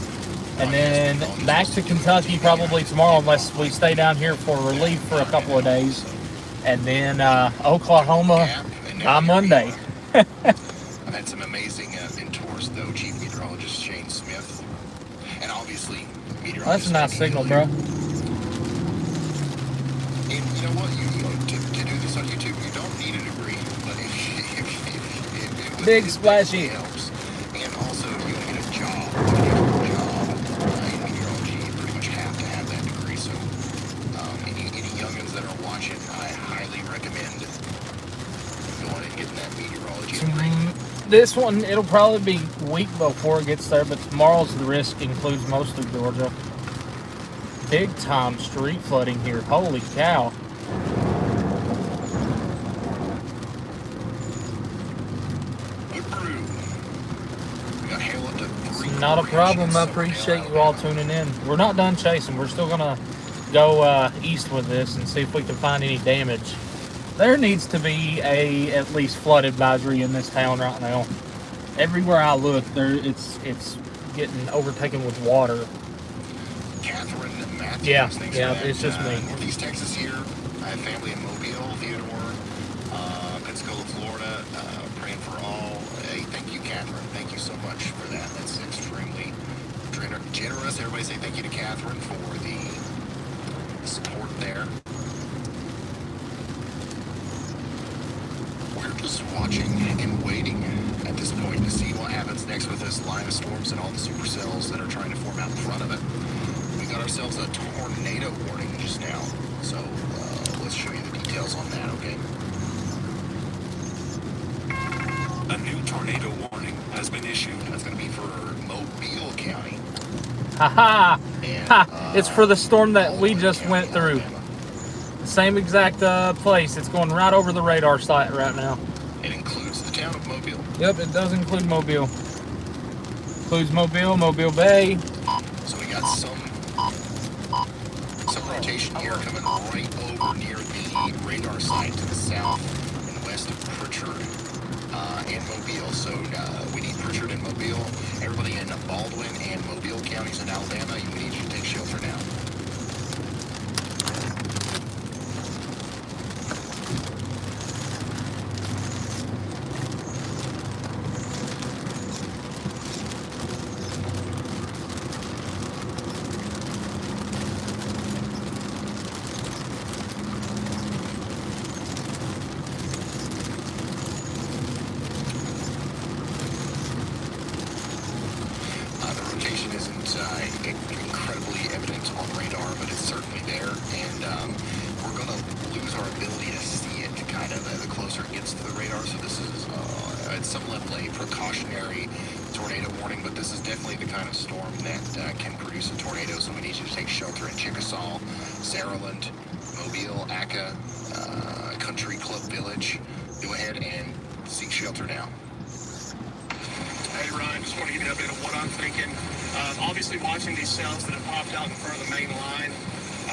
and then back to Kentucky probably tomorrow unless we stay down here for relief for a couple of days, and then Oklahoma by Monday. I've had some amazing mentors, though. Chief Meteorologist Shane Smith, and obviously meteorologist. That's a nice signal, bro. And you know what? To do this on YouTube, you don't need a degree, but if Big splashy. helps. And also, you get a job. In meteorology, you pretty much have to have that degree. So, any youngins that are watching, I highly recommend going and getting that meteorology degree. This one, it'll probably be a week before it gets there, but tomorrow's the risk includes most of Georgia. Big time street flooding here. Holy cow. Not a problem. I appreciate you all tuning in. We're not done chasing. We're still going to go east with this and see if we can find any damage. There needs to be at least flood advisory in this town right now. Everywhere I look, it's getting overtaken with water. Catherine Matthews. Yeah, it's just me. Northeast Texas here. I have family in Mobile, Theodore, Pensacola, Florida. Praying for all. Hey, thank you, Catherine. Thank you so much for that. That's extremely generous. Everybody say thank you to Catherine for the support there. We're just watching and waiting at this point to see what happens next with this line of storms and all the supercells that are trying to form out in front of it. We got ourselves a tornado warning just now, so let's show you the details. details on that, okay? A new tornado warning has been issued. That's going to be for Mobile County. Ha ha! It's for the storm that we Baldwin just County, went through. Alabama. Same exact place. It's going right over the radar site right now. It includes the town of Mobile. Yep, it does include Mobile. Includes Mobile, Mobile Bay. So we got some rotation here coming right over near the radar site to the south and west of Pritchard and Mobile. So we need Pritchard and Mobile. Everybody in Baldwin and Mobile counties in Alabama, we need you to take shelter now. Incredibly evident on radar, but it's certainly there, and we're going to lose our ability to see it kind of the closer it gets to the radar. So this is at some level a precautionary tornado warning, but this is definitely the kind of storm that can produce a tornado. So we need you to take shelter in Chickasaw, Saraland, Mobile, Acca, Country Club Village. Go ahead and seek shelter now. Hey Ryan, just want to give you an update on what I'm thinking. Obviously watching these cells that have popped out in front of the main line,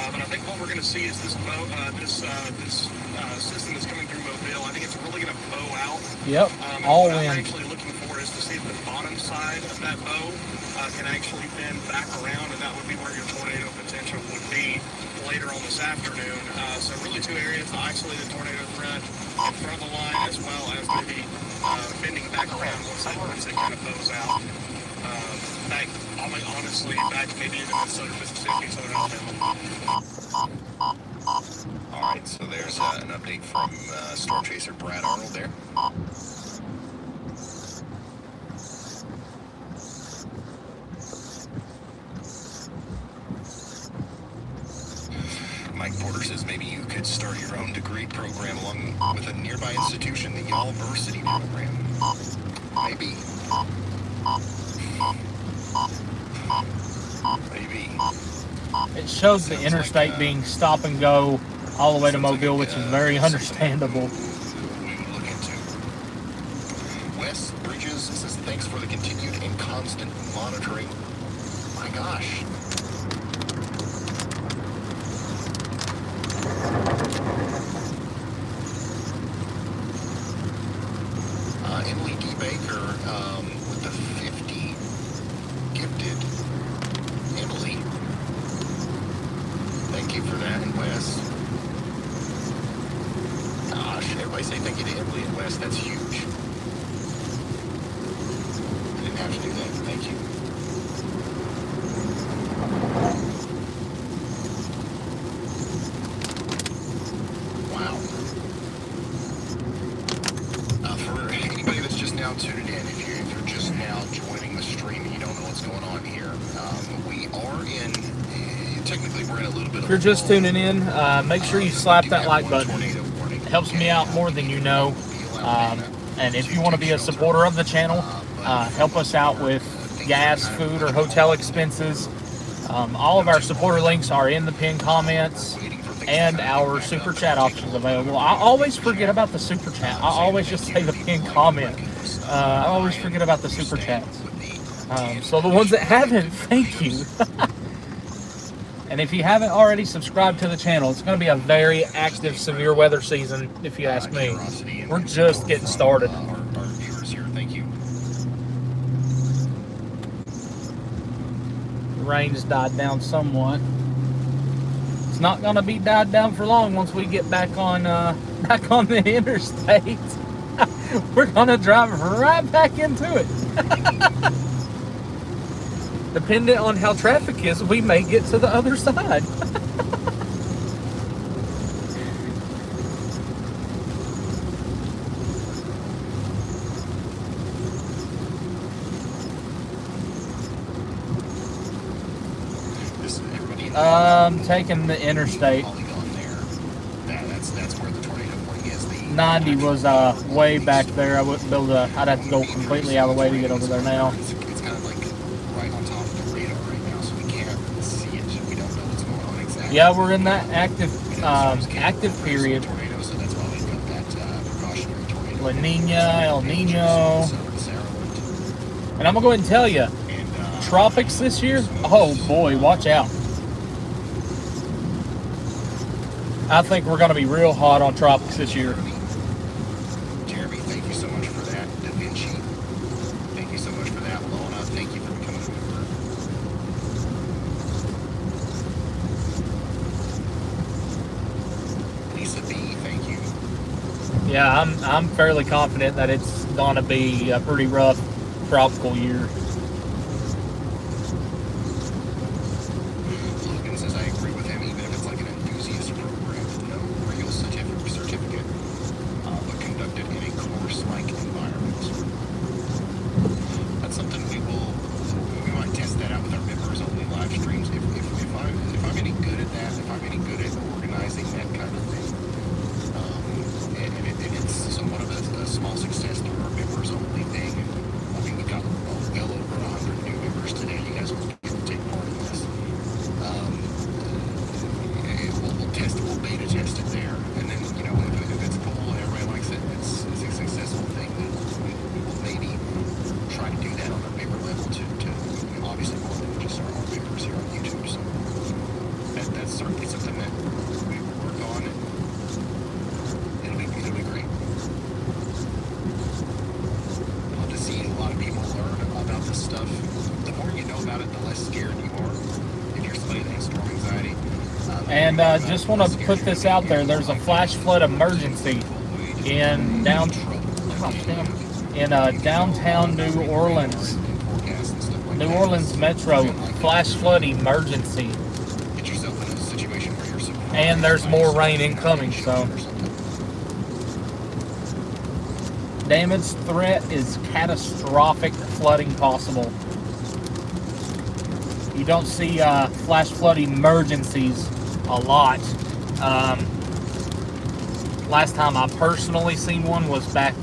but I think what we're going to see is this system that's coming through Mobile. I think it's really going to bow out. Yep, all what in. I'm actually looking for is to see if the bottom side of that bow can actually bend back around, and that would be where your tornado potential would be later on this afternoon. So really two areas, the isolated tornado threat in front of the line, as well as maybe bending back around once it kind of bows out. Honestly, back maybe even in southern Mississippi, southern Alabama. All right, so there's an update from Storm Chaser Brad Arnold there. Mike Porter says maybe you could start your own degree program along with a nearby institution, the Y'allversity program. Maybe. Maybe. It shows the interstate being stop and go all the way to Mobile, which is very understandable. We would look into. Wes Bridges says thanks for the continued and constant monitoring. My gosh. Emily D. Baker with the 50 gifted. Emily, thank you for that, and Wes. Gosh, everybody say thank you to Emily and Wes. That's huge. I didn't have to do that. Thank you. Wow. For anybody that's just now tuning in, if you're just now joining the stream and you don't know what's going on here, we are in, technically we're in a little bit of... If you're just tuning in, make sure you slap that like button. It helps me out more than you know. And if you want to be a supporter of the channel, help us out with gas, food, or hotel expenses. All of our supporter links are in the pinned comments, and our super chat options available. I always forget about the super chat. I always just say the pinned comment. I always forget about the super chats. So the ones that haven't, thank you. And if you haven't already subscribed to the channel, it's going to be a very active severe weather season, if you ask me. We're just getting started. Our viewers here, thank you. The rain's died down somewhat. It's not going to be died down for long once we get back on the interstate. We're going to drive right back into it. Depending on how traffic is, we may get to the other side. This, everybody I'm taking the interstate. polygon there. That's where the 90 was way back there. I wouldn't be able to, I'd have to go completely out of the way to get over there now. It's kind of like right on top of the radar right now, so we can't see it. We don't know what's going on exactly. Yeah, we're in that active period. Tornado, so that's why we've got that precautionary tornado. La Nina, El Nino. And I'm going to go ahead and tell you, tropics this year, oh boy, watch out. I think we're going to be real hot on tropics this year. Jeremy, thank you so much for that. Da Vinci, thank you so much for that. Lona, thank you for becoming a member. Lisa B, thank you. Yeah, I'm fairly confident that it's going to be a pretty rough tropical year. Logan says I agree with him, even if it's like an enthusiast program, no real certificate, but conducted in a course-like environment. That's something we might test that out with our members-only live streams. If I'm any good at that, if I'm any good at organizing that kind of thing, and it's somewhat of a small success through our members-only thing. I mean, we've got well over 100 new members today. You guys will get to take part in this. We'll beta test it there, and then if it's cool and everybody likes it, it's a successful thing. We will maybe try to do that on a bigger level to obviously more than just our members here on YouTube. So that's certainly something that we will work on, and it'll be great. Love to see a lot of people learn about this stuff. The more you know about it, the less scared you are. If you're somebody that has storm anxiety. And just want to put this out there. There's a flash flood emergency in downtown New Orleans. New Orleans Metro flash flood emergency. And there's more rain incoming, so damage threat is catastrophic flooding possible. You don't see flash flood emergencies a lot. Last time I personally seen one was back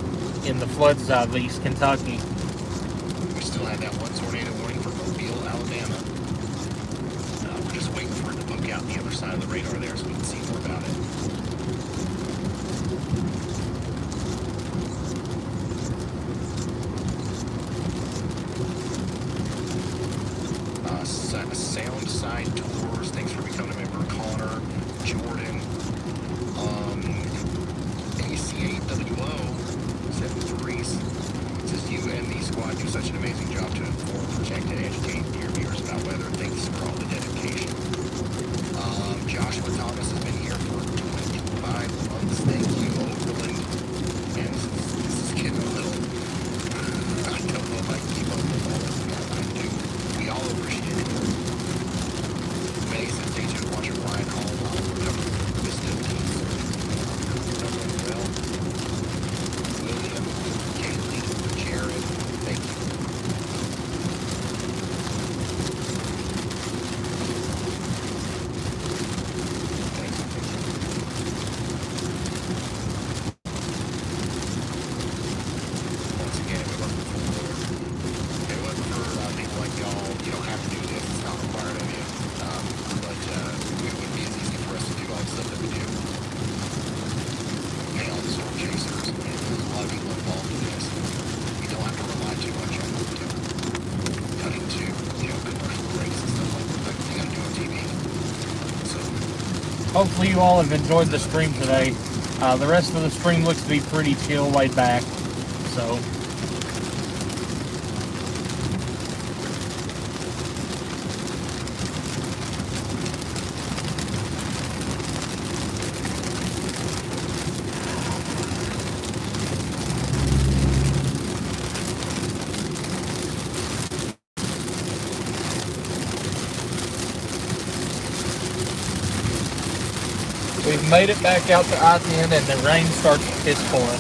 in the floods of East Kentucky. We still have that one tornado warning for Mobile, Alabama. We're just waiting for it to poke out the other side of the radar there so we can see more about it. Sound Side Tours, thanks for becoming a member. Connor, Jordan, ACAWO, 73 says you and the squad do such an amazing job to inform, protect, and educate your viewers about weather. Thanks for all the dedication. Joshua Thomas has been here for 25 months. Thank you, Overland. And this is getting a little, I don't know if I can keep up with all this. I do. We all appreciate it. May says stay tuned, watch your Ryan Hall. Wisdom and well. William, Kaylee, Jared, thank you. Once again, we wasn't for people like y'all. You don't have to do this. It's not required of you. But it wouldn't be as easy for us to do all the stuff that we do. Pay all the storm chasers, and there's a lot of people involved in this. We don't have to rely too much on cutting to commercial breaks and stuff like we got to do on TV. So Hopefully you all have enjoyed the stream today. The rest of the stream looks to be pretty chill, laid back. So we've made it back out to I-10 and the rain starts piss pouring.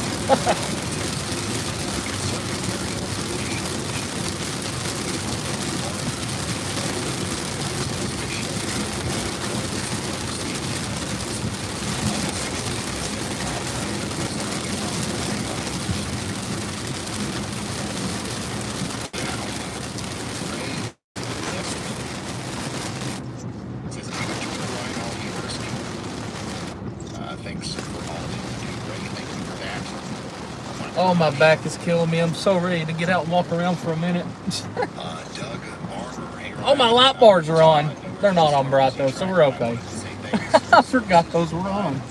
Oh, my back is killing me. I'm so ready to get out and walk around for a minute. Oh, my light bars are on. They're not on bright though, so we're okay. I forgot those were on.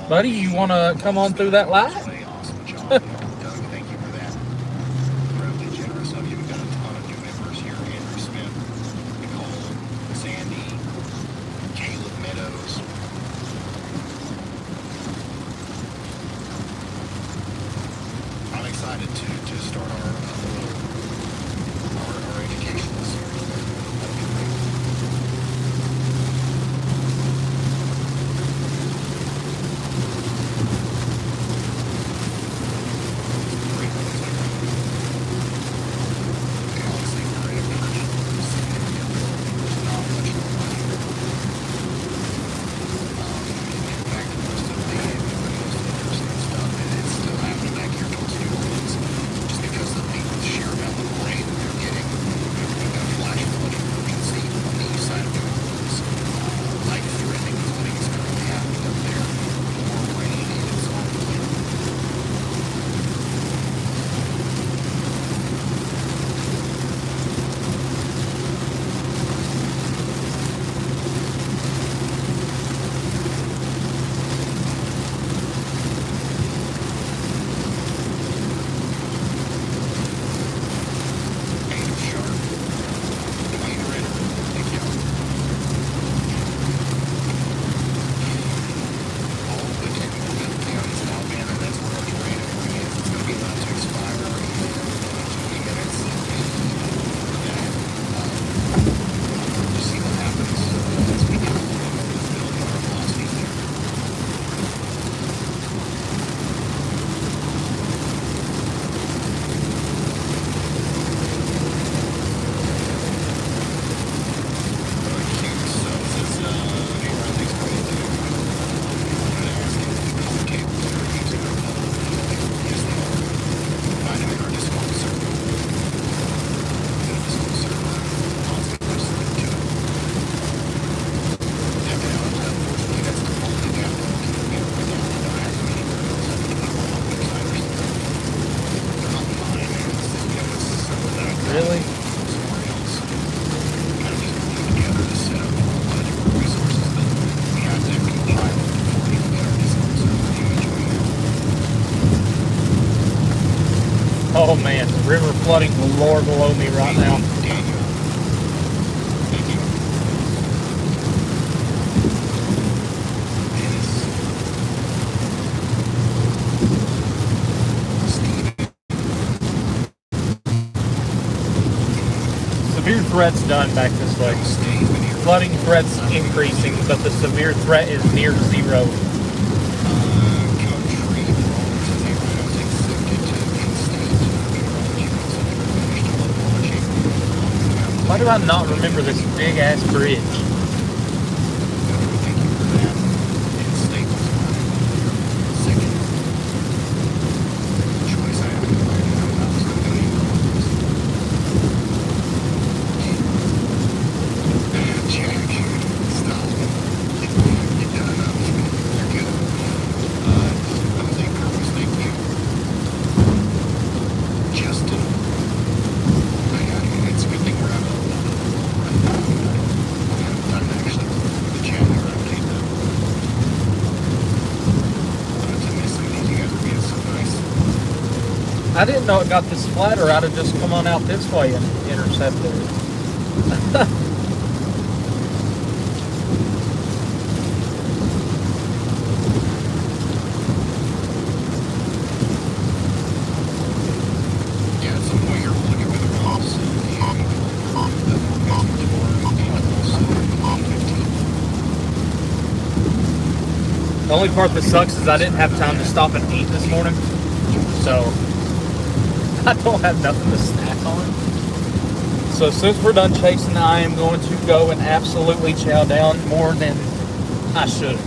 Buddy, you want to come on through that light? I'm excited to start our educational series. That'll be great. Really? Oh man, river flooding galore below me right now. Severe threat's done back this way. Flooding threat's increasing, but the severe threat is near zero. Why do I not remember this big ass bridge? I didn't know it got this flat, or I'd have just come on out this way and intercepted it. The only part that sucks is I didn't have time to stop and eat this morning, so I don't have nothing to snack on. So since we're done chasing, I am going to go and absolutely chow down more than I should.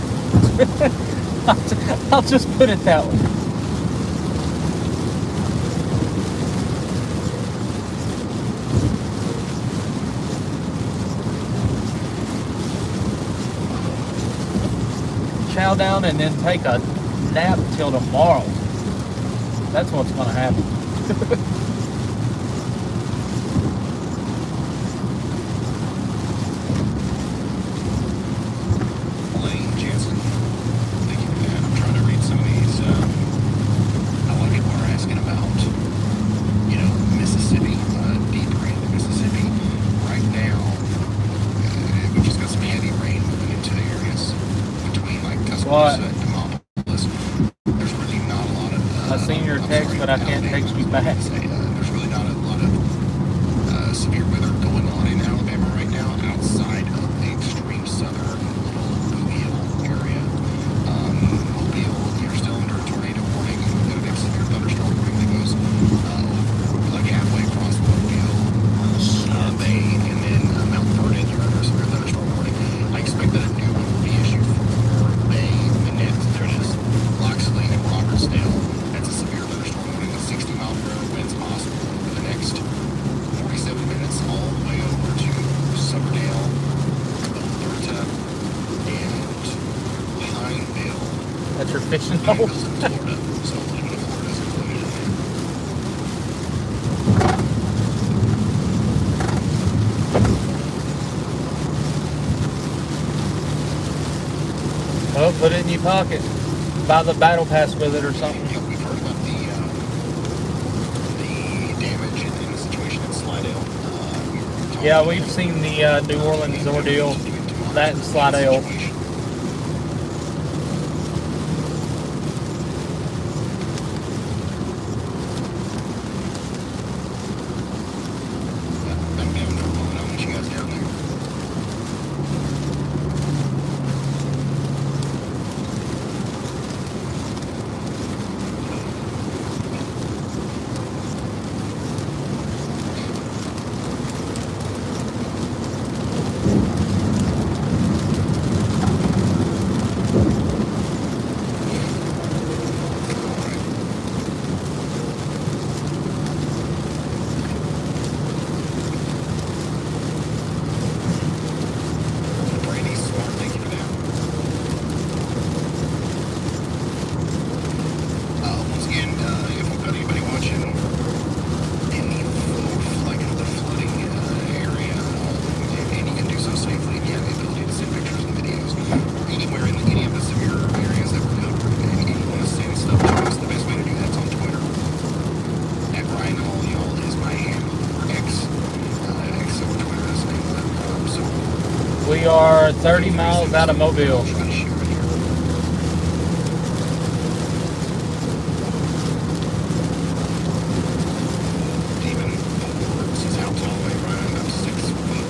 I'll just put it that way. Chow down and then take a nap till tomorrow. That's what's going to happen. Lane Jansen, thank you for that. I'm trying to read some of these. A lot of people are asking about, Mississippi, deeper into Mississippi. Right now, we just got some heavy rain moving into the areas between like Tuscaloosa and Demopolis. There's really not a lot of. I seen your text, but I can't text you back. There's really not a lot of severe weather going on in Alabama right now outside of the extreme southern little Mobile area. Mobile, you're still under a tornado warning. We've got a big severe thunderstorm warning that goes over like halfway across Mobile, Bay, and then Mount Vernon, you're under a severe thunderstorm warning. I expect that a new one will be issued for Bay, Manette, there it is, Loxley, and Robertsdale. That's a severe thunderstorm warning with 60-mile-per-hour winds possible over the next 47 minutes, all the way over to Summerdale, Alberta, and Pineville. That's your fishing hole? Pineville's in Florida, so a little bit of Florida's included in there. Well, put it in your pocket. Buy the battle pass with it or something. Yeah, we've heard about the damage and the situation in Slidell. Yeah, we've seen the New Orleans ordeal, that in Slidell. I'm down for a moment. I'll meet you guys down there. Brandy Smart, thank you for that. Once again, if we've got anybody watching in the flooding area, and you can do so safely, and you have the ability to send pictures and videos, or anywhere in any of the severe areas that we're covering, and you want to send stuff to us, the best way to do that is on Twitter. At Ryan Hall, y'all, is my handle, or X over Twitter is the name of that. So We are 30 miles out of Mobile. try to share it here. Demon Awards is out all the way around. I'm 6'3".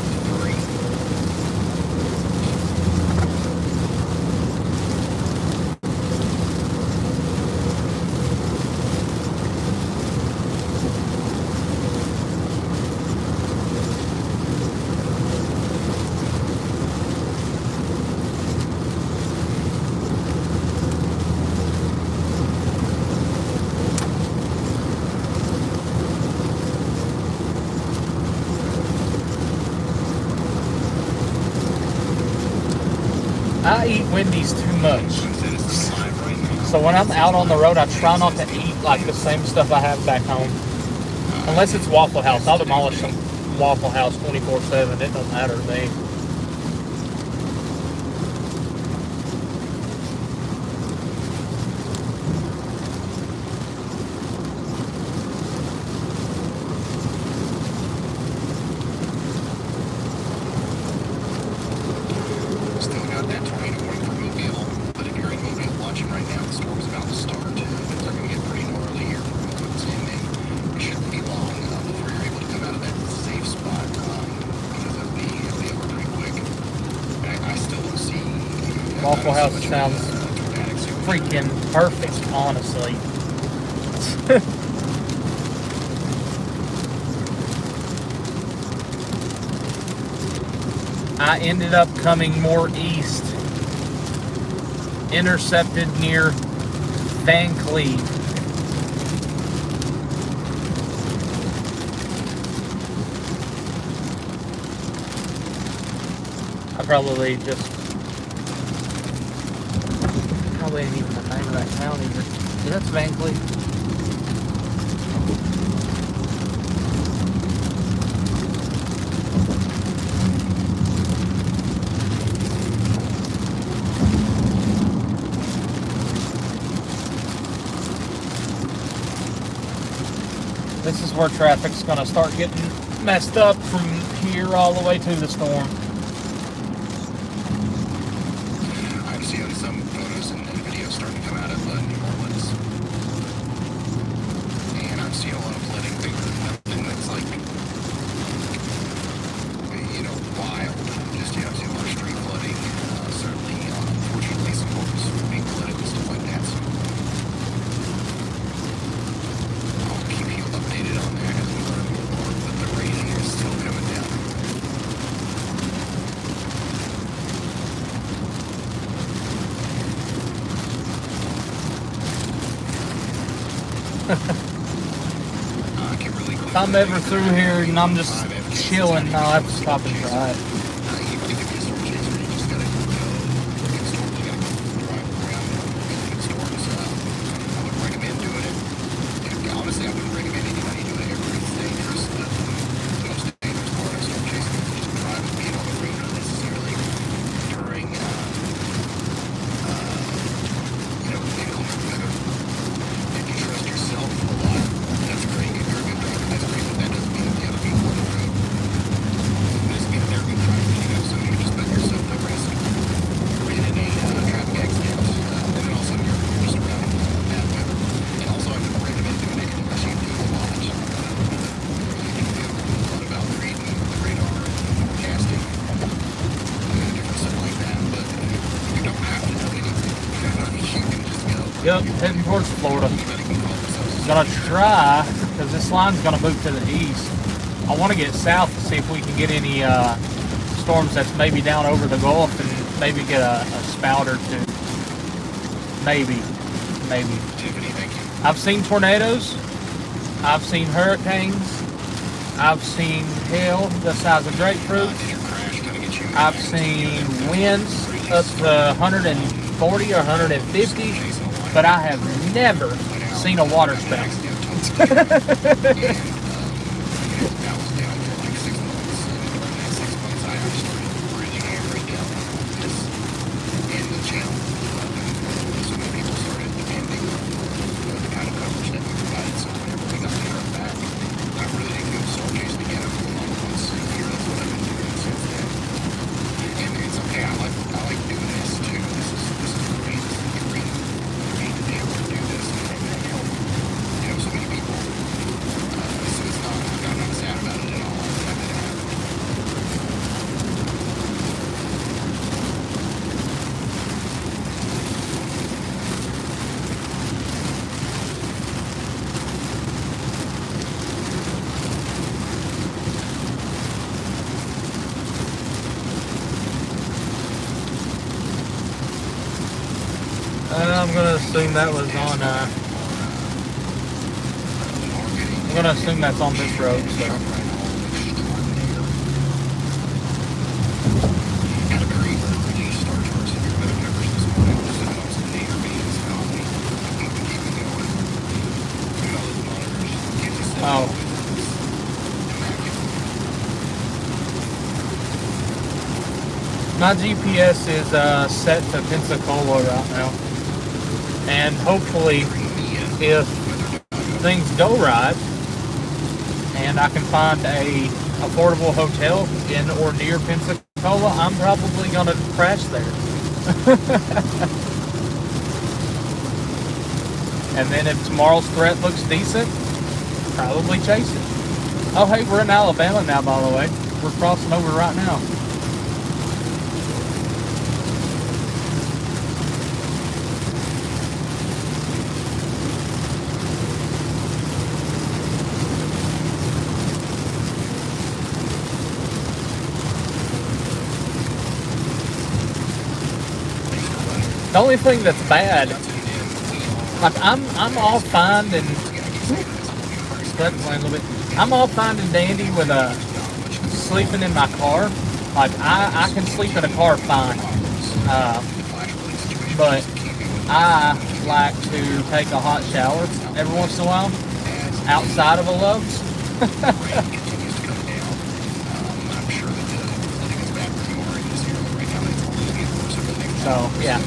I eat Wendy's too much. Sunset is live right now. So when I'm out on the road, I try not to eat like the same stuff I have back home. Unless it's Waffle House. I'll demolish some Waffle House 24/7. It doesn't matter to me. Still got that tornado warning for Mobile, but if you're in Mobile watching right now, the storm's about to start. Things are going to get pretty gnarly here for moments, and then it shouldn't be long before you're able to come out of that safe spot because it'll be over pretty quick. And I still don't see Waffle not so House much sounds tornadic situation. freaking perfect, honestly. I ended up coming more east, intercepted near Van Cleve. I probably ain't even the name of that town either. Yeah, that's Van Cleve. this is where traffic's going to start getting messed up from here all the way to the storm. I'm seeing some photos and videos starting to come out of New Orleans. And I'm seeing a lot of flooding things. Nothing that's like, wild. Just, I'm seeing a lot of street flooding. Certainly, unfortunately, some homes being flooded and stuff like that. So I'll keep you updated on that as we learn more. But the rain is still coming down. If I'm ever through here and I'm just chilling, I'll have to stop and try it. Honestly, I wouldn't recommend anybody do it ever. It's dangerous. The most dangerous part of storm chasing is just driving, being on the road unnecessarily during, inclement weather. If you trust yourself a lot, that's great. If you're a good driver, that's great. But that doesn't mean that the other people on the road, it doesn't mean that they're good drivers, so you just put yourself at risk. You're in a traffic accident, and then also you're just around bad weather. And also, I wouldn't recommend doing it unless you do a lot. You can do a lot about reading the radar, forecasting, different stuff like that. But you don't have to know anything. You can just go. Yep, heading towards Florida. Gonna try, because this line's gonna move to the east. I want to get south to see if we can get any storms that's maybe down over the Gulf and maybe get a spout or two. Maybe. Tiffany, thank you. I've seen tornadoes. I've seen hurricanes. I've seen hail the size of grapefruit. I've seen winds up to 140 or 150, but I have never seen a water spout. I'm gonna assume that was on. I'm gonna assume that's on this road. So. Oh. My GPS is set to Pensacola right now. And hopefully, if things go right, and I can find a affordable hotel in or near Pensacola, I'm probably gonna crash there. And then if tomorrow's threat looks decent, probably chase it. Oh hey, we're in Alabama now, by the way. We're crossing over right now. The only thing that's bad, like I'm all fine and I'm all fine and dandy with sleeping in my car. Like I can sleep in a car fine, but I like to take a hot shower every once in a while outside of a Love's. So yeah,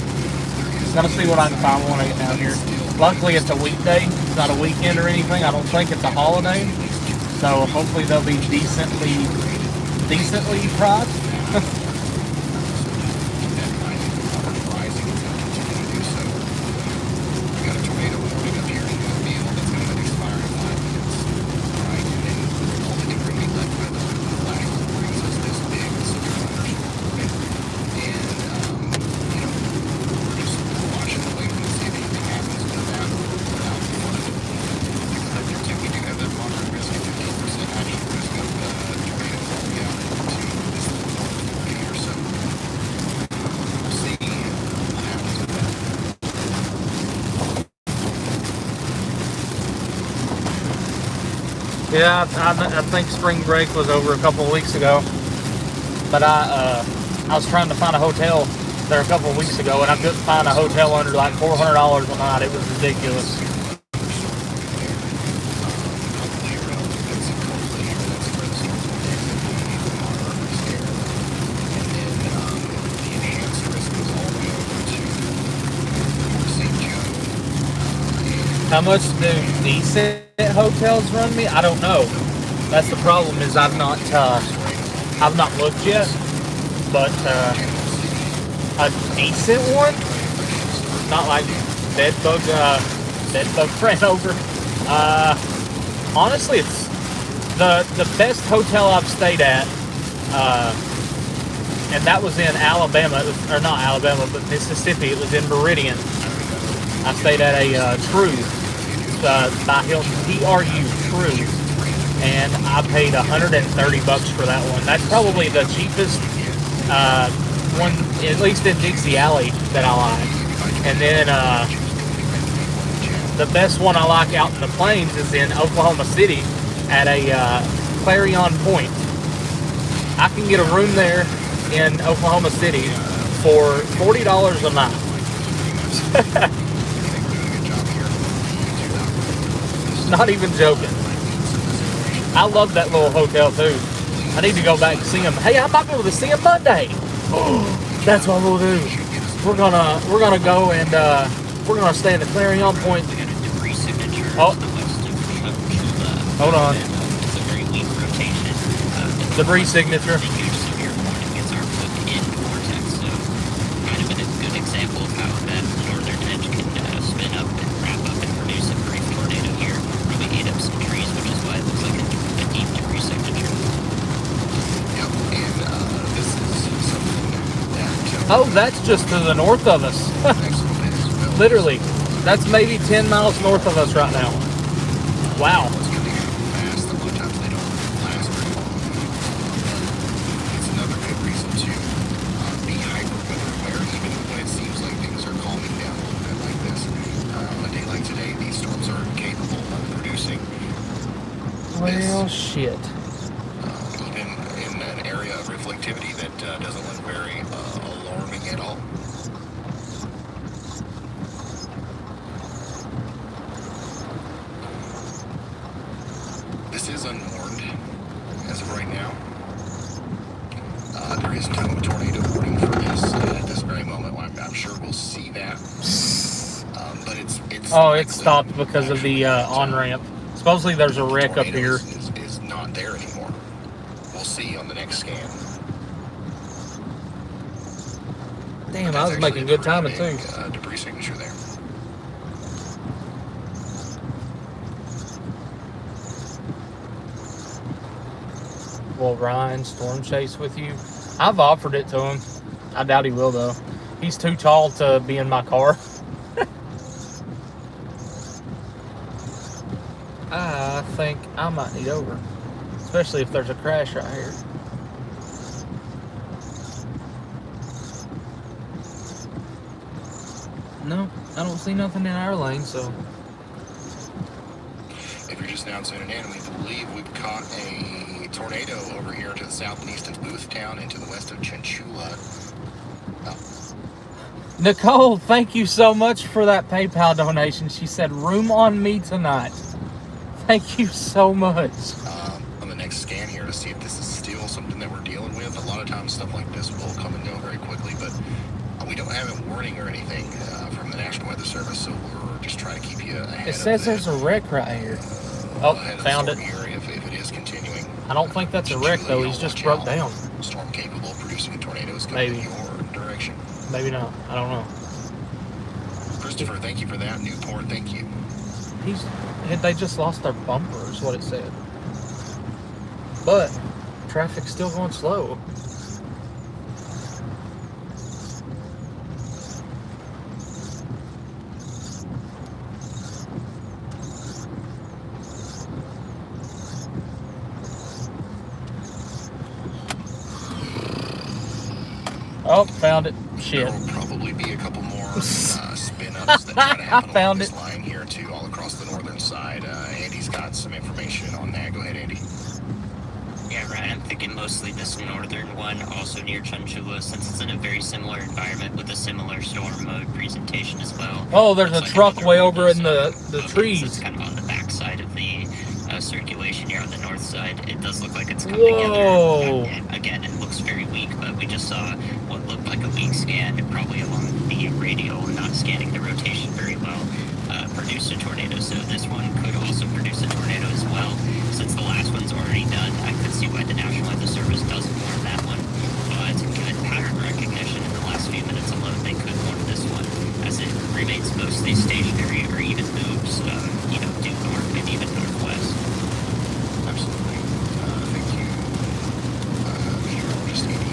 gonna see what I can find when I get down here. Luckily, it's a weekday. It's not a weekend or anything. I don't think it's a holiday. So hopefully they'll be decently priced. Yeah, I think spring break was over a couple of weeks ago, but I was trying to find a hotel there a couple of weeks ago, and I couldn't find a hotel under like $400 a night. It was ridiculous. How much do decent hotels run me? I don't know. That's the problem. Is I've not looked yet. But a decent one, not like bed bug ran over. Honestly, it's the best hotel I've stayed at, and that was in Alabama, or not Alabama, but Mississippi. It was in Meridian. I stayed at a True. By Hilton, TRU True, and I paid $130 for that one. That's probably the cheapest one, at least in Dixie Alley, that I like. And then the best one I like out in the plains is in Oklahoma City at a Clarion Point. I can get a room there in Oklahoma City for $40 a night. Not even joking. I love that little hotel too. I need to go back and see them. Hey, I might be able to see them Monday. Oh, that's what we'll do. We're gonna go and we're gonna stay in the Clarion Point. Oh, hold on. It's a very weak rotation. Debris signature. Kind of a good example of how that northern edge can spin up and wrap up and produce a brief tornado here. Probably ate up some trees, which is why it looks like a deep debris signature. Yep, and this is something that... Oh, that's just to the north of us. Literally. That's maybe 10 miles north of us right now. Wow. Well, shit. Even in an area of reflectivity that doesn't look very alarming at all. This is unwarned as of right now. There is no tornado warning for this at this very moment. I'm sure we'll see that. But it's oh, it stopped because of the on-ramp. Supposedly there's a wreck up here. Is not there anymore. We'll see on the next scan. Damn, I was making good timing too. Debris signature there. Will Ryan storm chase with you? I've offered it to him. I doubt he will though. He's too tall to be in my car. I think I might need over, especially if there's a crash right here. No, I don't see nothing in our lane, so. If you're just now tuning in, we believe we've caught a tornado over here to the south and east of Boothtown and to the west of Chinchula. Nicole, thank you so much for that PayPal donation. She said, room on me tonight. Thank you so much. On the next scan here to see if this is still something that we're dealing with. A lot of times stuff like this will come and go very quickly, but we don't have a warning or anything from the National Weather Service, so we're just trying try to keep you ahead. It says there's a wreck right here. Oh, found it. Here if it is continuing. I don't think that's a wreck though. He's just broke down. Storm capable of producing tornadoes Maybe. in your direction. Maybe not. I don't know. Christopher, thank you for that. Newport, thank you. They just lost their bumper, is what it said. But traffic's still going slow. Oh, found it. Shit. There will probably be a couple more spin-ups that try to happen along this line here too, all across the northern side. Andy's got some information on that. Go ahead, Andy. Yeah, right. I'm thinking mostly this northern one, also near Chunchula, since it's in a very similar environment with a similar storm mode presentation as well. Oh, there's a truck way over in the trees. It's kind of on the back side of the circulation here on the north side. It does look like it's come together. And again, it looks very weak, but we just saw what looked like a weak scan, probably along the radial and not scanning the rotation very well, produced a tornado. So this one could also produce a tornado as well. Since the last one's already done, I could see why the National Weather Service doesn't warn that one. But given pattern recognition in the last few minutes alone, they could warn this one, as it remains mostly stationary or even moves, due north and even northwest. Absolutely. Thank you. Here, I'll just need to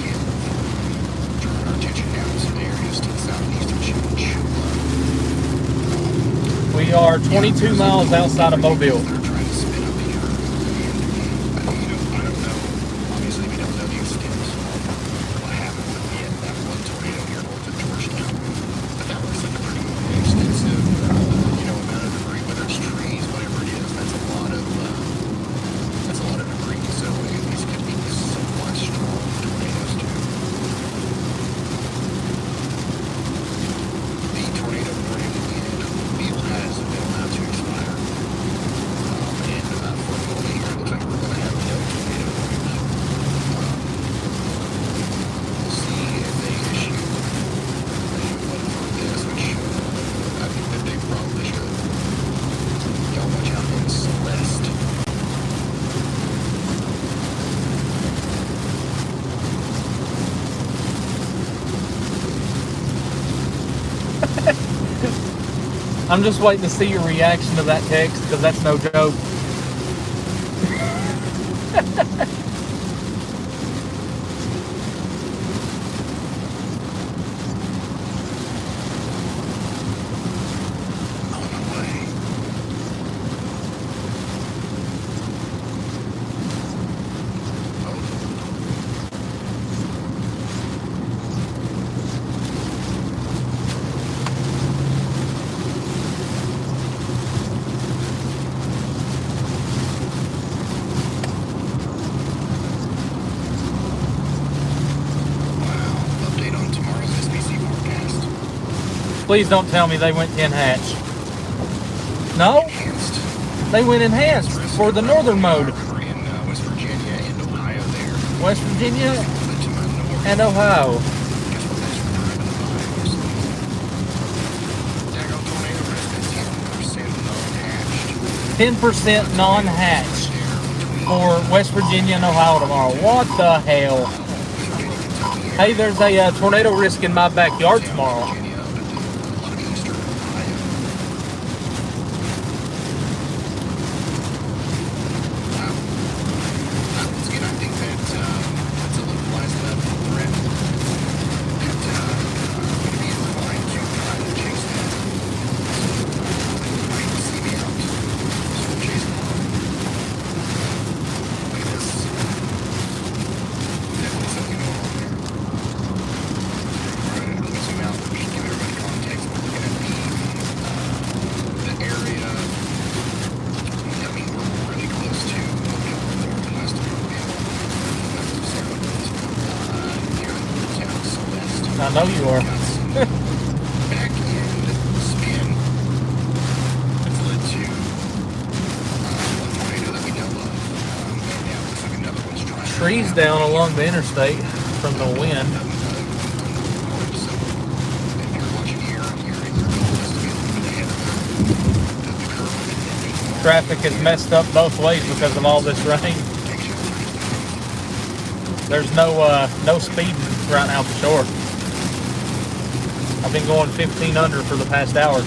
draw our attention down to the areas to the southeast of Chunchula. We are 22 miles outside of Mobile. I'm just waiting to see your reaction to that text, because that's no joke. Please don't tell me they went to enhanced. No? They went enhanced for the northern mode. West Virginia and Ohio there. West Virginia and Ohio. 10% non-hatched for West Virginia and Ohio tomorrow. What the hell? Hey, there's a tornado risk in my backyard tomorrow. I know you are. Back end spin that's led to one tornado that we know of. And now it looks like another one's trying. Trees down along the interstate from the wind. So if you're watching here, your goal is to be a little bit ahead of them. traffic is messed up both ways because of all this rain. There's no speeding right now for sure. I've been going 15 under for the past hour.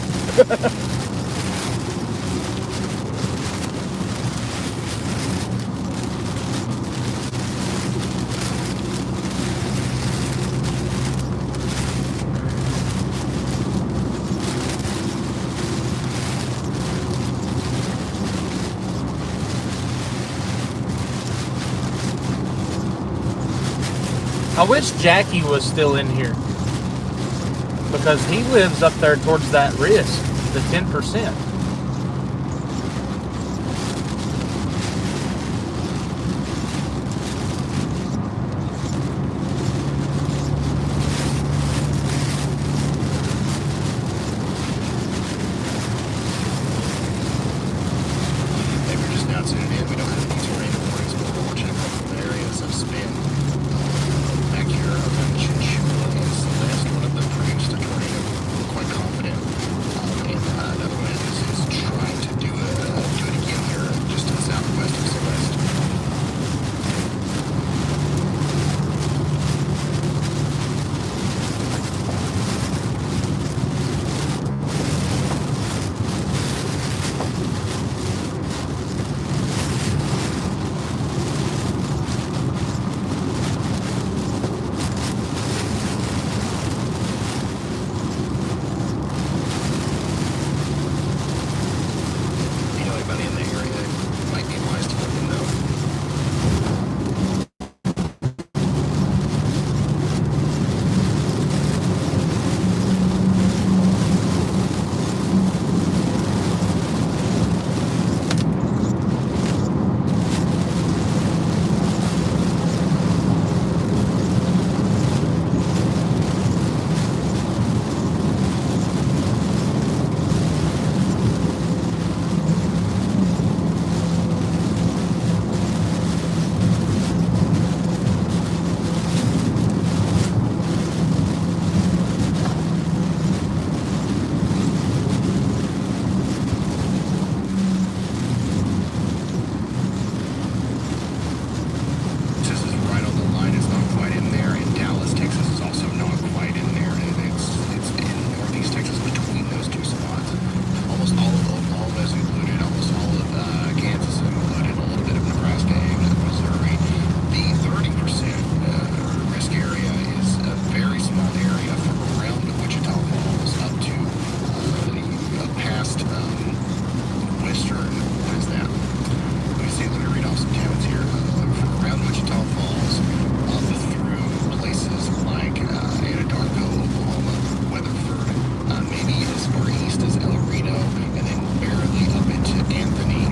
I wish Jackie was still in here, because he lives up there towards that risk, the 10%. If you're just now tuning in, we don't have any tornado warnings, but we're watching a couple of areas of spin. Back here, Chinchilla and Celeste, one of them produced a tornado. We're quite confident. And another one is trying to do it again here, just to the southwest of Celeste. You know anybody in the area that might be wise to let them know? Texas is right on the line. It's not quite in there. And Dallas, Texas is also not quite in there. And it's in northeast Texas between those two spots. Almost all of those included. Almost all of Kansas included. A little bit of Nebraska and Missouri. The 30% risk area is a very small area from around Wichita Falls up to past western. What is that? Let me read off some towns here. From around Wichita Falls up through places like Anadarko, Oklahoma, Weatherford, maybe as far east as El Reno, and then barely up into Anthony,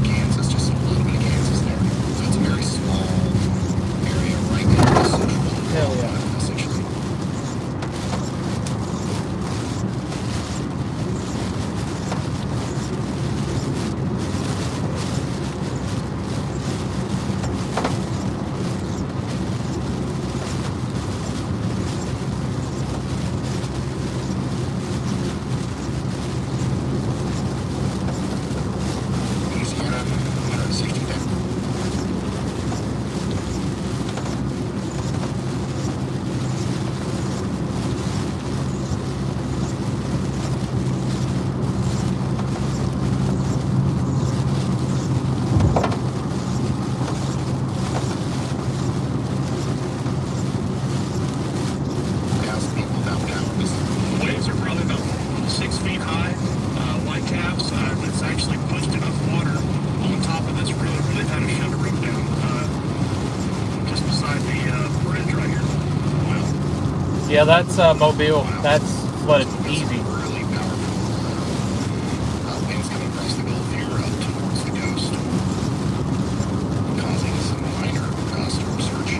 Kansas, just a little bit of Kansas there. So it's a very small area right in the central Oklahoma, essentially. Louisiana, 160 down. Thousand people downtown. The waves are probably about 6 feet high, white caps. It's actually pushed enough water on top of this road where they've had to shut a road down just beside the bridge right here. Wow. Yeah, that's Mobile. That's flooded easy. Really powerful winds coming across the Gulf here up towards the coast, causing some minor storm surge.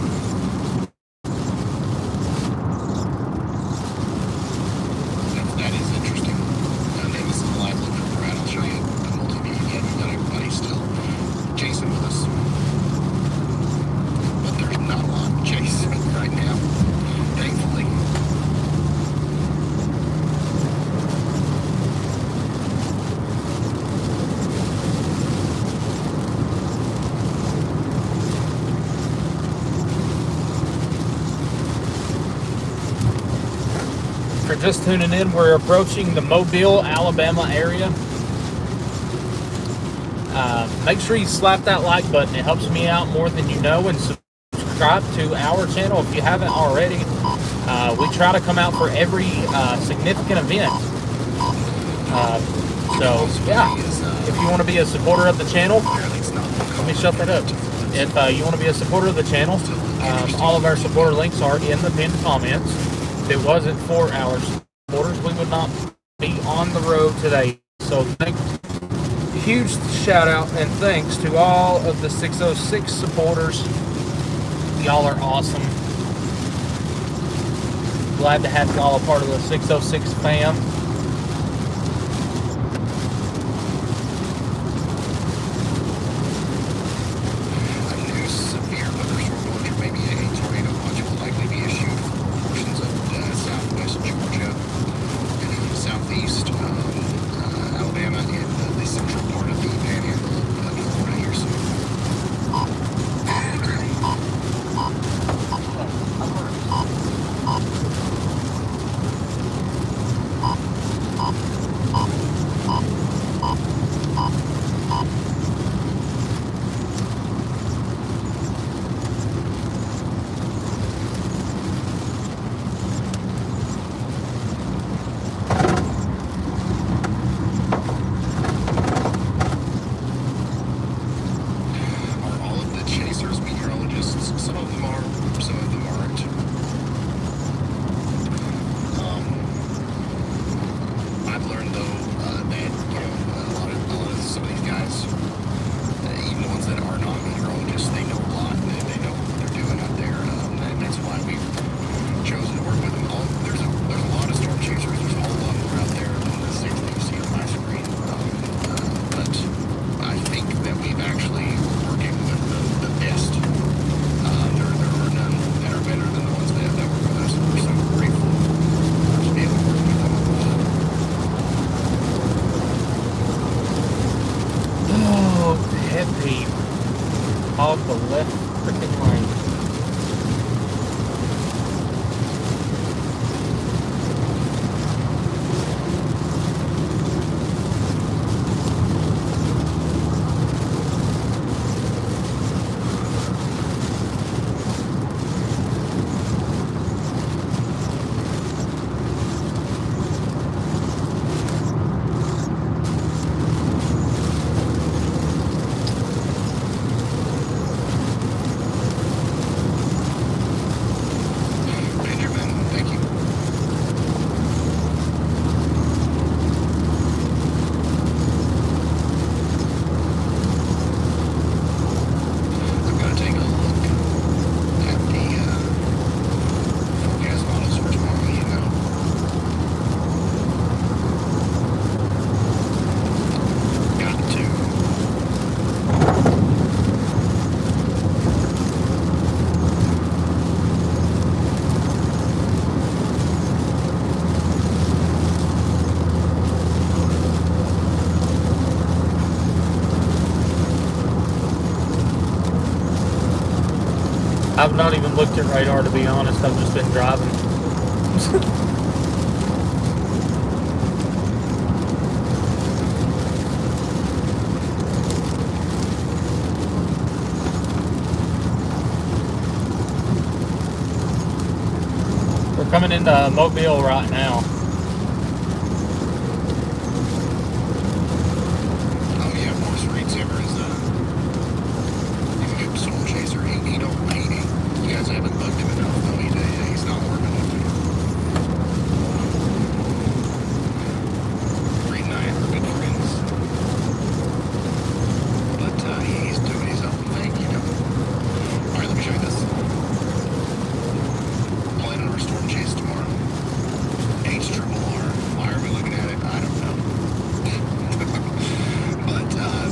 That is interesting. Maybe some live look from Brad. I'll show you the multi-view again. We've got everybody still chasing with us. But there's not a lot of chase right now, thankfully. If you're just tuning in, we're approaching the Mobile, Alabama area. Make sure you slap that like button. It helps me out more than you know. And subscribe to our channel if you haven't already. We try to come out for every significant event. So, yeah, if you want to be a supporter of the channel, let me shut that up. If you want to be a supporter of the channel, all of our supporter links are in the pinned comments. If it wasn't for our supporters, we would not be on the road today. So, huge shout out and thanks to all of the 606 supporters. Y'all are awesome. Glad to have y'all a part of the 606 fam. Off the left freaking lane. I've not even looked at radar, to be honest. I've just been driving. We're coming into Mobile right now.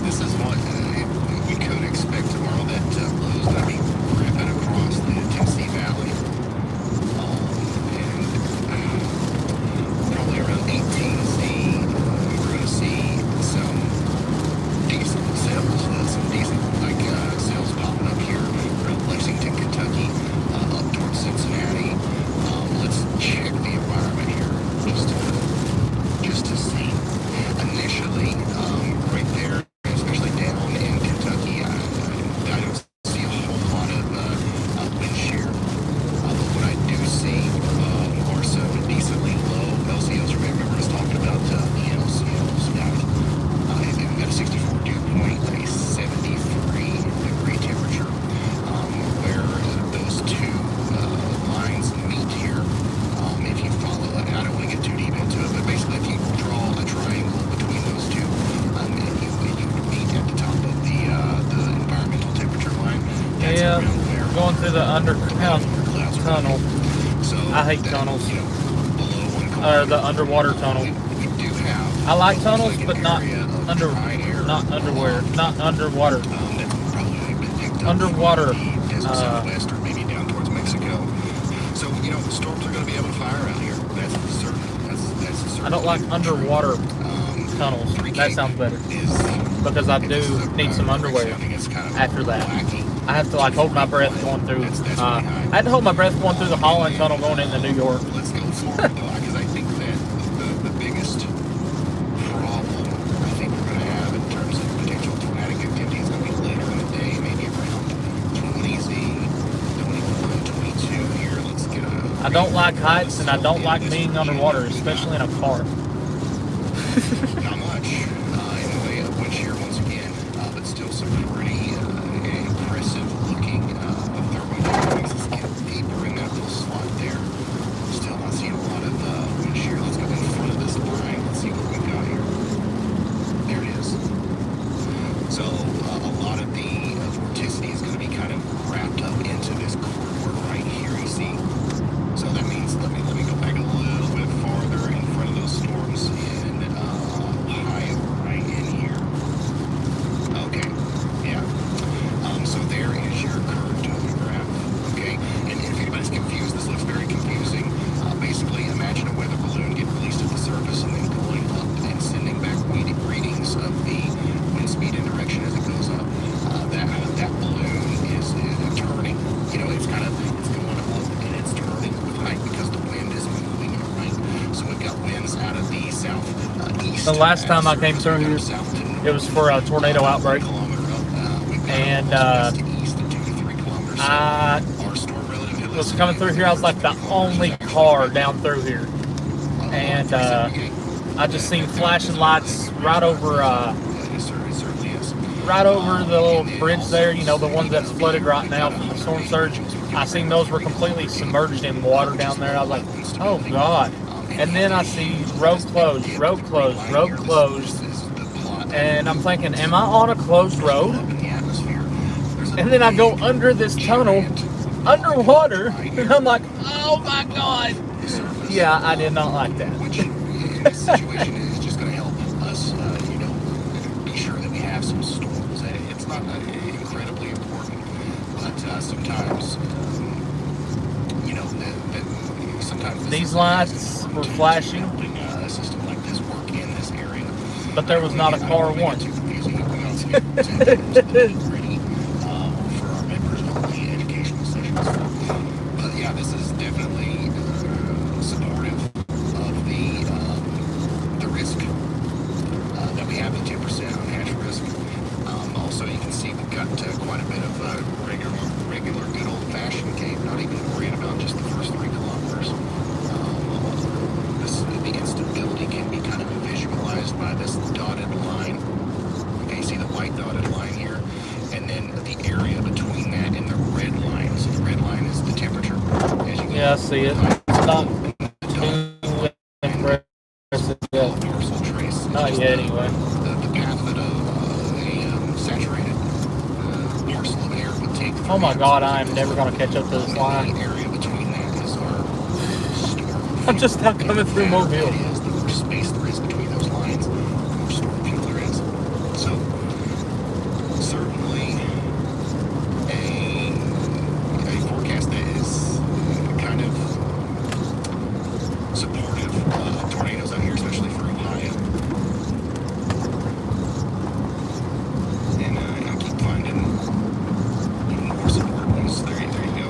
This is what through the underground tunnel. I hate tunnels. The underwater tunnel. I like tunnels, but not underwater. Underwater. Southwest or maybe down towards Mexico. So, storms are going to be able to fire out here. That's for certain. That's a certain. I don't like underwater tunnels. That sounds better. Because I do need some underwear after that. I have to hold my breath going through. I had to hold my breath going through the Holland Tunnel going into New York. Let's go forward though, because I think that the biggest problem I think we're going to have in terms of potential tornadic activity is going to be later in the day, maybe around 21, 22 here. Let's get a. I don't like heights and I don't like being underwater, especially in a car. Not much in the way of wind shear once again, but still some pretty impressive looking thermodynamics. Let's get deeper in that little slot there. Still not seeing a lot of wind shear. Let's go in front of this line. Let's see what we've got here. There it is. So a lot of the vorticity is going to be kind of wrapped up into this corridor right here, you see. So that means, let me go back a little bit farther in front of those storms in Ohio, right in here. Okay, yeah. So there is your current graph, okay? And if anybody's confused, this looks very confusing. Basically, imagine a weather balloon getting released at the surface and then going up and sending back readings of the wind speed and direction as it goes up. That balloon is turning. It's going up and it's turning with height because the wind is moving it, right? So we've got winds out of the southeast. The last time I came through here, it was for a tornado outbreak. And I was coming through here. I was like the only car down through here. And I just seen flashing lights right over the little bridge there, the one that's flooded right now from the storm surge. I seen those were completely submerged in water down there. I was like, oh God. And then I see road closed. And I'm thinking, am I on a closed road? And then I go under this tunnel, underwater, and I'm like, oh my God. Yeah, I did not like that. Which in this situation is just going to help us, be sure that we have some storms. It's not incredibly important, but sometimes, sometimes these lights were flashing, a system like this work in this area. but there was not a car once. For our members only educational sessions. But yeah, this is definitely supportive of the risk that we have, the 2% unhatched risk. Also, you can see we've got quite a bit of regular good old-fashioned cave, not even worrying about just the first 3 kilometers. The instability can be kind of visualized by this dotted line. Okay, see the white dotted line here? And then the area between that and the red line. So the red line is the temperature. As you Yeah, I see it. It's not too impressive yet. Not yet, anyway. The path that a saturated parcel of air would take. Oh my God, I am never going to catch up to this line. The area between that is our storm. I'm just not coming through Mobile. The more space there is between those lines, the more storm fuel there is. So, certainly a forecast that is kind of supportive of tornadoes out here, especially for Ohio. And I keep finding even more supportive ones. There you go.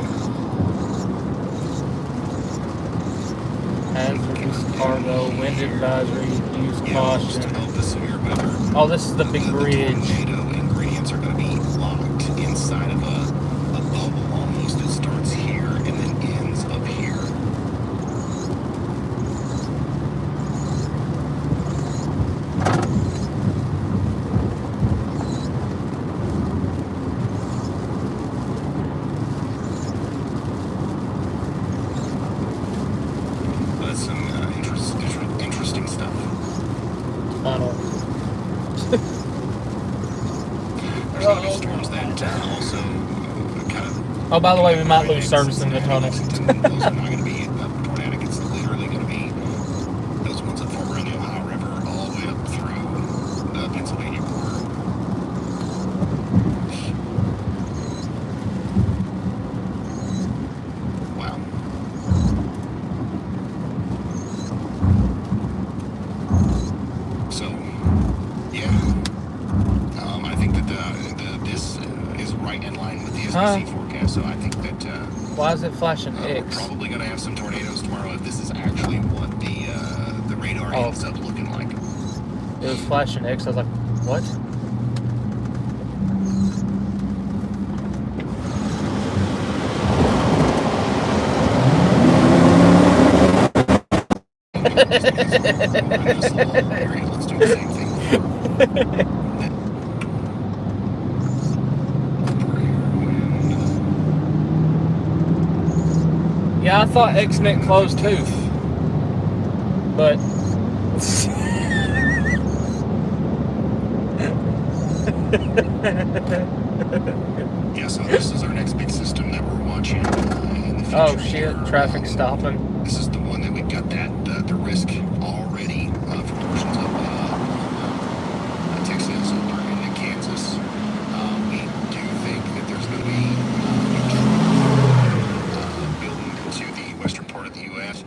Hazardous cargo, wind advisory, use caution. Oh, this is the big bridge. Tornado ingredients are going to be locked inside of a bubble almost. It starts here and then ends up here. That's some interesting stuff. Tunnel. There's other storms that also kind of Oh, by the way, we might lose service in the tunnel. Those are not going to be tornadic. It's literally going to be those ones that form around the Ohio River all the way up through the Pennsylvania border. Wow. So, yeah. I think that this is right in line with the SPC forecast. So I think that Why is it flashing we're X? probably going to have some tornadoes tomorrow if this is actually what the radar ends up looking like. It was flashing X. I was like, what? Let's do the same thing. Yeah, I thought X meant closed too. But Yeah, so this is our next big system that we're watching in the future. oh shit, traffic stopping. This is the one that we got the risk already for portions of Texas or into Kansas. We do think that there's going to be building into the western part of the U.S.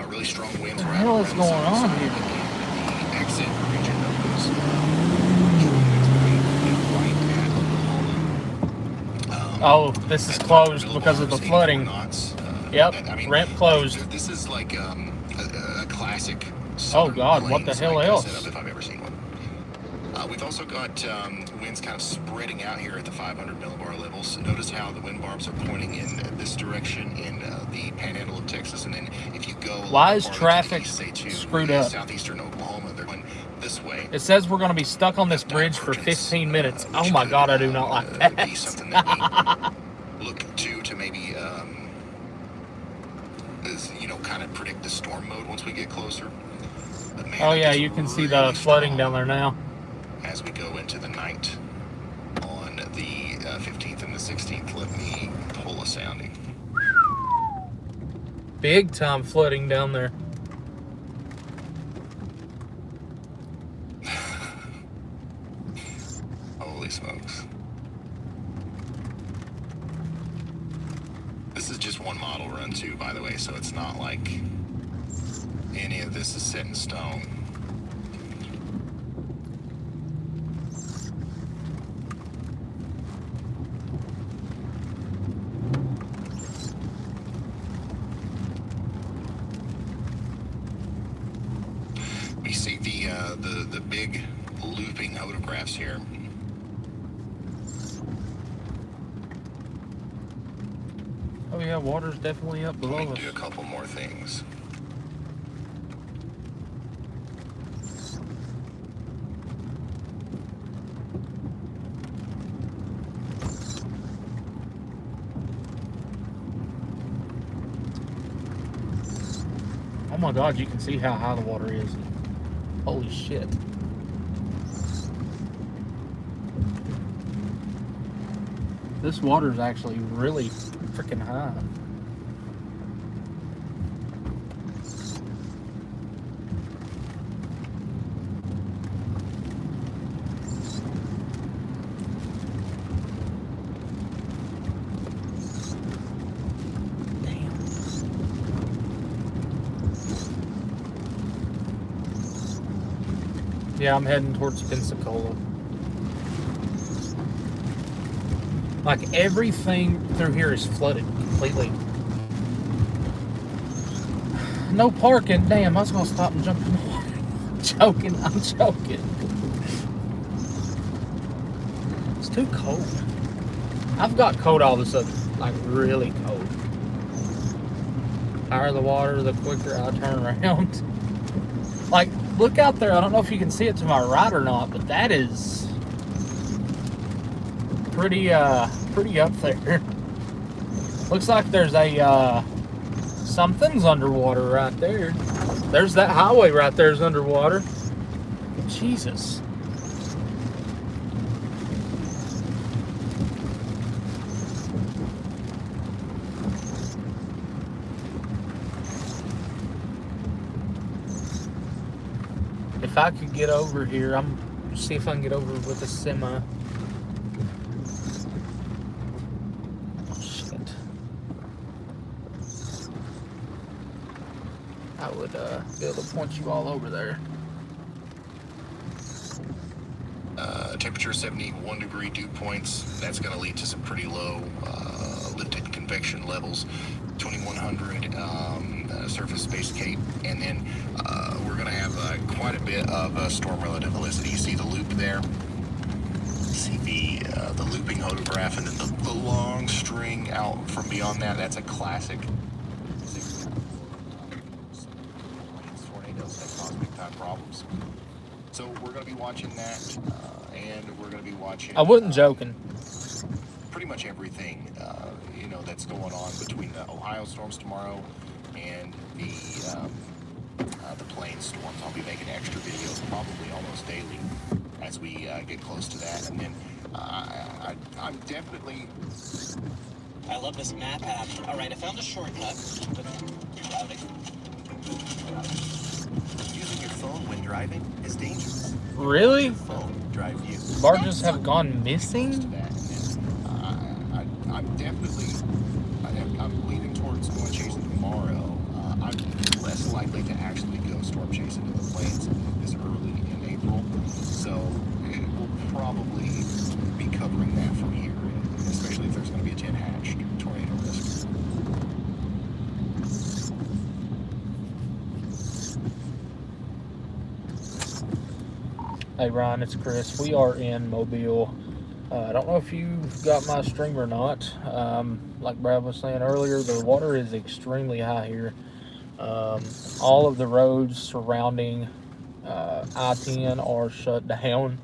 Really strong winds. What the hell is going on here? The exit region of those strong winds moving right at Oklahoma. Oh, this is closed because of the flooding. Yep, I mean, ramp closed. This is like a classic. Oh God, what the hell else? Setup if I've ever seen one. We've also got winds kind of spreading out here at the 500 millibar levels. Notice how the wind barbs are pointing in this direction in the panhandle of Texas, and then if you go. Why is traffic screwed up? Southeastern Oklahoma, they're going this way. It says we're going to be stuck on this bridge for 15 minutes. Oh my God, I do not like that. Be something that we look to maybe. Kind of predict the storm mode once we get closer. But man, oh yeah, you can see the flooding down there now. As we go into the night on the 15th and the 16th, let me pull a sounding. Big time flooding down there. Holy smokes. This is just one model run too, by the way, so it's not like any of this is set in stone. We see the big looping photographs here. Oh yeah, water's definitely up below Let me us. do a couple more things. Oh my God, you can see how high the water is. Holy shit. This water's actually really freaking high. Yeah, I'm heading towards Pensacola. Like everything through here is flooded completely. No parking. Damn, I was gonna stop and jump in the water. Joking, I'm joking. It's too cold. I've got cold all of a sudden. Like really cold. The higher the water, the quicker I turn around. Like, look out there. I don't know if you can see it to my right or not, but that is pretty up there. Looks like there's a something's underwater right there. There's that highway right there is underwater. Jesus. If I could get over here, see if I can get over with a semi. Oh, shit. I would be able to point you all over there. Temperature 71 degree dew points. That's going to lead to some pretty low lifted convection levels. 2100 surface space cape, and then we're going to have quite a bit of storm relative helicity. You see the loop there. See the looping photograph, and then the long string out from beyond that. That's a classic. Tornadoes that cause big time problems. So we're going to be watching that, and we're going to be watching. I wasn't joking. Pretty much everything, that's going on between the Ohio storms tomorrow and the plains storms. I'll be making extra videos probably almost daily as we get close to that, and then I'm definitely. I love this map app. All right, I found a shortcut. Routing. Using your phone when driving is dangerous. Really? Your phone drive you. Barges have gone missing? I'm leaning towards going chasing tomorrow. I'm less likely to actually go storm chasing in the plains this early in April, so we'll probably be covering that from here, especially if there's going to be a 10 hatch tornado risk. Hey Ryan, it's Chris. We are in Mobile. I don't know if you've got my stream or not. Like Brad was saying earlier, the water is extremely high here. All of the roads surrounding I-10 are shut down.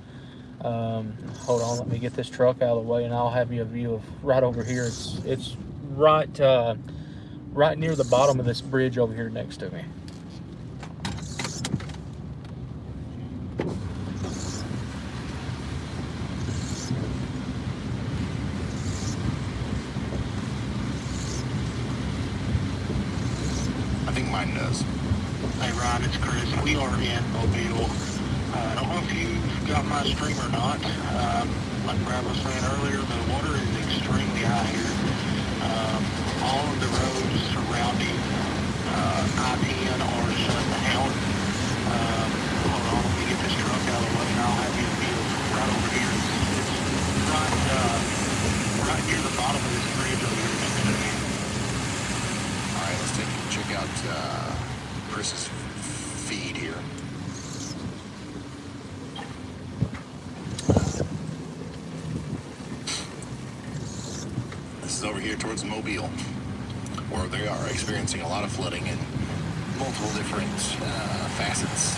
Hold on, let me get this truck out of the way, and I'll have you a view of right over here. It's right near the bottom of this bridge over here next to me. Hey Ryan, it's Chris. We are in Mobile. I don't know if you've got my stream or not. Like Brad was saying earlier, the water is extremely high here. All of the roads surrounding I-10 are shut down. Hold on, let me get this truck out of the way and I'll have you a view right over here. It's right near the bottom of this bridge over here next to me. All right, let's check out Chris's feed here. This is over here towards Mobile, where they are experiencing a lot of flooding in multiple different facets.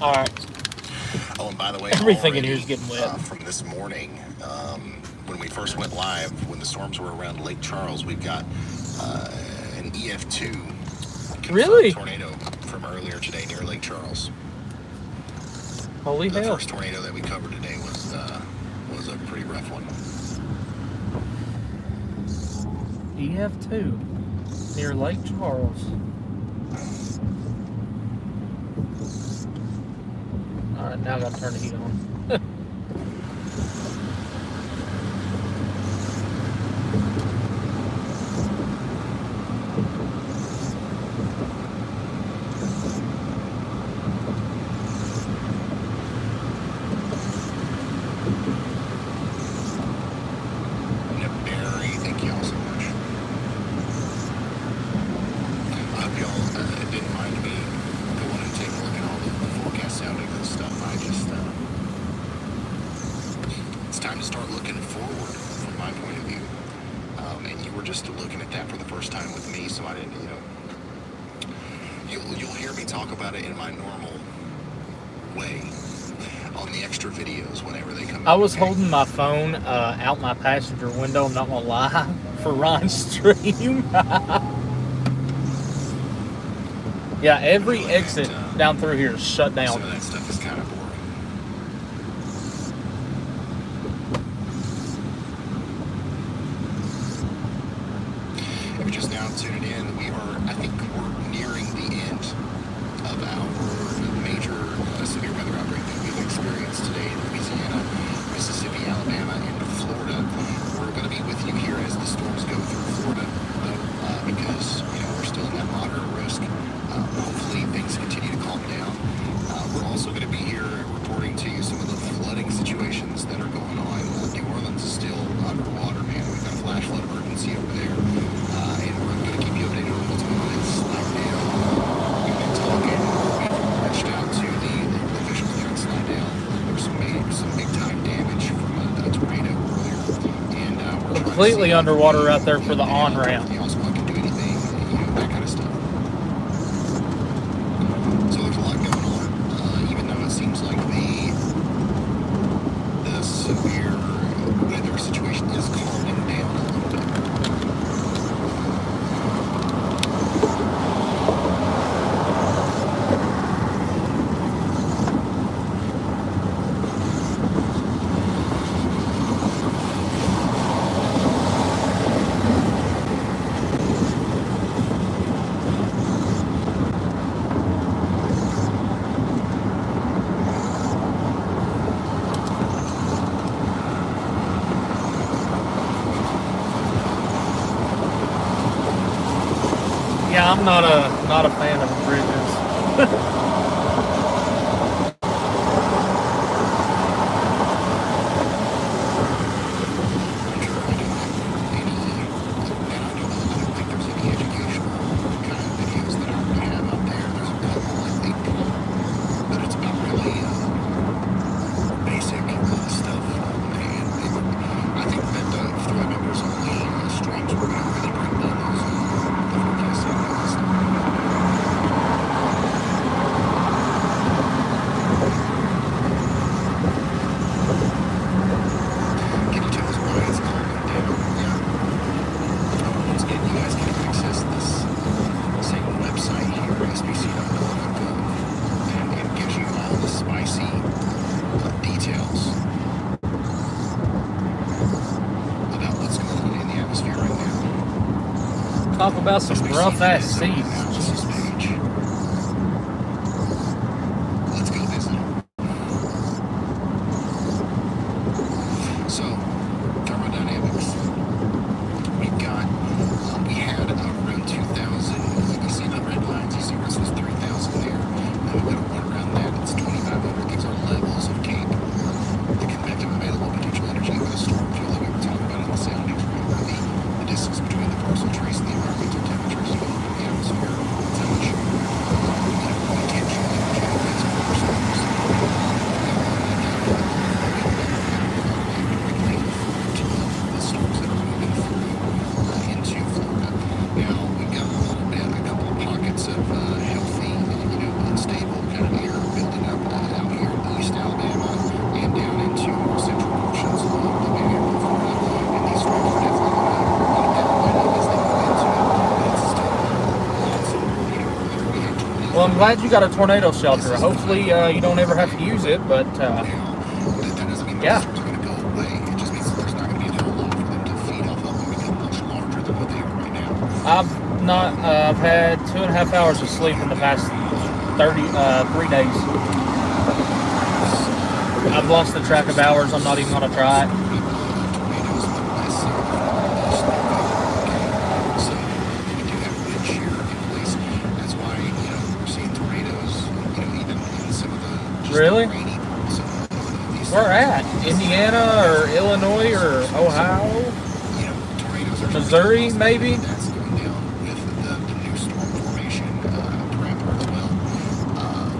All right. Oh, and by the way, everything in here is getting wet. From this morning, when we first went live, when the storms were around Lake Charles, we've got an EF2 really tornado from earlier today near Lake Charles. Holy hell! The first tornado that we covered today was a pretty rough one. EF2 near Lake Charles. Alright, now I gotta turn the heat on. Barry, thank you all so much. I hope y'all didn't mind me going and taking a look at all the forecast sounding and stuff. It's time to start looking forward from my point of view. And you were just looking at that for the first time with me, so I didn't, you'll hear me talk about it in my normal way on the extra videos whenever they come out. I was holding my phone out my passenger window, I'm not gonna lie, for Ryan's stream. Yeah, every exit down through here is shut down. Some of that stuff is kind of boring. you're just now tuning in, I think we're nearing the end of our major severe weather outbreak that we've experienced today in Louisiana, Mississippi, Alabama, and Florida. We're going to be with you here as the storms go through Florida, though, because we're still in that moderate risk. Hopefully things continue to calm down. We're also going to be here reporting to you some of the flooding situations that are going on. New Orleans is still underwater, man. We've got a flash flood emergency over there, and we're going to keep you updated on what's going on in Slidell. We've been talking. We've reached out to the local officials there in Slidell. There was some big time damage from a tornado earlier, and we're Completely underwater out there for the on-ramp. The Osprey can do anything, that kind of stuff. So there's a lot going on, even though it seems like the severe weather situation is calming down a little bit. Yeah, I'm not a fan of bridges. Talk about some rough ass seas. Let's go visit. So, thermodynamics. We had around 2,000. You see the red lines. You see where it says 3,000 there. And we've got a one around that. It's 2,500. These are levels of Cape. The convective available potential energy of the storm field that we were talking about in the soundings, right? The distance between the parcel trace and the environmental temperatures developed in the atmosphere. That's how much potential energy is per storms. The storms that are moving through into Florida. Now we've got a couple of pockets of healthy, unstable kind of air building up out here in East Alabama and down into more central portions of the Bay Area of Florida. And these storms are definitely going to as they move into it. But it's still lots of, earlier we had tornadoes. Well, I'm glad you got a tornado shelter. Hopefully, you don't ever have to use it, but That doesn't mean yeah. the storms are going to go away. It just means that there's not going to be a whole lot for them to feed off of and become much larger than what they are right now. I've had 2.5 hours of sleep in the past 3 days. I've lost the track of hours. I'm not even going to try it. Tornadoes, but less so so we do have wind shear in place. That's why we're seeing tornadoes. Even in some of the Really? rainy parts of these. Where at? Indiana or Illinois or Ohio? Tornadoes are Missouri, maybe? That's going down with the new storm formation parameter as well.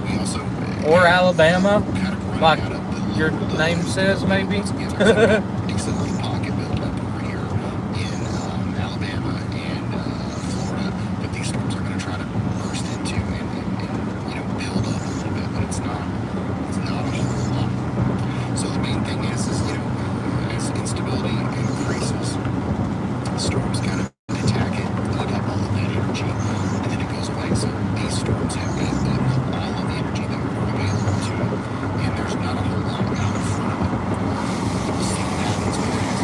We also Or Alabama, kind of run like out of the your local name levels. says, maybe? There's a decent little pocket built up over here in Alabama and Florida that these storms are going to try to burst into and build up a little bit, but it's not a whole lot. So the main thing is as instability increases, storms kind of attack it, eat up all of that energy, and then it goes away. So these storms have eaten up all of the energy that were available to it, and there's not a whole lot out in front of it. We'll see what happens with it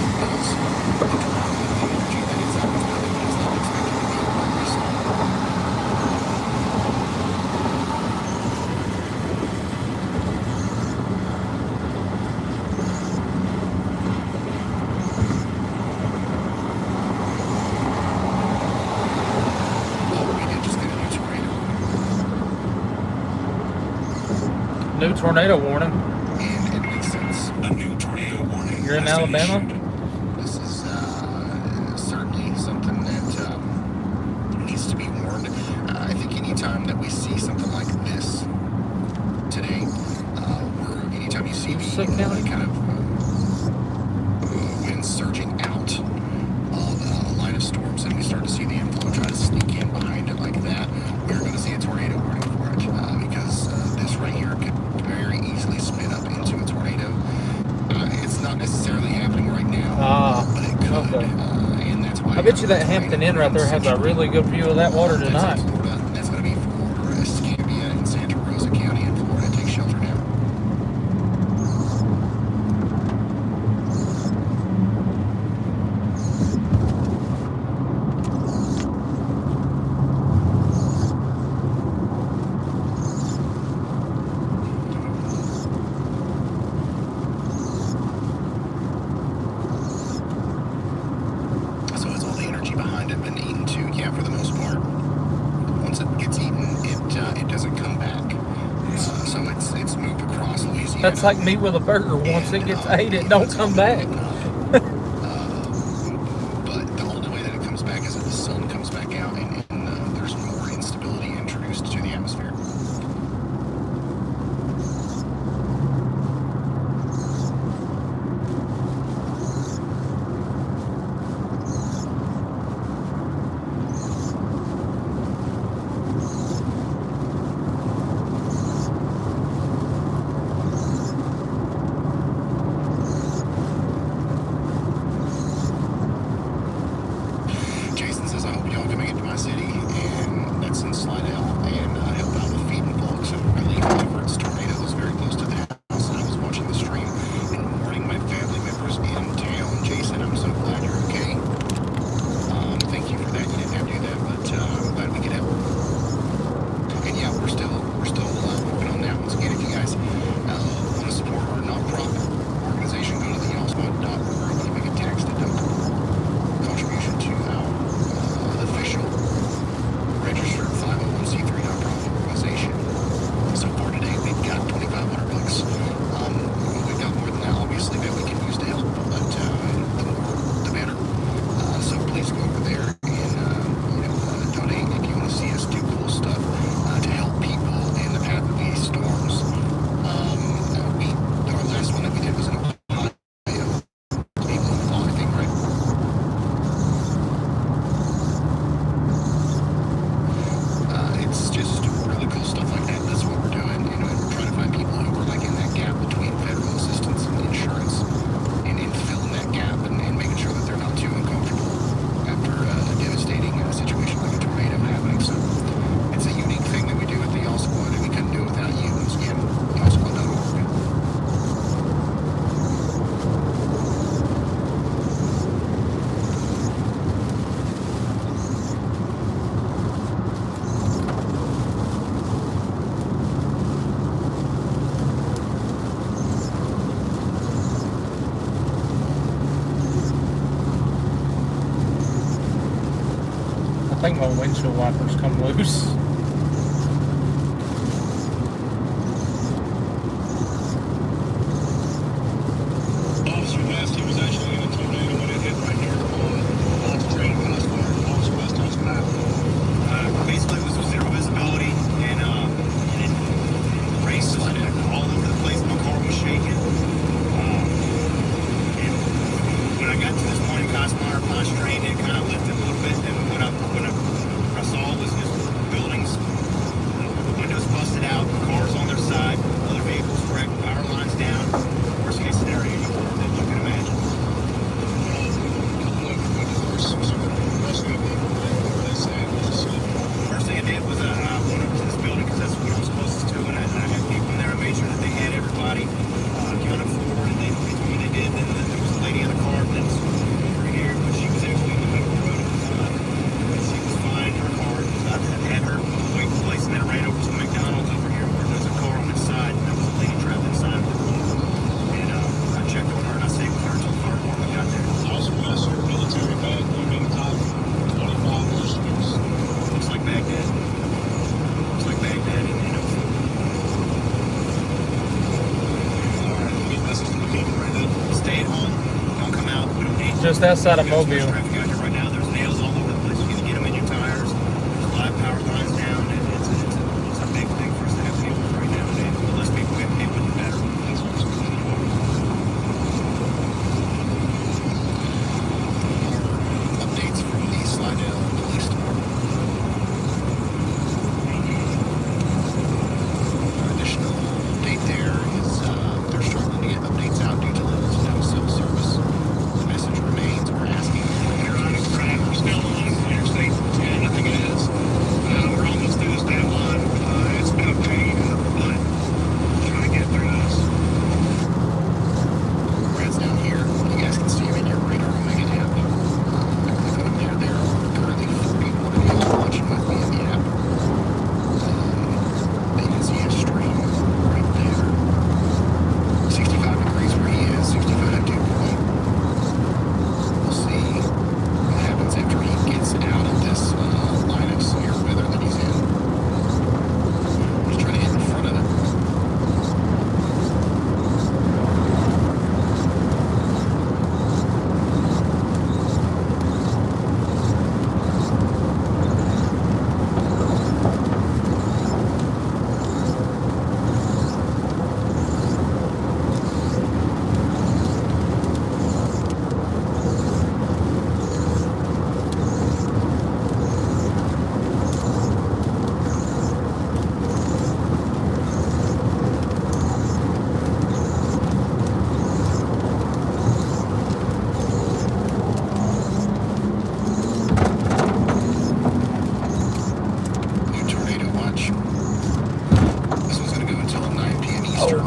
tornado warning. And it makes sense. A new tornado warning. You're in has been Alabama? issued. This is certainly something that needs to be warned. I think anytime that we see something like this today, where anytime you see the kind of winds surging out of a line of storms and we start to see the inflow try to sneak in behind it like that, we're going to see a tornado warning for it because this right here could very easily spin up into a tornado. It's not necessarily happening right now, but it could. Okay. And that's why I bet you that Hampton Inn right there has a really good view of that water tonight. That's going to be for Escambia and Santa Rosa County in Florida. Take shelter now. So has all the energy behind it been eaten too? Yeah, for the most part. Once it gets eaten, it doesn't come back. So it's moved across Louisiana. That's like meat with a burger. Once it gets ate, it don't come back. But the only way that it comes back is if the sun comes back out and there's more instability introduced to the atmosphere. Jason says, I hope y'all can make it to my city, and that's in Slidell, and help out with feeding folks and relief over its tornadoes very close to the house. And I was watching the stream and warning my family members in town. Jason, I'm so glad you're okay. Thank you for that. You didn't have to do that, but I'm glad we could help. And yeah, we're still working on that. Once again, if you guys want to support our nonprofit organization, go to the y'allsquad.org and make a tax deductible contribution to our official registered 501c3 nonprofit organization. So far today, we've got $2,500. We've got more than that, obviously, that we can use to help, but the more, the better. So please go over there and donate if you want to see us do cool stuff to help people in the path of these storms. Our last one that we did was in Ohio. People in the fall, I think, right? It's just really cool stuff like that. That's what we're doing, and we're trying to find people who are like in that gap between federal assistance and insurance, and filling that gap and making sure that they're not too uncomfortable after a devastating situation like a tornado happening. So it's a unique thing that we do at the Y'all Squad, and we couldn't do it without you. Once again, y'allsquad.org. I think my windshield wipers come loose. Officer West, he was actually in a tornado when it hit right here on Walter Train West, where Officer West was at. Basically, it was zero visibility, and the rain slid all over the place. My car was shaking. And when I got to this morning, Cosmar, my strain, it kind of lifted a little bit, and what I saw was just building just outside of Mobile. Traffic out here right now. There's nails all over the place. You can get them in your tires. There's live power lines down. And it's a big thing for us to have to deal with right now. And the less people we have to deal with, the better. That's what it's going to do. Updates from the Slidell Police Department. Additional update there is they're struggling to get updates out due to levels of no cell service. The message remains, we're asking. You're on it, right? We're still on Interstate 10, I think it is. We're almost through this damn line. It's been a pain in the butt trying to get through this. Brad's down here. You guys can see them in your radar Omega app. Click on them there. There are currently 41 tornadoes watching with me in the app. You can see a stream right there. 65 degrees where he is, 65 dew point. We'll see what happens after he gets out of this line of severe weather that he's in. Just trying to get in front of it. New tornado watch. This one's going to go until 9 p.m. Eastern.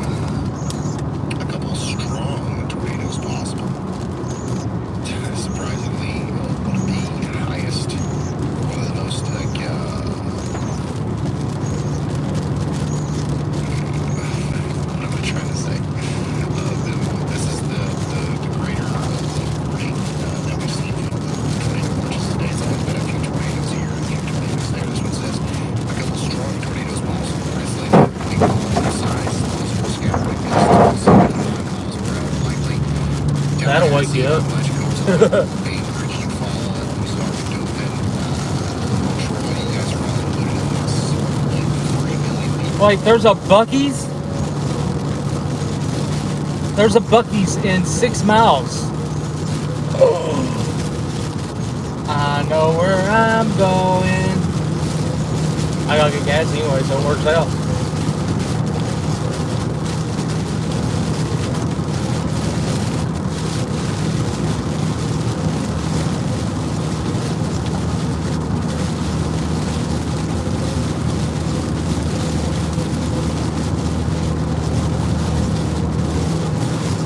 A couple strong tornadoes possible. Surprisingly, one of the highest, one of the most what am I trying to say? This is the greater rate that we've seen from the tornado watches today. It's only been a few tornadoes here, a few tornadoes there. This one says a couple strong tornadoes possible. Isolated, equal size. Those will scatter like this. 75 miles per hour likely. That'll wake you up. Wait, there's a Buc-ee's? There's a Buc-ee's in 6 miles. I know where I'm going. I gotta get gas anyway, so it works out.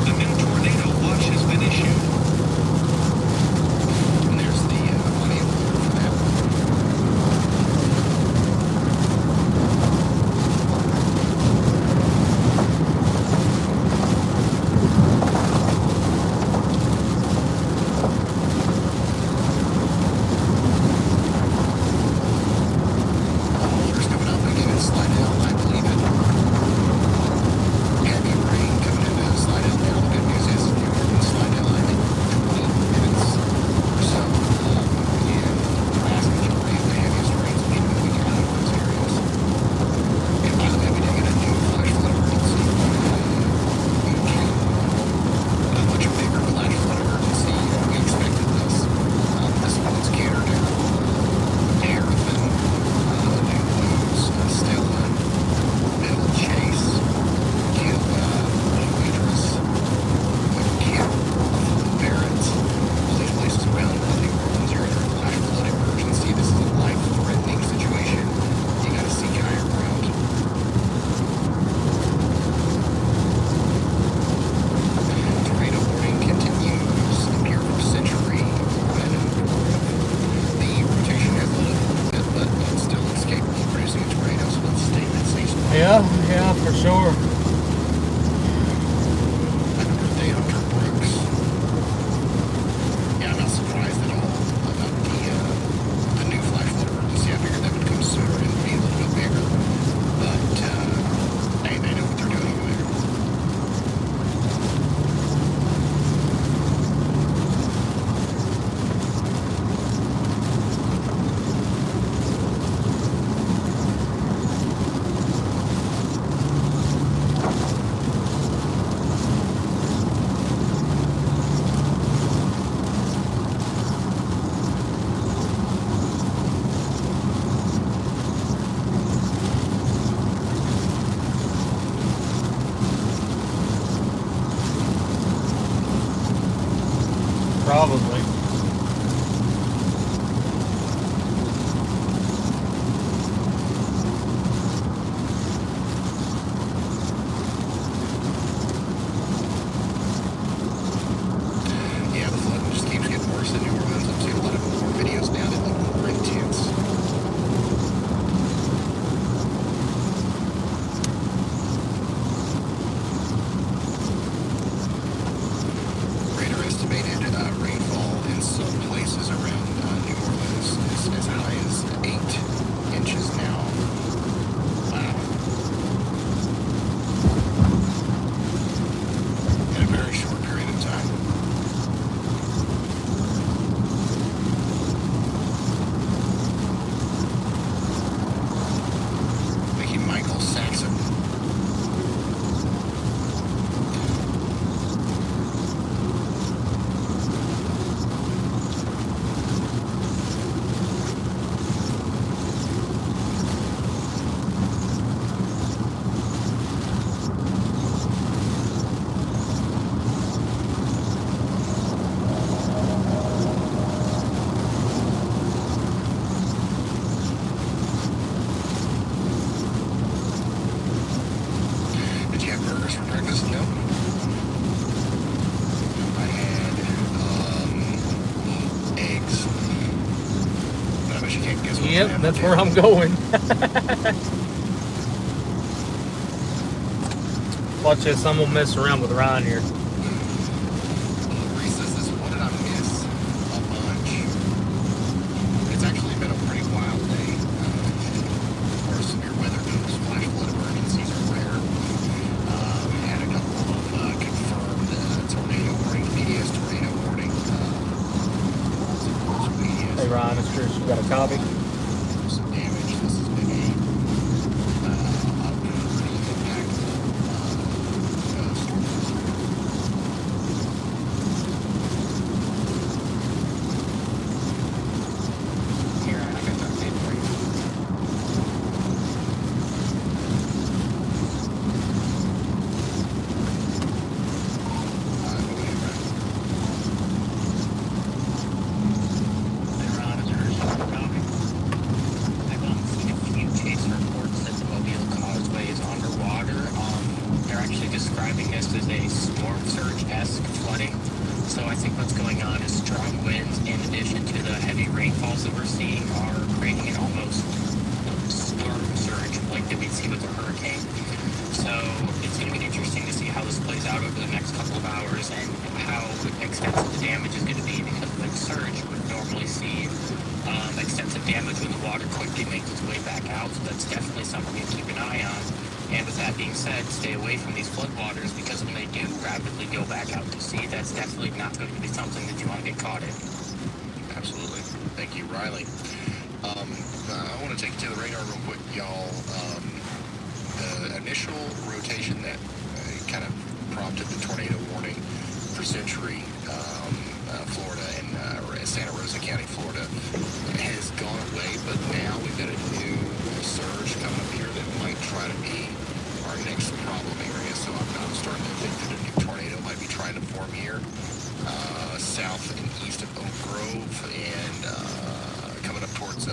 A new tornado watch has been issued. And there's the audio for that. Probably. Yeah, the flooding just keeps getting worse in New Orleans. I'm seeing a lot of more videos now that look more intense. Radar estimated rainfall in some places around New Orleans is as high as 8 inches now. Wow. In a very short period of time. Thank you, Michael Saxon. Did you have burgers for breakfast? No. I had eggs. But I bet you can't guess what Yep, I had that's for where dinner. I'm going. Watch this, I'm gonna mess around with Ryan here. Reese says this, what did I miss? A bunch. It's actually been a pretty wild day. As far as severe weather goes, flash flood emergencies are rare. We had a couple of confirmed tornado warnings, BDS tornado warning. Hey Ryan, it's Chris, you got a copy? Some damage. This has been a pretty impactful storm. Here, I got the update for you. Go ahead, Ryan. I've seen a few chase reports that the Mobile Causeway is underwater. They're actually describing this as a storm surge-esque flooding. So I think what's going on is strong winds, in addition to the heavy rainfalls that we're seeing, are creating an almost storm surge like that we'd see with a hurricane. So it's going to be interesting to see how this plays out over the next couple of hours and how extensive the damage is going to be, because with surge, you would normally see extensive damage when the water quickly makes its way back out. So that's definitely something to keep an eye on. And with that being said, stay away from these floodwaters, because when they do rapidly go back out to sea, that's definitely not going to be something that you want to get caught in. Absolutely. Thank you, Riley. I want to take you to the radar real quick, y'all. The initial rotation that kind of prompted the tornado warning for Century, Florida, and Santa Rosa County, Florida, has gone away, but now we've got a new surge coming up here that might try to be our next problem area. So I'm starting to think that a new tornado might be trying to form here, south and east of Oak Grove, and coming up towards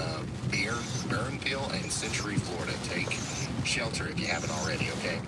Barronville and Century, Florida. Take shelter if you haven't already, okay?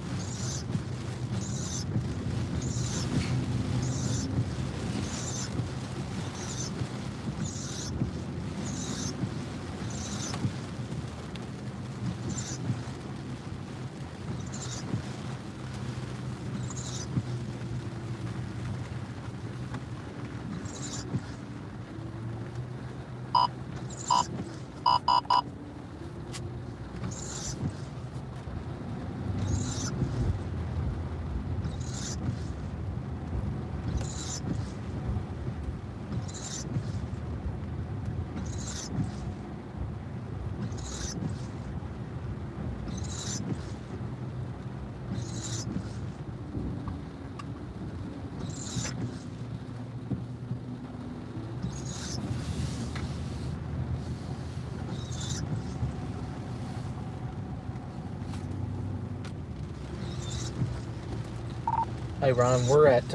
Hey Ryan, we're at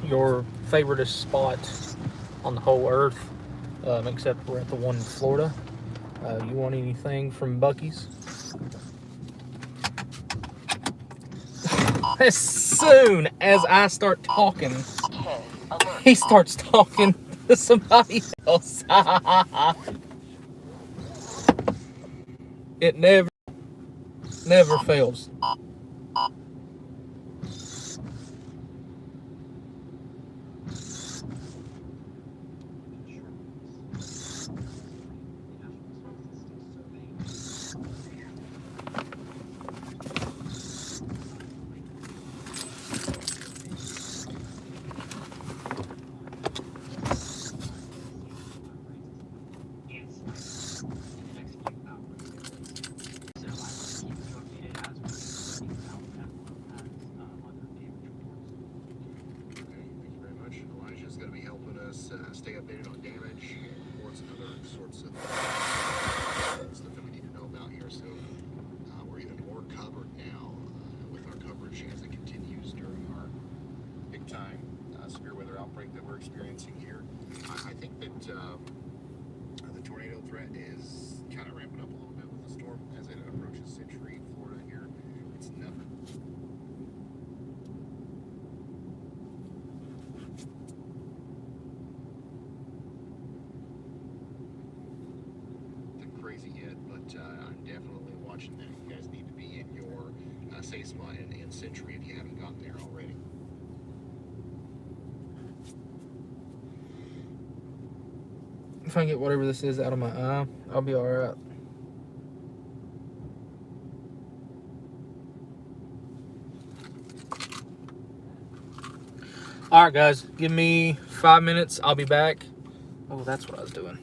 your favoriteest spot on the whole earth, except we're at the one in Florida. You want anything from Buc-ee's? As soon as I start talking, he starts talking to somebody else. It never fails. Stay updated on damage, reports, and other sorts of stuff that we need to know about here. So we're even more covered now with our coverage as it continues during our big time severe weather outbreak that we're experiencing here. I think that the tornado threat is kind of ramping up a little bit with the storm as it approaches Century, Florida here. It's nothing. Crazy yet, but I'm definitely watching that. You guys need to be in your safe spot in Century if you haven't gotten there already. If I can get whatever this is out of my eye, I'll be alright. Alright guys, give me 5 minutes, I'll be back. Oh, that's what I was doing.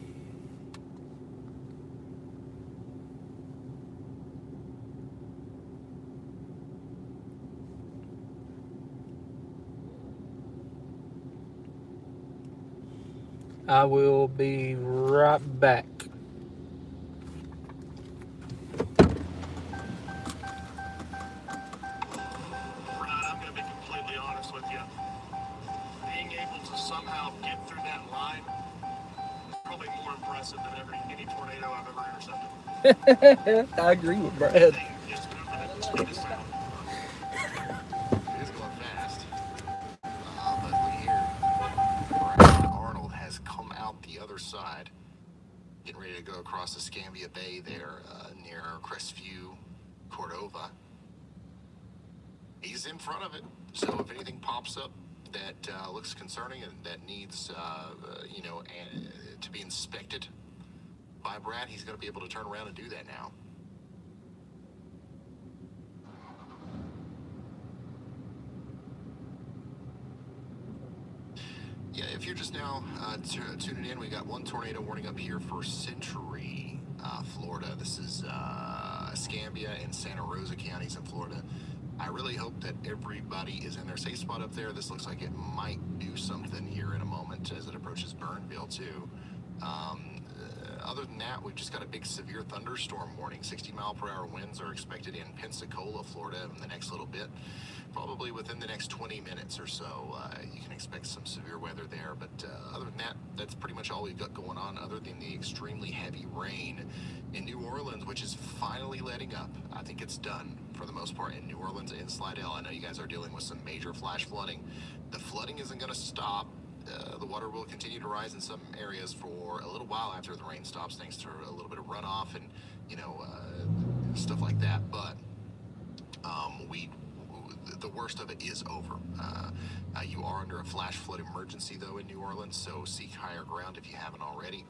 I will be right back. Brad, I'm going to be completely honest with you. Being able to somehow get through that line is probably more impressive than any tornado I've ever intercepted. I agree with Brad. This thing is moving at the speed of sound. It is going fast. But look here. Brad Arnold has come out the other side. Getting ready to go across the Scambia Bay there near Crestview, Cordova. He's in front of it. So if anything pops up that looks concerning and that needs, to be inspected by Brad, he's going to be able to turn around and do that now. Yeah, if you're just now tuning in, we got one tornado warning up here for Century, Florida. This is Escambia and Santa Rosa counties in Florida. I really hope that everybody is in their safe spot up there. This looks like it might do something here in a moment as it approaches Burnville too. Other than that, we've just got a big severe thunderstorm warning. 60-mile-per-hour winds are expected in Pensacola, Florida in the next little bit. Probably within the next 20 minutes or so, you can expect some severe weather there. But other than that, that's pretty much all we've got going on, other than the extremely heavy rain in New Orleans, which is finally letting up. I think it's done for the most part in New Orleans and Slidell. I know you guys are dealing with some major flash flooding. The flooding isn't going to stop. The water will continue to rise in some areas for a little while after the rain stops, thanks to a little bit of runoff and stuff like that. But the worst of it is over. You are under a flash flood emergency though in New Orleans, so seek higher ground if you haven't already.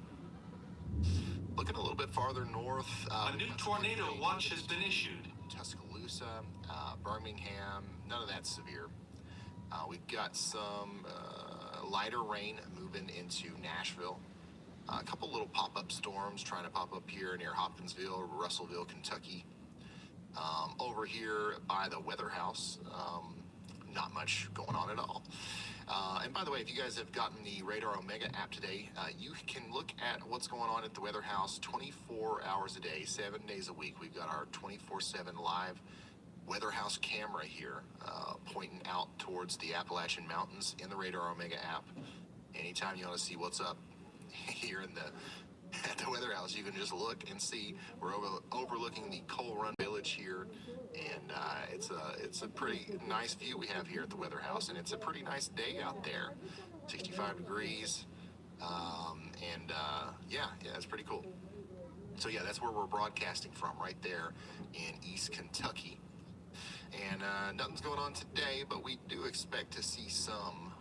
Looking a little bit farther north, A new tornado watch has been issued. Tuscaloosa, Birmingham, none of that's severe. We've got some lighter rain moving into Nashville. A couple little pop-up storms trying to pop up here near Hopkinsville, Russellville, Kentucky. Over here by the weather house, not much going on at all. And by the way, if you guys have gotten the Radar Omega app today, you can look at what's going on at the weather house 24 hours a day, 7 days a week. We've got our 24/7 live weather house camera here pointing out towards the Appalachian Mountains in the Radar Omega app. anytime you want to see what's up here in at the weather house, you can just look and see. We're overlooking the Coal Run Village here, and it's a pretty nice view we have here at the weather house, and it's a pretty nice day out there. 65 degrees, yeah, it's pretty cool. So yeah, that's where we're broadcasting from, right there in East Kentucky. And nothing's going on today, but we do expect to see some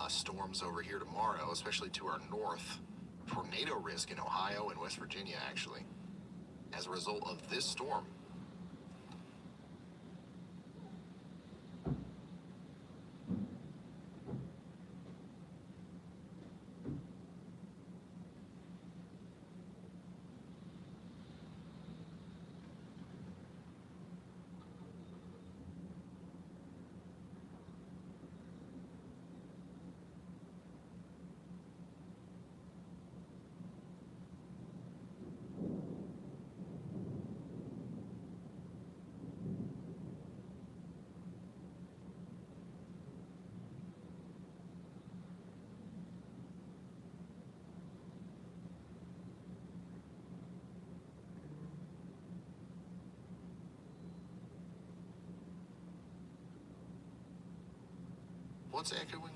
storms over here tomorrow, especially to our north. Tornado risk in Ohio and West Virginia, actually, as a result of this storm. What's echoing?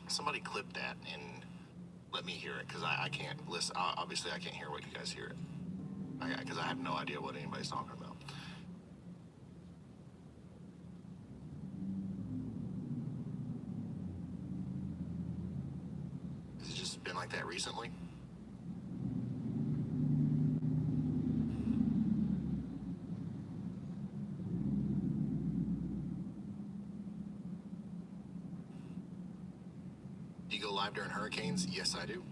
Somebody clip that and let me hear it, because I can't listen. Obviously, I can't hear what you guys hear it, because I have no idea what anybody's talking about. Has it just been like that recently? Do you go live during hurricanes? Yes, I do.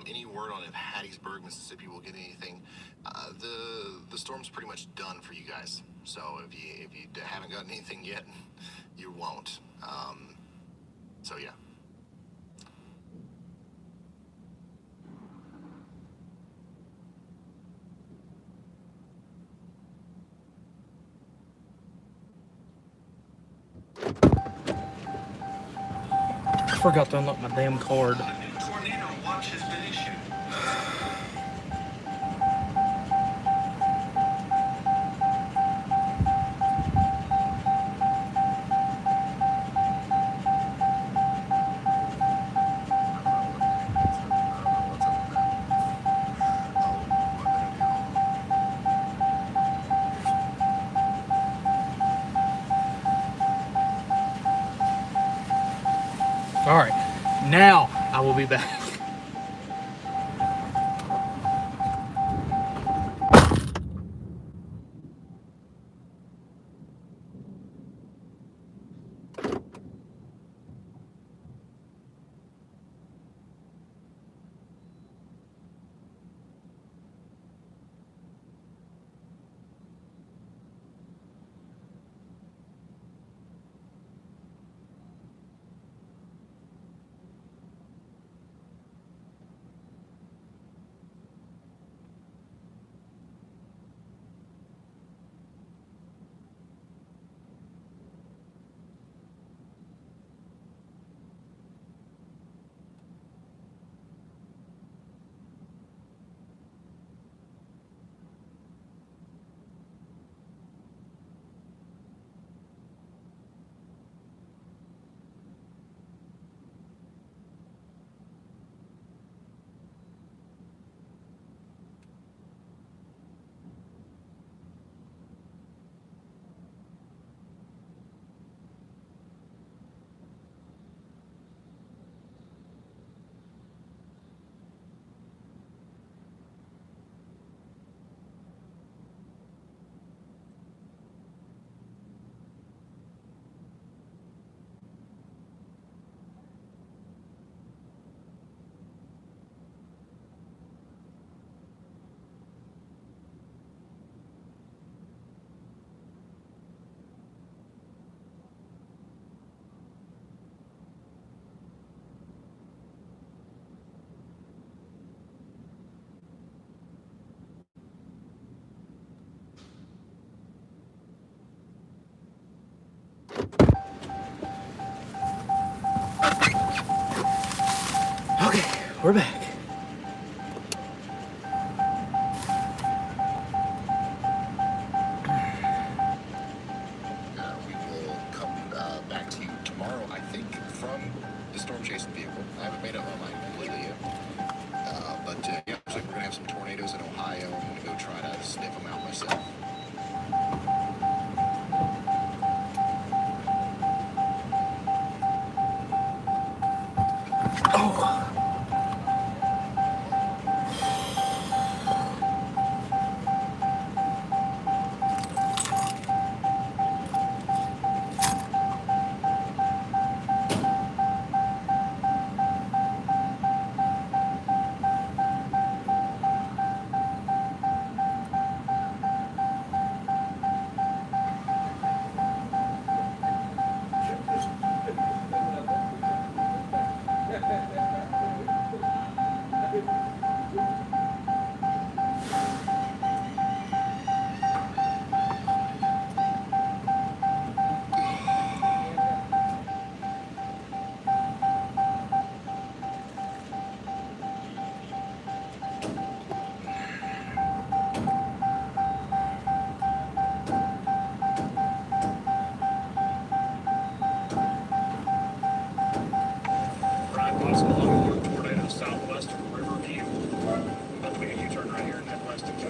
Any word on if Hattiesburg, Mississippi will get anything? The storm's pretty much done for you guys. So if you haven't gotten anything yet, you won't. So yeah. I forgot to unlock my damn card. Tornado watch has been issued. All right, now I will be back. We're back. We will come back to you tomorrow, I think, from the storm chasing vehicle. I haven't made up my mind completely yet. But yeah, looks like we're going to have some tornadoes in Ohio. I'm going to go try to sniff them out myself. Possible onward tornado southwest of Riverview. About to make a U-turn right here and head west into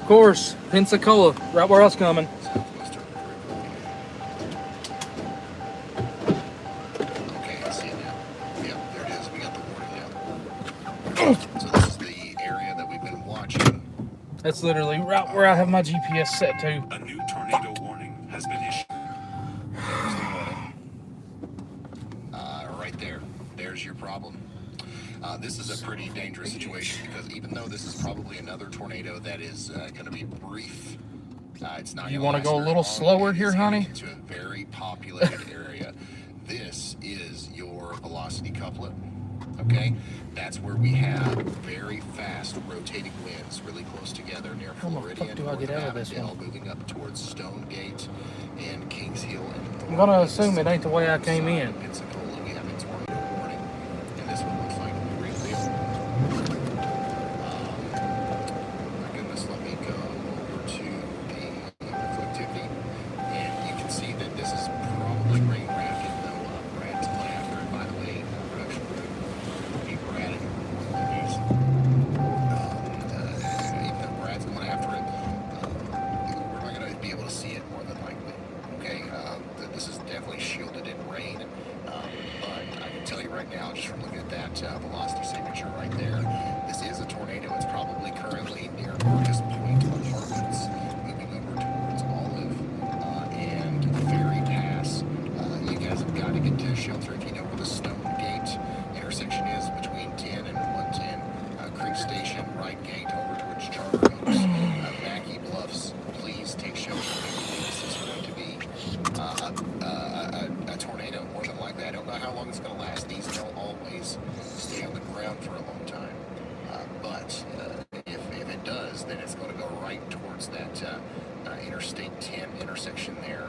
Of course, Pensacola, right where I was coming. Okay, I see it now. Yeah, there it is. We got the warning now. So this is the area that we've been watching. That's literally right where I have my GPS set to. A new tornado warning has been issued. Right there. There's your problem. This is a pretty dangerous situation because even though this is probably another tornado that is going to be brief, it's not. You want to go a little slower here, honey? Into a very populated area. This is your velocity couplet. Okay, that's where we have very fast rotating winds, really close together near Floridian, north of Avondale, moving up towards Stonegate and Kings Hill. I'm gonna assume it ain't the way I came in. Pensacola, we have a tornado warning, and this one looks like a real deal. My goodness, let me go over to the reflectivity, and you can see that this is probably rain wrapped, even though Brad's going after it. By the way, production crew, hey Brad, even though Brad's going after it, we're not going to be able to see it more than likely. Okay, this is definitely shielded in rain, but I can tell you right now, just from looking at that velocity signature right there, this is a tornado. It's probably currently near Marcus Point Apartments, moving over towards Olive and Ferry Pass. You guys have got to get to shelter if you know where the Stonegate intersection is between 10 and 110. Creek Station, right gate over towards Charter Oaks, Mackey Bluffs. Please take shelter. This is going to be a tornado, more than likely. I don't know how long it's going to last. These don't always stay on the ground for a long time. But if it does, then it's going to go right towards that Interstate 10 intersection there,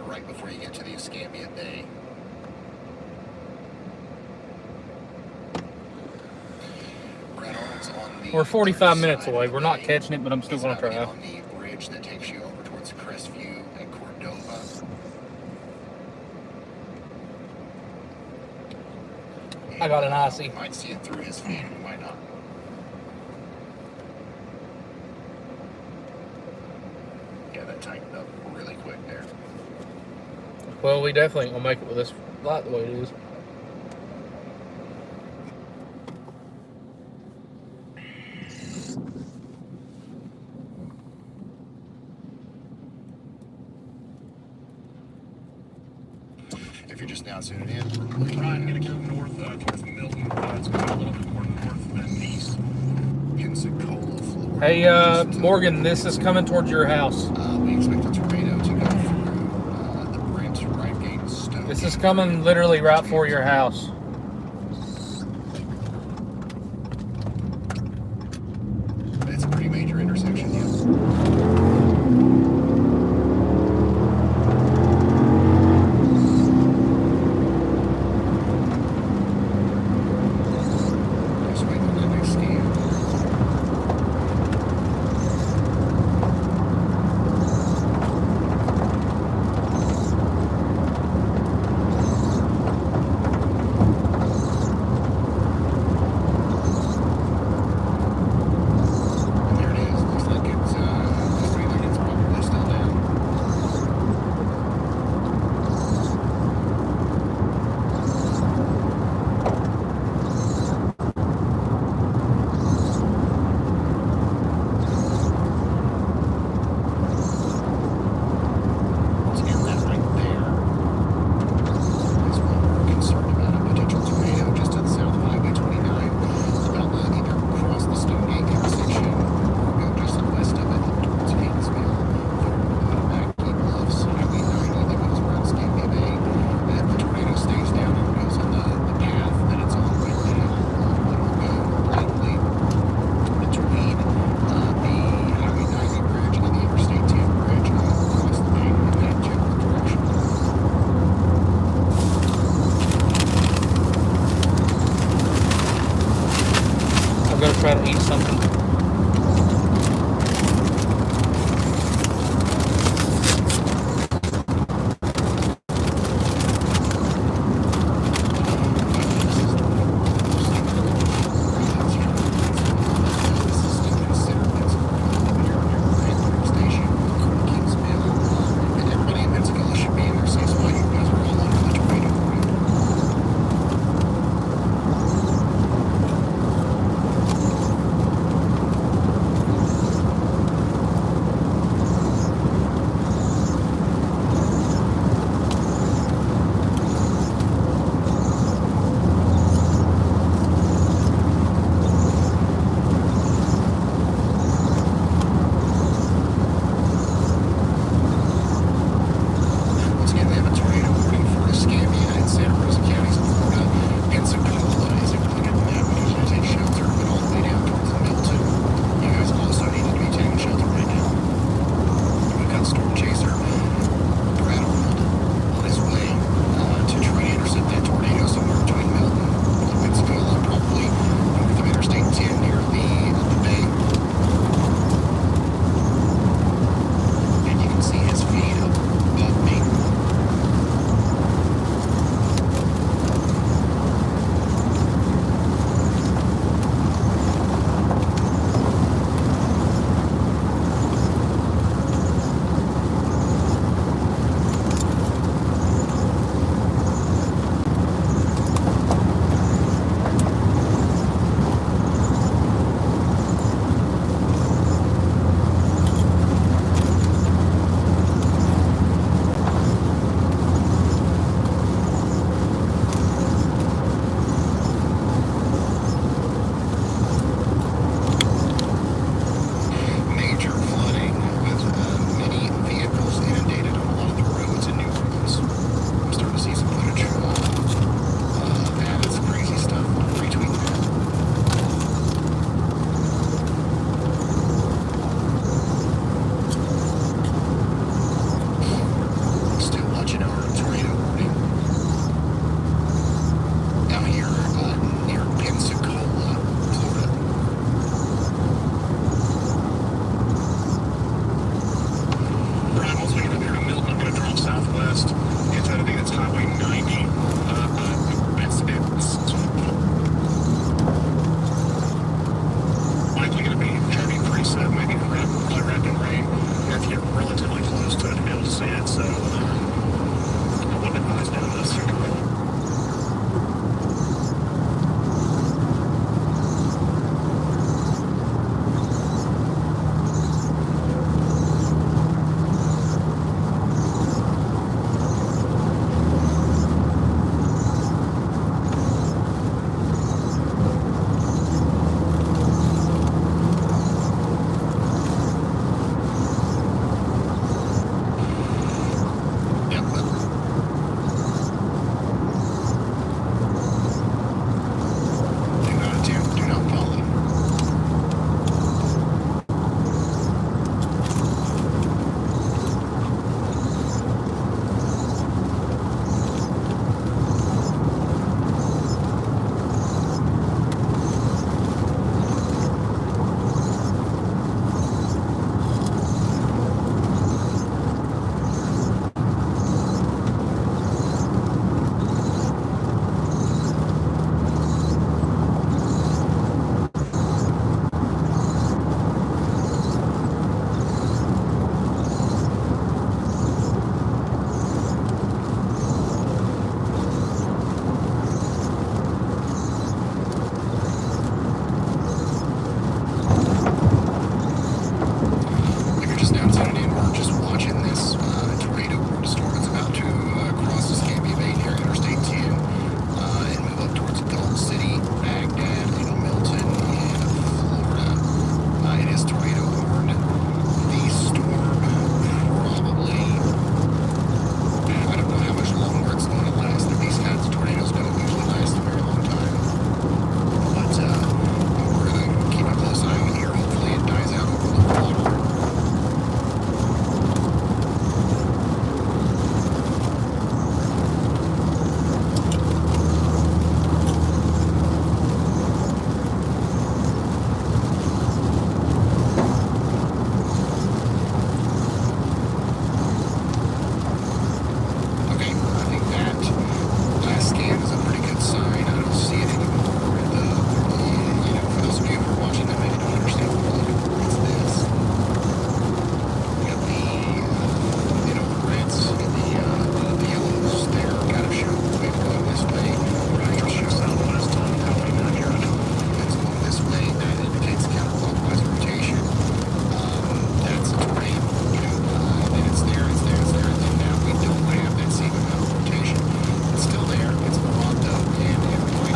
right before you get to the Escambia Bay. Brad Arnold's on the We're 45 minutes away. We're not catching it, but I'm still gonna try. on the bridge that takes you over towards Crestview and Cordova. I got an icy. Might see it through his feet, we might not. Yeah, that tightened up really quick there. Well, we definitely ain't gonna make it with this light the way it is. If you're just now tuning in, We're trying to go north towards Milton. It's going to be a little bit more north than east. Pensacola, Florida. Hey, Morgan, this is coming towards your house. We expect the tornado to go through the Brent, right gate, Stone. This is coming literally right for your house. It's a pretty major intersection, yeah. try to eat something.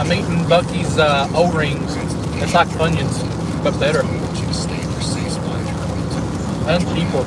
I'm eating Bucky's O-rings. It's like Funyuns, but better. And cheaper.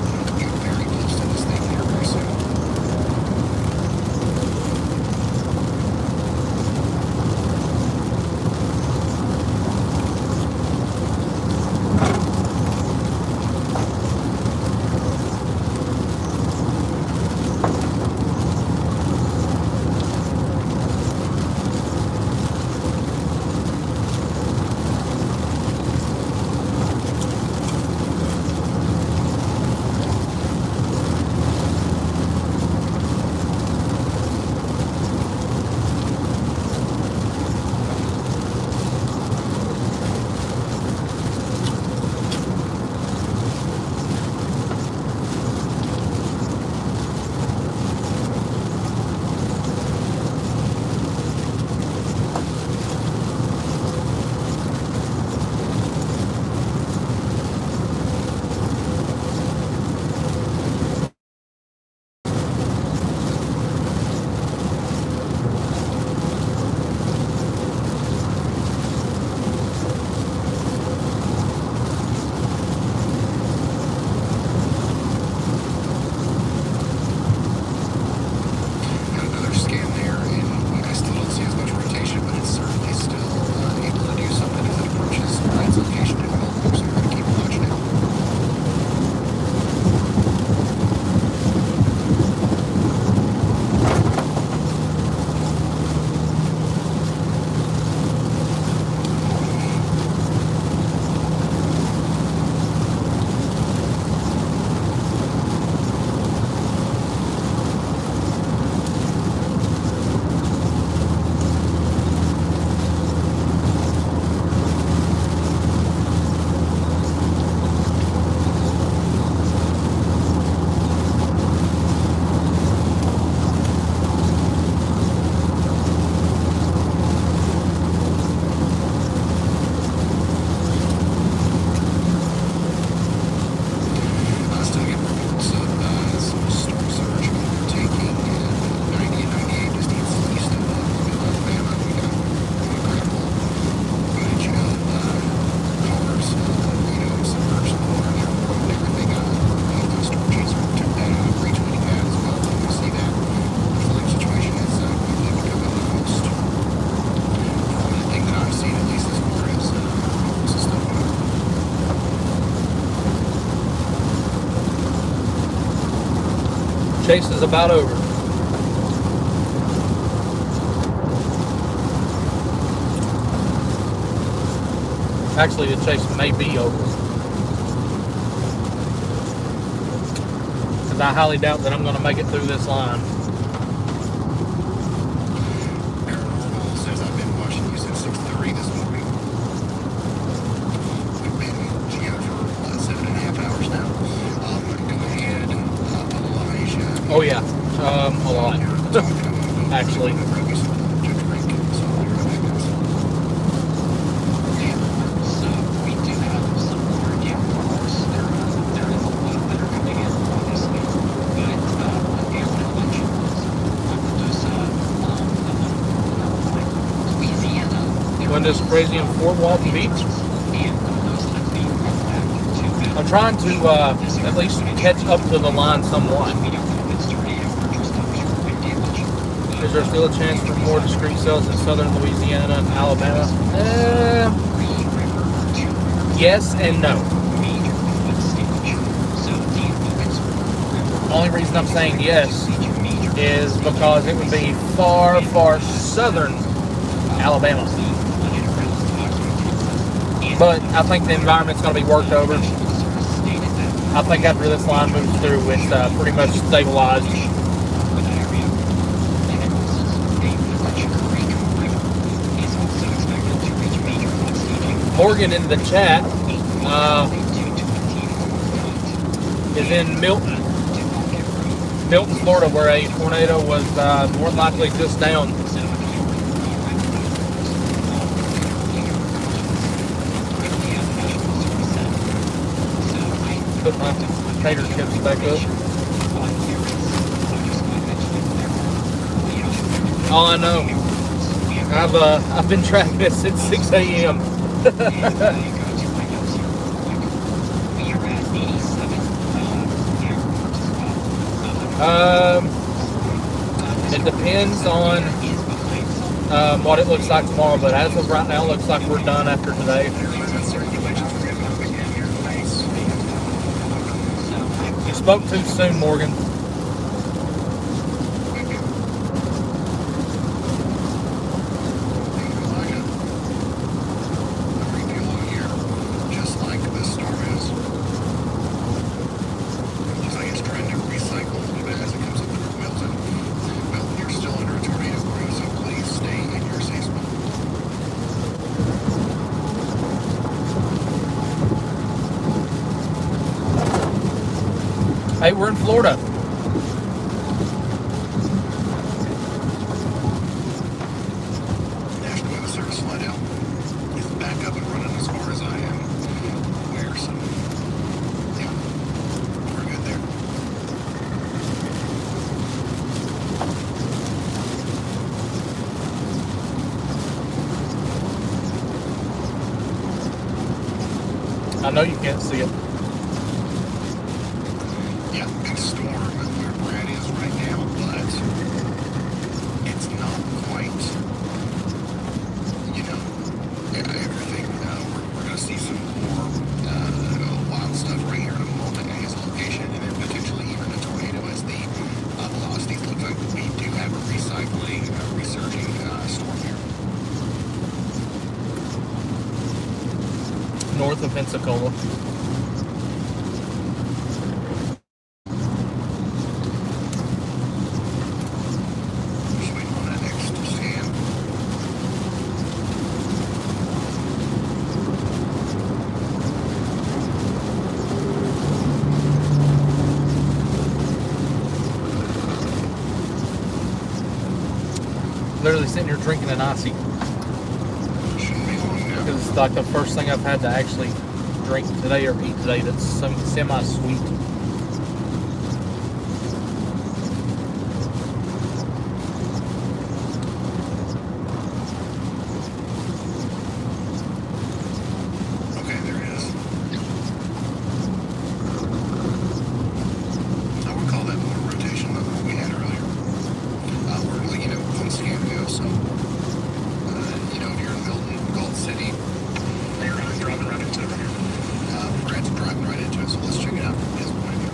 Chase is about over. Actually, the chase may be over. Because I highly doubt that I'm going to make it through this line. Paranormal says I've been watching you since 6:30 this morning. We've been together for 7.5 hours now. Go ahead, Elijah. Oh yeah, a lot. Actually. Went this crazy in Fort Walton Beach. I'm trying to at least catch up to the line somewhat. Is there still a chance for more discrete cells in southern Louisiana and Alabama? Yes and no. The only reason I'm saying yes is because it would be far, far southern Alabama. But I think the environment's going to be worked over. I think after this line moves through, it's pretty much stabilized. Morgan in the chat is in Milton, Florida, where a tornado was more likely just down. Put my tater chips back up. All I know I've been tracking it since 6 a.m. It depends on what it looks like tomorrow, but as of right now, it looks like we're done after today. You spoke too soon, Morgan. Hey, we're in Florida. National Weather Service flight out is back up and running as far as I am aware, so yeah, we're good there. I know you can't see it. Yeah, big storm where Brad is right now, but it's not quite, everything. We're going to see some more wild stuff right here in a moment at his location, and then potentially even a tornado as the velocities look like we do have a resurging storm here. North of Pensacola. Literally sitting here drinking an icy. Because it's like the first thing I've had to actually drink today or eat today that's some semi-sweet. Okay, there it is. I would call that more rotation than what we had earlier. We're looking at one scan ago, so if you're in Milton, Gold City, they're driving right into it right here. Brad's driving right into it, so let's check it out from his point of view.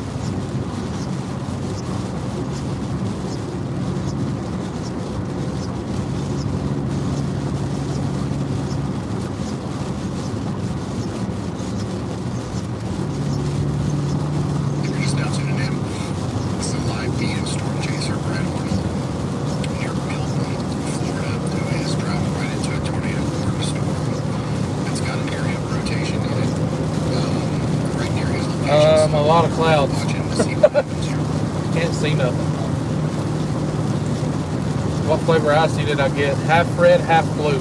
If you're just now tuning in, this is a live feed of Storm Chaser Brad Arnold near Milton, Florida, who is driving right into a tornado warning storm. It's got an area of rotation in it, right near his location. A lot of clouds. Watching to see what happens here. Can't see nothing. What flavor icy did I get? Half red, half blue.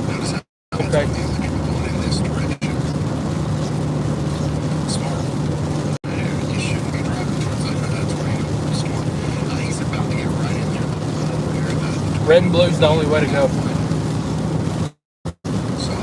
Notice how Okay. going in this direction. Smart. You shouldn't be driving towards a tornado storm. He's about to get right in there. Where the Red and blue's the only way to go. so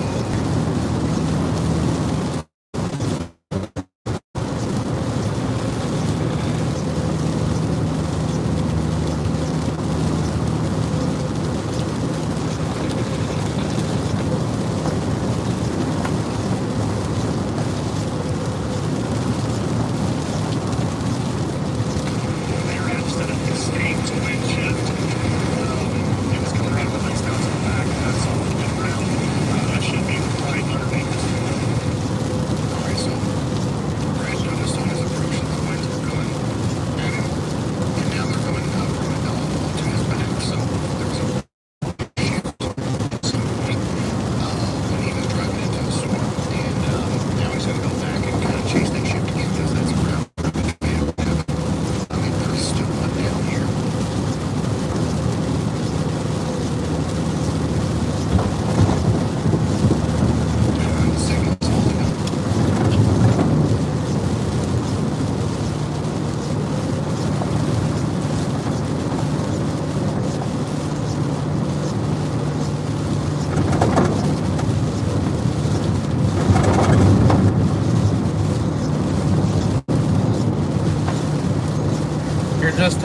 they're instead of staying to wind shift, it was coming right with ice down to the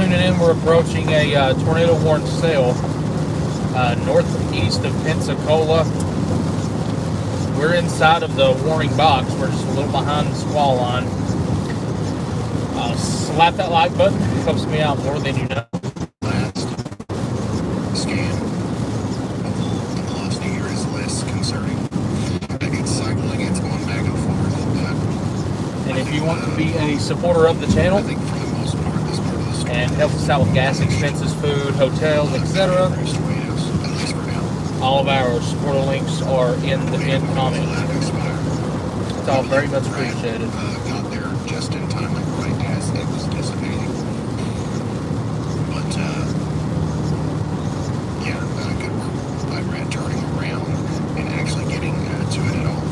tuning in, we're approaching a tornado warning cell northeast of Pensacola. We're inside of the warning box. We're just a little behind the squall line. Slap that like button. It helps me out more than you know. Last scan of the velocity here is less concerning. It's cycling, it's going back and forth. And if you want to be a supporter of the channel, I think for the most part, this part of the story, and help us out with gas expenses, food, hotels, etc., there's tornadoes, at least for now. all of our supporter links are in the pinned comment. It's all very much appreciated. Got there just in time, like right as it was dissipating. But, yeah, good work by Brad turning around and actually getting to it at all.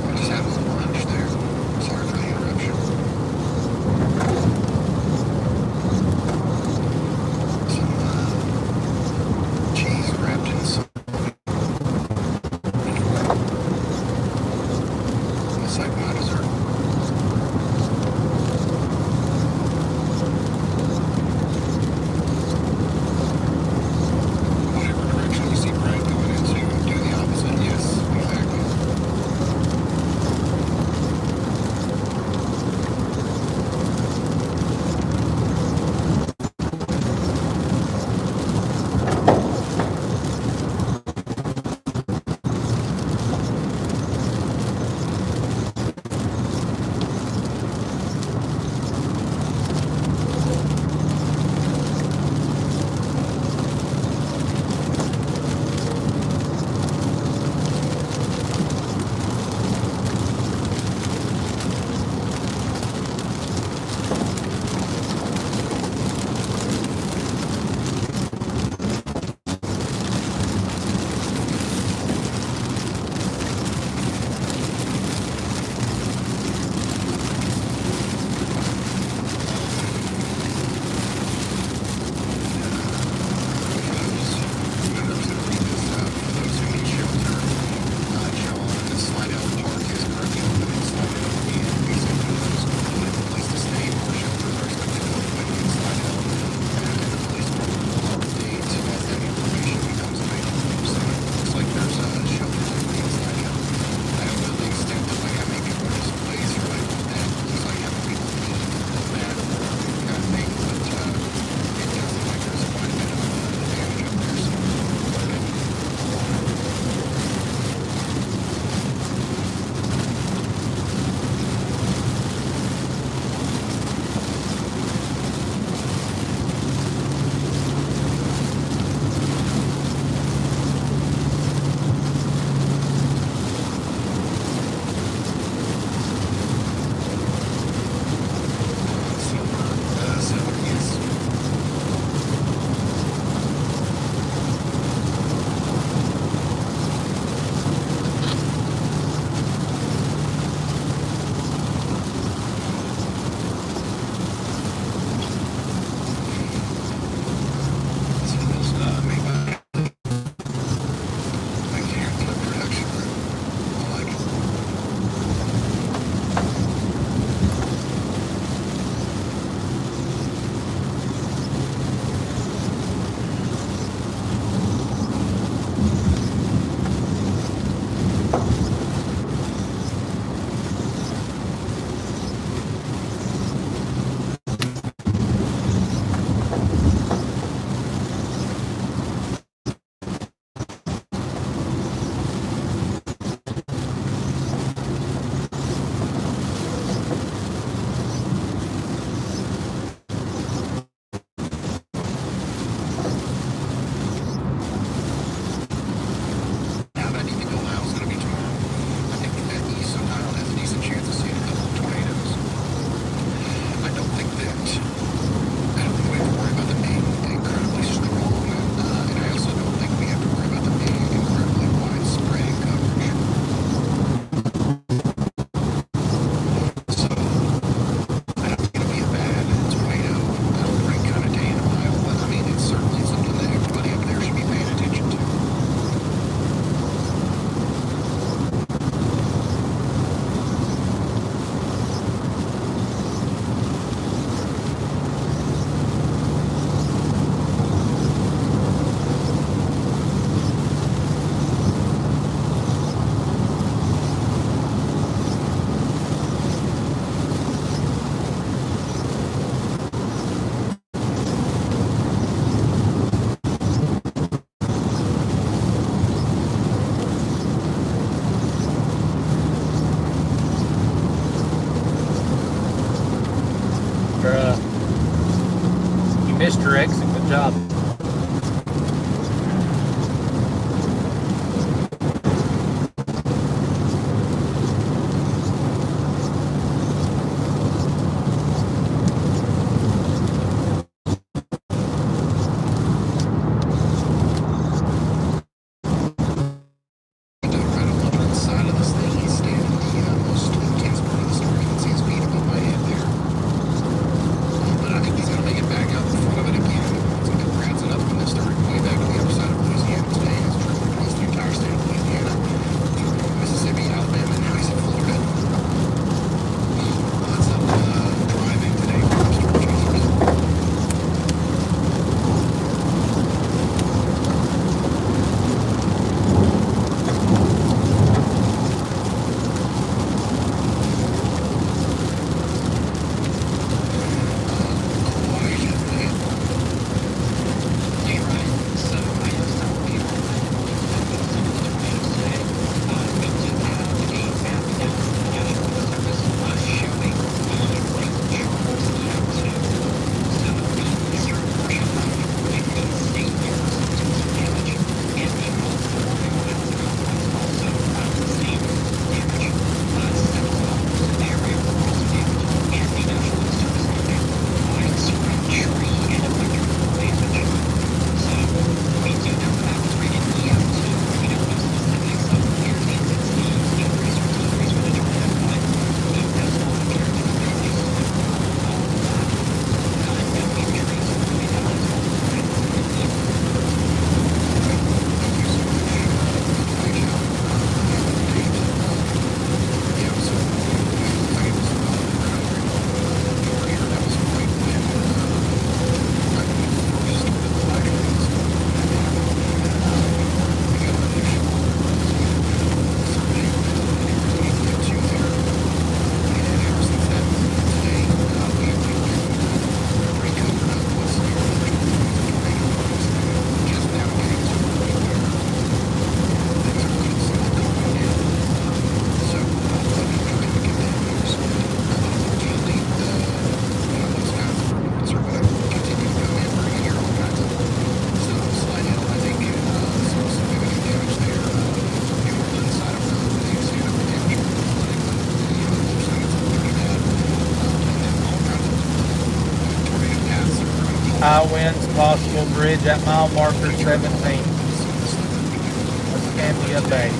I just had a little lunch there. Sorry for the interruption. High winds possible. Bridge at mile marker 17. Escambia Bay.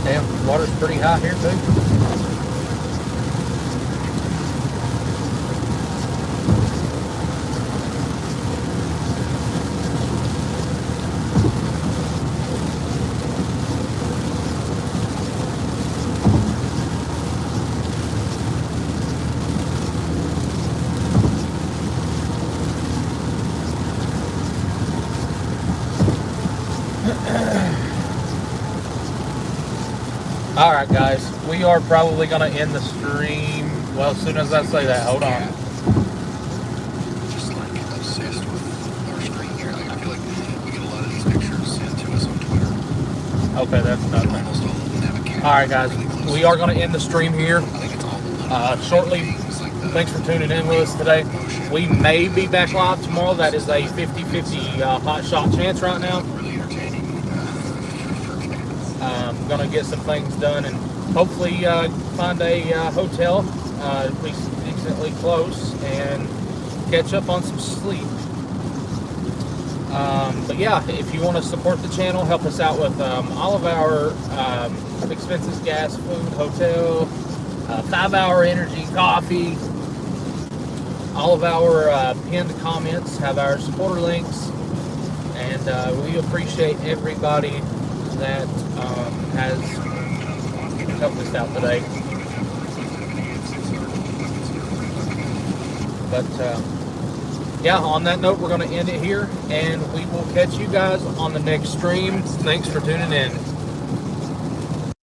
Damn, water's pretty high here too. Alright guys, we are probably going to end the stream, well, as soon as I say that, hold on. Just like obsessed with our screen here. Like, I feel like we get a lot of these pictures sent to us on Twitter. Okay, that's nothing. Almost all of them have a cat. Alright guys, we are going to end the stream here shortly. Thanks for tuning in with us today. We may be back live tomorrow. That is a 50-50 hot shot chance right now. Going to get some things done and hopefully find a hotel at least decently close and catch up on some sleep. But yeah, if you want to support the channel, help us out with all of our expenses, gas, food, hotel, 5-hour energy, coffee. All of our pinned comments have our supporter links, and we appreciate everybody that has helped us out today. But yeah, on that note, we're going to end it here, and we will catch you guys on the next stream. Thanks for tuning in.